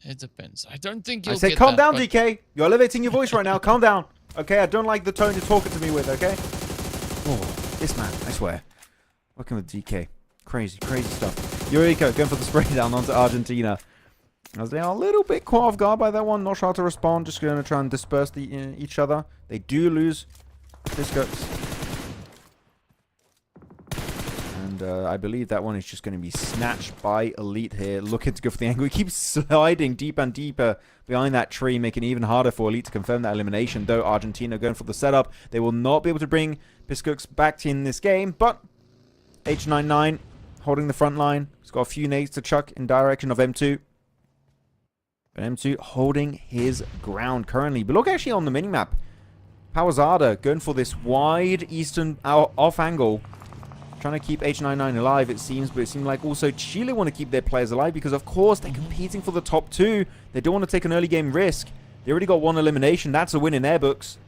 It depends. I don't think I you'll said get calm that, down, but- DK. You're elevating your voice right now. Calm down. Okay, I don't like the tone you're talking to me with, okay? Oh, this man, I swear. Working with DK. Crazy stuff. Eureka going for the spray down onto Argentina. As they are a little bit caught off guard by that one. Not sure how to respond. Just going to try and disperse each other. They do lose Biscuits. And I believe that one is just going to be snatched by Elite here. Looking to go for the angle. He keeps sliding deeper and deeper behind that tree, making it even harder for Elite to confirm that elimination. Though Argentina going for the setup. They will not be able to bring Biscuits back in this game. But H99 holding the front line. He's got a few nades to chuck in direction of M2. But M2 holding his ground currently. But look actually on the minimap. Pawazada going for this wide eastern off angle. Trying to keep H99 alive, it seems. But it seems like also Chile want to keep their players alive. Because, of course, they're competing for the top two. They don't want to take an early game risk. They already got one elimination. That's a win in their books.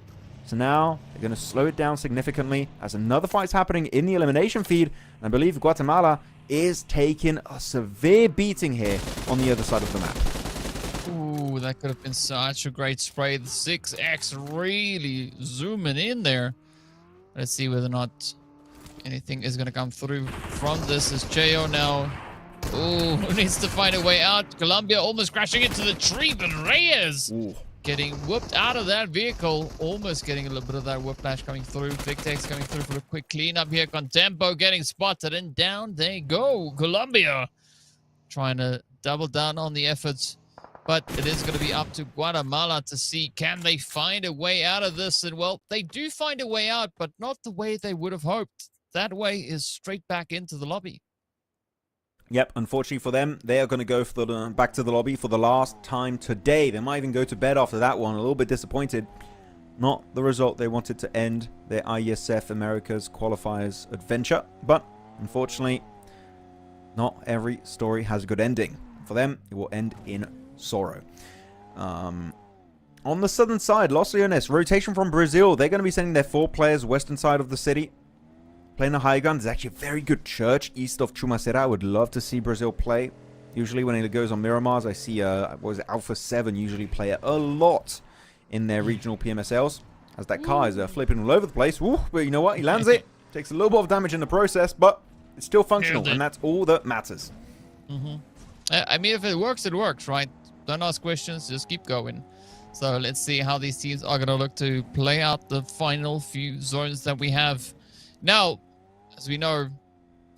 So now they're going to slow it down significantly. As another fight's happening in the elimination feed. And I believe Guatemala is taking a severe beating here on the other side of the map. Ooh, that could have been such a great spray. The 6X really zooming in there. Let's see whether or not anything is going to come through from this. Is Jo now. Ooh, who needs to find a way out? Colombia almost crashing into the tree, but Reyes getting whooped out of that vehicle. Almost getting a little bit of that whiplash coming through. Victex coming through for a quick cleanup here. Contempo getting spotted, and down they go. Colombia trying to double down on the efforts. But it is going to be up to Guatemala to see, can they find a way out of this? And, well, they do find a way out, but not the way they would have hoped. That way is straight back into the lobby. Yep, unfortunately for them, they are going to go for the back to the lobby for the last time today. They might even go to bed after that one. A little bit disappointed. Not the result they wanted to end their Iesf America's Qualifiers adventure. But, unfortunately, not every story has a good ending. For them, it will end in sorrow. On the southern side, Los Leones, rotation from Brazil. They're going to be sending their 4 players western side of the city. Playing the high ground. There's actually a very good church east of Chumacera. I would love to see Brazil play. Usually when it goes on Miramars, I see Alpha 7 usually play it a lot in their regional PMSLs. As that car is flipping all over the place. Ooh, but you know what? He lands it. Takes a little bit of damage in the process, but it's still functional, and that's all that matters. I mean, if it works, right? Don't ask questions, just keep going. So let's see how these teams are going to look to play out the final few zones that we have. Now, as we know,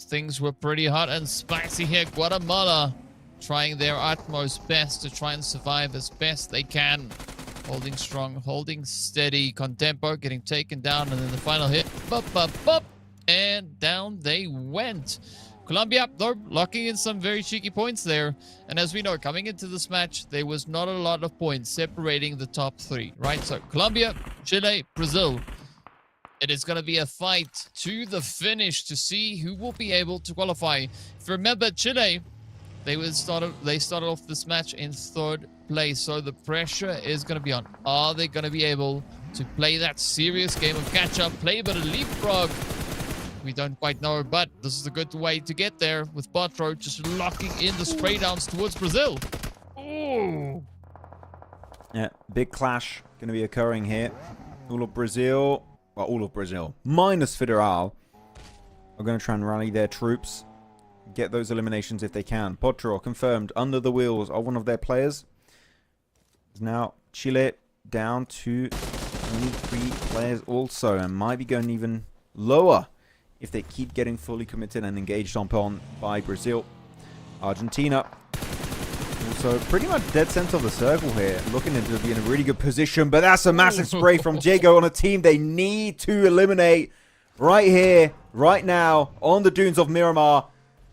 things were pretty hot and spicy here. Guatemala trying their utmost best to try and survive as best they can. Holding strong, holding steady. Contempo getting taken down, and then the final hit. And down they went. Colombia, though, locking in some very cheeky points there. And as we know, coming into this match, there was not a lot of points separating the top 3, right? So Colombia, Chile, Brazil. It is going to be a fight to the finish to see who will be able to qualify. If you remember, Chile, they started off this match in 3rd place. So the pressure is going to be on. Are they going to be able to play that serious game of catch-up, play a bit of leapfrog? We don't quite know, but this is a good way to get there with Botro just locking in the spray downs towards Brazil. Ooh. Yeah, big clash going to be occurring here. All of Brazil, well, all of Brazil, minus Federal, are going to try and rally their troops. Get those eliminations if they can. Potro confirmed under the wheels of one of their players. Now Chile down to only 3 players also, and might be going even lower if they keep getting fully committed and engaged on by Brazil. Argentina also pretty much dead center of the circle here, looking to be in a really good position, but that's a massive spray from Diego on a team they need to eliminate right here, right now, on the dunes of Miramar.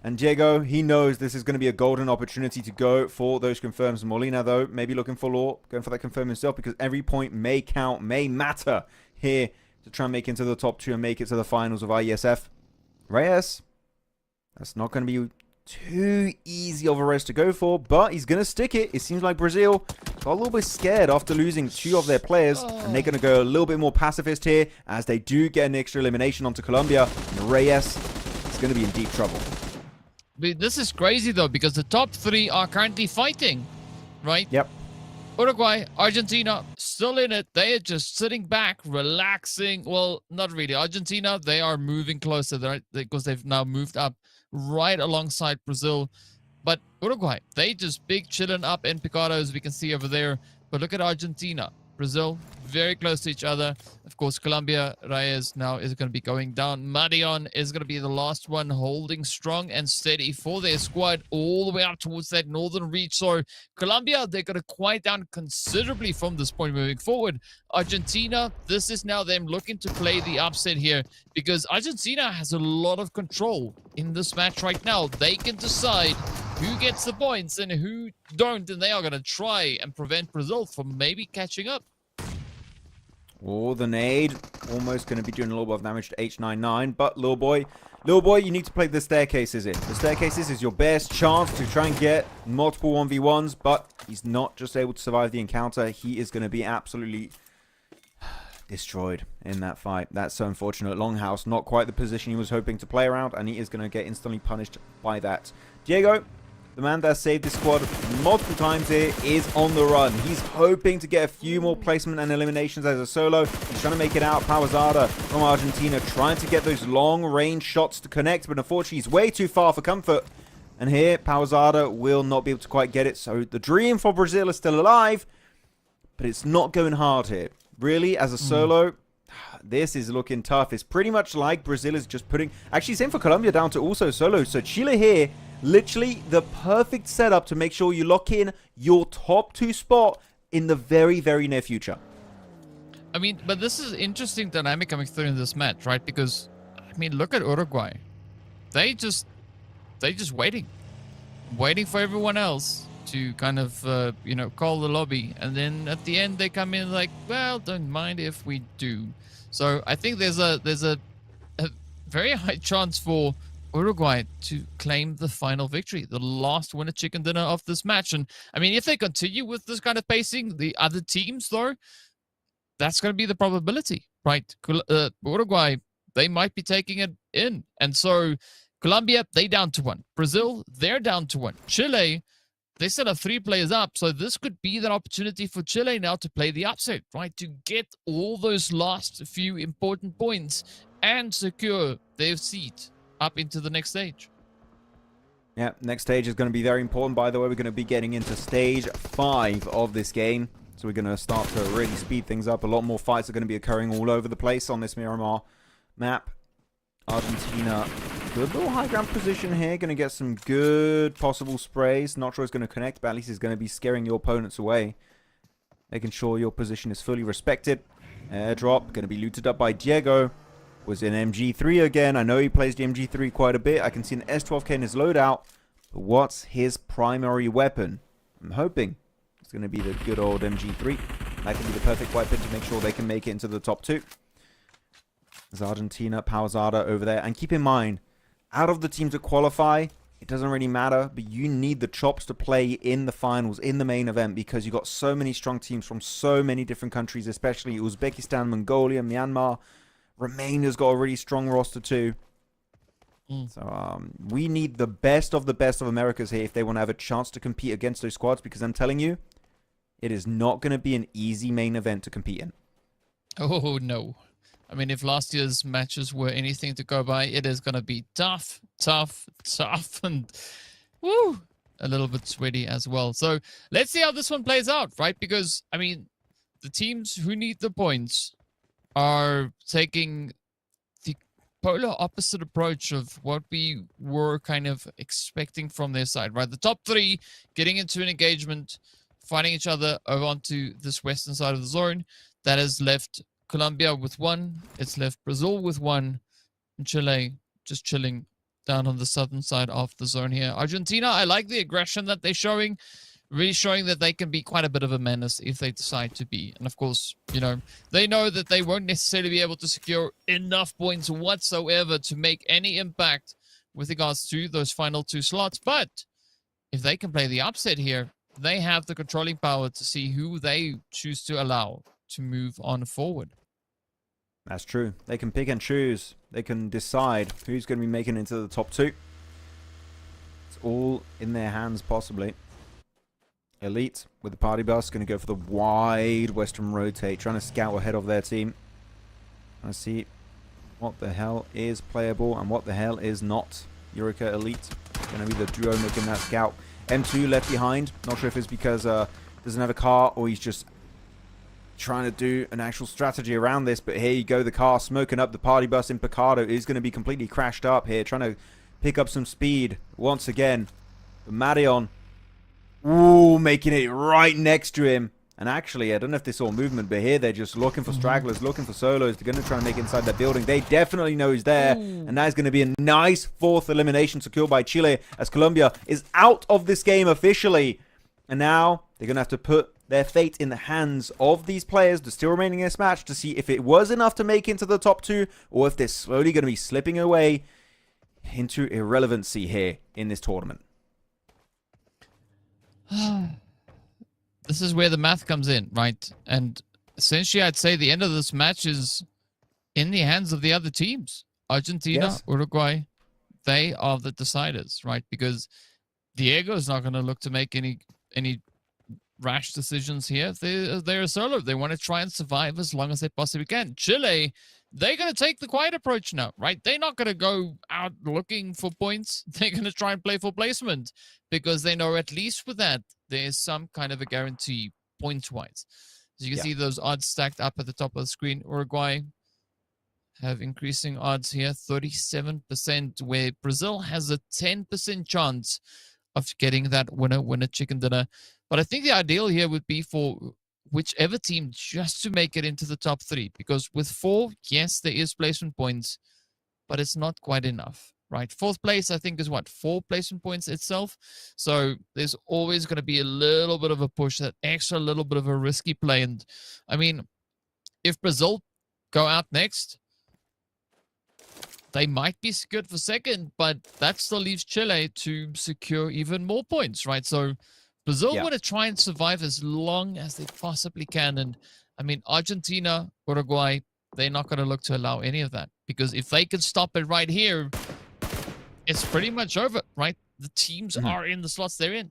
And Diego, he knows this is going to be a golden opportunity to go for those confirms. Molina, though, maybe looking for Law, going for that confirm himself, because every point may count, may matter here to try and make it into the top 2 and make it to the finals of Iesf. Reyes, that's not going to be too easy of a race to go for, but he's going to stick it. It seems like Brazil got a little bit scared after losing 2 of their players, and they're going to go a little bit more pacifist here as they do get an extra elimination onto Colombia. And Reyes is going to be in deep trouble. This is crazy, though, because the top 3 are currently fighting, right? Yep. Uruguay, Argentina, still in it. They are just sitting back, relaxing. Well, not really. Argentina, they are moving closer, right? Because they've now moved up right alongside Brazil. But Uruguay, they just big chilling up in Picado, as we can see over there. But look at Argentina. Brazil, very close to each other. Of course, Colombia, Reyes now is going to be going down. Marion is going to be the last one holding strong and steady for their squad all the way up towards that northern reach. So Colombia, they're going to quiet down considerably from this point moving forward. Argentina, this is now them looking to play the upset here, because Argentina has a lot of control in this match right now. They can decide who gets the points and who don't, and they are going to try and prevent Brazil from maybe catching up. Oh, the nade. Almost going to be doing a little bit of damage to H99, but little boy, you need to play the staircases in. The staircases is your best chance to try and get multiple 1v1s, but he's not just able to survive the encounter. He is going to be absolutely destroyed in that fight. That's so unfortunate. Longhouse, not quite the position he was hoping to play around, and he is going to get instantly punished by that. Diego, the man that saved this squad multiple times here, is on the run. He's hoping to get a few more placement and eliminations as a solo. He's trying to make it out. Pawazada from Argentina trying to get those long-range shots to connect, but unfortunately he's way too far for comfort. And here, Pawazada will not be able to quite get it. So the dream for Brazil is still alive, but it's not going hard here. Really, as a solo, this is looking tough. It's pretty much like Brazil is just putting... Actually, same for Colombia down to also solo. So Chile here, literally the perfect setup to make sure you lock in your top 2 spot in the very, very near future. I mean, but this is interesting dynamic coming through in this match, right? Because, I mean, look at Uruguay. They just waiting for everyone else to kind of, you know, call the lobby. And then at the end, they come in like, well, don't mind if we do. So I think there's a very high chance for Uruguay to claim the final victory, the last winner chicken dinner of this match. And I mean, if they continue with this kind of pacing, the other teams, though, that's going to be the probability, right? Uruguay, they might be taking it in. And so Colombia, they down to 1. Brazil, they're down to 1. Chile, they still have 3 players up. So this could be that opportunity for Chile now to play the upset, right? To get all those last few important points and secure their seat up into the next stage. Yeah, next stage is going to be very important. By the way, we're going to be getting into stage 5 of this game. So we're going to start to really speed things up. A lot more fights are going to be occurring all over the place on this Miramar map. Argentina, good little high ground position here. Going to get some good possible sprays. Not sure it's going to connect, but at least it's going to be scaring your opponents away. Making sure your position is fully respected. Airdrop, going to be looted up by Diego. Was in MG3 again. I know he plays the MG3 quite a bit. I can see an S12K in his loadout. But what's his primary weapon? I'm hoping it's going to be the good old MG3. That can be the perfect weapon to make sure they can make it into the top 2. There's Argentina, Pawazada over there. And keep in mind, out of the teams that qualify, it doesn't really matter. But you need the chops to play in the finals, in the main event. Because you've got so many strong teams from so many different countries. Especially Uzbekistan, Mongolia, Myanmar. Romania's got a really strong roster too. So we need the best of Americas here if they want to have a chance to compete against those squads. Because I'm telling you, it is not going to be an easy main event to compete in. Oh, no. I mean, if last year's matches were anything to go by, it is going to be tough, and woo, a little bit sweaty as well. So let's see how this one plays out, right? Because, I mean, the teams who need the points are taking the polar opposite approach of what we were kind of expecting from their side, right? The top three getting into an engagement, fighting each other over onto this western side of the zone. That has left Colombia with 1. It's left Brazil with 1. And Chile just chilling down on the southern side of the zone here. Argentina, I like the aggression that they're showing. Really showing that they can be quite a bit of a menace if they decide to be. And of course, you know, they know that they won't necessarily be able to secure enough points whatsoever to make any impact with regards to those final 2 slots. But if they can play the upset here, they have the controlling power to see who they choose to allow to move on forward. That's true. They can pick and choose. They can decide who's going to be making it into the top 2. It's all in their hands, possibly. Elite with the party bus going to go for the wide western rotate, trying to scout ahead of their team. Trying to see what the hell is playable and what the hell is not. Eureka Elite going to be the duo making that scout. M2 left behind. Not sure if it's because doesn't have a car or he's just trying to do an actual strategy around this. But here you go, the car smoking up the party bus in Picado is going to be completely crashed up here, trying to pick up some speed once again. But Marion, ooh, making it right next to him. And actually, I don't know if they saw movement, but here they're just looking for stragglers, looking for solos. They're going to try and make it inside that building. They definitely know he's there. Ooh. And that is going to be a nice 4th elimination secured by Chile as Colombia is out of this game officially. And now they're going to have to put their fate in the hands of these players that are still remaining in this match to see if it was enough to make it into the top 2 or if they're slowly going to be slipping away into irrelevancy here in this tournament. This is where the math comes in, right? And essentially, I'd say the end of this match is in the hands of the other teams. Argentina, yes. Uruguay, they are the deciders, right? Because Diego is not going to look to make any rash decisions here. They're a solo. They want to try and survive as long as they possibly can. Chile, they're going to take the quiet approach now, right? They're not going to go out looking for points. They're going to try and play for placement because they know at least with that, there's some kind of a guarantee point-wise. As you can see those odds stacked up at the top of the screen. Uruguay have increasing odds here, 37%, where Brazil has a 10% chance of getting that winner chicken dinner. But I think the ideal here would be for whichever team just to make it into the top 3. Because with 4, yes, there is placement points, but it's not quite enough, right? 4th place, I think, is what? 4 placement points itself. So there's always going to be a little bit of a push, that extra little bit of a risky play. And, I mean, if Brazil go out next, they might be secured for 2nd, but that still leaves Chile to secure even more points, right? So Brazil want to try and survive as long as they possibly can. And, I mean, Argentina, Uruguay, they're not going to look to allow any of that. Because if they can stop it right here, it's pretty much over, right? The teams are in the slots they're in.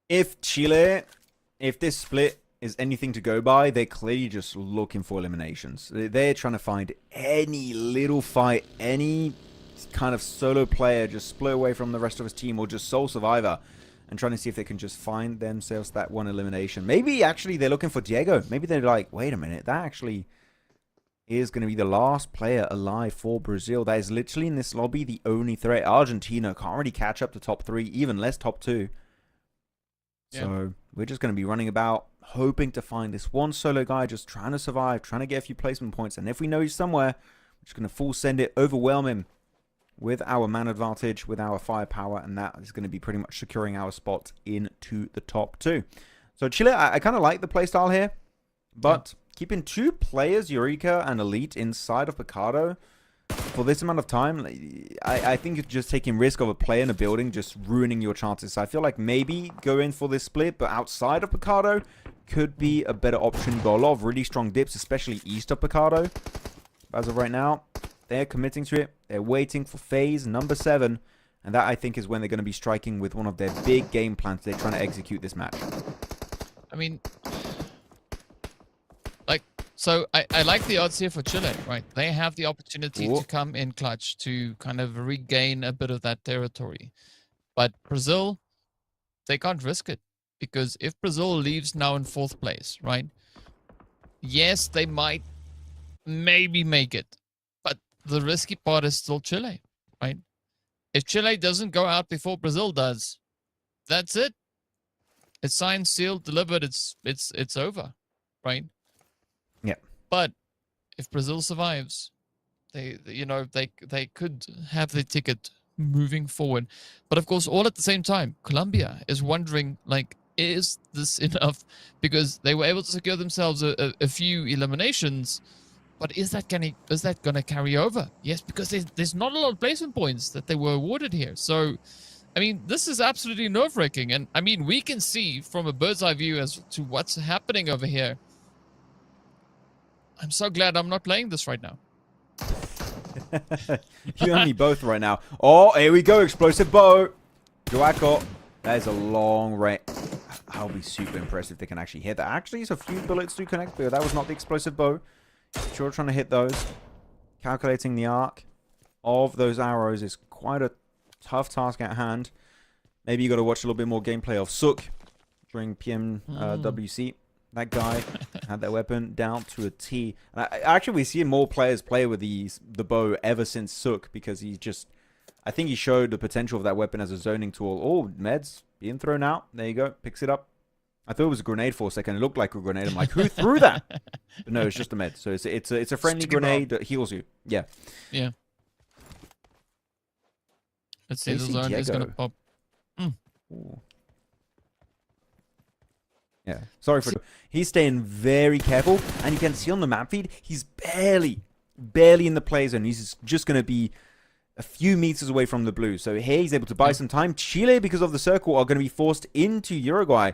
If this split is anything to go by, they're clearly just looking for eliminations. They're trying to find any little fight, any kind of solo player, just split away from the rest of his team or just sole survivor and trying to see if they can just find themselves that one elimination. Maybe actually they're looking for Diego. Maybe they're like, wait a minute, that actually is going to be the last player alive for Brazil. That is literally in this lobby the only threat. Argentina can't really catch up to top 3, even less top 2. So we're just going to be running about, hoping to find this one solo guy, just trying to survive, trying to get a few placement points. And if we know he's somewhere, we're just going to full send it, overwhelm him with our man advantage, with our firepower. And that is going to be pretty much securing our spot into the top 2. So Chile, I kind of like the playstyle here. But keeping 2 players, Eureka and Elite, inside of Picado for this amount of time, I think it's just taking risk of a player in a building, just ruining your chances. So I feel like maybe go in for this split, but outside of Picado could be a better option. Got a lot of really strong dips, especially east of Picado. As of right now, they're committing to it. They're waiting for phase number 7. And that, I think, is when they're going to be striking with one of their big game plans they're trying to execute this match. I mean, like, so I like the odds here for Chile, right? They have the opportunity to come in clutch to kind of regain a bit of that territory. But Brazil, they can't risk it. Because if Brazil leaves now in 4th place, right? Yes, they might maybe make it. But the risky part is still Chile, right? If Chile doesn't go out before Brazil does, that's it. It's signed, sealed, delivered. It's over, right? Yeah. But if Brazil survives, they could have the ticket moving forward. But of course, all at the same time, Colombia is wondering, like, is this enough? Because they were able to secure themselves a few eliminations, but is that gonna carry over? Yes, because there's not a lot of placement points that they were awarded here. So, I mean, this is absolutely nerve-wracking. And I mean, we can see from a bird's eye view as to what's happening over here. I'm so glad I'm not playing this right now. You and me both right now. Oh, here we go. Explosive bow. Joaco. That is a long range. I'll be super impressed if they can actually hit that. Actually, it's a few bullets to connect, but that was not the explosive bow. Sure, trying to hit those. Calculating the arc of those arrows is quite a tough task at hand. Maybe you got to watch a little bit more gameplay of Sook during PMWC. That guy had that weapon down to a T. And actually, we see more players play with the bow ever since Sook, because he's just... I think he showed the potential of that weapon as a zoning tool. Oh, meds being thrown out. There you go. Picks it up. I thought it was a grenade for a second. It looked like a grenade. I'm like, who threw that? But no, it's just a med. So it's a friendly grenade that heals you. Yeah. Yeah. Let's see. The zone is going to pop. Yeah. Sorry for... He's staying very careful. And you can see on the map feed, he's barely in the play zone. He's just going to be a few meters away from the blue. So here he's able to buy some time. Chile, because of the circle, are going to be forced into Uruguay.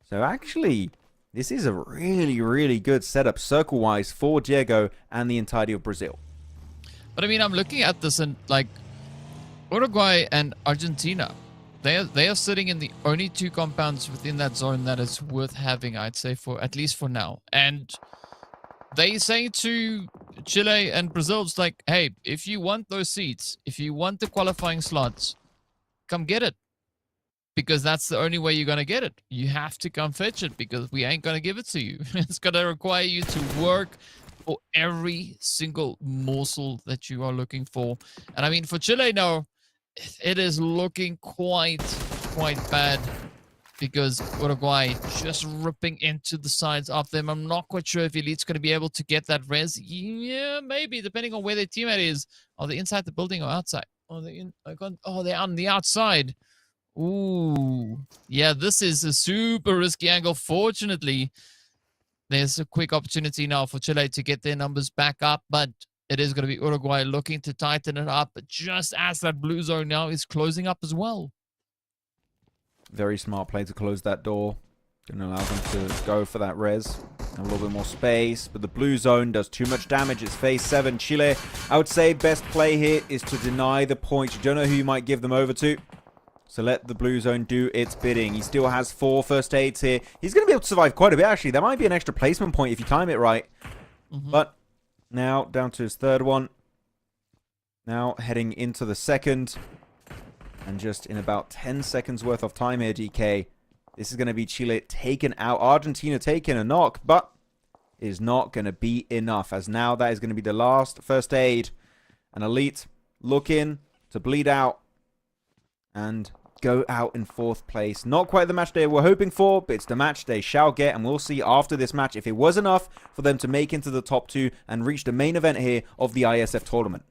So actually, this is a really, really good setup circle-wise for Diego and the entirety of Brazil. But I mean, I'm looking at this and, like, Uruguay and Argentina, they are sitting in the only 2 compounds within that zone that is worth having, I'd say, for at least for now. And they say to Chile and Brazil, it's like, hey, if you want those seats, if you want the qualifying slots, come get it. Because that's the only way you're going to get it. You have to come fetch it, because we ain't going to give it to you. It's going to require you to work for every single morsel that you are looking for. And I mean, for Chile now, it is looking quite bad, because Uruguay just ripping into the sides of them. I'm not quite sure if Elite's going to be able to get that res. Yeah, maybe, depending on where their teammate is. Are they inside the building or outside? Oh, they're on the outside. Ooh. Yeah, this is a super risky angle. Fortunately, there's a quick opportunity now for Chile to get their numbers back up, but it is going to be Uruguay looking to tighten it up just as that blue zone now is closing up as well. Very smart play to close that door. Going to allow them to go for that res. A little bit more space, but the blue zone does too much damage. It's phase 7. Chile, I would say best play here is to deny the points. You don't know who you might give them over to. So let the blue zone do its bidding. He still has 4 first aids here. He's going to be able to survive quite a bit, actually. There might be an extra placement point if you time it right. But now down to his 3rd one. Now heading into the 2nd. And just in about 10 seconds worth of time here, DK. This is going to be Chile taken out. Argentina taking a knock, but it is not going to be enough. As now that is going to be the last first aid. And Elite looking to bleed out. And go out in 4th place. Not quite the match they were hoping for, but it's the match they shall get, and we'll see after this match if it was enough for them to make into the top 2 and reach the main event here of the Iesf tournament.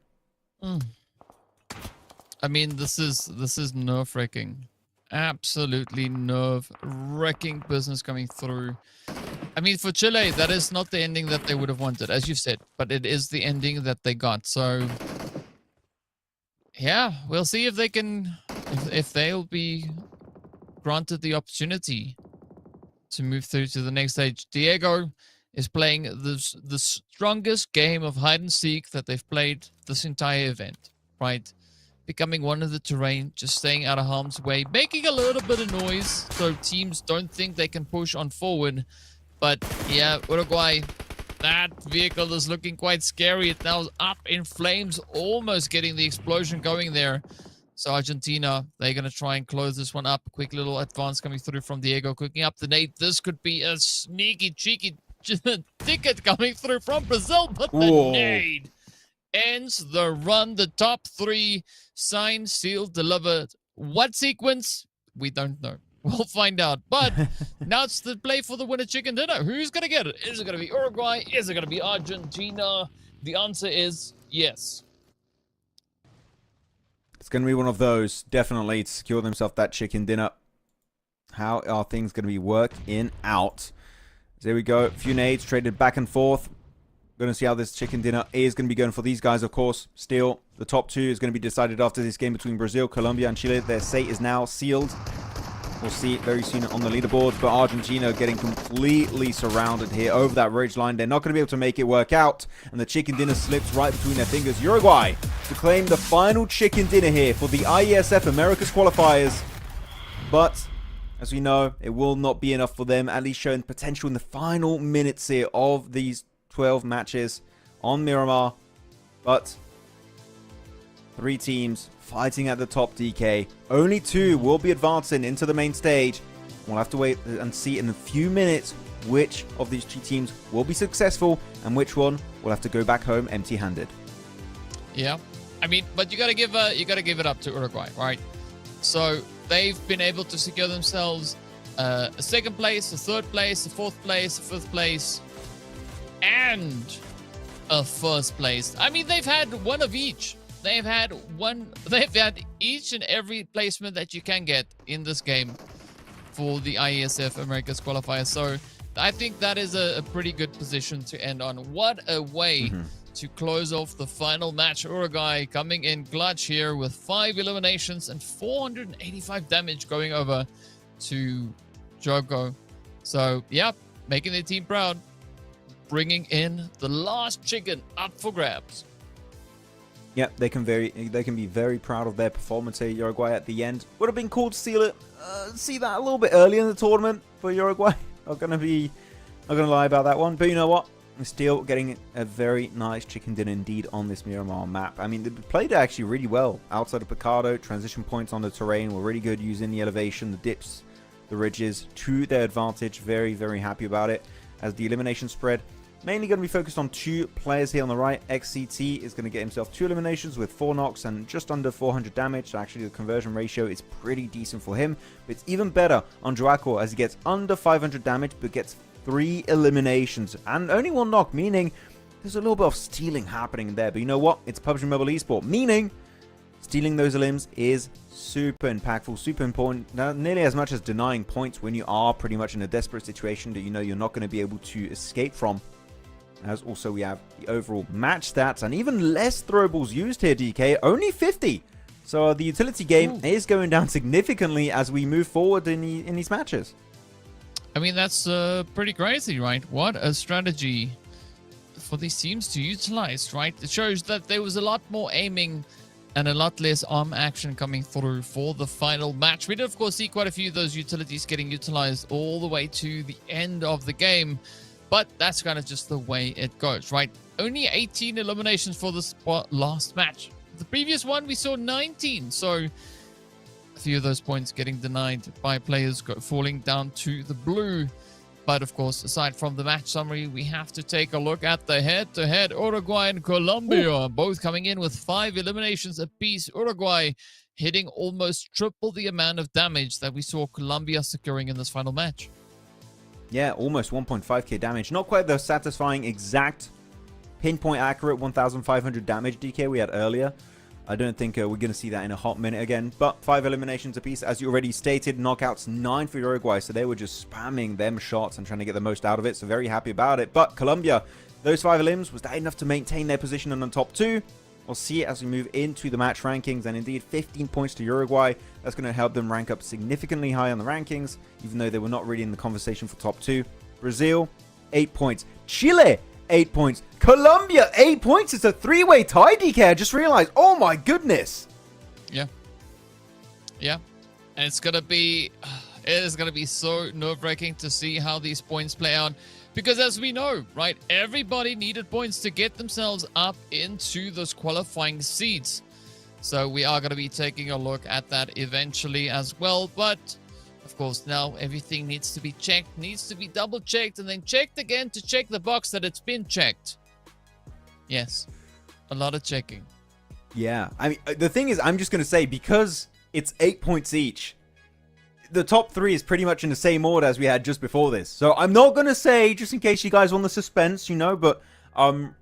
I mean, this is nerve-wracking. Absolutely nerve-wracking business coming through. I mean, for Chile, that is not the ending that they would have wanted, as you said, but it is the ending that they got. So, yeah, we'll see if they can... If they'll be granted the opportunity to move through to the next stage. Diego is playing the strongest game of hide and seek that they've played this entire event, right? becoming one of the terrain, just staying out of harm's way, making a little bit of noise so teams don't think they can push on forward. But yeah, Uruguay, that vehicle is looking quite scary. It now is up in flames, almost getting the explosion going there. So Argentina, they're going to try and close this one up. Quick little advance coming through from Diego, cooking up the nade. This could be a sneaky, cheeky ticket coming through from Brazil, but the nade ends the run. The top three, signed, sealed, delivered. What sequence? We don't know. We'll find out. But now it's the play for the winner chicken dinner. Who's going to get it? Is it going to be Uruguay? Is it going to be Argentina? The answer is yes. It's going to be one of those, definitely, to secure themselves that chicken dinner. How are things going to be working out? There we go. A few nades traded back and forth. Going to see how this chicken dinner is going to be going for these guys, of course. Still, the top two is going to be decided after this game between Brazil, Colombia, and Chile. Their fate is now sealed. We'll see it very soon on the leaderboard. But Argentina getting completely surrounded here over that ridge line. They're not going to be able to make it work out. And the chicken dinner slips right between their fingers. Uruguay to claim the final chicken dinner here for the Iesf Americas qualifiers. But as we know, it will not be enough for them. At least showing potential in the final minutes here of these 12 matches on Miramar. But 3 teams fighting at the top, DK. Only 2 will be advancing into the main stage. We'll have to wait and see in a few minutes which of these 2 teams will be successful and which one will have to go back home empty-handed. Yeah, I mean, but you gotta give it up to Uruguay, right? So they've been able to secure themselves a 2nd place, a 3rd place, a 4th place, a 5th place, and a 1st place. I mean, they've had one of each. They've had each and every placement that you can get in this game for the IESF Americas qualifier. So I think that is a pretty good position to end on. What a way to close off the final match. Uruguay coming in clutch here with 5 eliminations and 485 damage going over to Joko. So yeah, making their team proud. Bringing in the last chicken up for grabs. Yeah, they can be very proud of their performance here. Uruguay at the end would have been cool to see that a little bit earlier in the tournament for Uruguay. Not gonna lie about that one, but you know what? We're still getting a very nice chicken dinner indeed on this Miramar map. I mean, they played it actually really well outside of Picado. Transition points on the terrain were really good, using the elevation, the dips, the ridges to their advantage. Very, very happy about it. As the elimination spread, mainly going to be focused on 2 players here on the right. XCT is going to get himself 2 eliminations with 4 knocks and just under 400 damage. So actually, the conversion ratio is pretty decent for him. But it's even better on Joaco as he gets under 500 damage but gets 3 eliminations and only 1 knock, meaning there's a little bit of stealing happening there. But you know what? It's Pubg Mobile Esport, meaning stealing those elims is super impactful, super important. Now, nearly as much as denying points when you are pretty much in a desperate situation that you know you're not going to be able to escape from. As also we have the overall match stats and even less throwables used here, DK. Only 50. So the utility game is going down significantly as we move forward in these matches. I mean, that's pretty crazy, right? What a strategy for these teams to utilize, right? It shows that there was a lot more aiming and a lot less arm action coming through for the final match. We did, of course, see quite a few of those utilities getting utilized all the way to the end of the game. But that's kind of just the way it goes, right? Only 18 eliminations for this last match. The previous one, we saw 19. So a few of those points getting denied by players falling down to the blue. But of course, aside from the match summary, we have to take a look at the head-to-head. Uruguay and Colombia, both coming in with 5 eliminations apiece. Uruguay hitting almost triple the amount of damage that we saw Colombia securing in this final match. Yeah, almost 1.5k damage. Not quite the satisfying exact pinpoint accurate 1,500 damage DK we had earlier. I don't think we're going to see that in a hot minute again. But 5 eliminations apiece, as you already stated. Knockouts 9 for Uruguay. So they were just spamming them shots and trying to get the most out of it. So very happy about it. But Colombia, those 5 elims, was that enough to maintain their position on the top 2? We'll see it as we move into the match rankings. And indeed, 15 points to Uruguay. That's going to help them rank up significantly high on the rankings, even though they were not really in the conversation for top 2. Brazil, 8 points. Chile, 8 points. Colombia, 8 points. It's a 3-way tie, DK. I just realized. Oh, my goodness. Yeah. Yeah. And it's going to be... It is going to be so nerve-wracking to see how these points play out. Because as we know, right, everybody needed points to get themselves up into those qualifying seats. So we are going to be taking a look at that eventually as well. But, of course, now everything needs to be checked, needs to be double-checked, and then checked again to check the box that it's been checked. Yes, a lot of checking. Yeah, I mean, the thing is, I'm just going to say, because it's 8 points each, the top 3 is pretty much in the same order as we had just before this. So I'm not going to say, just in case you guys want the suspense, you know, but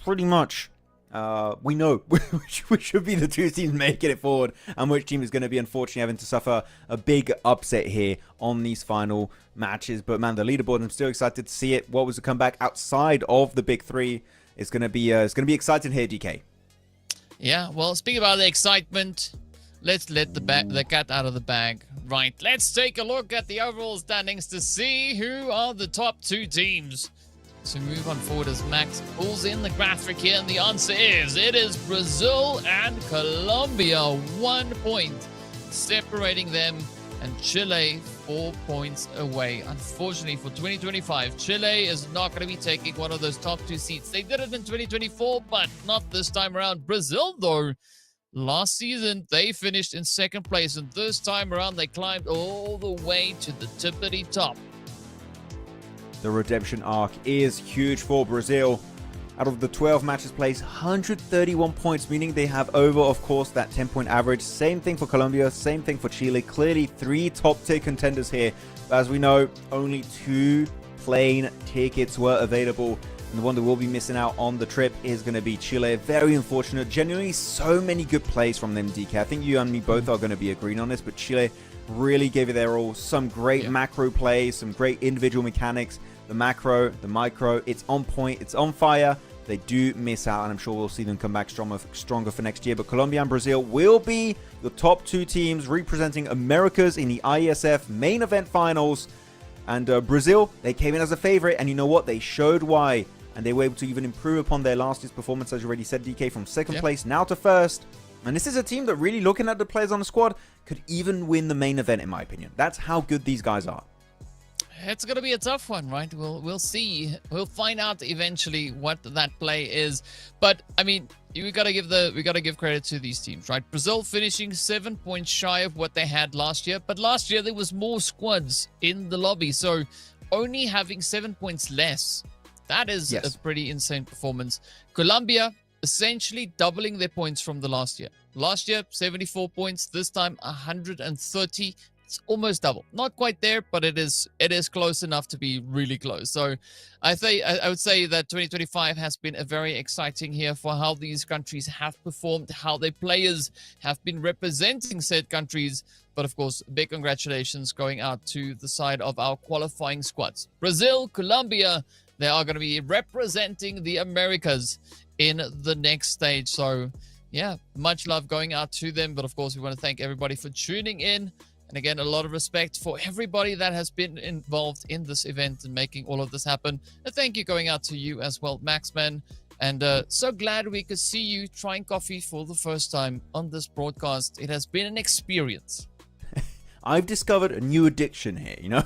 pretty much we know which should be the 2 teams making it forward and which team is going to be unfortunately having to suffer a big upset here on these final matches. But man, the leaderboard, I'm still excited to see it. What was the comeback outside of the big 3? It's going to be exciting here, DK. Yeah, well, speaking about the excitement, let's let the cat out of the bag. Right, let's take a look at the overall standings to see who are the top 2 teams. So move on forward as Max pulls in the graphic here, and the answer is, it is Brazil and Colombia, 1 point separating them, and Chile 4 points away. Unfortunately for 2025, Chile is not going to be taking one of those top 2 seats. They did it in 2024, but not this time around. Brazil, though, last season, they finished in 2nd place, and this time around, they climbed all the way to the tippity top. The redemption arc is huge for Brazil. Out of the 12 matches played, 131 points, meaning they have over, of course, that 10-point average. Same thing for Colombia, same thing for Chile. Clearly, 3 top-tier contenders here. But as we know, only 2 plane tickets were available. And the one that will be missing out on the trip is going to be Chile. Very unfortunate. Genuinely, so many good plays from them, DK. I think you and me both are going to be agreeing on this, but Chile really gave it their all. Some great macro plays, some great individual mechanics. The macro, the micro, it's on point, it's on fire. They do miss out, and I'm sure we'll see them come back stronger for next year. But Colombia and Brazil will be the top 2 teams representing Americas in the Iesf main event finals. And Brazil, they came in as a favorite, and you know what? They showed why. And they were able to even improve upon their last year's performance, as you already said, DK, from 2nd place now to 1st. And this is a team that, really looking at the players on the squad, could even win the main event, in my opinion. That's how good these guys are. It's going to be a tough one, right? We'll see. We'll find out eventually what that play is. But I mean, we got to give credit to these teams, right? Brazil finishing 7 points shy of what they had last year, but last year there was more squads in the lobby, so only having 7 points less, that is a pretty insane performance. Colombia essentially doubling their points from the last year. Last year 74 points, this time 130. It's almost double. Not quite there, but it is close enough to be really close. So I would say that 2025 has been a very exciting year for how these countries have performed, how their players have been representing said countries. But of course, big congratulations going out to the side of our qualifying squads. Brazil, Colombia, they are going to be representing the Americas in the next stage. So yeah, much love going out to them. But of course, we want to thank everybody for tuning in. And again, a lot of respect for everybody that has been involved in this event and making all of this happen. And thank you going out to you as well, Maxman. And so glad we could see you trying coffee for the first time on this broadcast. It has been an experience. I've discovered a new addiction here, you know?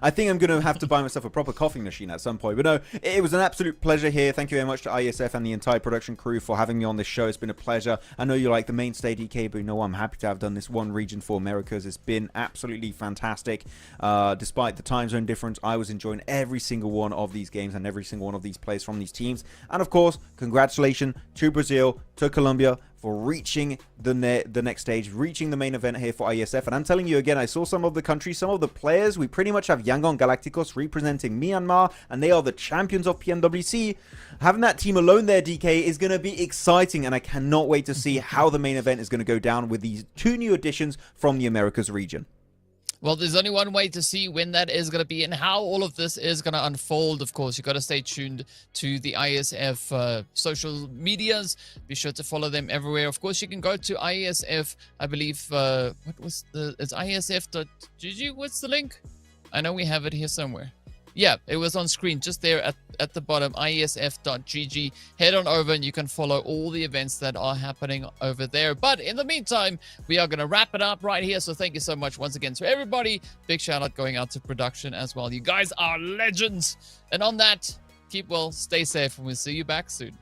I think I'm going to have to buy myself a proper coffee machine at some point. But no, it was an absolute pleasure here. Thank you very much to Iesf and the entire production crew for having me on this show. It's been a pleasure. I know you're like the mainstay, DK, but you know I'm happy to have done this one region for Americas. It's been absolutely fantastic. Despite the time zone difference, I was enjoying every single one of these games and every single one of these plays from these teams. And of course, congratulations to Brazil, to Colombia, for reaching the next stage, reaching the main event here for Iesf. And I'm telling you again, I saw some of the countries, some of the players. We pretty much have Yangon Galacticos representing Myanmar, and they are the champions of PMWC. Having that team alone there, DK, is going to be exciting, and I cannot wait to see how the main event is going to go down with these 2 new additions from the Americas region. Well, there's only one way to see when that is going to be and how all of this is going to unfold. Of course, you got to stay tuned to the Iesf social medias. Be sure to follow them everywhere. Of course, you can go to Iesf. I believe, it's iesf.gg. What's the link? I know we have it here somewhere. Yeah, it was on screen just there at the bottom, iesf.gg. Head on over and you can follow all the events that are happening over there. But in the meantime, we are going to wrap it up right here. So thank you so much once again to everybody. Big shout out going out to production as well. You guys are legends. And on that, keep well, stay safe, and we'll see you back soon.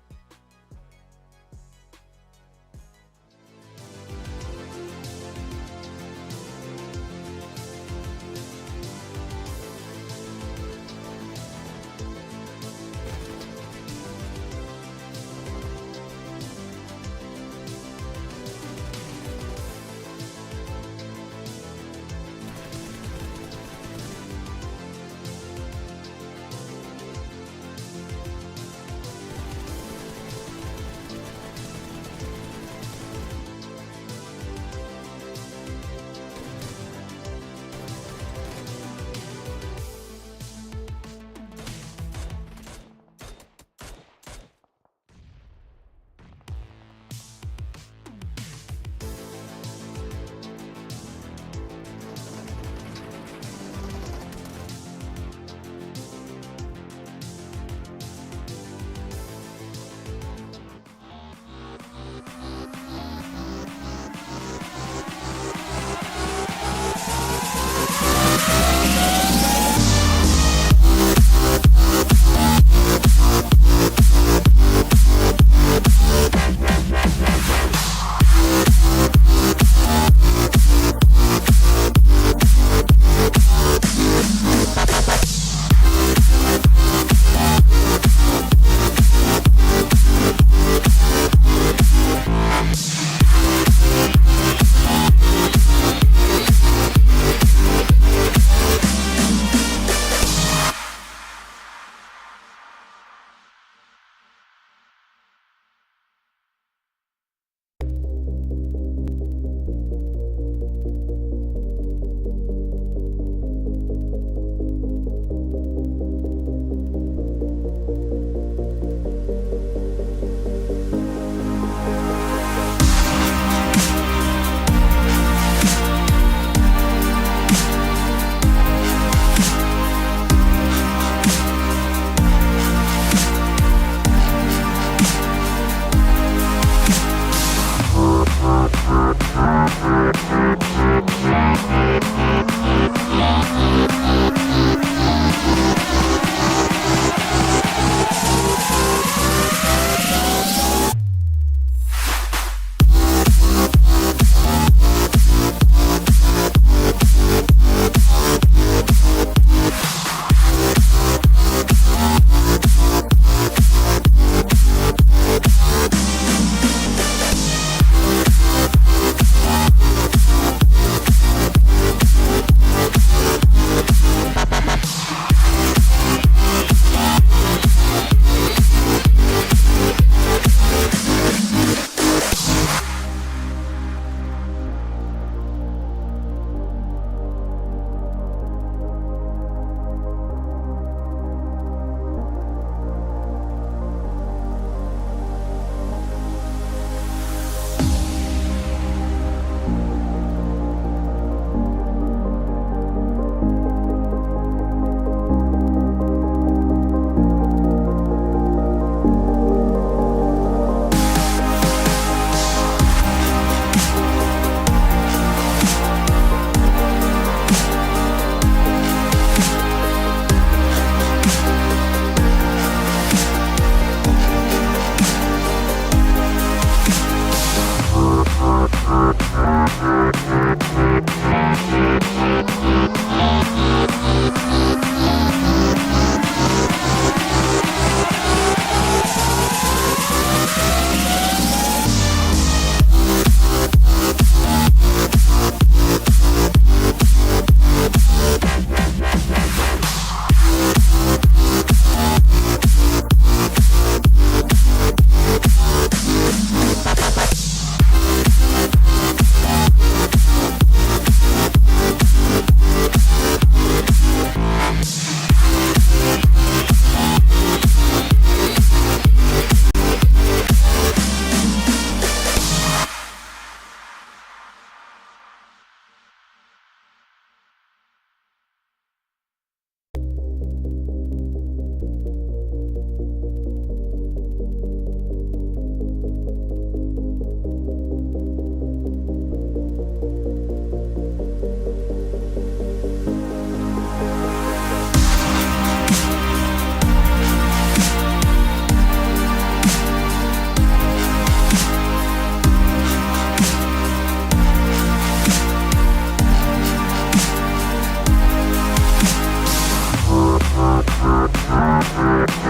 Bye.